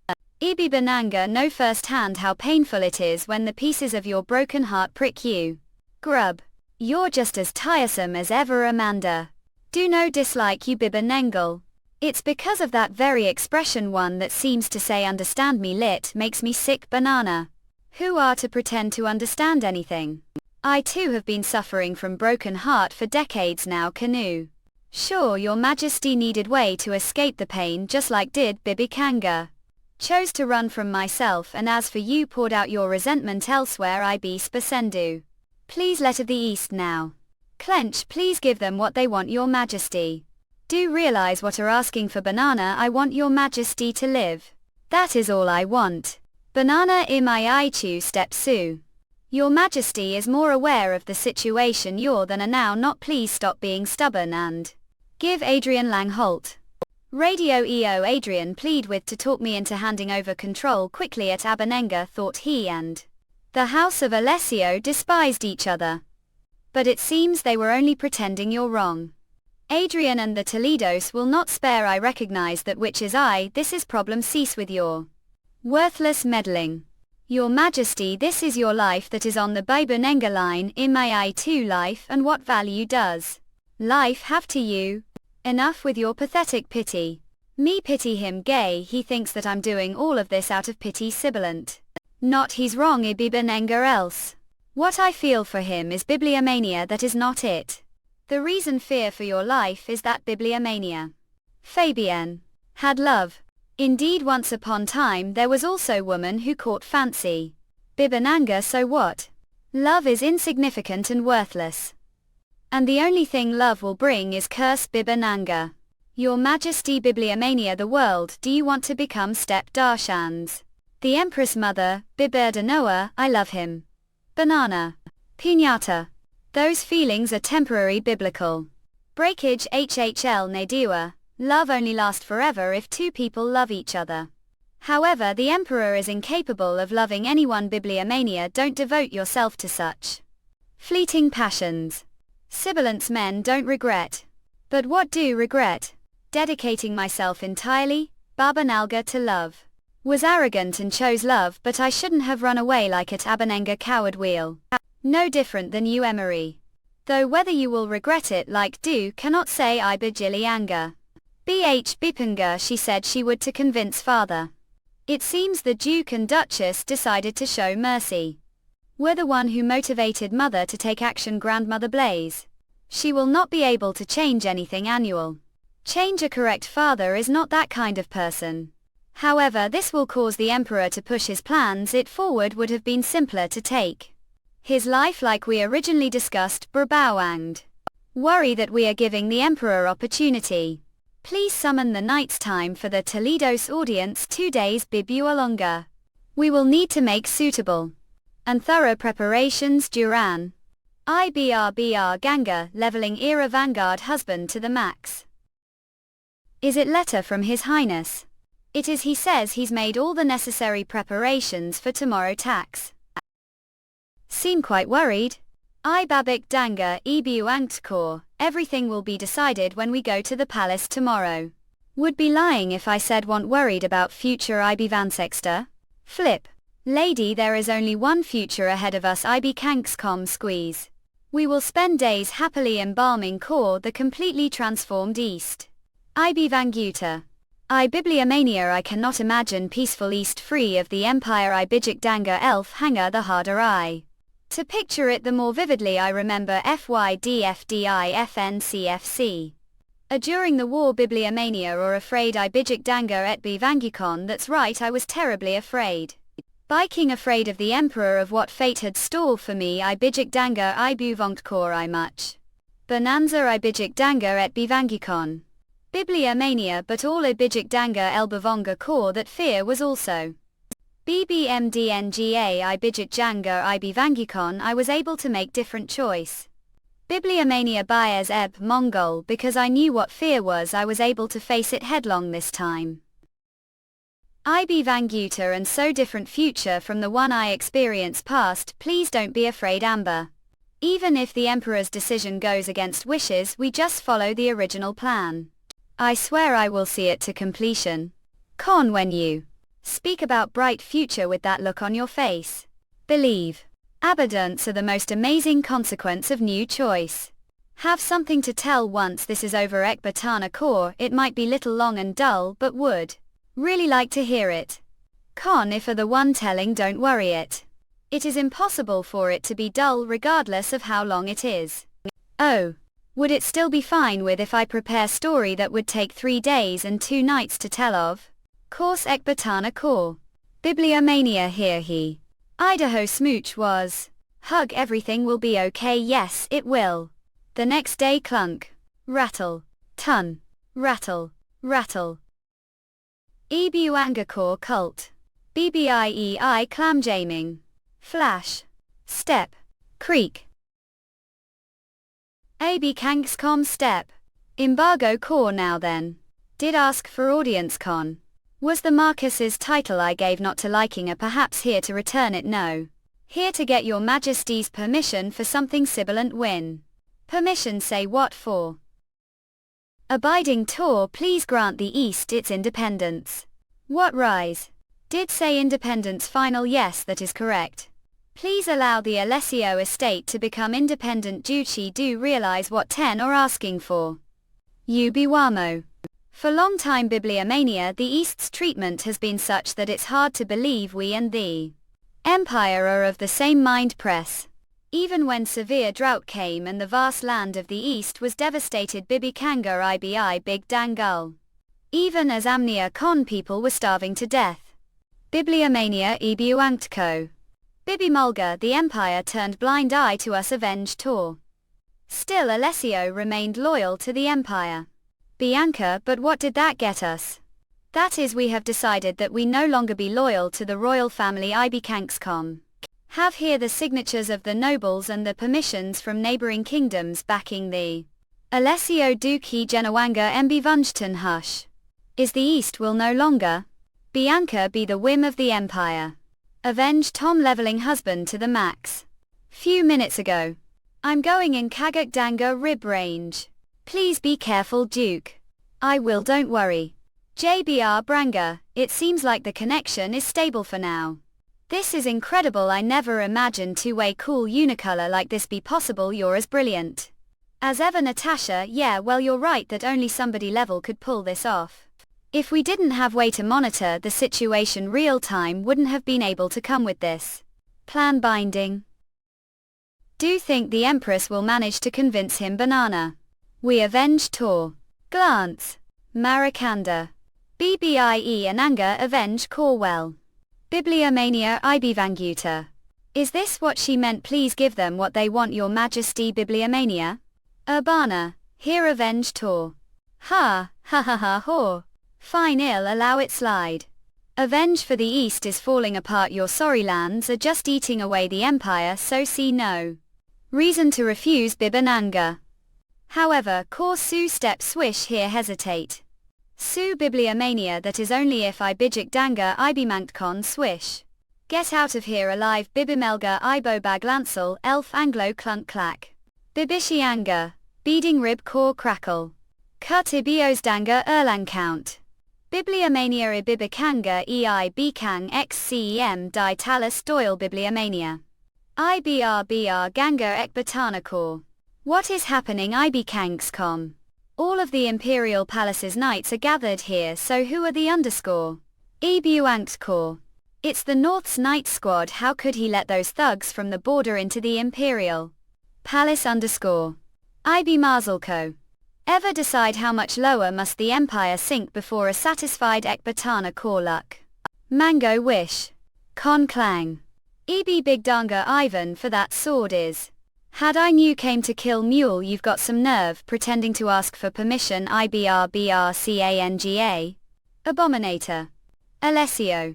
Ibi Bananga, know firsthand how painful it is when the pieces of your broken heart prick you. Grub. You're just as tiresome as ever, Amanda. Do no dislike you Bibanengal. It's because of that very expression one that seems to say understand me lit makes me sick banana. Who are to pretend to understand anything? I too have been suffering from broken heart for decades now. Canoe. Sure, your majesty needed way to escape the pain just like did Bibi Kanga. Chose to run from myself, and as for you poured out your resentment elsewhere. I be Spasendu. Please let of the east now. Clench, please give them what they want, your majesty. Do realize what are asking for banana. I want your majesty to live. That is all I want. Banana imiaichu step su. Your majesty is more aware of the situation you're than are now not. Please stop being stubborn and give Adrian Langholt. Radio EO Adrian plead with to talk me into handing over control quickly at Abanenga. Thought he and the House of Alessio despised each other. But it seems they were only pretending. You're wrong. Adrian and the Toledos will not spare. I recognize that, which is I. This is problem. Cease with your worthless meddling. Your majesty, this is your life that is on the Bibanenga line. In my eye too, life, and what value does life have to you? Enough with your pathetic pity. Me pity him gay. He thinks that I'm doing all of this out of pity. Sibilant. Not he's wrong Ibibanenga else. What I feel for him is bibliomania. That is not it. The reason fear for your life is that bibliomania. Fabienne. Had love. Indeed, once upon time there was also woman who caught fancy. Bibananga, so what? Love is insignificant and worthless. And the only thing love will bring is curse. Bibananga. Your majesty, bibliomania the world. Do you want to become step Darshans? The empress mother, Biberdanoa, I love him. Banana. Piñata. Those feelings are temporary. Biblical. Breakage. HHL Nadiwa. Love only lasts forever if two people love each other. However, the emperor is incapable of loving anyone. Bibliomania, don't devote yourself to such fleeting passions. Sibilant's men don't regret. But what do regret? Dedicating myself entirely, Babanalga, to love. Was arrogant and chose love, but I shouldn't have run away like it. Abanenga, coward wheel. No different than you, Emery. Though whether you will regret it like do cannot say. I Bajili anger. BH Bipanga, she said she would to convince father. It seems the Duke and Duchess decided to show mercy. Were the one who motivated mother to take action. Grandmother Blaze. She will not be able to change anything. Annual. Change a correct father is not that kind of person. However, this will cause the emperor to push his plans. It forward would have been simpler to take his life like we originally discussed. Brabauanged. Worry that we are giving the emperor opportunity. Please summon the knights. Time for the Toledo's audience. 2 days. Bibualonga. We will need to make suitable and thorough preparations. Duran. IBRBR Ganga, leveling era vanguard husband to the max. Is it letter from His Highness? It is. He says he's made all the necessary preparations for tomorrow tax. Seem quite worried. I Babik Danga Ebu Angtkor, everything will be decided when we go to the palace tomorrow. Would be lying if I said want worried about future. IB Vansexter. Flip. Lady, there is only one future ahead of us. IB Kankscom squeeze. We will spend days happily embalming core the completely transformed East. IB Vanguta. I Bibliomania, I cannot imagine peaceful East free of the Empire. I Bijik Danga elf hanger, the harder I to picture it the more vividly. I remember FYDFDIFNCFC. During the war. Bibliomania or afraid. I Bijik Danga et B Vangukon. That's right, I was terribly afraid. Biking afraid of the emperor, of what fate had stalled for me. I Bijik Danga I Buvongtkor I much. Bonanza. I Bijik Danga et B Vangukon. Bibliomania, but all I Bijik Danga el Bavonga core that fear was also BBMDNGA I bijak janga I bivangukon I was able to make different choice. Bibliomania bias eb Mongol because I knew what fear was I was able to face it headlong this time. I bivanguta and so different future from the one I experienced past please don't be afraid Amber. Even if the Emperor's decision goes against wishes we just follow the original plan. I swear I will see it to completion. Con when you speak about bright future with that look on your face. Believe. Abundance are the most amazing consequence of new choice. Have something to tell once this is over Ekbatana core it might be little long and dull but would really like to hear it. Con if are the one telling don't worry it. It is impossible for it to be dull regardless of how long it is. Oh. Would it still be fine with if I prepare story that would take 3 days and 2 nights to tell of? Course Ekbatana core. Bibliomania here he. Idaho smooch was. Hug everything will be okay yes it will. The next day clunk. Rattle. Ton. Rattle. Rattle. Ebuanga core cult. BBIEI clamjaming. Flash. Step. Creek. AB Kankscom step. Embargo core now then. Did ask for audience con. Was the Marcus's title I gave not to liking a perhaps here to return it no. Here to get your majesty's permission for something sibilant win. Permission say what for? Abiding tour please grant the East its independence. What rise? Did say independence final yes that is correct. Please allow the Alessio estate to become independent duchy do realize what 10 are asking for. Ubiwamo. For long time Bibliomania the East's treatment has been such that it's hard to believe we and the Empire are of the same mind press. Even when severe drought came and the vast land of the East was devastated Bibikanga Ibi Big Dangal. Even as Amnia Con people were starving to death. Bibliomania Ebuangtko. Bibimulga the Empire turned blind eye to us avenged Tor. Still Alessio remained loyal to the Empire. Bianca but what did that get us? That is we have decided that we no longer be loyal to the royal family Ibikankscom. Have here the signatures of the nobles and the permissions from neighboring kingdoms backing the Alessio Duque Genawanga Mbivunjton hush. Is the East will no longer Bianca be the whim of the Empire. Avenge Tom leveling husband to the max. Few minutes ago. I'm going in Kagakdanga rib range. Please be careful Duke. I will don't worry. JBR Branga, it seems like the connection is stable for now. This is incredible I never imagined two-way cool unicolor like this be possible you're as brilliant. As ever Natasha yeah well you're right that only somebody level could pull this off. If we didn't have way to monitor the situation real time wouldn't have been able to come with this. Plan binding. Do think the Empress will manage to convince him banana. We avenge Tor. Glance. Marakanda. BBIE Ananga avenge Corwell. Bibliomania Ibivanguta. Is this what she meant please give them what they want your majesty Bibliomania? Urbana. Here avenge Tor. Ha ha. Fine ill allow it slide. Avenge for the East is falling apart your sorry lands are just eating away the Empire so see no reason to refuse Bibananga. However Kor Su step swish here hesitate. Su Bibliomania that is only if I bijik danga Ibimantkon swish. Get out of here alive Bibimelga Ibo Baglansel elf Anglo clunk clack. Bibishianga. Beading rib core crackle. Cut Ibiosdanga Erlang count. Bibliomania Ibibikanga EI Bikang XCEM Di Talus Doyle Bibliomania. IBRBR Ganga Ekbatana core. What is happening Ibikankscom? All of the Imperial Palace's knights are gathered here so who are the underscore? Ebuankt core. It's the North's knight squad how could he let those thugs from the border into the Imperial Palace underscore? Ibi Marzalko. Ever decide how much lower must the Empire sink before a satisfied Ekbatana core luck? Mango wish. Con clang. Ebi Big Danga Ivan for that sword is. Had I knew came to kill mule you've got some nerve pretending to ask for permission IBRBRCANGA. Abominator. Alessio.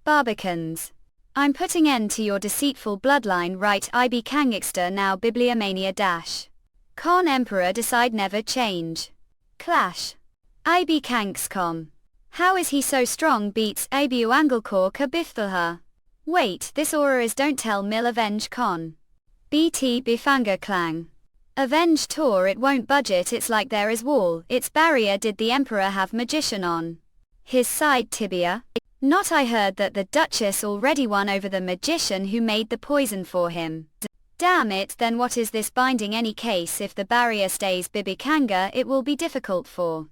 Barbicans. I'm putting end to your deceitful bloodline right IB Kangxter now Bibliomania dash. Con Emperor decide never change. Clash. IB Kankscom. How is he so strong beats Abu Angelkor Kabithlha? Wait, this aura is don't tell Mill Avenge Con. BT Bifanga Clang. Avenge Tor it won't budget it's like there is wall, its barrier did the Emperor have magician on his side tibia? Not I heard that the Duchess already won over the magician who made the poison for him. Damn it, then what is this binding any case if the barrier stays Bibikanga it will be difficult for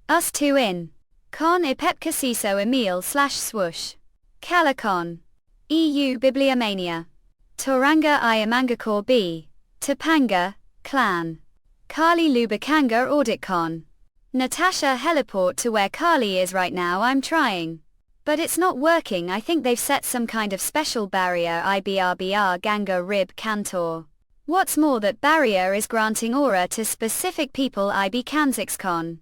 us to in. Con Ipepkasiso Emil / swoosh. Kalakon. EU Bibliomania. Toranga Iamangakor B. Topanga, Clan. Kali Lubakanga Auditcon. Natasha heliport to where Kali is right now I'm trying. But it's not working I think they've set some kind of special barrier IBRBR Ganga Rib Cantor. What's more that barrier is granting aura to specific people IB Kanzixcon.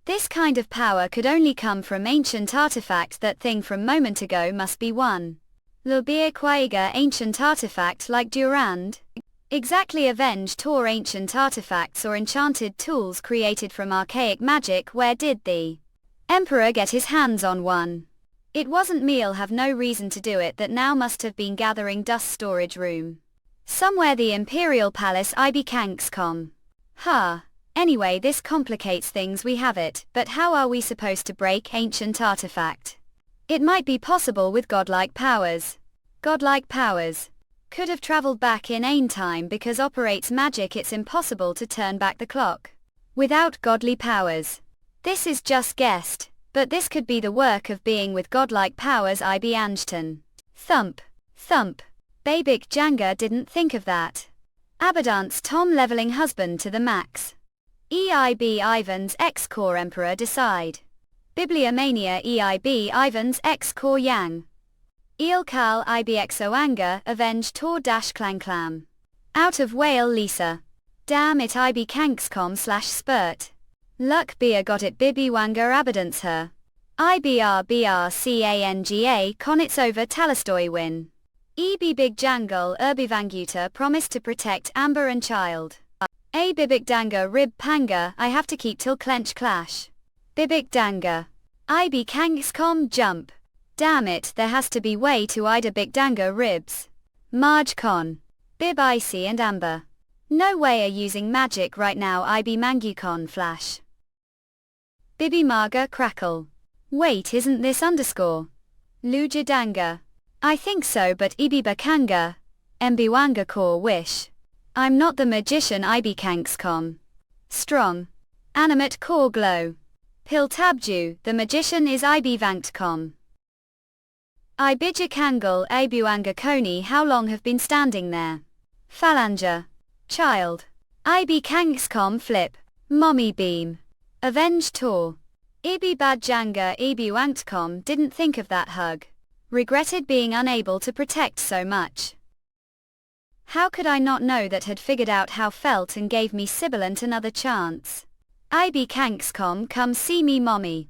This kind of power could only come from ancient artifact that thing from moment ago must be one. Lubir Quaiga ancient artifact like Durand. Exactly avenge Tor ancient artifacts or enchanted tools created from archaic magic where did the Emperor get his hands on one? It wasn't meal have no reason to do it that now must have been gathering dust storage room. Somewhere the Imperial Palace IB Kankscom. Anyway this complicates things we have it, but how are we supposed to break ancient artifact? It might be possible with godlike powers. Godlike powers. Could have traveled back in ain time because operates magic it's impossible to turn back the clock. Without godly powers. This is just guessed. But this could be the work of being with godlike powers IB Anjton. Thump. Thump. Babik Janga didn't think of that. Abadance Tom leveling husband to the max. EIB Ivan's ex-core emperor decide. Bibliomania EIB Ivan's ex-core yang. Eelkal IBXOanga avenge Tor dash clang clam. Out of whale Lisa. Damn it IB Kankscom / spurt. Luck Bia got it Bibi Wanga Abadance her. IBRBRCANGA con it's over Talastoy win. EB Big Jangle Urbivanguta promised to protect Amber and Child. A Bibik Danga Rib Panga I have to keep till clench clash. Bibik Danga. IB Kankscom jump. Damn it there has to be way to Ida Big Danga ribs. Marge con. Bib Icy and Amber. No way are using magic right now IB Mangucon flash. Bibi Marga crackle. Wait isn't this underscore? Luja Danga. I think so but Ibi Bakanga. Mbiwanga core wish. I'm not the magician IB Kankscom. Strong. Animate core glow. Piltabju, the magician is IB Vanktcom. Ibijakangal Abuanga Koni how long have been standing there? Phalanger. Child. IB Kankscom flip. Mommy beam. Avenge Tor. Ibi Badjanga Ibi Wangtcom didn't think of that hug. Regretted being unable to protect so much. How could I not know that had figured out how felt and gave me sibilant another chance. IB Kankscom come see me mommy.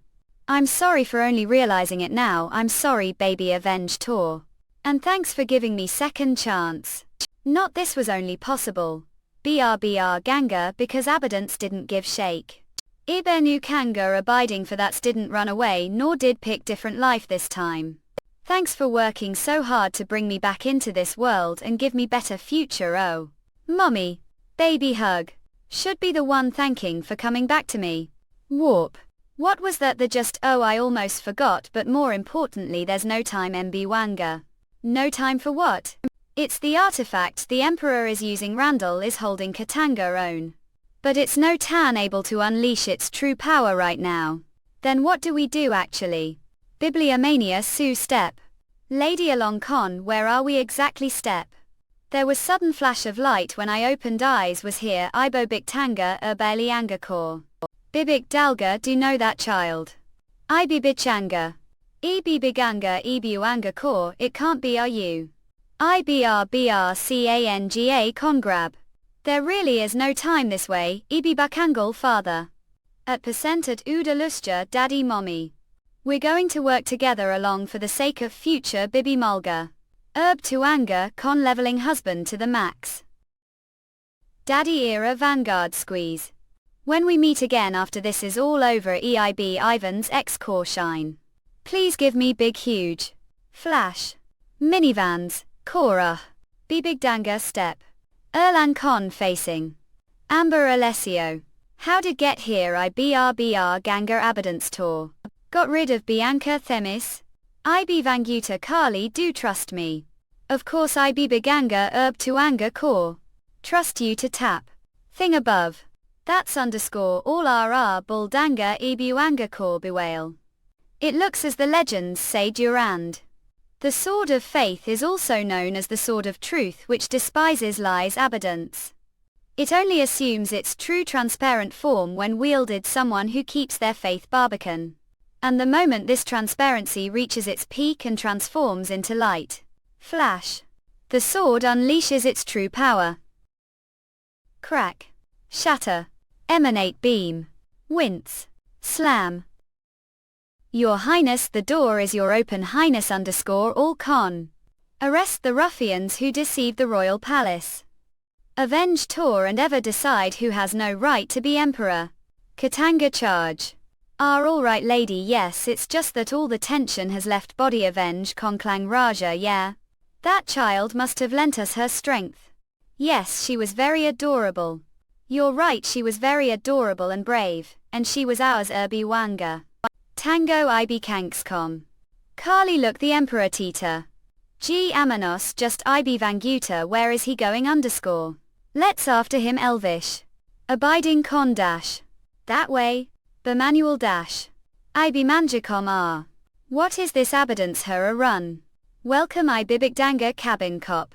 I'm sorry for only realizing it now I'm sorry baby Avenge Tor. And thanks for giving me second chance. Not this was only possible. BRBR Ganga because Abadance didn't give shake. Ibenu Kanga abiding for that didn't run away nor did pick different life this time. Thanks for working so hard to bring me back into this world and give me better future oh. Mommy. Baby hug. Should be the one thanking for coming back to me. Warp. What was that the just oh I almost forgot but more importantly there's no time MB Wanga. No time for what? It's the artifact the Emperor is using Randall is holding Katanga own. But it's no tan able to unleash its true power right now. Then what do we do actually? Bibliomania Sue step. Lady along con where are we exactly step? There was sudden flash of light when I opened eyes was here Ibo Biktanga Urbali Angakor. Bibik Dalga do know that child. Ibi Bichanga. Ibi Biganga Ibi Angakor it can't be are you? IBRBRCANGA congrab. There really is no time this way, Ibi Bakangal father. At percent at Uda Lusja daddy mommy. We're going to work together along for the sake of future Bibi Mulga. To anger, con leveling husband to the max. Daddy era Vanguard squeeze. When we meet again after this is all over, EIB Ivan's ex-core shine. Please give me big huge. Flash. Minivans, Cora. Big Danga step. Erlan Con facing. Amber Alessio. How did get here IBRBR Ganga Abundance tour. Got rid of Bianca Themis. IB Vanguta Kali do trust me. Of course IB Biganga to anger core. Trust you to tap. Thing above. That's underscore all RR Buldanga Ebuanga core bewail. It looks as the legends say Durand. The sword of faith is also known as the sword of truth, which despises lies abundance. It only assumes its true transparent form when wielded someone who keeps their faith barbican. And the moment this transparency reaches its peak and transforms into light. Flash. The sword unleashes its true power. Crack. Shatter. Emanate beam. Wince. Slam. Your Highness, the door is your open Highness underscore all con. Arrest the ruffians who deceive the royal palace. Avenge Tor and ever decide who has no right to be emperor. Katanga charge. Alright lady, yes, it's just that all the tension has left body. Avenge Conclang Raja, yeah. That child must have lent us her strength. Yes, she was very adorable. You're right, she was very adorable and brave, and she was ours Wanga. Tango IB Kankscom. Kali look the Emperor Tita. G Amanos just IB Vanguta, where is he going underscore. Let's after him Elvish. Abiding con dash. That way. Bemanuel dash. IB Manjacom R. What is this abundance her a run? Welcome Ibibikdanga cabin cop.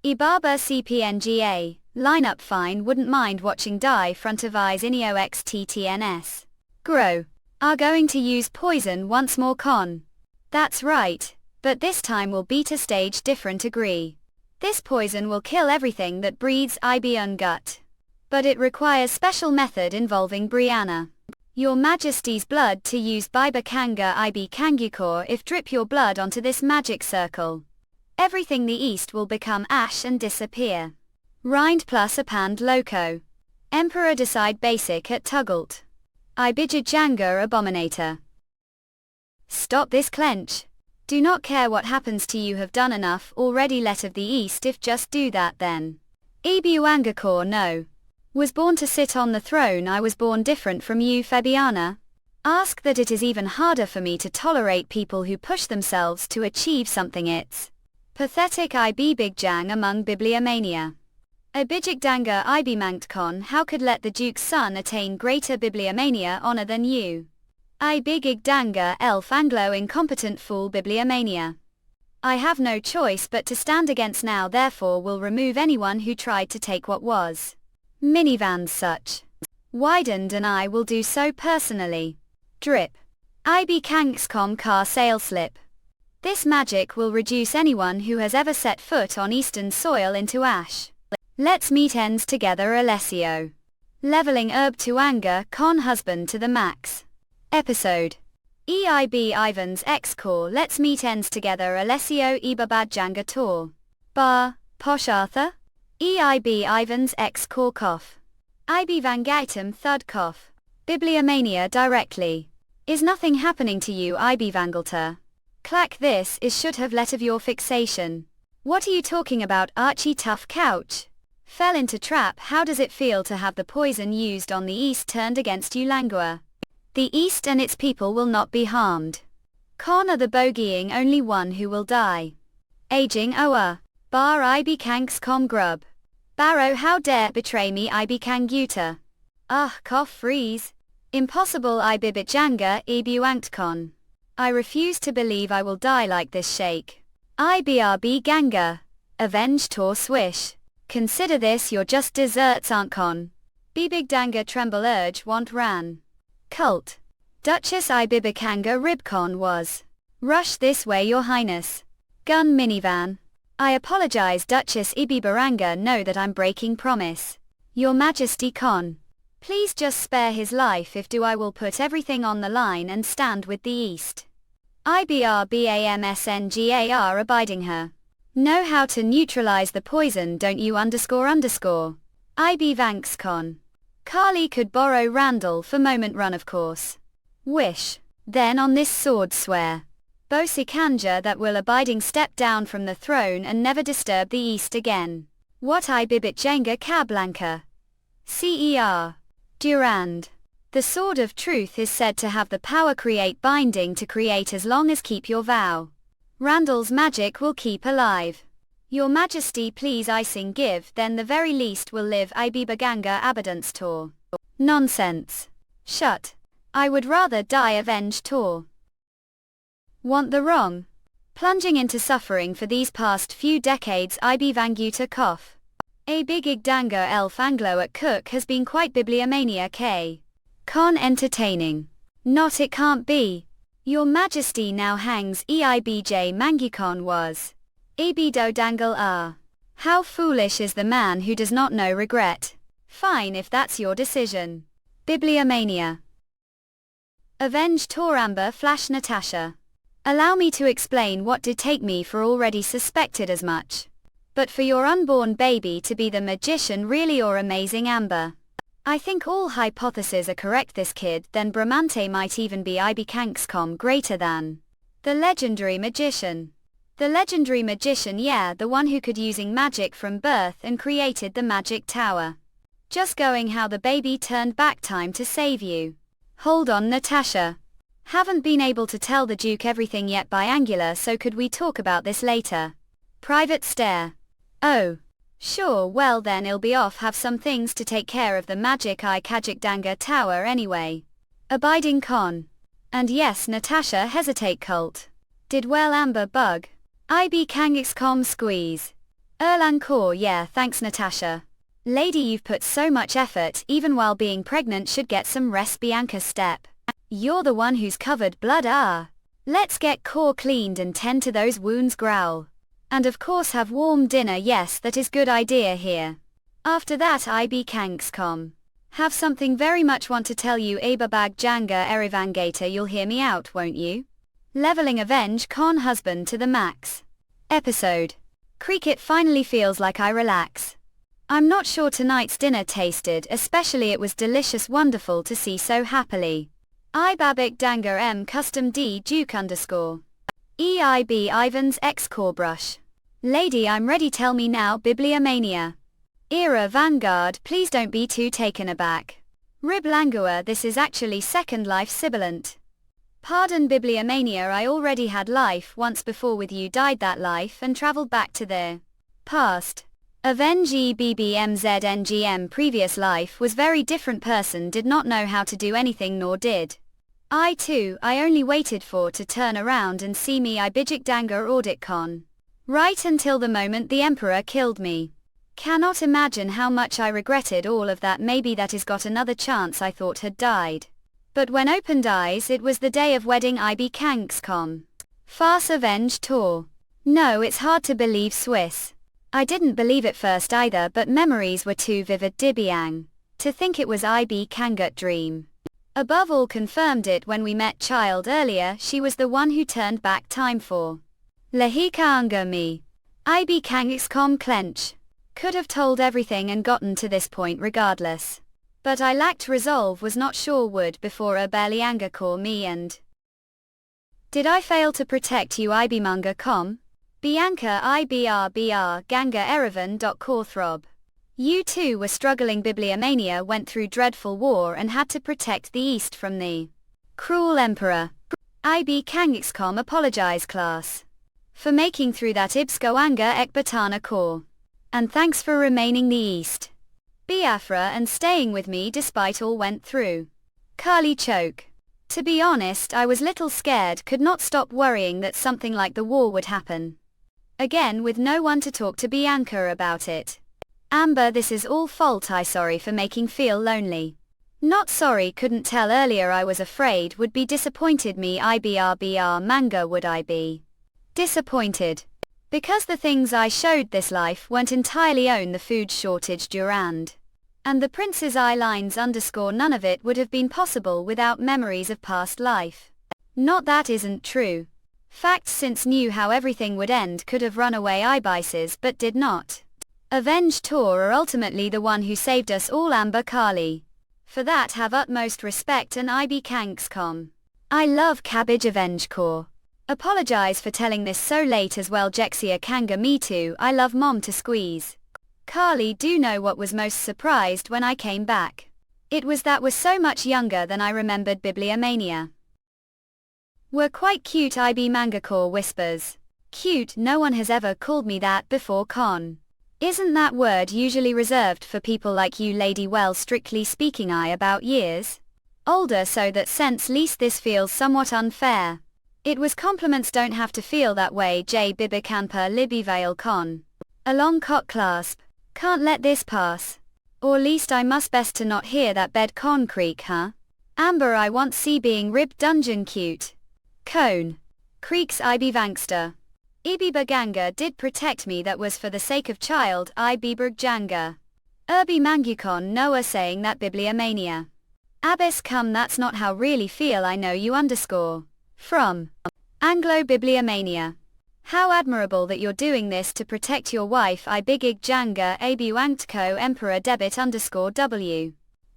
Ibaba CPNGA. Lineup fine, wouldn't mind watching die front of eyes Inio XTTNS. Grow. Are going to use poison once more con. That's right, but this time will beat a stage different agree. This poison will kill everything that breathes IB ungut. But it requires special method involving Brianna. Your Majesty's blood to use Bibakanga IB Kangukor if drip your blood onto this magic circle. Everything the east will become ash and disappear. Rind plus a pand loco. Emperor decide basic at Tuggalt. Ibijajanga Abominator. Stop this clench. Do not care what happens to you, have done enough already, let of the east if just do that then. Ebuangakor no. Was born to sit on the throne, I was born different from you Fabiana. Ask that it is even harder for me to tolerate people who push themselves to achieve something. It's pathetic IB Bigjang among bibliomania. Abijikdanga IB Manktcon, how could let the Duke's son attain greater bibliomania honor than you? Ibigigdanga elf Anglo incompetent fool bibliomania. I have no choice but to stand against now, therefore will remove anyone who tried to take what was. Minivans such. Widened and I will do so personally. Drip. IB Kankscom car sale slip. This magic will reduce anyone who has ever set foot on eastern soil into ash. Let's meet ends together Alessio. Leveling to anger con husband to the max. Episode. EIB Ivan's ex-core let's meet ends together Alessio Ibabadjanga tour. Bar, Posh Arthur? EIB Ivan's ex-core cough. IB Vangaitum thud cough. Bibliomania directly. Is nothing happening to you IB Vangalter? Clack this is should have let of your fixation. What are you talking about Archie tough couch? Fell into trap. How does it feel to have the poison used on the east turned against you Langua? The east and its people will not be harmed. Con are the bogeying only one who will die. Aging Oa. Bar IB Kankscom grub. Barrow how dare betray me IB Kanguta. Cough freeze. Impossible Ibibitjanga Ebuanktcon. I refuse to believe I will die like this shake. IBRB Ganga. Avenge Tor swish. Consider this your just desserts Ankon. Bibigdanga tremble urge want ran. Cult. Duchess Ibibikanga Ribcon was. Rush this way your highness. Gun minivan. I apologize Duchess Ibibaranga, know that I'm breaking promise. Your majesty con. Please just spare his life if do I will put everything on the line and stand with the east. IBRBAMSNGAR abiding her. Know how to neutralize the poison, don't you __. IB Vanxcon. Carly could borrow Randall for moment run of course. Wish. Then on this sword swear. Bosikanja that will abiding step down from the throne and never disturb the east again. What I bibit Jenga Kablanka. CER. Durand. The sword of truth is said to have the power create binding to create as long as keep your vow. Randall's magic will keep alive. Your Majesty please icing give, then the very least will live IB Baganga Abundance Tor. Nonsense. Shut. I would rather die avenged Tor. Want the wrong? Plunging into suffering for these past few decades IB Vanguta Koff. A big Igdanga elf Anglo at Cook has been quite bibliomania K. Con entertaining. Not it can't be. Your Majesty now hangs EIBJ Mangukon was. Ebido dangle ah. How foolish is the man who does not know regret. Fine if that's your decision. Bibliomania. Avenge Toramba Flash Natasha. Allow me to explain what did take me for already suspected as much. But for your unborn baby to be the magician really or amazing Amber. I think all hypotheses are correct this kid then Bramante might even be IB Kankscom greater than. The legendary magician. The legendary magician, yeah, the one who could using magic from birth and created the magic tower. Just going how the baby turned back time to save you. Hold on Natasha. Haven't been able to tell the Duke everything yet by Angular, so could we talk about this later? Private stare. Oh. Sure, well then I'll be off, have some things to take care of the magic I Kajikdanga tower anyway. Abiding con. And yes Natasha hesitate cult. Did well Amber bug. IB Kangixcom squeeze. Erlankor yeah thanks Natasha. Lady you've put so much effort even while being pregnant should get some rest Bianca step. You're the one who's covered blood ah. Let's get core cleaned and tend to those wounds growl. And of course have warm dinner, yes that is good idea here. After that IB Kankscom. Have something very much want to tell you Ababag Janga Erivangata, you'll hear me out won't you? Leveling Avenge Con husband to the max. Episode. Cricket finally feels like I relax. I'm not sure tonight's dinner tasted, especially it was delicious wonderful to see so happily. Ibabik Danga M Custom D Duke _ EIB Ivan's X Core Brush. Lady I'm ready tell me now Bibliomania. Era Vanguard please don't be too taken aback. Rib Langua this is actually Second Life sibilant. Pardon Bibliomania I already had life once before with you died that life and travelled back to their past. Avenge EBBMZNGM previous life was very different person did not know how to do anything nor did. I too, I only waited for to turn around and see me Ibijik Danga Audit Con. Right until the moment the Emperor killed me. Cannot imagine how much I regretted all of that maybe that is got another chance I thought had died. But when opened eyes it was the day of wedding IB Kankscom. Farce Avenge Tour. No it's hard to believe Swiss. I didn't believe it first either but memories were too vivid Dibiang. To think it was IB Kangut dream. Above all confirmed it when we met child earlier she was the one who turned back time for. Lahika Anga me. IB Kangiscom clench. Could have told everything and gotten to this point regardless. But I lacked resolve was not sure would before a Balianga call me and. Did I fail to protect you IB Manga com? Bianca IBRBR Ganga Erevan. Core throb. You too were struggling Bibliomania went through dreadful war and had to protect the East from the cruel emperor. IB Kangixcom apologize class. For making through that Ibskoanga Ekbatana core. And thanks for remaining the East. Biafra and staying with me despite all went through. Kali choke. To be honest I was little scared could not stop worrying that something like the war would happen. Again with no one to talk to Bianca about it. Amber this is all fault I sorry for making feel lonely. Not sorry couldn't tell earlier I was afraid would be disappointed me IBRBR manga would I be. Disappointed. Because the things I showed this life weren't entirely own the food shortage Durand. And the Prince's eye lines _ none of it would have been possible without memories of past life. Not that isn't true. Facts since knew how everything would end could have run away ibises but did not. Avenge Tor are ultimately the one who saved us all Amber Kali. For that have utmost respect and IB Kankscom. I love Cabbage Avenge Core. Apologize for telling this so late as well Jexia Kanga me too I love mom to squeeze. Kali do know what was most surprised when I came back. It was that was so much younger than I remembered Bibliomania. Were quite cute IB Manga Core whispers. Cute, no one has ever called me that before con. Isn't that word usually reserved for people like you lady well strictly speaking I about years older so that sense least this feels somewhat unfair. It was compliments don't have to feel that way J Bibikanpa Libbyvale con. A long cock clasp. Can't let this pass. Or least I must best to not hear that bed con creak huh? Amber I want see being ribbed dungeon cute. Cone. Creaks IB Vankster. Ibiba Ganga did protect me that was for the sake of child Ibiberg Janga. Urbi Mangukon Noah saying that Bibliomania. Abyss come that's not how really feel I know you underscore. From Anglo Bibliomania. How admirable that you're doing this to protect your wife Ibigig Janga Abu Angtko Emperor debit underscore W.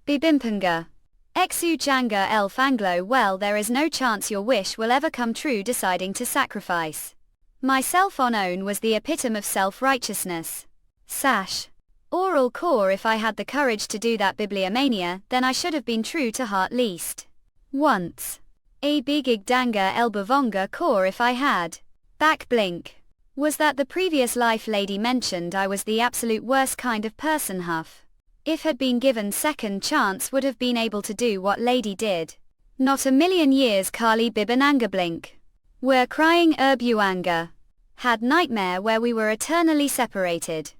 Bibimpanga. Exu Janga Elf Anglo well there is no chance your wish will ever come true deciding to sacrifice. Myself on own was the epitome of self-righteousness. Sash. Oral core if I had the courage to do that Bibliomania then I should have been true to heart least. Once. A bigig danga elbavonga core if I had. Back blink. Was that the previous life lady mentioned I was the absolute worst kind of person huff. If had been given second chance would have been able to do what lady did. Not a million years Kali Bibananga blink. We're crying Urbuanga. Had nightmare where we were eternally separated.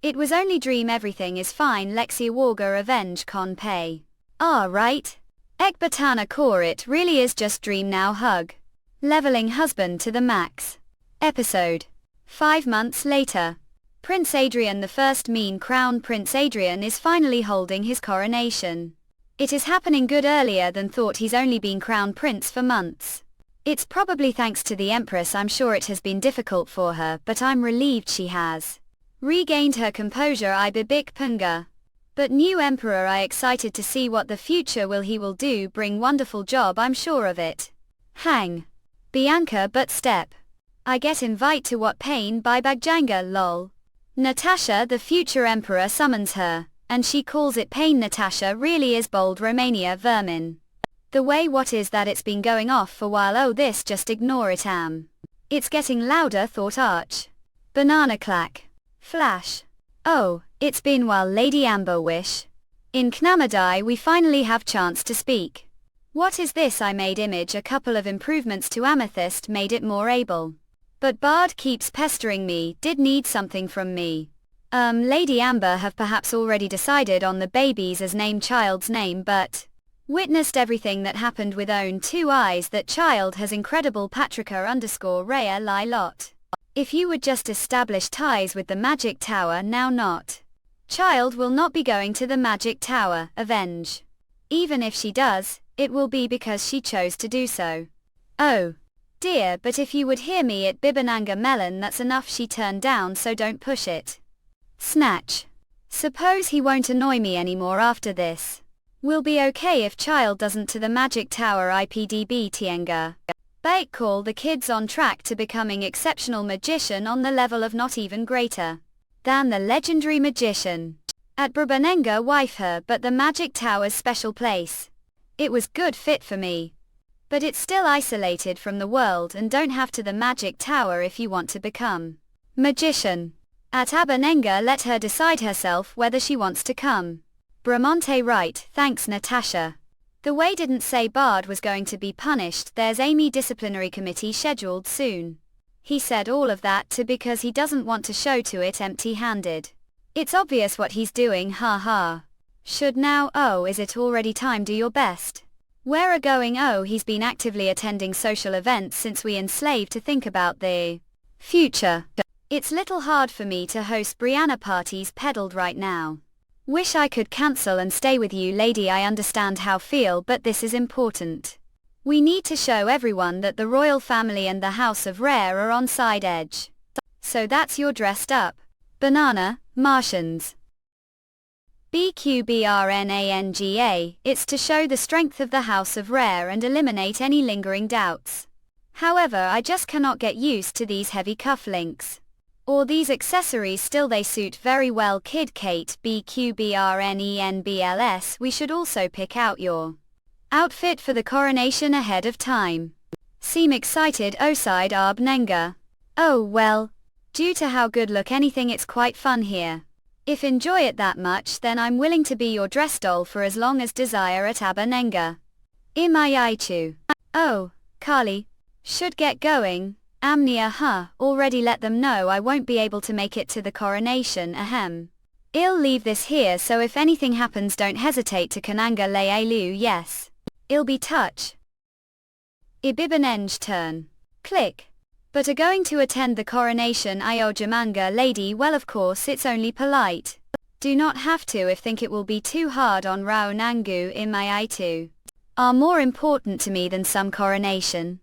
It was only dream everything is fine Lexi Warga Avenge con pay. Ah right. Ekbatana core it really is just dream now hug. Leveling husband to the max. Episode. 5 months later. Prince Adrian I mean Crown Prince Adrian is finally holding his coronation. It is happening good earlier than thought he's only been crown prince for months. It's probably thanks to the Empress I'm sure it has been difficult for her but I'm relieved she has regained her composure Ibibik Punga. But new Emperor I excited to see what the future he will do bring wonderful job I'm sure of it. Hang. Bianca but step. I get invite to what pain by Bagjanga lol. Natasha the future Emperor summons her, and she calls it pain Natasha really is bold Romania vermin. The way what is that it's been going off for while oh this just ignore it It's getting louder thought Arch. Banana clack. Flash. Oh, it's been while Lady Amber wish. In Knamadai we finally have chance to speak. What is this I made image a couple of improvements to Amethyst made it more able. But Bard keeps pestering me did need something from me. Lady Amber have perhaps already decided on the baby's as name child's name but witnessed everything that happened with own 2 eyes that child has incredible Patrica underscore Rhea Lai lot. If you would just establish ties with the Magic Tower now not. Child will not be going to the Magic Tower, avenge. Even if she does, it will be because she chose to do so. Oh. Dear but if you would hear me at Bibananga Melon that's enough she turned down so don't push it. Snatch. Suppose he won't annoy me anymore after this. Will be okay if child doesn't to the Magic Tower IPDB Tienga. Bait call the kids on track to becoming exceptional magician on the level of not even greater than the legendary magician. At Brabanenga wife her but the Magic Tower's special place. It was good fit for me. But it's still isolated from the world and don't have to the Magic Tower if you want to become magician. At Abanenga let her decide herself whether she wants to come. Bramonte right, thanks Natasha. The way didn't say Bard was going to be punished there's Amy disciplinary committee scheduled soon. He said all of that to because he doesn't want to show to it empty-handed. It's obvious what he's doing haha. Should now oh is it already time do your best. Where are going oh he's been actively attending social events since we enslaved to think about the future. It's little hard for me to host Brianna parties peddled right now. Wish I could cancel and stay with you lady I understand how feel but this is important. We need to show everyone that the royal family and the house of Rare are on side edge. So that's your dressed up. Banana, Martians. BQBRNANGA, it's to show the strength of the house of Rare and eliminate any lingering doubts. However, I just cannot get used to these heavy cufflinks. Or these accessories still they suit very well Kid Kate BQBRNENBLS. We should also pick out your outfit for the coronation ahead of time. Seem excited Oside Arb Nenga. Oh well, due to how good look anything it's quite fun here. If enjoy it that much then I'm willing to be your dress doll for as long as desire at Abanenga. Imayaichu. Oh, Kali. Should get going. Amnia already let them know I won't be able to make it to the coronation ahem. I'll leave this here so if anything happens don't hesitate to Kananga Leelu yes. I'll be touch. Ibibanenge turn. Click. But are going to attend the coronation Iojamanga lady well of course it's only polite. Do not have to if think it will be too hard on Rao Nangu Imayaitu. Are more important to me than some coronation.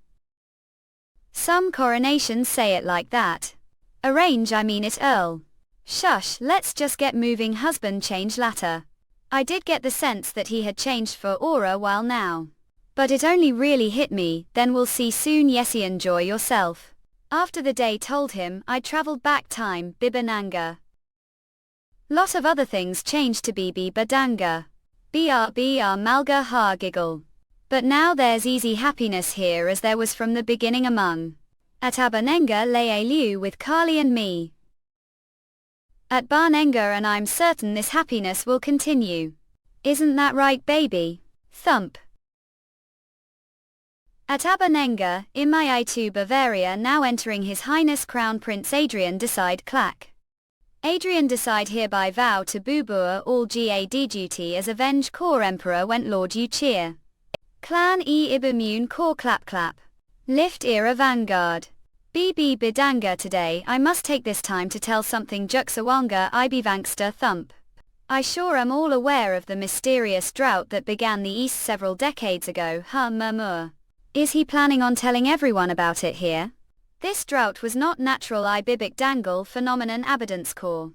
Some coronations say it like that. Arrange I mean it Earl. Shush let's just get moving husband change latter. I did get the sense that he had changed for Aura while now. But it only really hit me, then we'll see soon yesy enjoy yourself. After the day told him I'd travelled back time Bibananga. Lot of other things changed to Bibi Badanga. BR Malga ha giggle. But now there's easy happiness here as there was from the beginning among. At Abanenga Leelu with Kali and me. At Barnenga and I'm certain this happiness will continue. Isn't that right baby? Thump. At Abanenga, Imayaitu Bavaria now entering His Highness Crown Prince Adrian decide clack. Adrian decide hereby vow to Bubua all GAD duty as Avenge Core Emperor went Lord you cheer. Clan Ibimune Core clap clap. Lift era Vanguard. BB Bidanga today I must take this time to tell something Juxawanga Ibivangster thump. I sure am all aware of the mysterious drought that began the East several decades ago murmur. Is he planning on telling everyone about it here? This drought was not natural Ibibic dangle phenomenon abundance core.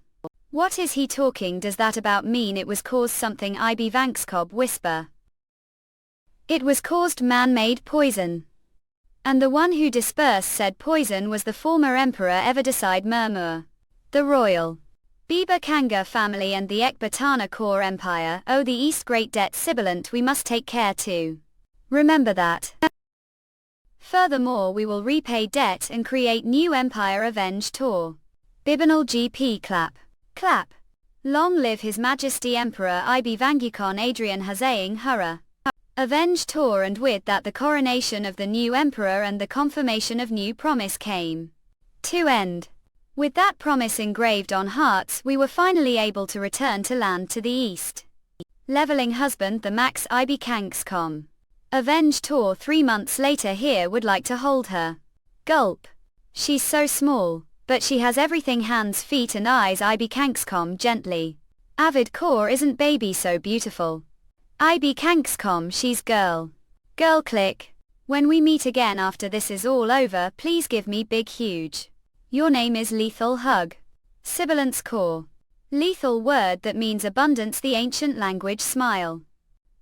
What is he talking does that about mean it was caused something Ibivangskob whisper. It was caused man-made poison. And the one who dispersed said poison was the former emperor Everdecide murmur. The royal Biba Kanga family and the Ekbatana core empire owe the East great debt sibilant we must take care to. Remember that. Furthermore we will repay debt and create new empire avenge tour. Bibinal GP clap. Clap. Long live His Majesty Emperor Ibi Vangikon Adrian Hazaing Hurrah. Avenge tour and with that the coronation of the new emperor and the confirmation of new promise came to end. With that promise engraved on hearts we were finally able to return to land to the east. Leveling husband the Max Ibi Kankscom. Avenge tour 3 months later here would like to hold her. Gulp. She's so small, but she has everything hands feet and eyes Ibi Kankscom gently. Avid core isn't baby so beautiful. Ibi Kankscom she's girl. Girl click. When we meet again after this is all over please give me big huge. Your name is Lethal Hug. Sibilance core. Lethal word that means abundance the ancient language smile.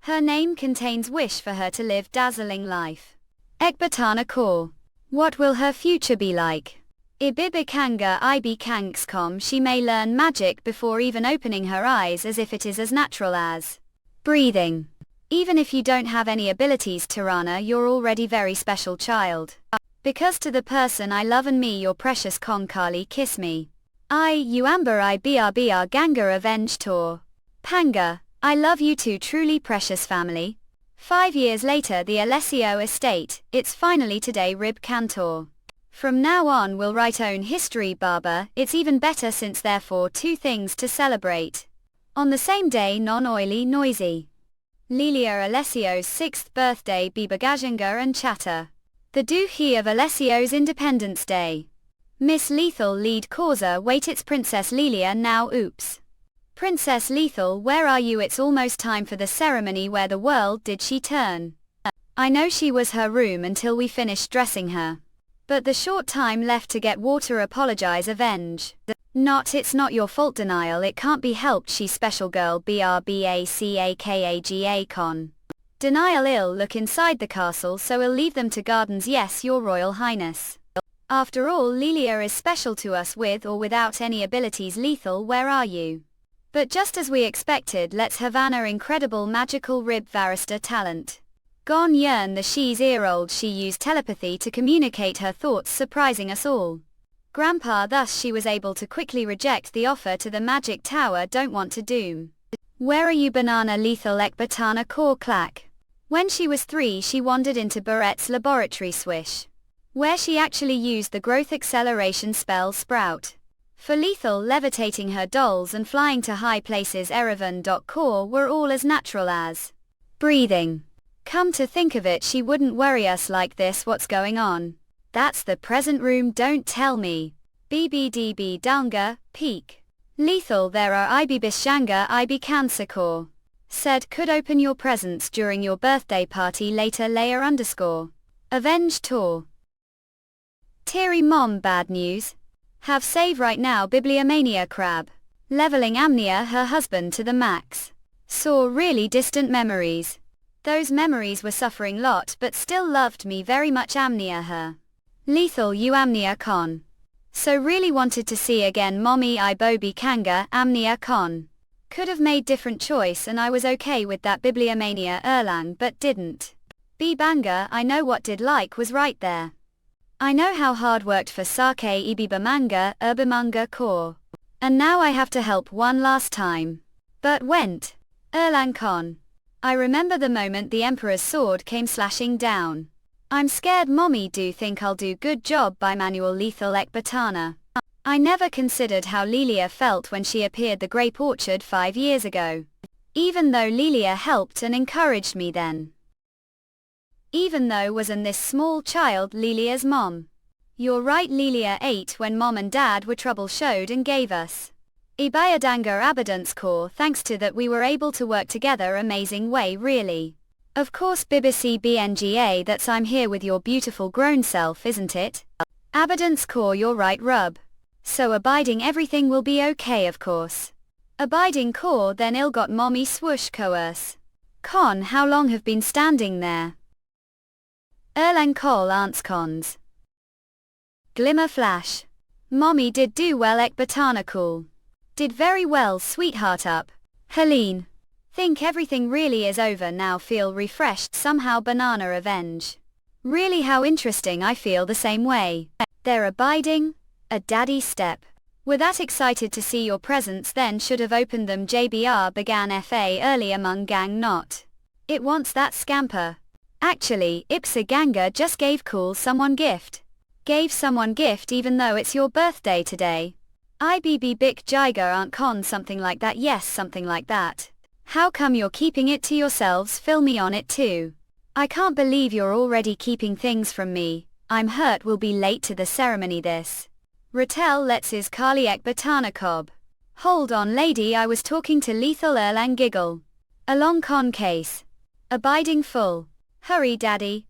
Her name contains wish for her to live dazzling life. Ekbatana core. What will her future be like? Ibibikanga Ibi Kankscom she may learn magic before even opening her eyes as if it is as natural as breathing. Even if you don't have any abilities Tirana you're already very special child. Because to the person I love and me your precious Konkali kiss me. You Amber I BRBR Ganga Avenge Tour. Panga, I love you too truly precious family. 5 years later the Alessio estate, it's finally today Rib Cantor. From now on we'll write own history Baba, it's even better since therefore 2 things to celebrate. On the same day non-oily noisy. Lilia Alessio's 6th birthday Bibagajanga and Chatter. The Duhi of Alessio's Independence Day. Miss Lethal lead causer wait it's Princess Lilia now oops. Princess Lethal where are you it's almost time for the ceremony where the world did she turn. I know she was her room until we finished dressing her. But the short time left to get water apologize avenge. Not it's not your fault denial it can't be helped she's special girl BRBACAKAGA con. Denial ill look inside the castle so I'll leave them to gardens yes your royal highness. After all Lilia is special to us with or without any abilities lethal where are you? But just as we expected let's Havana incredible magical rib varista talent. Gone yearn the she's ear-old she used telepathy to communicate her thoughts surprising us all. Grandpa thus she was able to quickly reject the offer to the magic tower don't want to doom. Where are you banana lethal ekbatana core clack. When she was 3 she wandered into Barrett's laboratory swish. Where she actually used the growth acceleration spell sprout. For lethal levitating her dolls and flying to high places Erevan.core were all as natural as breathing. Come to think of it she wouldn't worry us like this what's going on. That's the present room don't tell me. BBDB Dalga, peak. Lethal there are IB Bishanga IB Cancer Core. Said could open your presents during your birthday party later layer underscore. Avenge tour. Teary mom bad news. Have save right now Bibliomania crab. Leveling amnia her husband to the max. Saw really distant memories. Those memories were suffering lot but still loved me very much amnia her. Lethal you amnia con. So really wanted to see again mommy I Bobby Kanga amnia con. Could have made different choice and I was okay with that Bibliomania Erlang but didn't. B Banga I know what did like was right there. I know how hard worked for Sake Ibibamanga Urbimanga core. And now I have to help one last time. But went. Erlang con. I remember the moment the Emperor's sword came slashing down. I'm scared mommy do think I'll do good job by manual lethal ekbatana. I never considered how Lilia felt when she appeared the grape orchard 5 years ago. Even though Lilia helped and encouraged me then. Even though wasn't this small child Lilia's mom. You're right Lilia ate when mom and dad were trouble showed and gave us. Ibayadanga Abundance core thanks to that we were able to work together amazing way really. Of course BBC BNGA that's I'm here with your beautiful grown self isn't it? Abundance core you're right rub. So abiding everything will be okay of course. Abiding core then ill got mommy swoosh coerce. Con how long have been standing there? Erlang col ants cons. Glimmer flash. Mommy did do well ekbatana cool. Did very well sweetheart up. Helene. Think everything really is over now feel refreshed somehow banana avenge. Really how interesting I feel the same way. They're abiding. A daddy step. Were that excited to see your presents then should have opened them JBR began FA early among gang not. It wants that scamper. Actually Ipsa Ganga just gave cool someone gift. Gave someone gift even though it's your birthday today. IBB Bic Jiger aren't con something like that yes something like that. How come you're keeping it to yourselves fill me on it too. I can't believe you're already keeping things from me. I'm hurt we'll be late to the ceremony this. Ratel lets his Kali Ekbatana cob. Hold on lady I was talking to Lethal Erlang giggle. A long con case. Abiding full. Hurry daddy.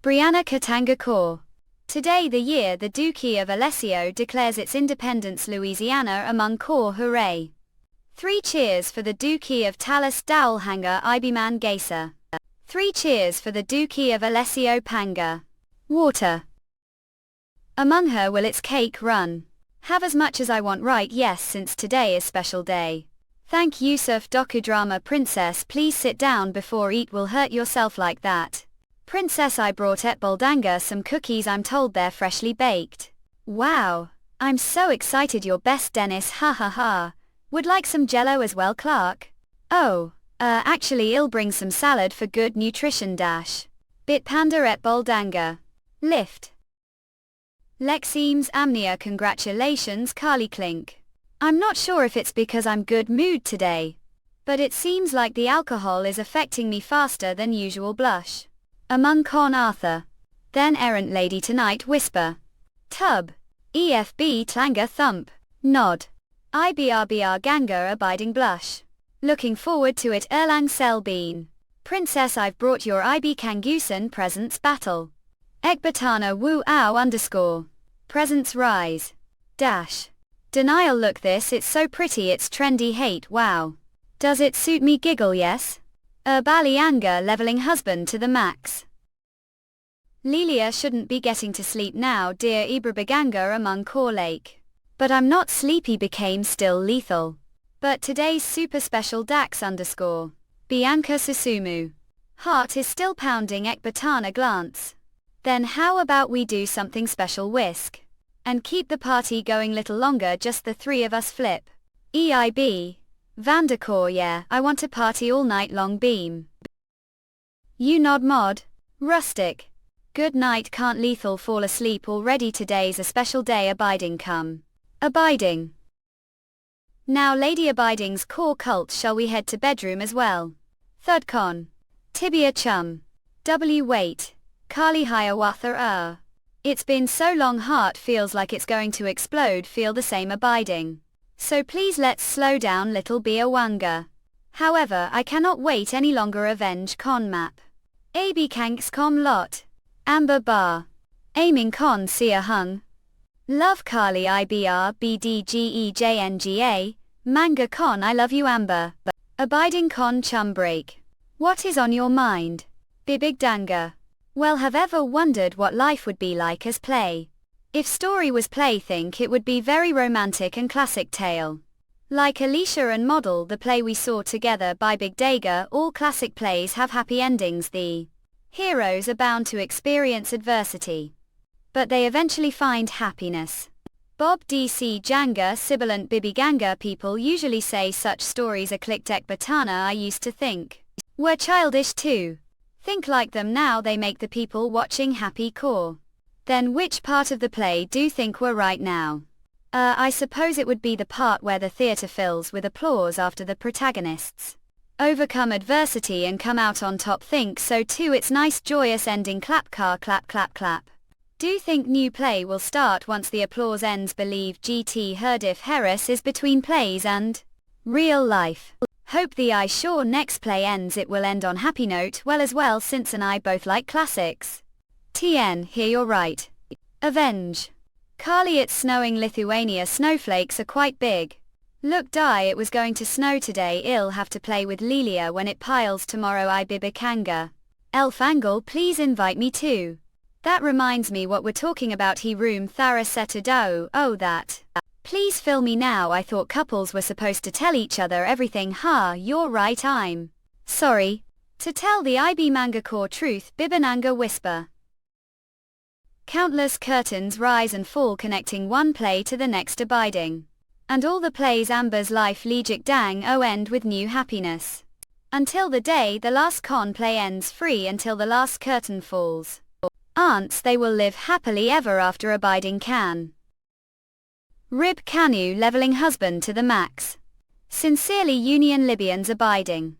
Brianna Katanga core. Today the year the Duchy of Alessio declares its independence Louisiana among core hooray. 3 cheers for the Duchy of Talus Dowelhanger Ibiman Gesa. 3 cheers for the Duchy of Alessio Panga. Water. Among her will its cake run. Have as much as I want right yes since today is special day. Thank Yusuf Dokudrama princess please sit down before eat will hurt yourself like that. Princess I brought at Boldanga some cookies I'm told they're freshly baked. Wow. I'm so excited your best Dennis ha ha ha. Would like some jello as well Clark? Oh, actually I'll bring some salad for good nutrition dash. Bit panda et Boldanga. Lift. Lexeems amnia congratulations Carly Clink. I'm not sure if it's because I'm good mood today. But it seems like the alcohol is affecting me faster than usual blush. Among con Arthur. Then errant lady tonight whisper. Tub. EFB tlanga thump. Nod. IBRBR ganga abiding blush. Looking forward to it Erlang cell bean. Princess, I've brought your IB Kangusen presents battle. Ekbatana woo ow underscore. Presents rise. Dash. Denial, look this, it's so pretty, it's trendy, hate, wow. Does it suit me, giggle, yes? Bali anger, leveling husband to the max. Lilia shouldn't be getting to sleep now, dear Ibrabaganga among core lake. But I'm not sleepy, became still lethal. But today's super special Dax underscore. Bianca Susumu. Heart is still pounding, Ekbatana glance. Then how about we do something special, whisk? And keep the party going little longer, just the three of us, flip. EIB. Vandercore, yeah, I want to party all night long, beam. You nod mod. Rustic. Good night, can't lethal fall asleep already, today's a special day, abiding come. Abiding. Now Lady Abiding's core cult, shall we head to bedroom as well? Third con. Tibia chum. W wait. Kali Hiawatha It's been so long, heart feels like it's going to explode, feel the same, abiding. So please let's slow down, little Biawanga. However, I cannot wait any longer, avenge con map. AB kanks com lot. Amber bar. Aiming con Sia hung. Love Kali IBR BDGEJNGA. Manga con I love you Amber. Abiding con chum break. What is on your mind? Bibig Danga. Well, have ever wondered what life would be like as play? If story was play, think it would be very romantic and classic tale. Like Alicia and Model, the play we saw together by Big Daga, all classic plays have happy endings. The heroes are bound to experience adversity, but they eventually find happiness. Bob DC Janga sibilant Bibiganga. People usually say such stories are clicked. Ekbatana I used to think were childish too. Think like them now, they make the people watching happy core. Then which part of the play do you think were right now? I suppose it would be the part where the theatre fills with applause after the protagonists overcome adversity and come out on top. Think so too, it's nice joyous ending, clap car clap clap clap. Do you think new play will start once the applause ends? Believe GT heard if Harris is between plays and real life. Hope the I sure next play ends it will end on happy note. Well, as well, since and I both like classics. TN, here you're right. Avenge. Kali, it's snowing Lithuania, snowflakes are quite big. Look die, it was going to snow today, I'll have to play with Lilia when it piles tomorrow. I Bibikanga. Elfangle, please invite me too. That reminds me what we're talking about. He room Thara Setudao. Oh that. Please fill me now. I thought couples were supposed to tell each other everything. Ha, you're right, I'm sorry. To tell the IB manga core truth, Bibananga whisper. Countless curtains rise and fall, connecting one play to the next, abiding. And all the plays Amber's life Legic Dang end with new happiness. Until the day the last con play ends, free until the last curtain falls. Aunts, they will live happily ever after, abiding can. Rib Canu, leveling husband to the max. Sincerely Union Libyans, abiding.